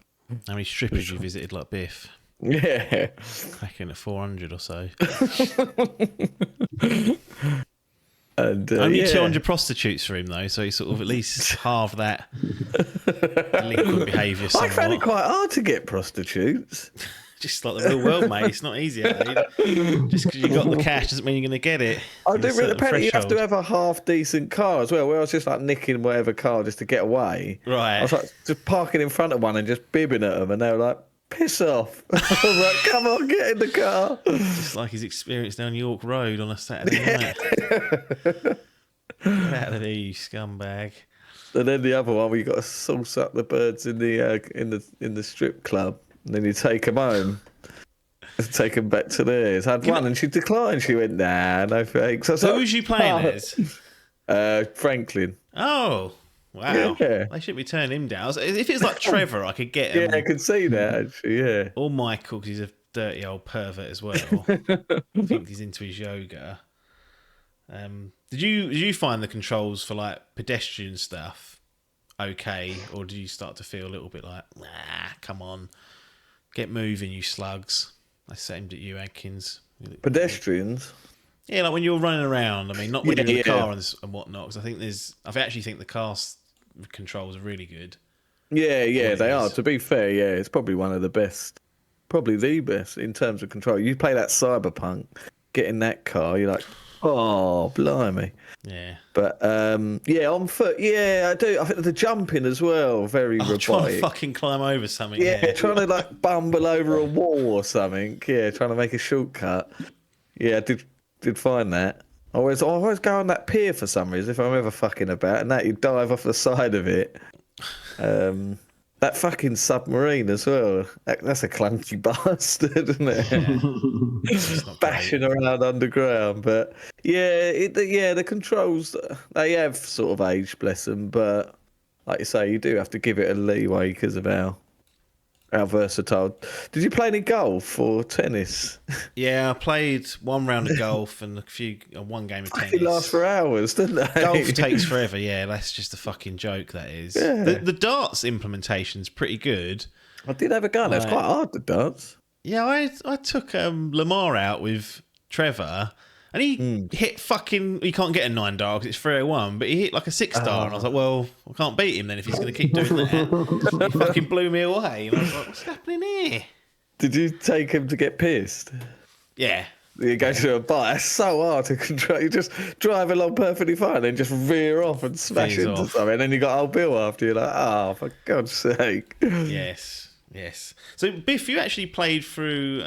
How many strippers you visited, like Biff? Yeah. Cracking at 400 or so. And Only 200 prostitutes for him though, so he's sort of at least half that delinquent behaviour. I found it quite hard to get prostitutes. Just like the real world, mate. It's not easy. Just because you got the cash doesn't mean you're going to get it. I do really. Apparently, you have to have a half decent car as well. Where I was just like nicking whatever car just to get away. Right. I was like just parking in front of one and just bibbing at them, and they were like, "Piss off!" I was like, "Come on, get in the car." Just like his experience down York Road on a Saturday night. Get out of there, you scumbag. And then the other one, where you got to sauce up the birds in the strip club, and then you take them home. Take them back to theirs. I had one, and she declined. She went, "Nah, no thanks." So who's you playing as? Franklin. Oh, wow. Yeah. They shouldn't be turning him down. If it's like Trevor, I could get him. Yeah, I could see that actually. Yeah. Or Michael, because he's a dirty old pervert as well. I think he's into his yoga. Did you find the controls for like pedestrian stuff okay, or did you start to feel a little bit like, come on, get moving, you slugs? That's aimed at you, Adkins. Pedestrians. Yeah, like when you're running around. I mean, not when you're in the car Yeah. and whatnot. Because I actually think the car controls are really good. Yeah, they are. is. To be fair, yeah, it's probably one of the best, probably the best in terms of control. You play that Cyberpunk, get in that car, you're like, oh, blimey. Yeah. But yeah, on foot, yeah, I do. I think the jumping as well, very Trying to robotic. fucking climb over something. Yeah, trying to like bumble over a wall or something. Yeah, trying to make a shortcut. Yeah, I did find that. I always go on that pier for some reason if I'm ever fucking about, and that you dive off the side of it. That fucking submarine as well. That's a clunky bastard, isn't it? It's not Bashing great. around underground, but yeah, the controls they have sort of aged, bless them. But like you say, you do have to give it a leeway because of how versatile. Did you play any golf or tennis? Yeah, I played one round of golf and one game of tennis. It lasts for hours, doesn't it? Golf takes forever. Yeah, that's just a fucking joke. That is. Yeah. The darts implementation's pretty good. I did have a gun. It's quite hard to dance. Yeah, I took Lamar out with Trevor, and he hit fucking. He can't get a 9 star because it's 301, but he hit like a 6 star, and I was like, well, I can't beat him then if he's going to keep doing that. He fucking blew me away, and I was like, what's happening here? Did you take him to get pissed? Yeah. You go to a bar. It's so hard to control. You just drive along perfectly fine, and just veer off and smash Veers into off. something, and then you got old Bill after you. Like, oh, for God's sake! Yes. So, Biff, you actually played through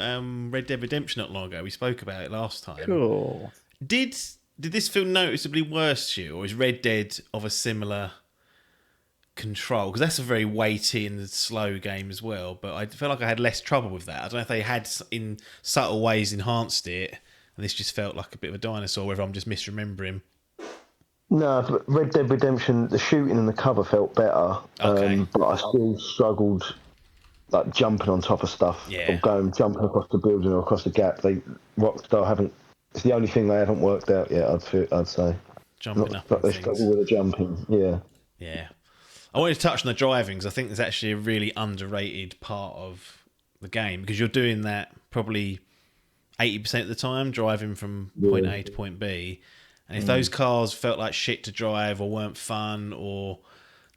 Red Dead Redemption not long ago. We spoke about it last time. Cool. Did this feel noticeably worse to you, or is Red Dead of a similar control? Because that's a very weighty and slow game as well, but I felt like I had less trouble with that. I don't know if they had, in subtle ways, enhanced it, and this just felt like a bit of a dinosaur, whether I'm just misremembering. No, but Red Dead Redemption, the shooting and the cover felt better, Okay. but I still struggled, like jumping on top of stuff, Yeah. or jumping across the building or across the gap. Rockstar haven't. It's the only thing they haven't worked out yet. I'd say. Jumping up But on they things. struggle with the jumping. Yeah. Yeah. I wanted to touch on the driving because I think there's actually a really underrated part of the game, because you're doing that probably 80% of the time, driving from point A to point B. And if those cars felt like shit to drive, or weren't fun, or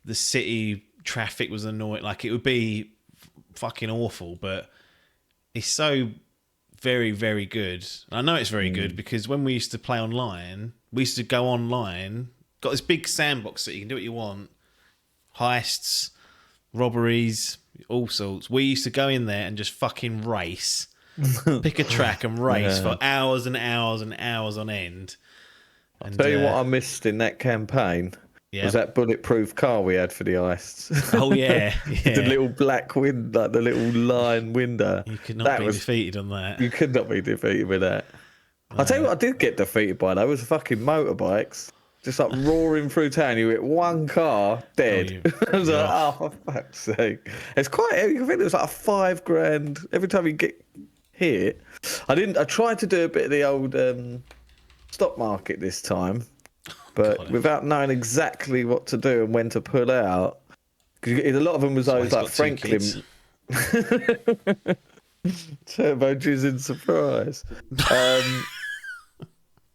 the city traffic was annoying, like, it would be fucking awful. But it's so very, very good. And I know it's very good because when we used to play online, we used to go online, got this big sandbox that you can do what you want, heists, robberies, all sorts. We used to go in there and just fucking race, pick a track and race for hours and hours and hours on end. And Tell you what I missed in that campaign. Yeah. was that bulletproof car we had for the heists. Oh yeah, The little black window, like the little line window. You could not be defeated on that. You could not be defeated with that. I'll tell you what I did get defeated by, though, was fucking motorbikes. Just like roaring through town, you hit one car, dead. I was like, oh, for fuck's sake. It's quite heavy. I think it was like a $5,000 every time you get hit. I tried to do a bit of the old stock market this time, but without knowing exactly what to do and when to pull out. Because a lot of them was those like Franklin. Turbo Jizzing surprise.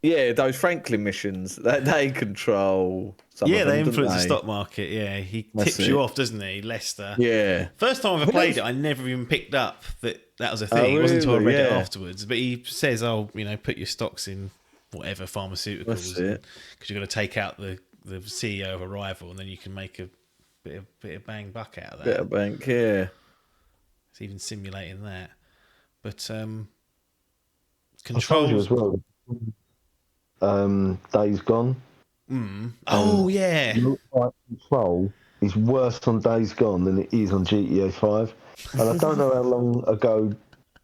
Yeah, those Franklin missions that they control. They influence the stock market. Yeah, he tips you off, doesn't he, Lester? Yeah. First time I ever played it, I never even picked up that was a thing. It wasn't until I read it afterwards. But he says, put your stocks in whatever pharmaceuticals, because you're going to take out the CEO of a rival, and then you can make a bit of bang buck out of that. Bit of bank, yeah. It's even simulating that. But controls as well. Days Gone. Oh yeah. Control is worse on Days Gone than it is on GTA 5, and I don't know how long ago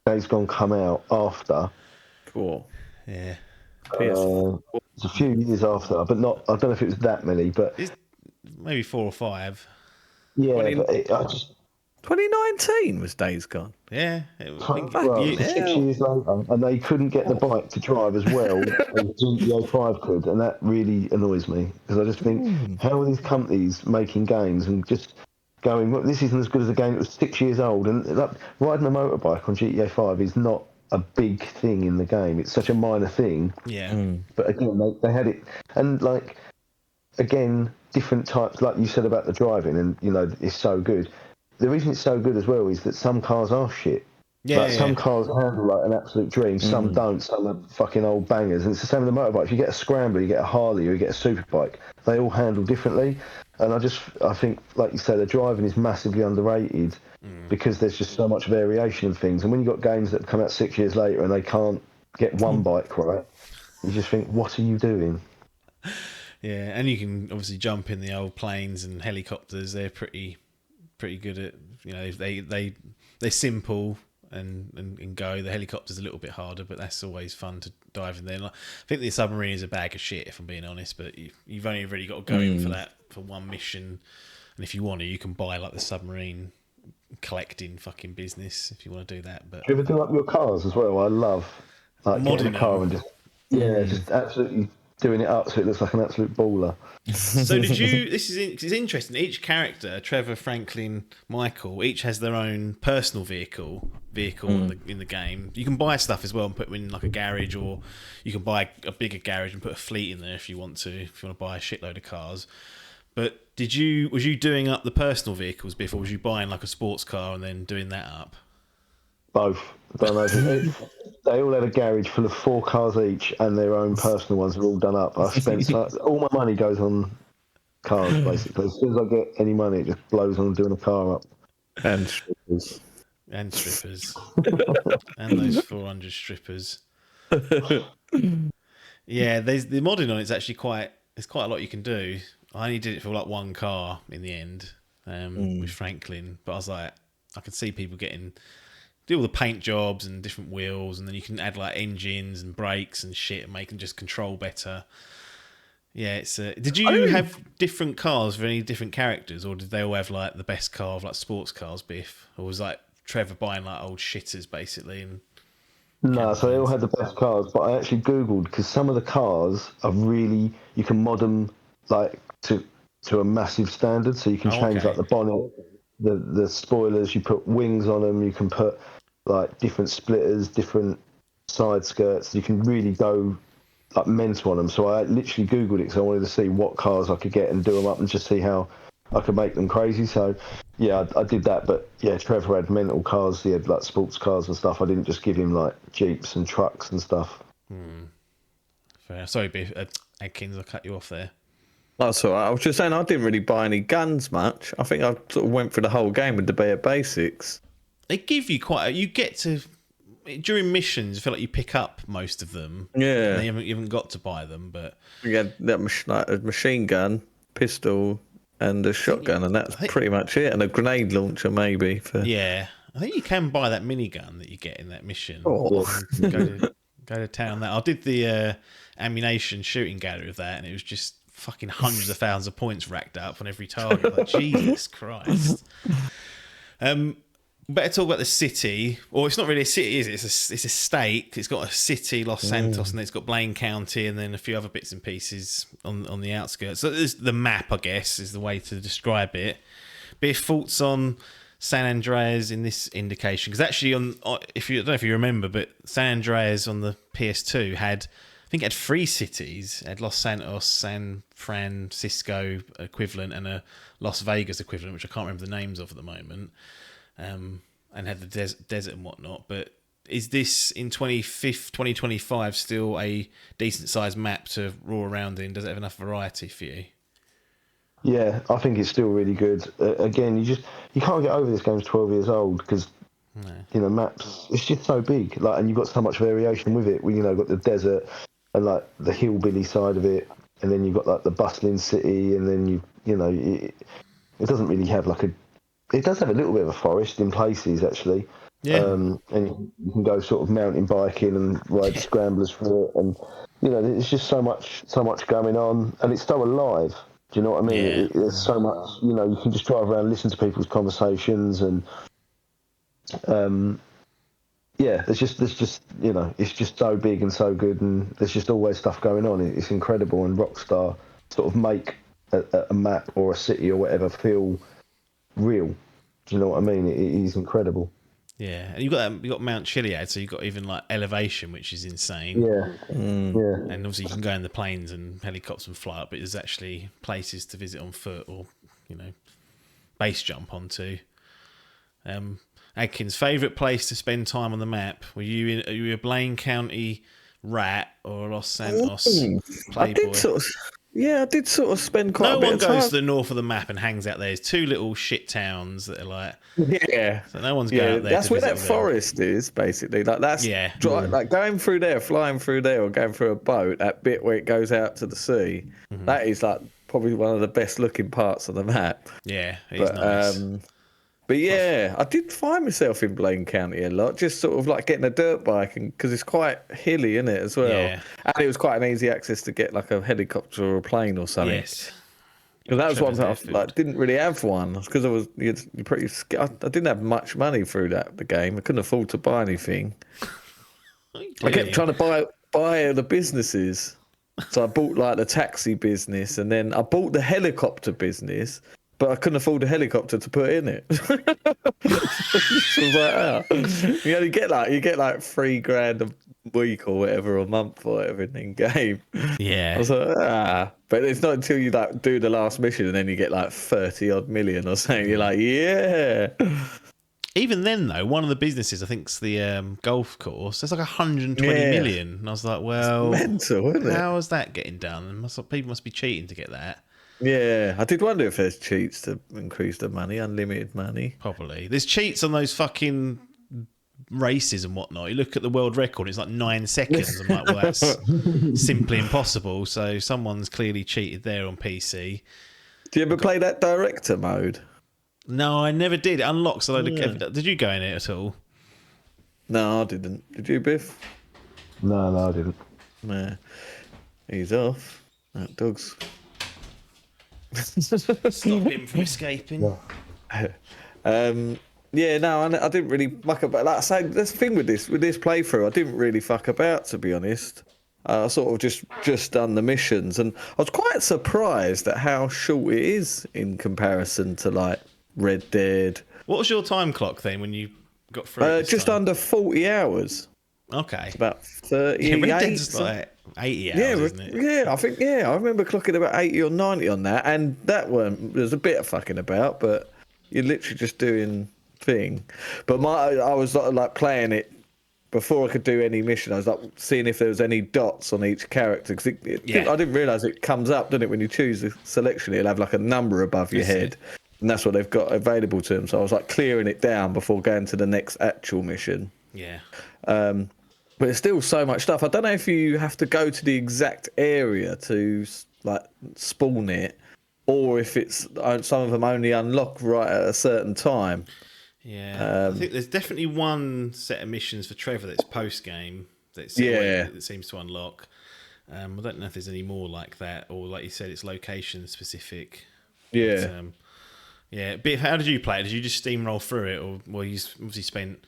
Days Gone come out after. Cool. Yeah. It's a few years after, but not. I don't know if it was that many, but it's maybe 4 or 5. Yeah, I just. 2019 was Days Gone. Yeah, well, 6 years later, and they couldn't get the bike to drive as well as GTA 5 could, and that really annoys me because I just think, how are these companies making games and just going, well, this isn't as good as a game that was 6 years old, and like, riding a motorbike on GTA 5 is not a big thing in the game. It's such a minor thing. Yeah. But again, they had it, and like, again, different types, like you said about the driving, and it's so good. The reason it's so good as well is that some cars are shit. Some cars handle like an absolute dream, some don't, some are fucking old bangers. And it's the same with the motorbikes. You get a Scrambler, you get a Harley, or you get a Superbike. They all handle differently. And I think, like you say, the driving is massively underrated because there's just so much variation in things. And when you've got games that come out 6 years later and they can't get one bike right, you just think, what are you doing? Yeah, and you can obviously jump in the old planes and helicopters. They're pretty good at, they're simple and go. The helicopter's a little bit harder, but that's always fun to dive in there. And I think the submarine is a bag of shit, if I'm being honest, but you've only really got to go in for that for one mission, and if you want to, you can buy like the submarine collecting fucking business if you want to do that. But do you ever do up your cars as well? I love getting a car and just absolutely doing it up so it looks like an absolute baller. So it's interesting, each character, Trevor, Franklin, Michael, each has their own personal vehicle in the game. You can buy stuff as well and put them in like a garage, or you can buy a bigger garage and put a fleet in there if you want to buy a shitload of cars. But was you doing up the personal vehicles before, or was you buying like a sports car and then doing that up? Both. I don't know. They all had a garage full of 4 cars each, and their own personal ones were all done up. I spent all my money goes on cars basically. As soon as I get any money, it just blows on doing a car up. And strippers. And those 400 strippers. Yeah, the modding on it's actually quite a lot you can do. I only did it for like one car in the end with Franklin, but I was like, I could see people do all the paint jobs and different wheels, and then you can add like engines and brakes and shit and make them just control better. Yeah, it's. Did you have different cars for any different characters, or did they all have like the best car of like sports cars, Biff, or was like Trevor buying like old shitters basically? And no, so they all had the best cars, but I actually googled because some of the cars are really, you can mod them like to a massive standard, so you can change like the bonnet, the spoilers, you put wings on them, you can put like different splitters, different side skirts, you can really go like mental on them. So I literally googled it because I wanted to see what cars I could get and do them up and just see how I could make them crazy. So yeah, I did that. But yeah, Trevor had mental cars, he had like sports cars and stuff. I didn't just give him like Jeeps and trucks and stuff. Fair. Sorry, Biff, Adkins, I cut you off there. That's all right. I was just saying I didn't really buy any guns much. I think I sort of went through the whole game with the bare basics. They give you you get to, during missions, I feel like you pick up most of them. Yeah. And you haven't got to buy them, but... You had that like a machine gun, pistol and a shotgun, and that's pretty much it. And a grenade launcher, maybe. Yeah, I think you can buy that minigun that you get in that mission. Oh. Go to town. That I did the ammunition shooting gallery of that, and it was just fucking hundreds of thousands of points racked up on every target. Like, Jesus Christ. Better talk about the city. Or it's not really a city, is it? It's a state. It's got a city, Los Santos, and it's got Blaine County, and then a few other bits and pieces on the outskirts. So there's the map, I guess, is the way to describe it. Biff, thoughts on San Andreas in this indication? Because actually, I don't know if you remember, but San Andreas on the PS2 had 3 cities. It had Los Santos, San Francisco equivalent, and a Las Vegas equivalent, which I can't remember the names of at the moment. And had the desert and whatnot. But is this in 2025 still a decent sized map to roar around in? Does it have enough variety for you? Yeah, I think it's still really good. Again, you can't get over this game's 12 years old because maps. It's just so big, and you've got so much variation with it. Got the desert and the hillbilly side of it, and then you've got the bustling city, and then it doesn't really have It does have a little bit of a forest in places, actually. Yeah. And you can go sort of mountain biking and ride scramblers through it, and there's just so much going on, and it's so alive. Do you know what I mean? Yeah. There's so much. You can just drive around, listen to people's conversations, and there's just it's just so big and so good, and there's just always stuff going on. It's incredible, and Rockstar sort of make a map or a city or whatever feel real. Do you know what I mean? It is incredible. Yeah, and you got Mount Chiliad, so you've got even elevation, which is insane. Yeah, yeah. And obviously you can go in the planes and helicopters and fly up, but there's actually places to visit on foot or base jump onto. Adkins, favourite place to spend time on the map? Are you a Blaine County rat or a Los Santos playboy? I did sort of spend quite a bit of time. No one goes to the north of the map and hangs out there. There's 2 little shit towns that are so no one's going out there. That's where that forest is, basically. Going through there, flying through there, or going through a boat. That bit where it goes out to the sea, that is probably one of the best looking parts of the map. Yeah, it's nice. But yeah, I did find myself in Blaine County a lot, just sort of getting a dirt bike, because it's quite hilly, isn't it, as well? Yeah. And it was quite an easy access to get a helicopter or a plane or something. Yes. Because that was one thing I didn't really have one, because you're pretty scared. I didn't have much money through the game. I couldn't afford to buy anything. I kept trying to buy the businesses. So I bought the taxi business, and then I bought the helicopter business. But I couldn't afford a helicopter to put in it. So I was you only get $3,000 a week or whatever, a month or whatever in game. Yeah. I was but it's not until you do the last mission and then you get 30 odd million or something. You're yeah. Even then, though, one of the businesses, I think, is the golf course. There's 120 million, and I was well, it's mental, isn't it? How is that getting done? People must be cheating to get that. Yeah, I did wonder if there's cheats to increase the money, unlimited money. Probably. There's cheats on those fucking races and whatnot. You look at the world record, it's 9 seconds. I'm well, that's simply impossible. So someone's clearly cheated there on PC. Do you ever play that director mode? No, I never did. It unlocks a load of... Did you go in it at all? No, I didn't. Did you, Biff? No, I didn't. Nah. He's off. That dog's... Stop him from escaping. I didn't really muck about. Like I say, that's the thing with this playthrough. I didn't really fuck about, to be honest. I sort of just done the missions, and I was quite surprised at how short it is in comparison to Red Dead. What was your time clock then when you got through it? Just under 40 hours. Okay. It's about 38. Yeah, Red Dead's 80 hours, isn't it? Yeah, I remember clocking about 80 or 90 on that, and there's a bit of fucking about, but you're literally just doing thing. But I was playing it before I could do any mission. I was seeing if there was any dots on each character, because I didn't realise it comes up, doesn't it, when you choose the selection, it'll have a number above your head. And that's what they've got available to them. So I was clearing it down before going to the next actual mission. Yeah. But there's still so much stuff. I don't know if you have to go to the exact area to spawn it, or if it's some of them only unlock right at a certain time. Yeah, I think there's definitely one set of missions for Trevor that's post game that seems to unlock. I don't know if there's any more like that, or like you said, it's location specific. Yeah. But, yeah. But how did you play it? Did you just steamroll through it, or well, you obviously spent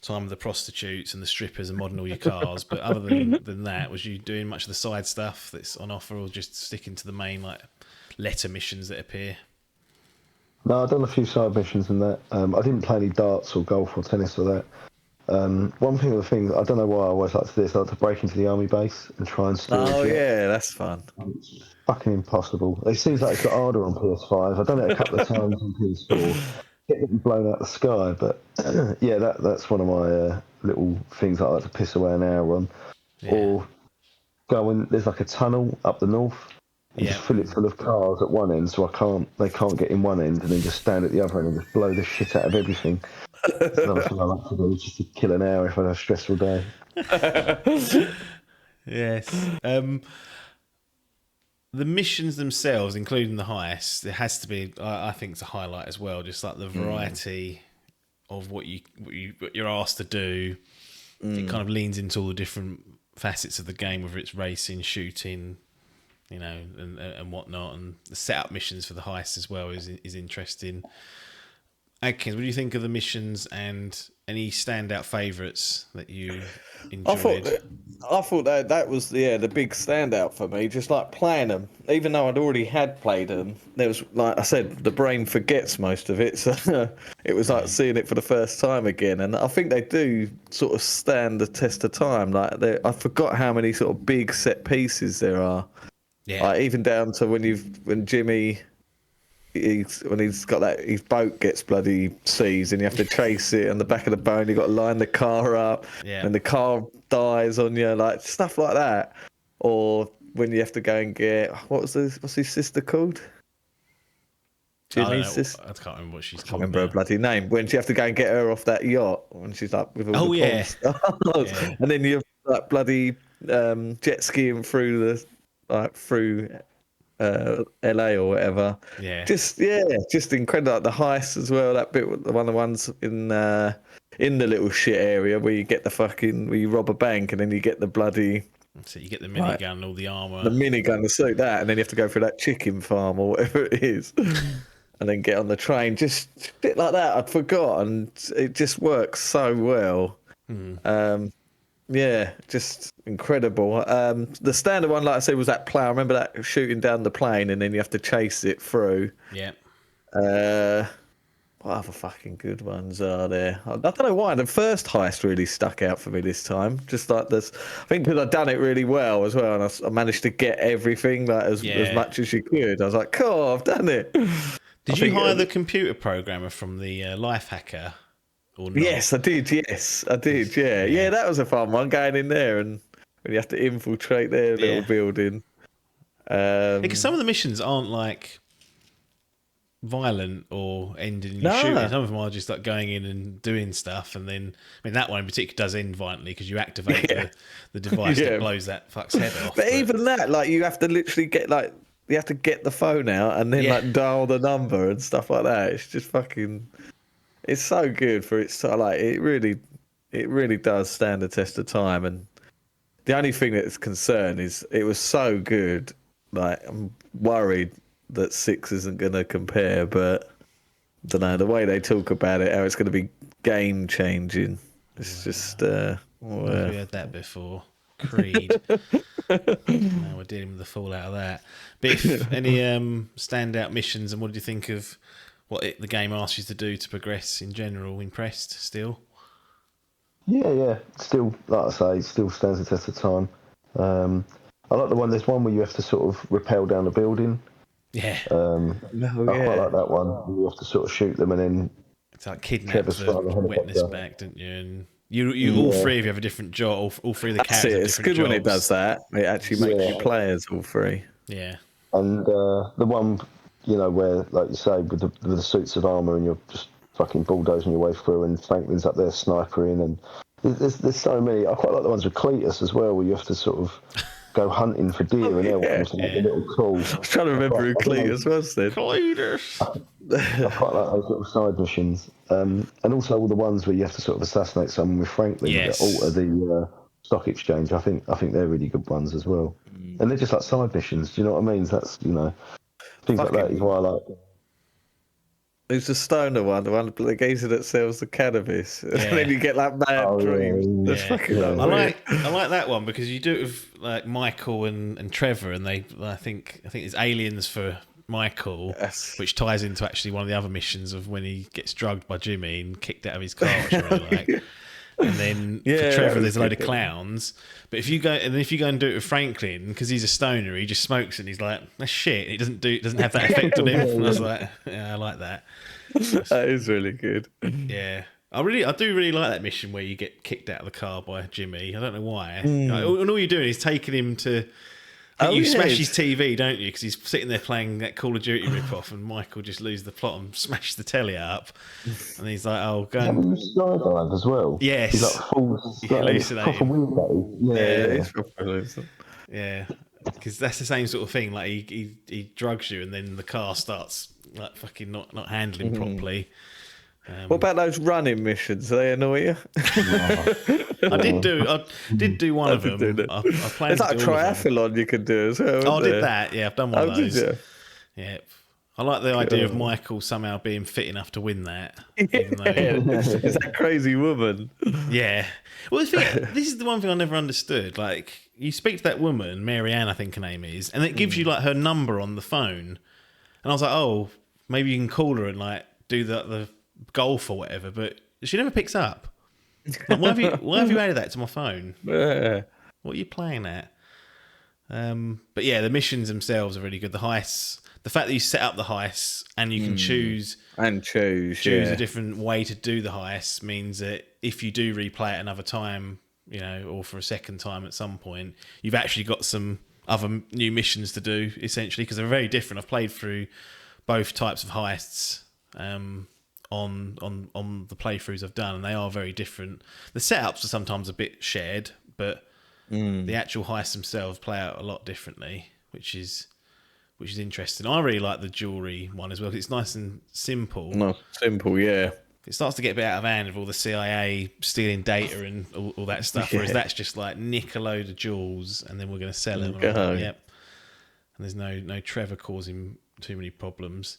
time with the prostitutes and the strippers and modding all your cars? But other than that, was you doing much of the side stuff that's on offer, or just sticking to the main like letter missions that appear? No, I've done a few side missions and that. I didn't play any darts or golf or tennis or that. One thing, I don't know why I always like to do this. I like to break into the army base and try and steal. Oh yeah, that's fun. It's fucking impossible. It seems like it's got harder on PS5. I've done it a couple of times on PS4, getting blown out the sky. But yeah, that's one of my little things I like to piss away an hour on. Yeah. Or go in. There's like a tunnel up the north. And just fill it full of cars at one end, so they can't get in one end, and then just stand at the other end and just blow the shit out of everything. That's another thing I like to do, just to kill an hour if I have a stressful day. Yes. The missions themselves, including the heists, there has to be, I think, it's a highlight as well. Just like the variety of what you're asked to do. It kind of leans into all the different facets of the game, whether it's racing, shooting, and whatnot, and the setup missions for the heist as well is interesting. Adkins, what do you think of the missions and any standout favourites that you enjoyed? I thought that was the big standout for me. Just like playing them, even though I'd already had played them, there was, like I said, the brain forgets most of it, so it was like seeing it for the first time again. And I think they do sort of stand the test of time. Like I forgot how many sort of big set pieces there are. Yeah, like even down to when Jimmy. When he's got that, his boat gets bloody seized and you have to chase it on the back of the boat. You've got to line the car up, and the car dies on you, like stuff like that. Or when you have to go and get what's his sister called? Jimmy's sister. I can't remember what she's called. I can't remember her bloody name. When you have to go and get her off that yacht, when she's like with all the stars. And then you're like bloody jet skiing through LA or whatever. Just incredible. Like the heist as well. That bit, one of the ones in the little shit area where you get where you rob a bank and then you get the bloody. So you get the minigun, all the armor, the minigun to suit that, and then you have to go through that chicken farm or whatever it is, and then get on the train. Just bit like that. I'd forgotten. It just works so well. Yeah, just incredible. The standard one, like I said, was that plane. I remember that shooting down the plane and then you have to chase it through. Yeah. What other fucking good ones are there? I don't know why. The first heist really stuck out for me this time. Just like this, I think because I'd done it really well as well, and I managed to get everything like as much as you could. I was like, cool, I've done it. Did you hire the computer programmer from the Life Hacker? Yes, I did. Yes, I did. Yeah, that was a fun one, going in there and when you have to infiltrate their little building. Because some of the missions aren't like violent or ending in shooting. Some of them are just like going in and doing stuff, and then that one in particular does end violently because you activate the device that blows that fuck's head off. But even that, like you have to literally get you have to get the phone out and then like dial the number and stuff like that. It's just fucking. It's so good for its like it really does stand the test of time. And the only thing that's concerned is it was so good. Like I'm worried that 6 isn't going to compare, but I don't know, the way they talk about it, how it's going to be game changing. It's just we heard that before. Creed. Now we're dealing with the fallout of that. But if any standout missions, and what did you think of what the game asks you to do to progress in general? Impressed still? Yeah. Still, like I say, still stands the test of time. I like the one. There's one where you have to sort of rappel down a building. Yeah. I quite like that one. You have to sort of shoot them and then. It's like kidnap the witness back, don't you? And you all three of you have a different job. All three of the characters have different It's good jobs. when it does that. It actually makes you players all three. Yeah. And the one, where, like you say, with the suits of armour and you're just fucking bulldozing your way through, and Franklin's up there snipering, and there's so many. I quite like the ones with Cletus as well, where you have to sort of go hunting for deer and elk and make a little call. I was trying to remember who Cletus was then. Cletus. I quite like those little side missions, and also all the ones where you have to sort of assassinate someone with Franklin that alter the stock exchange. I think they're really good ones as well, and they're just like side missions. Do you know what I mean? That's things like that is why I like. Who's the stoner one? The one the geezer that sells the cannabis, and then you get like mad dreams. That's fucking lovely. I like that one because you do it with like Michael and Trevor, and I think it's aliens for Michael, which ties into actually one of the other missions of when he gets drugged by Jimmy and kicked out of his car, which I really like. And then for Trevor, there's a load of clowns. But if you go and do it with Franklin, because he's a stoner, he just smokes and he's like, "That's shit." It doesn't have that effect on him. And I was like, "Yeah, I like that." That is really good. Yeah, I do really like that mission where you get kicked out of the car by Jimmy. I don't know why. Like, and all you're doing is taking him to. You smash his TV, don't you? Because he's sitting there playing that Call of Duty rip-off, and Michael just loses the plot and smashes the telly up. And he's like, "Oh, go and skydive as well." Yes, he's like full hallucinating. Yeah, because that's the same sort of thing. Like he drugs you, and then the car starts like fucking not handling properly. What about those running missions? Do they annoy you? I did do one of them. I played. It's like a triathlon you can do as well. I did that. Yeah, I've done one of those. Yeah. I like the idea of Michael somehow being fit enough to win that. Even though... It's that crazy woman. Yeah. Well, this is the one thing I never understood. Like, you speak to that woman, Mary Ann, I think her name is, and it gives you like her number on the phone. And I was like, oh, maybe you can call her and like do the golf or whatever, but she never picks up. Like, why have you added that to my phone? Yeah. What are you playing at? But yeah, the missions themselves are really good. The heists, the fact that you set up the heists and you can choose a different way to do the heists means that if you do replay it another time, or for a second time at some point, you've actually got some other new missions to do, essentially, because they're very different. I've played through both types of heists on the playthroughs I've done, and they are very different. The setups are sometimes a bit shared, but the actual heists themselves play out a lot differently, which is interesting. I really like the jewelry one as well, 'cause it's nice and simple. Not simple, yeah. It starts to get a bit out of hand with all the CIA stealing data and all that stuff, whereas that's just like nick a load of jewels and then we're going to sell them. Like, yep. And there's no Trevor causing too many problems.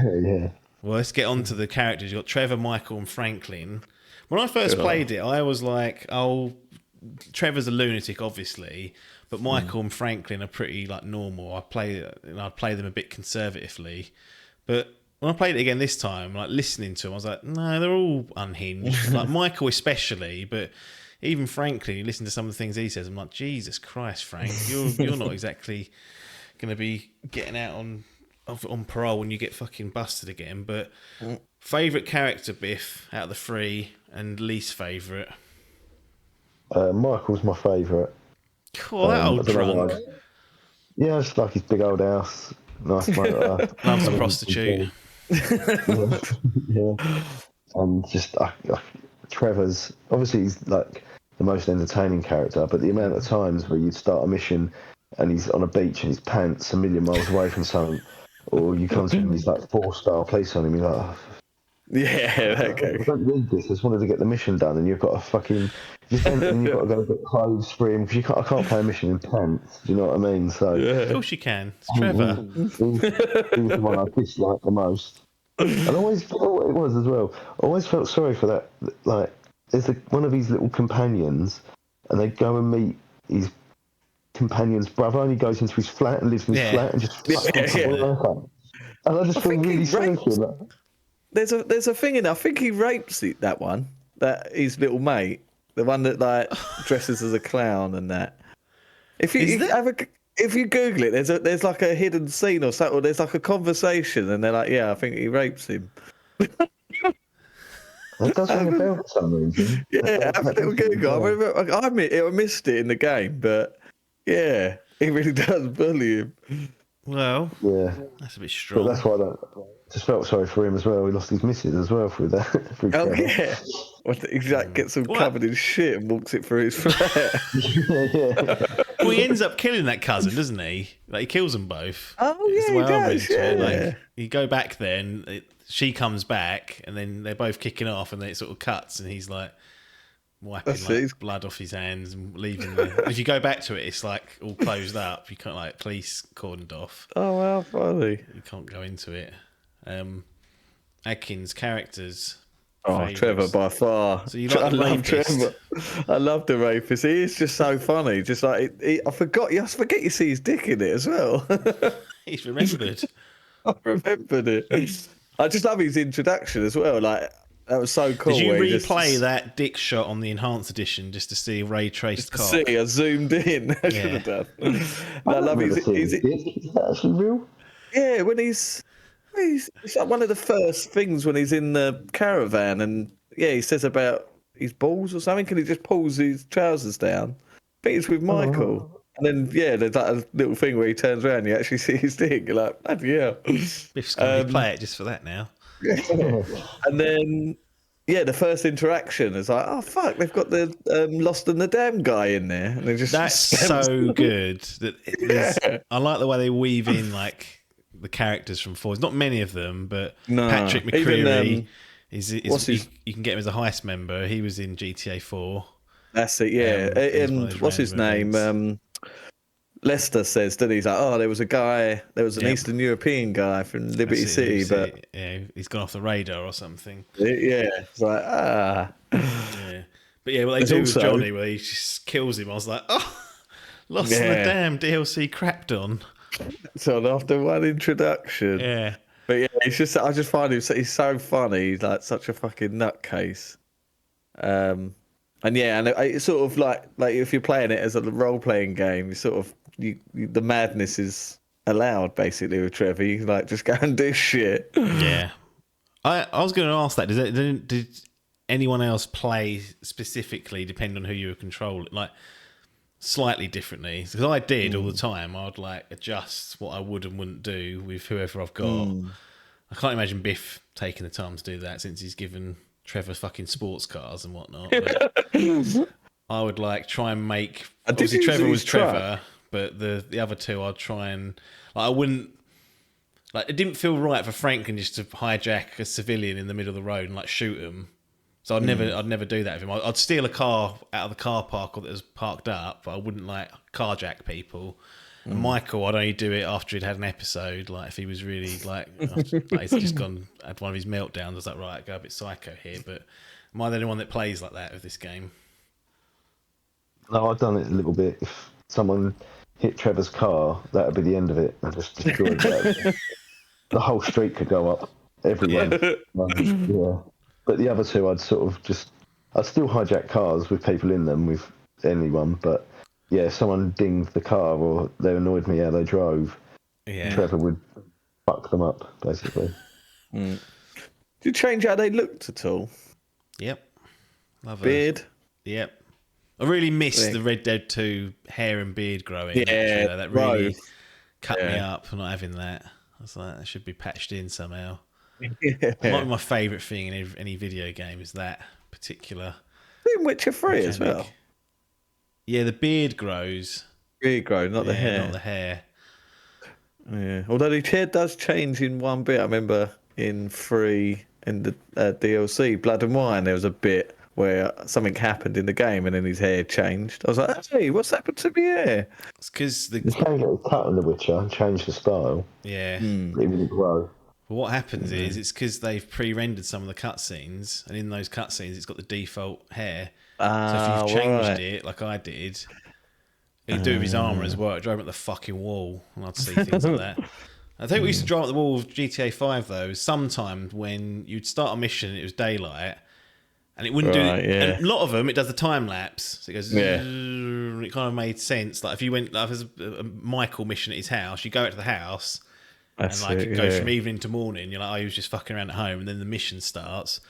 Yeah. Well, let's get on to the characters. You've got Trevor, Michael, and Franklin. When I first played it, I was like, oh, Trevor's a lunatic, obviously, but Michael and Franklin are pretty like normal. I'd play them a bit conservatively. But when I played it again this time, like listening to them, I was like, no, they're all unhinged. Like Michael especially, but even Franklin, you listen to some of the things he says, I'm like, Jesus Christ, Frank, you're not exactly going to be getting out on parole when you get fucking busted again. But favourite character, Biff, out of the three, and least favourite? Michael's my favourite. Cool, that old drunk. Yeah, it's like his big old house. Nice motor. Loves a prostitute. Yeah. And just Trevor's, obviously he's like the most entertaining character, but the amount of times where you start a mission and he's on a beach and his pants a million miles away from something, or you come to him and he's like 4-star police on him, you're like, oh, okay. I don't need this. I just wanted to get the mission done, and you've got to fucking and you've got to go get clothes for him because I can't play a mission in pants. Do you know what I mean? So of course you can. It's Trevor. He's the one I dislike the most. And I always thought it was as well. I always felt sorry for that. Like, there's one of his little companions, and they go and meet his companion's brother, and he goes into his flat and lives in his flat and just fucks And I just feel really sorry for him. There's a thing in. I think he rapes that one. That his little mate, the one that like dresses as a clown and that. If you Google it, there's like a hidden scene or something. Or there's like a conversation, and they're like, "Yeah, I think he rapes him." That does ring a bell for some reason. Yeah, have a little Google. I missed it in the game, but yeah, he really does bully him. Well, yeah, that's a bit strong. But that's why I just felt sorry for him as well. He lost his missus as well through that. Yeah. Well, he gets him covered in shit and walks it through his flat. Yeah. Well, he ends up killing that cousin, doesn't he? Like, he kills them both. Oh, It's yeah, the way he I read does, into it. yeah. Like, you go back then, she comes back, and then they're both kicking off, and then it sort of cuts, and he's like wiping blood off his hands and leaving the... If you go back to it, it's like all closed up. You can't, like, police cordoned off. Oh, how funny. You can't go into it. Adkins' characters... Oh, favourites. Trevor by far. So you like the rapist? Trevor. I love the rapist. He is just so funny. Just like I forget you see his dick in it as well. He's remembered. I remembered it. I just love his introduction as well. Like that was so cool. Did you replay that dick shot on the enhanced edition just to see ray traced cock? See, I zoomed in. I should have done. I love his. Is that actually real? Yeah, when he's like one of the first things when he's in the caravan, and yeah, he says about his balls or something, and he just pulls his trousers down. I think it's with Michael, and then yeah, there's like a little thing where he turns around, and you actually see his dick. You're like, bloody hell. Biff's going to play it just for that now. And then yeah, the first interaction is like, oh fuck, they've got the Lost and the Damned guy in there, and they just that's so good. That I like the way they weave in like the characters from Four. There's not many of them, but Patrick McCreary you can get him as a heist member. He was in GTA 4. That's it, yeah. And what's his name? Lester says that he's like, oh, there was an Eastern European guy from Liberty City, but yeah, he's gone off the radar or something. Yeah, it's like yeah. But yeah, what they do with Johnny, where he just kills him, I was like, oh, Lost in the Damned DLC crapped on. So after one introduction, yeah. But yeah, I just find he's so funny. He's like such a fucking nutcase. And yeah, and it's sort of like if you're playing it as a role playing game, you sort of the madness is allowed basically with Trevor. You can like just go and do shit. Yeah, I was going to ask that. Did anyone else play specifically, depending on who you were controlling, like slightly differently? Because I did all the time. I'd like adjust what I would and wouldn't do with whoever I've got. I can't imagine Biff taking the time to do that since he's given Trevor fucking sports cars and whatnot. But I would like try and make. Obviously, Trevor was Trevor, but the other two I'd try and I wouldn't. Like, it didn't feel right for Franklin just to hijack a civilian in the middle of the road and like shoot him. So I'd never do that with him. I'd steal a car out of the car park or that was parked up, but I wouldn't like carjack people. And Michael, I'd only do it after he'd had an episode. Like if he was really he's just had one of his meltdowns. I was like, right, go a bit psycho here. But am I the only one that plays like that with this game? No, I've done it a little bit. If someone hit Trevor's car, that would be the end of it. I just destroyed that. The whole street could go up. Everyone. Yeah. But the other two, I'd still hijack cars with people in them, with anyone. But yeah, if someone dinged the car or they annoyed me how they drove, Trevor would fuck them up, basically. Did you change how they looked at all? Yep. Love beard? Yep. I really missed the Red Dead 2 hair and beard growing. Yeah, that really cut me up for not having that. I was like, that should be patched in somehow. Yeah. Might be my favourite thing in any video game is that particular. In Witcher 3 as well. Yeah, the beard grows. Beard grows, not the hair. Not the hair. Yeah, although the hair does change in one bit. I remember in 3 in the DLC Blood and Wine, there was a bit where something happened in the game and then his hair changed. I was like, hey, what's happened to my hair? It's because you can get a cut in The Witcher and change the style. Yeah. It didn't grow. But what happens is it's because they've pre-rendered some of the cutscenes, and in those cutscenes, it's got the default hair. So if you've changed it, like I did, it'd do with his armour as well. It drove him at the fucking wall, and I'd see things like that. I think we used to drive at the wall of GTA 5 though. Sometimes when you'd start a mission, it was daylight, and it wouldn't and a lot of them, it does the time lapse. So it goes, and it kind of made sense. Like if you went, like if there's a Michael mission at his house, you go out to the house. It goes from evening to morning. You're like, oh, he was just fucking around at home, and then the mission starts.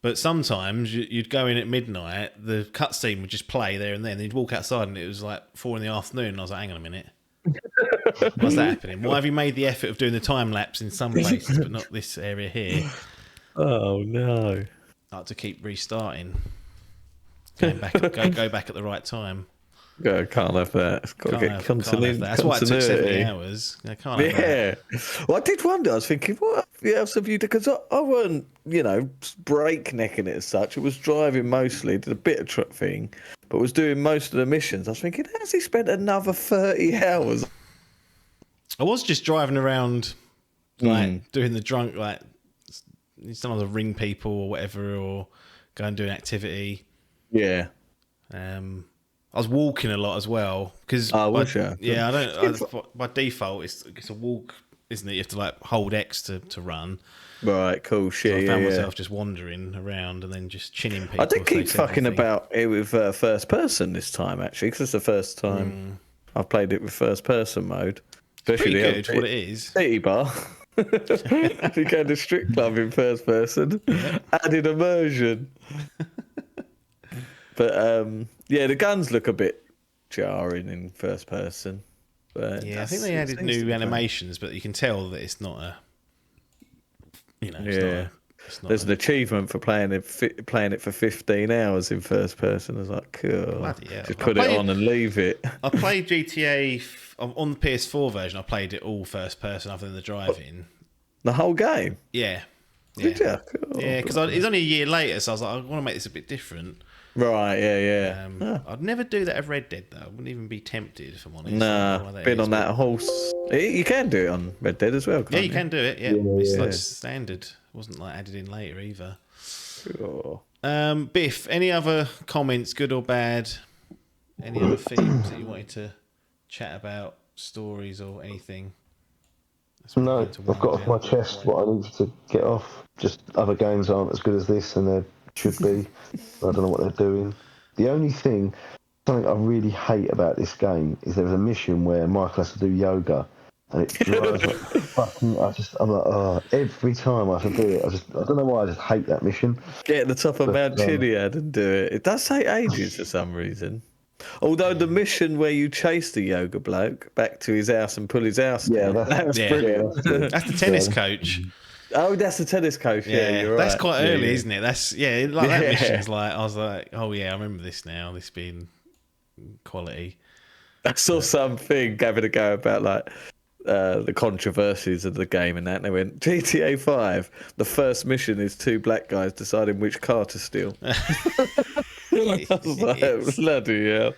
But sometimes you'd go in at midnight, the cutscene would just play there and then. You'd walk outside, and it was like 4 in the afternoon. And I was like, hang on a minute, what's that happening? Why have you made the effort of doing the time lapse in some places, but not this area here? Oh no! I had to keep restarting, go back at the right time. Can't have that. It's got to get Can't have that. That's why it took 70 hours. I can't have that. Yeah. Well, I did wonder. I was thinking, what else have you done? Because I weren't, breaknecking it as such. It was driving mostly, did a bit of truck thing, but was doing most of the missions. I was thinking, has he spent another 30 hours? I was just driving around, like, doing the drunk, like, sometimes I ring people or whatever, or go and do an activity. Yeah. I was walking a lot as well because I don't. By default, it's a walk, isn't it? You have to like hold X to run. Right, cool shit. So I found myself just wandering around and then just chinning people. I did keep fucking about it with first person this time actually, because it's the first time I've played it with first person mode. Especially pretty good. What it is, city bar. You go to strip club in first person. Added immersion. But the guns look a bit jarring in first person. But I think they added new animations, but you can tell that it's not a. There's an achievement for playing it for 15 hours in first person. I was like, cool. Just put it on and leave it. I played GTA on the PS4 version. I played it all first person, other than the driving. The whole game. Yeah. Did you? Cool. Yeah, because it's only a year later, so I was like, I want to make this a bit different. Right, yeah. I'd never do that at Red Dead, though. I wouldn't even be tempted, if I'm honest. Nah, been on that horse. You can do it on Red Dead as well, can't you can do it, yeah. It's like standard. It wasn't like added in later either. Sure. Biff, any other comments, good or bad? Any other themes that you wanted to chat about, stories or anything? No, I've got off my chest what I needed to get off. Just other games aren't as good as this, and they should be. I don't know what they're doing. The only thing, something I really hate about this game is there was a mission where Michael has to do yoga, and it drives like fucking. I'm like, oh, every time I have to do it, I don't know why, I just hate that mission. Get to the top of Mount Chiliad and do it. It does take ages for some reason. Although the mission where you chase the yoga bloke back to his house and pull his house down, that was brilliant. That's the tennis coach. Oh, that's the tennis coach. Yeah, you're right. That's quite early, isn't it? That's that mission's like, I was like, oh yeah, I remember this now. This being quality. I saw something having a go about like the controversies of the game and that, and they went GTA 5. The first mission is two black guys deciding which car to steal. I was like, bloody hell.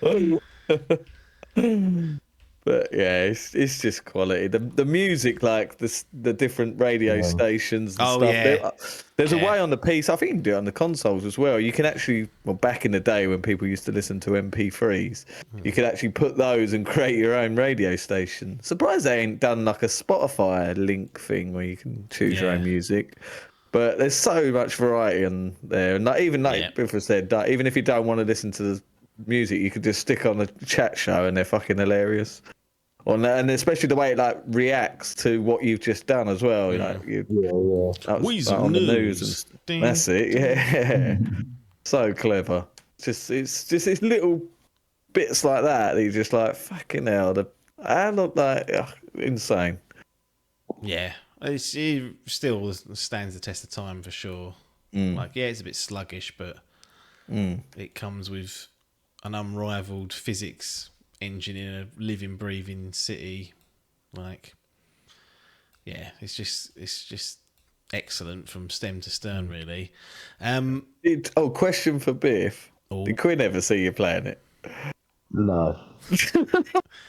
But yeah, it's just quality. The music, like the different radio stations and stuff. Yeah. There's a way on the PC. I think you can do it on the consoles as well. You can actually, back in the day when people used to listen to MP3s, you could actually put those and create your own radio station. Surprised they ain't done like a Spotify link thing where you can choose your own music. But there's so much variety in there. And even like Biff said, even if you don't want to listen to the music, you could just stick on a chat show and they're fucking hilarious. And especially the way it like reacts to what you've just done as well. Weasel on the news. That's it. Yeah. So clever. It's just little bits like that you're just like, fucking hell. I look like insane. Yeah. It still stands the test of time for sure. Like, it's a bit sluggish, but it comes with an unrivaled physics engine in a living, breathing city. Like, it's just excellent from stem to stern, really. Question for Biff. Did Quinn ever see you playing it? No.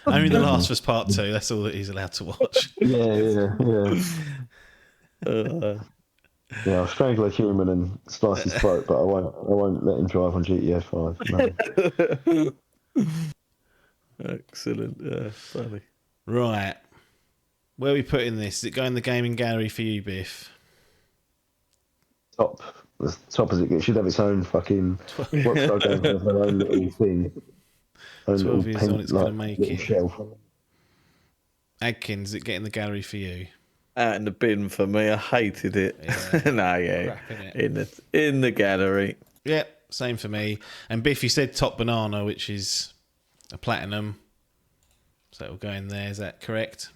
Only The Last of Us Part 2. That's all that he's allowed to watch. Yeah. I'll strangle a human and slice his throat, but I won't let him drive on GTA 5. No. Excellent. Funny. Right. Where are we putting this? Is it going in the gaming gallery for you, Biff? Top. As top as it gets. It should have its own fucking. Rockstar Games have their own little thing. 12 years on, it's going to make it. Shelf. Adkins, is it getting the gallery for you? Out in the bin for me. I hated it. In the gallery. Yeah, same for me. And Biff, you said Top Banana, which is a platinum, so it'll go in there. Is that correct?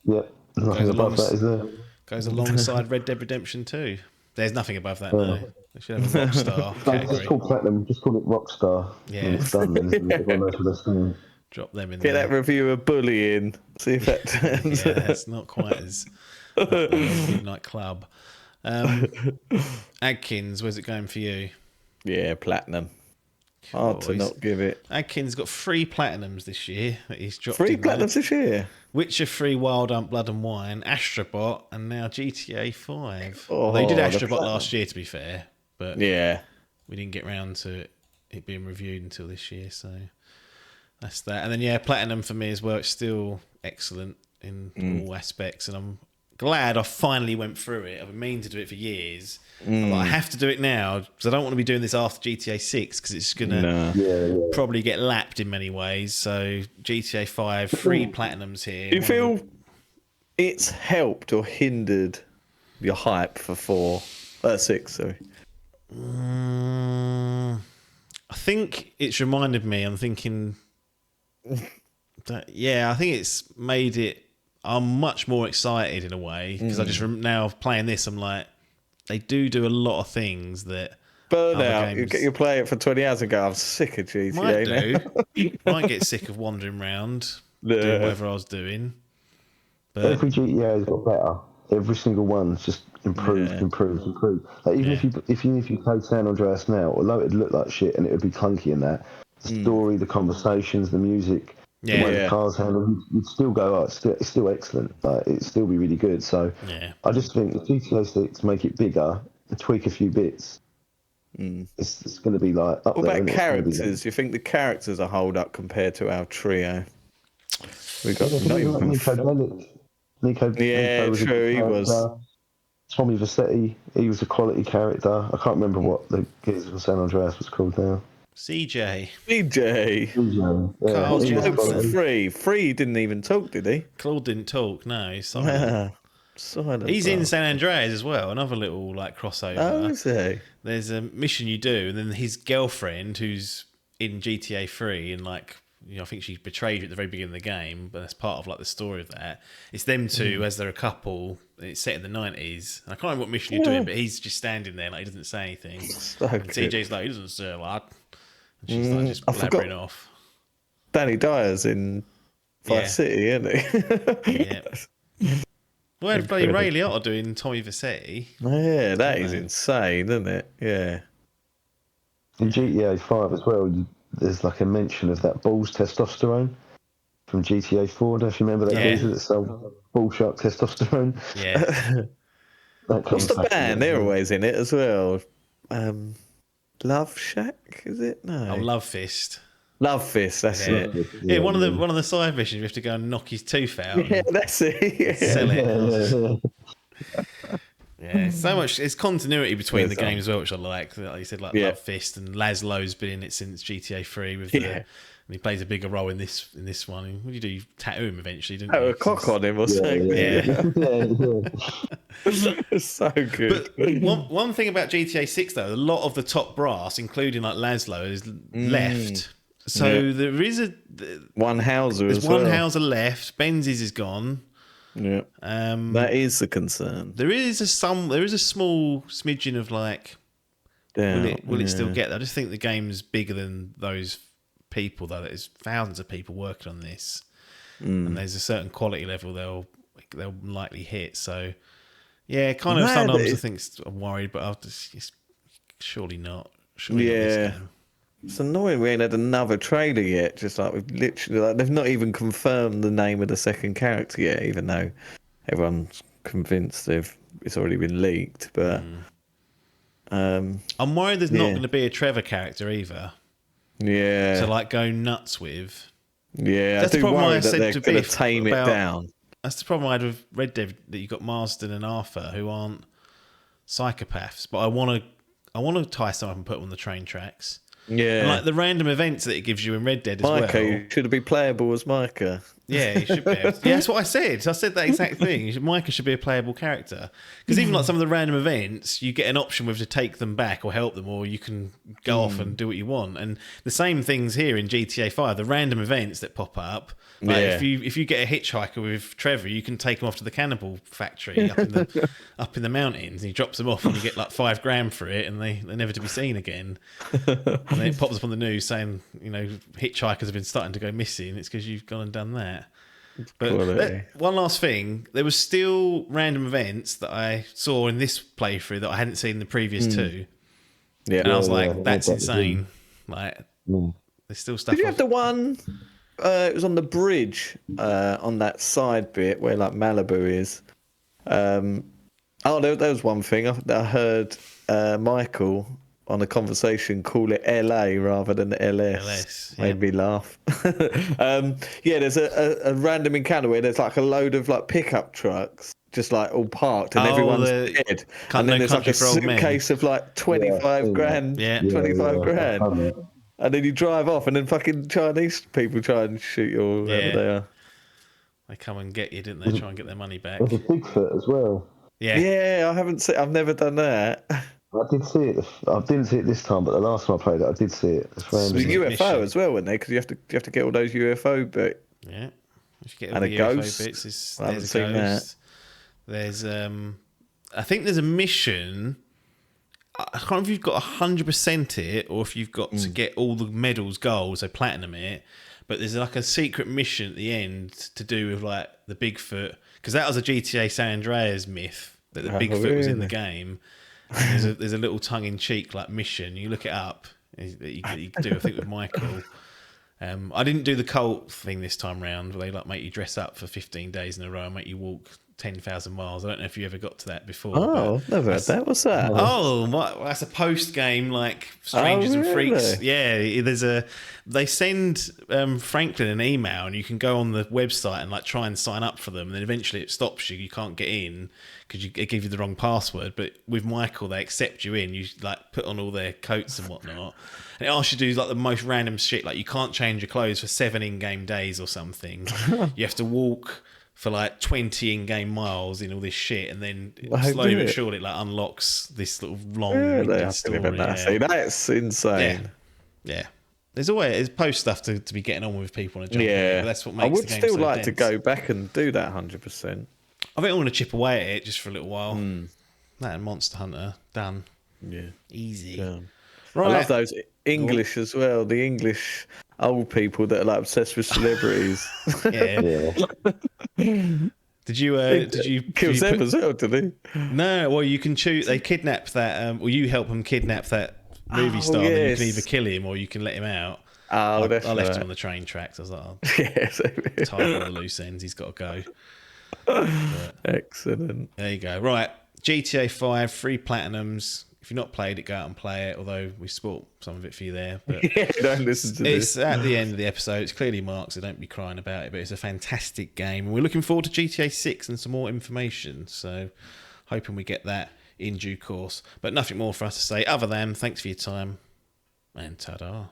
Yep. Nothing above that is there. Goes alongside Red Dead Redemption 2. There's nothing above that, no. They should have a Rockstar Just category. call Platinum. Just call it Rockstar. Yeah. And it's done then, isn't it? Everyone knows what they're saying. Drop them in Get there. that reviewer bullying. See if that turns. Yeah, it's not quite as Midnight Club. Adkins, where's it going for you? Yeah, platinum. Hard to not give it. Adkins got 3 platinums this year that he's dropped 3 in there. platinums this year. Witcher 3, Wild Hunt, Blood and Wine, Astrobot, and now GTA 5. Oh, Well, they did the Astrobot platinum. last year, to be fair, but Yeah. we didn't get round to it being reviewed until this year, so that's that. And then, yeah, platinum for me as well. It's still excellent in all aspects, and I'm glad I finally went through it. I've been meaning to do it for years. But I have to do it now because I don't want to be doing this after GTA 6 because it's going to probably get lapped in many ways. So GTA 5, 3 platinums here. Do you feel it's helped or hindered your hype for 6? Sorry. I think it's reminded me. I'm thinking that, I think it's made it. I'm much more excited in a way because I just now playing this. I'm like, they do a lot of things that Burnout. You play it for 20 hours and go, I'm sick of GTA. Might do. Might get sick of wandering around doing whatever I was doing. But Every GTA has got better. Every single one's just improved. Like even if you played San Andreas now, although it'd look like shit and it would be clunky in that, the story, the conversations, the music, the way the cars handle, you'd still go, oh, it's still excellent. Like, it'd still be really good. So I just think if GTA 6 make it bigger, tweak a few bits, it's going to be like up What there. about characters? You think the characters are hold up compared to our trio? We got not even Nico Bellic. Nico was true. He was. Tommy Vercetti. He was a quality character. I can't remember what the geezer from San Andreas was called now. CJ. Carl Johnson. Free didn't even talk, did he? Claude didn't talk. No, he's silent. Silent. He's in San Andreas as well. Another little like crossover. Oh, is he? There's a mission you do, and then his girlfriend, who's in GTA 3, and like, you know, I think she betrayed you at the very beginning of the game, but that's part of like the story of that. It's them two as they're a couple. And it's set in the 90s. I can't remember what mission you're doing, but he's just standing there like he doesn't say anything. So and good. TJ's like, he doesn't say a lot. And she's like just blabbering off. Danny Dyer's in Vice City, isn't he? Well, bloody Ray Liotta doing Tommy Vercetti. Yeah, that is insane, isn't it? Yeah. In GTA 5 as well, there's like a mention of that Balls testosterone from GTA 4. Don't you remember that geezer that sold Ball Shark testosterone? Yeah. What's the band? They're always in it as well. Love Shack, is it? No. Oh, Love Fist. Love Fist, that's it. Yeah, one of the side missions, you have to go and knock his tooth out. Yeah, that's it. Sell it. Yeah, so much. It's continuity between the games as well, which I like. Like you said, like Love Fist, and Laszlo's been in it since GTA 3 with and he plays a bigger role in this one. What do you do? You tattoo him eventually, didn't you? A cock on him or something. It's so good. But one thing about GTA 6 though, a lot of the top brass, including like Laszlo, is left. So there is one Hauser there's as one well. Hauser left. Benzies is gone. Yeah. That is the concern. There is a small smidgen of like, will it still get there? I just think the game's bigger than those people though. There's thousands of people working on this, and there's a certain quality level they'll likely hit. So yeah, kind of sometimes I think I'm worried, but it's surely not. Surely not this game. It's annoying we ain't had another trailer yet. Just like we've literally, they've not even confirmed the name of the second character yet, even though everyone's convinced it's already been leaked. But I'm worried there's not going to be a Trevor character either. Yeah. To like go nuts with. Yeah, that's I do the problem worry I that said they're to going to Biff tame it down. That's the problem I had with Red Dead, that you got Marsden and Arthur who aren't psychopaths, but I want to tie some up and put them on the train tracks. Yeah, and like the random events that it gives you in Red Dead as well. Micah, you should be playable as Micah. Yeah, he should be. Yeah, that's what I said. I said that exact thing. Micah should be a playable character. Because even like some of the random events, you get an option whether to take them back or help them, or you can go off and do what you want. And the same things here in GTA 5. The random events that pop up. Like if you get a hitchhiker with Trevor, you can take him off to the cannibal factory up in the mountains. And he drops them off, and you get like $5,000 for it, and they're never to be seen again. And then it pops up on the news saying, hitchhikers have been starting to go missing. It's because you've gone and done that. But one last thing, there was still random events that I saw in this playthrough that I hadn't seen in the previous two. Yeah, and I was like, that's insane. Like, there's still stuff. Did you have the one? It was on the bridge, on that side bit where like Malibu is. There was one thing I heard Michael on a conversation call it LA rather than LS. Made me laugh. There's a random encounter where there's like a load of like pickup trucks just like all parked and everyone's dead. And then there's like a suitcase of like 25 grand. Yeah. 25 grand. And then you drive off and then fucking Chinese people try and shoot you or whatever they are. They come and get you, didn't they? Try and get their money back. There's a Bigfoot as well. Yeah, I've never done that. I did see it. I didn't see it this time, but the last time I played it, I did see it. It's the UFO as well, weren't they? Because you have to get all those UFO bits. Yeah, if you get all the UFO bits, there's a ghost. There's I think there's a mission. I can't remember if you've got 100% it or if you've got to get all the medals gold, so platinum it. But there's like a secret mission at the end to do with like the Bigfoot, because that was a GTA San Andreas myth that the Bigfoot was in the game. And there's a little tongue-in-cheek like mission. You look it up that you can do, I think, with Michael. I didn't do the cult thing this time round, where they like make you dress up for 15 days in a row and make you walk 10,000 miles. I don't know if you ever got to that before. Oh, never heard that. What's that? Oh, that's a post game like Strangers and Freaks. Yeah, they send Franklin an email, and you can go on the website and like try and sign up for them, and then eventually it stops you. You can't get in because it gives you the wrong password. But with Michael, they accept you in. You like put on all their coats and whatnot, and it asks you to do like the most random shit. Like you can't change your clothes for 7 in-game days or something. You have to walk for like 20 in-game miles in all this shit, and then slowly but surely it like unlocks this little long story. That's insane. Yeah. There's post stuff to be getting on with people on a jump. Yeah, but that's what makes I would the game still so like dense. to go back and do that 100%. I think I'm going to chip away at it just for a little while. That and Monster Hunter done. Yeah, easy. Yeah. Right. I love those English as well. The English old people that are like obsessed with celebrities. Did you kill them as well? Did he? No. Well, you can choose. They kidnap that. Or you help them kidnap that movie star. Yes. And you can either kill him or you can let him out. I left him on the train tracks. I was like, tie all the loose ends. He's got to go. But, excellent. There you go. Right, GTA 5, 3 platinums. If you've not played it, go out and play it. Although we spoiled some of it for you there. But don't listen to this. It's at the end of the episode. It's clearly marked, so don't be crying about it. But it's a fantastic game. And we're looking forward to GTA 6 and some more information. So hoping we get that in due course. But nothing more for us to say other than thanks for your time and ta-da.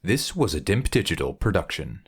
This was a Dimp Digital production.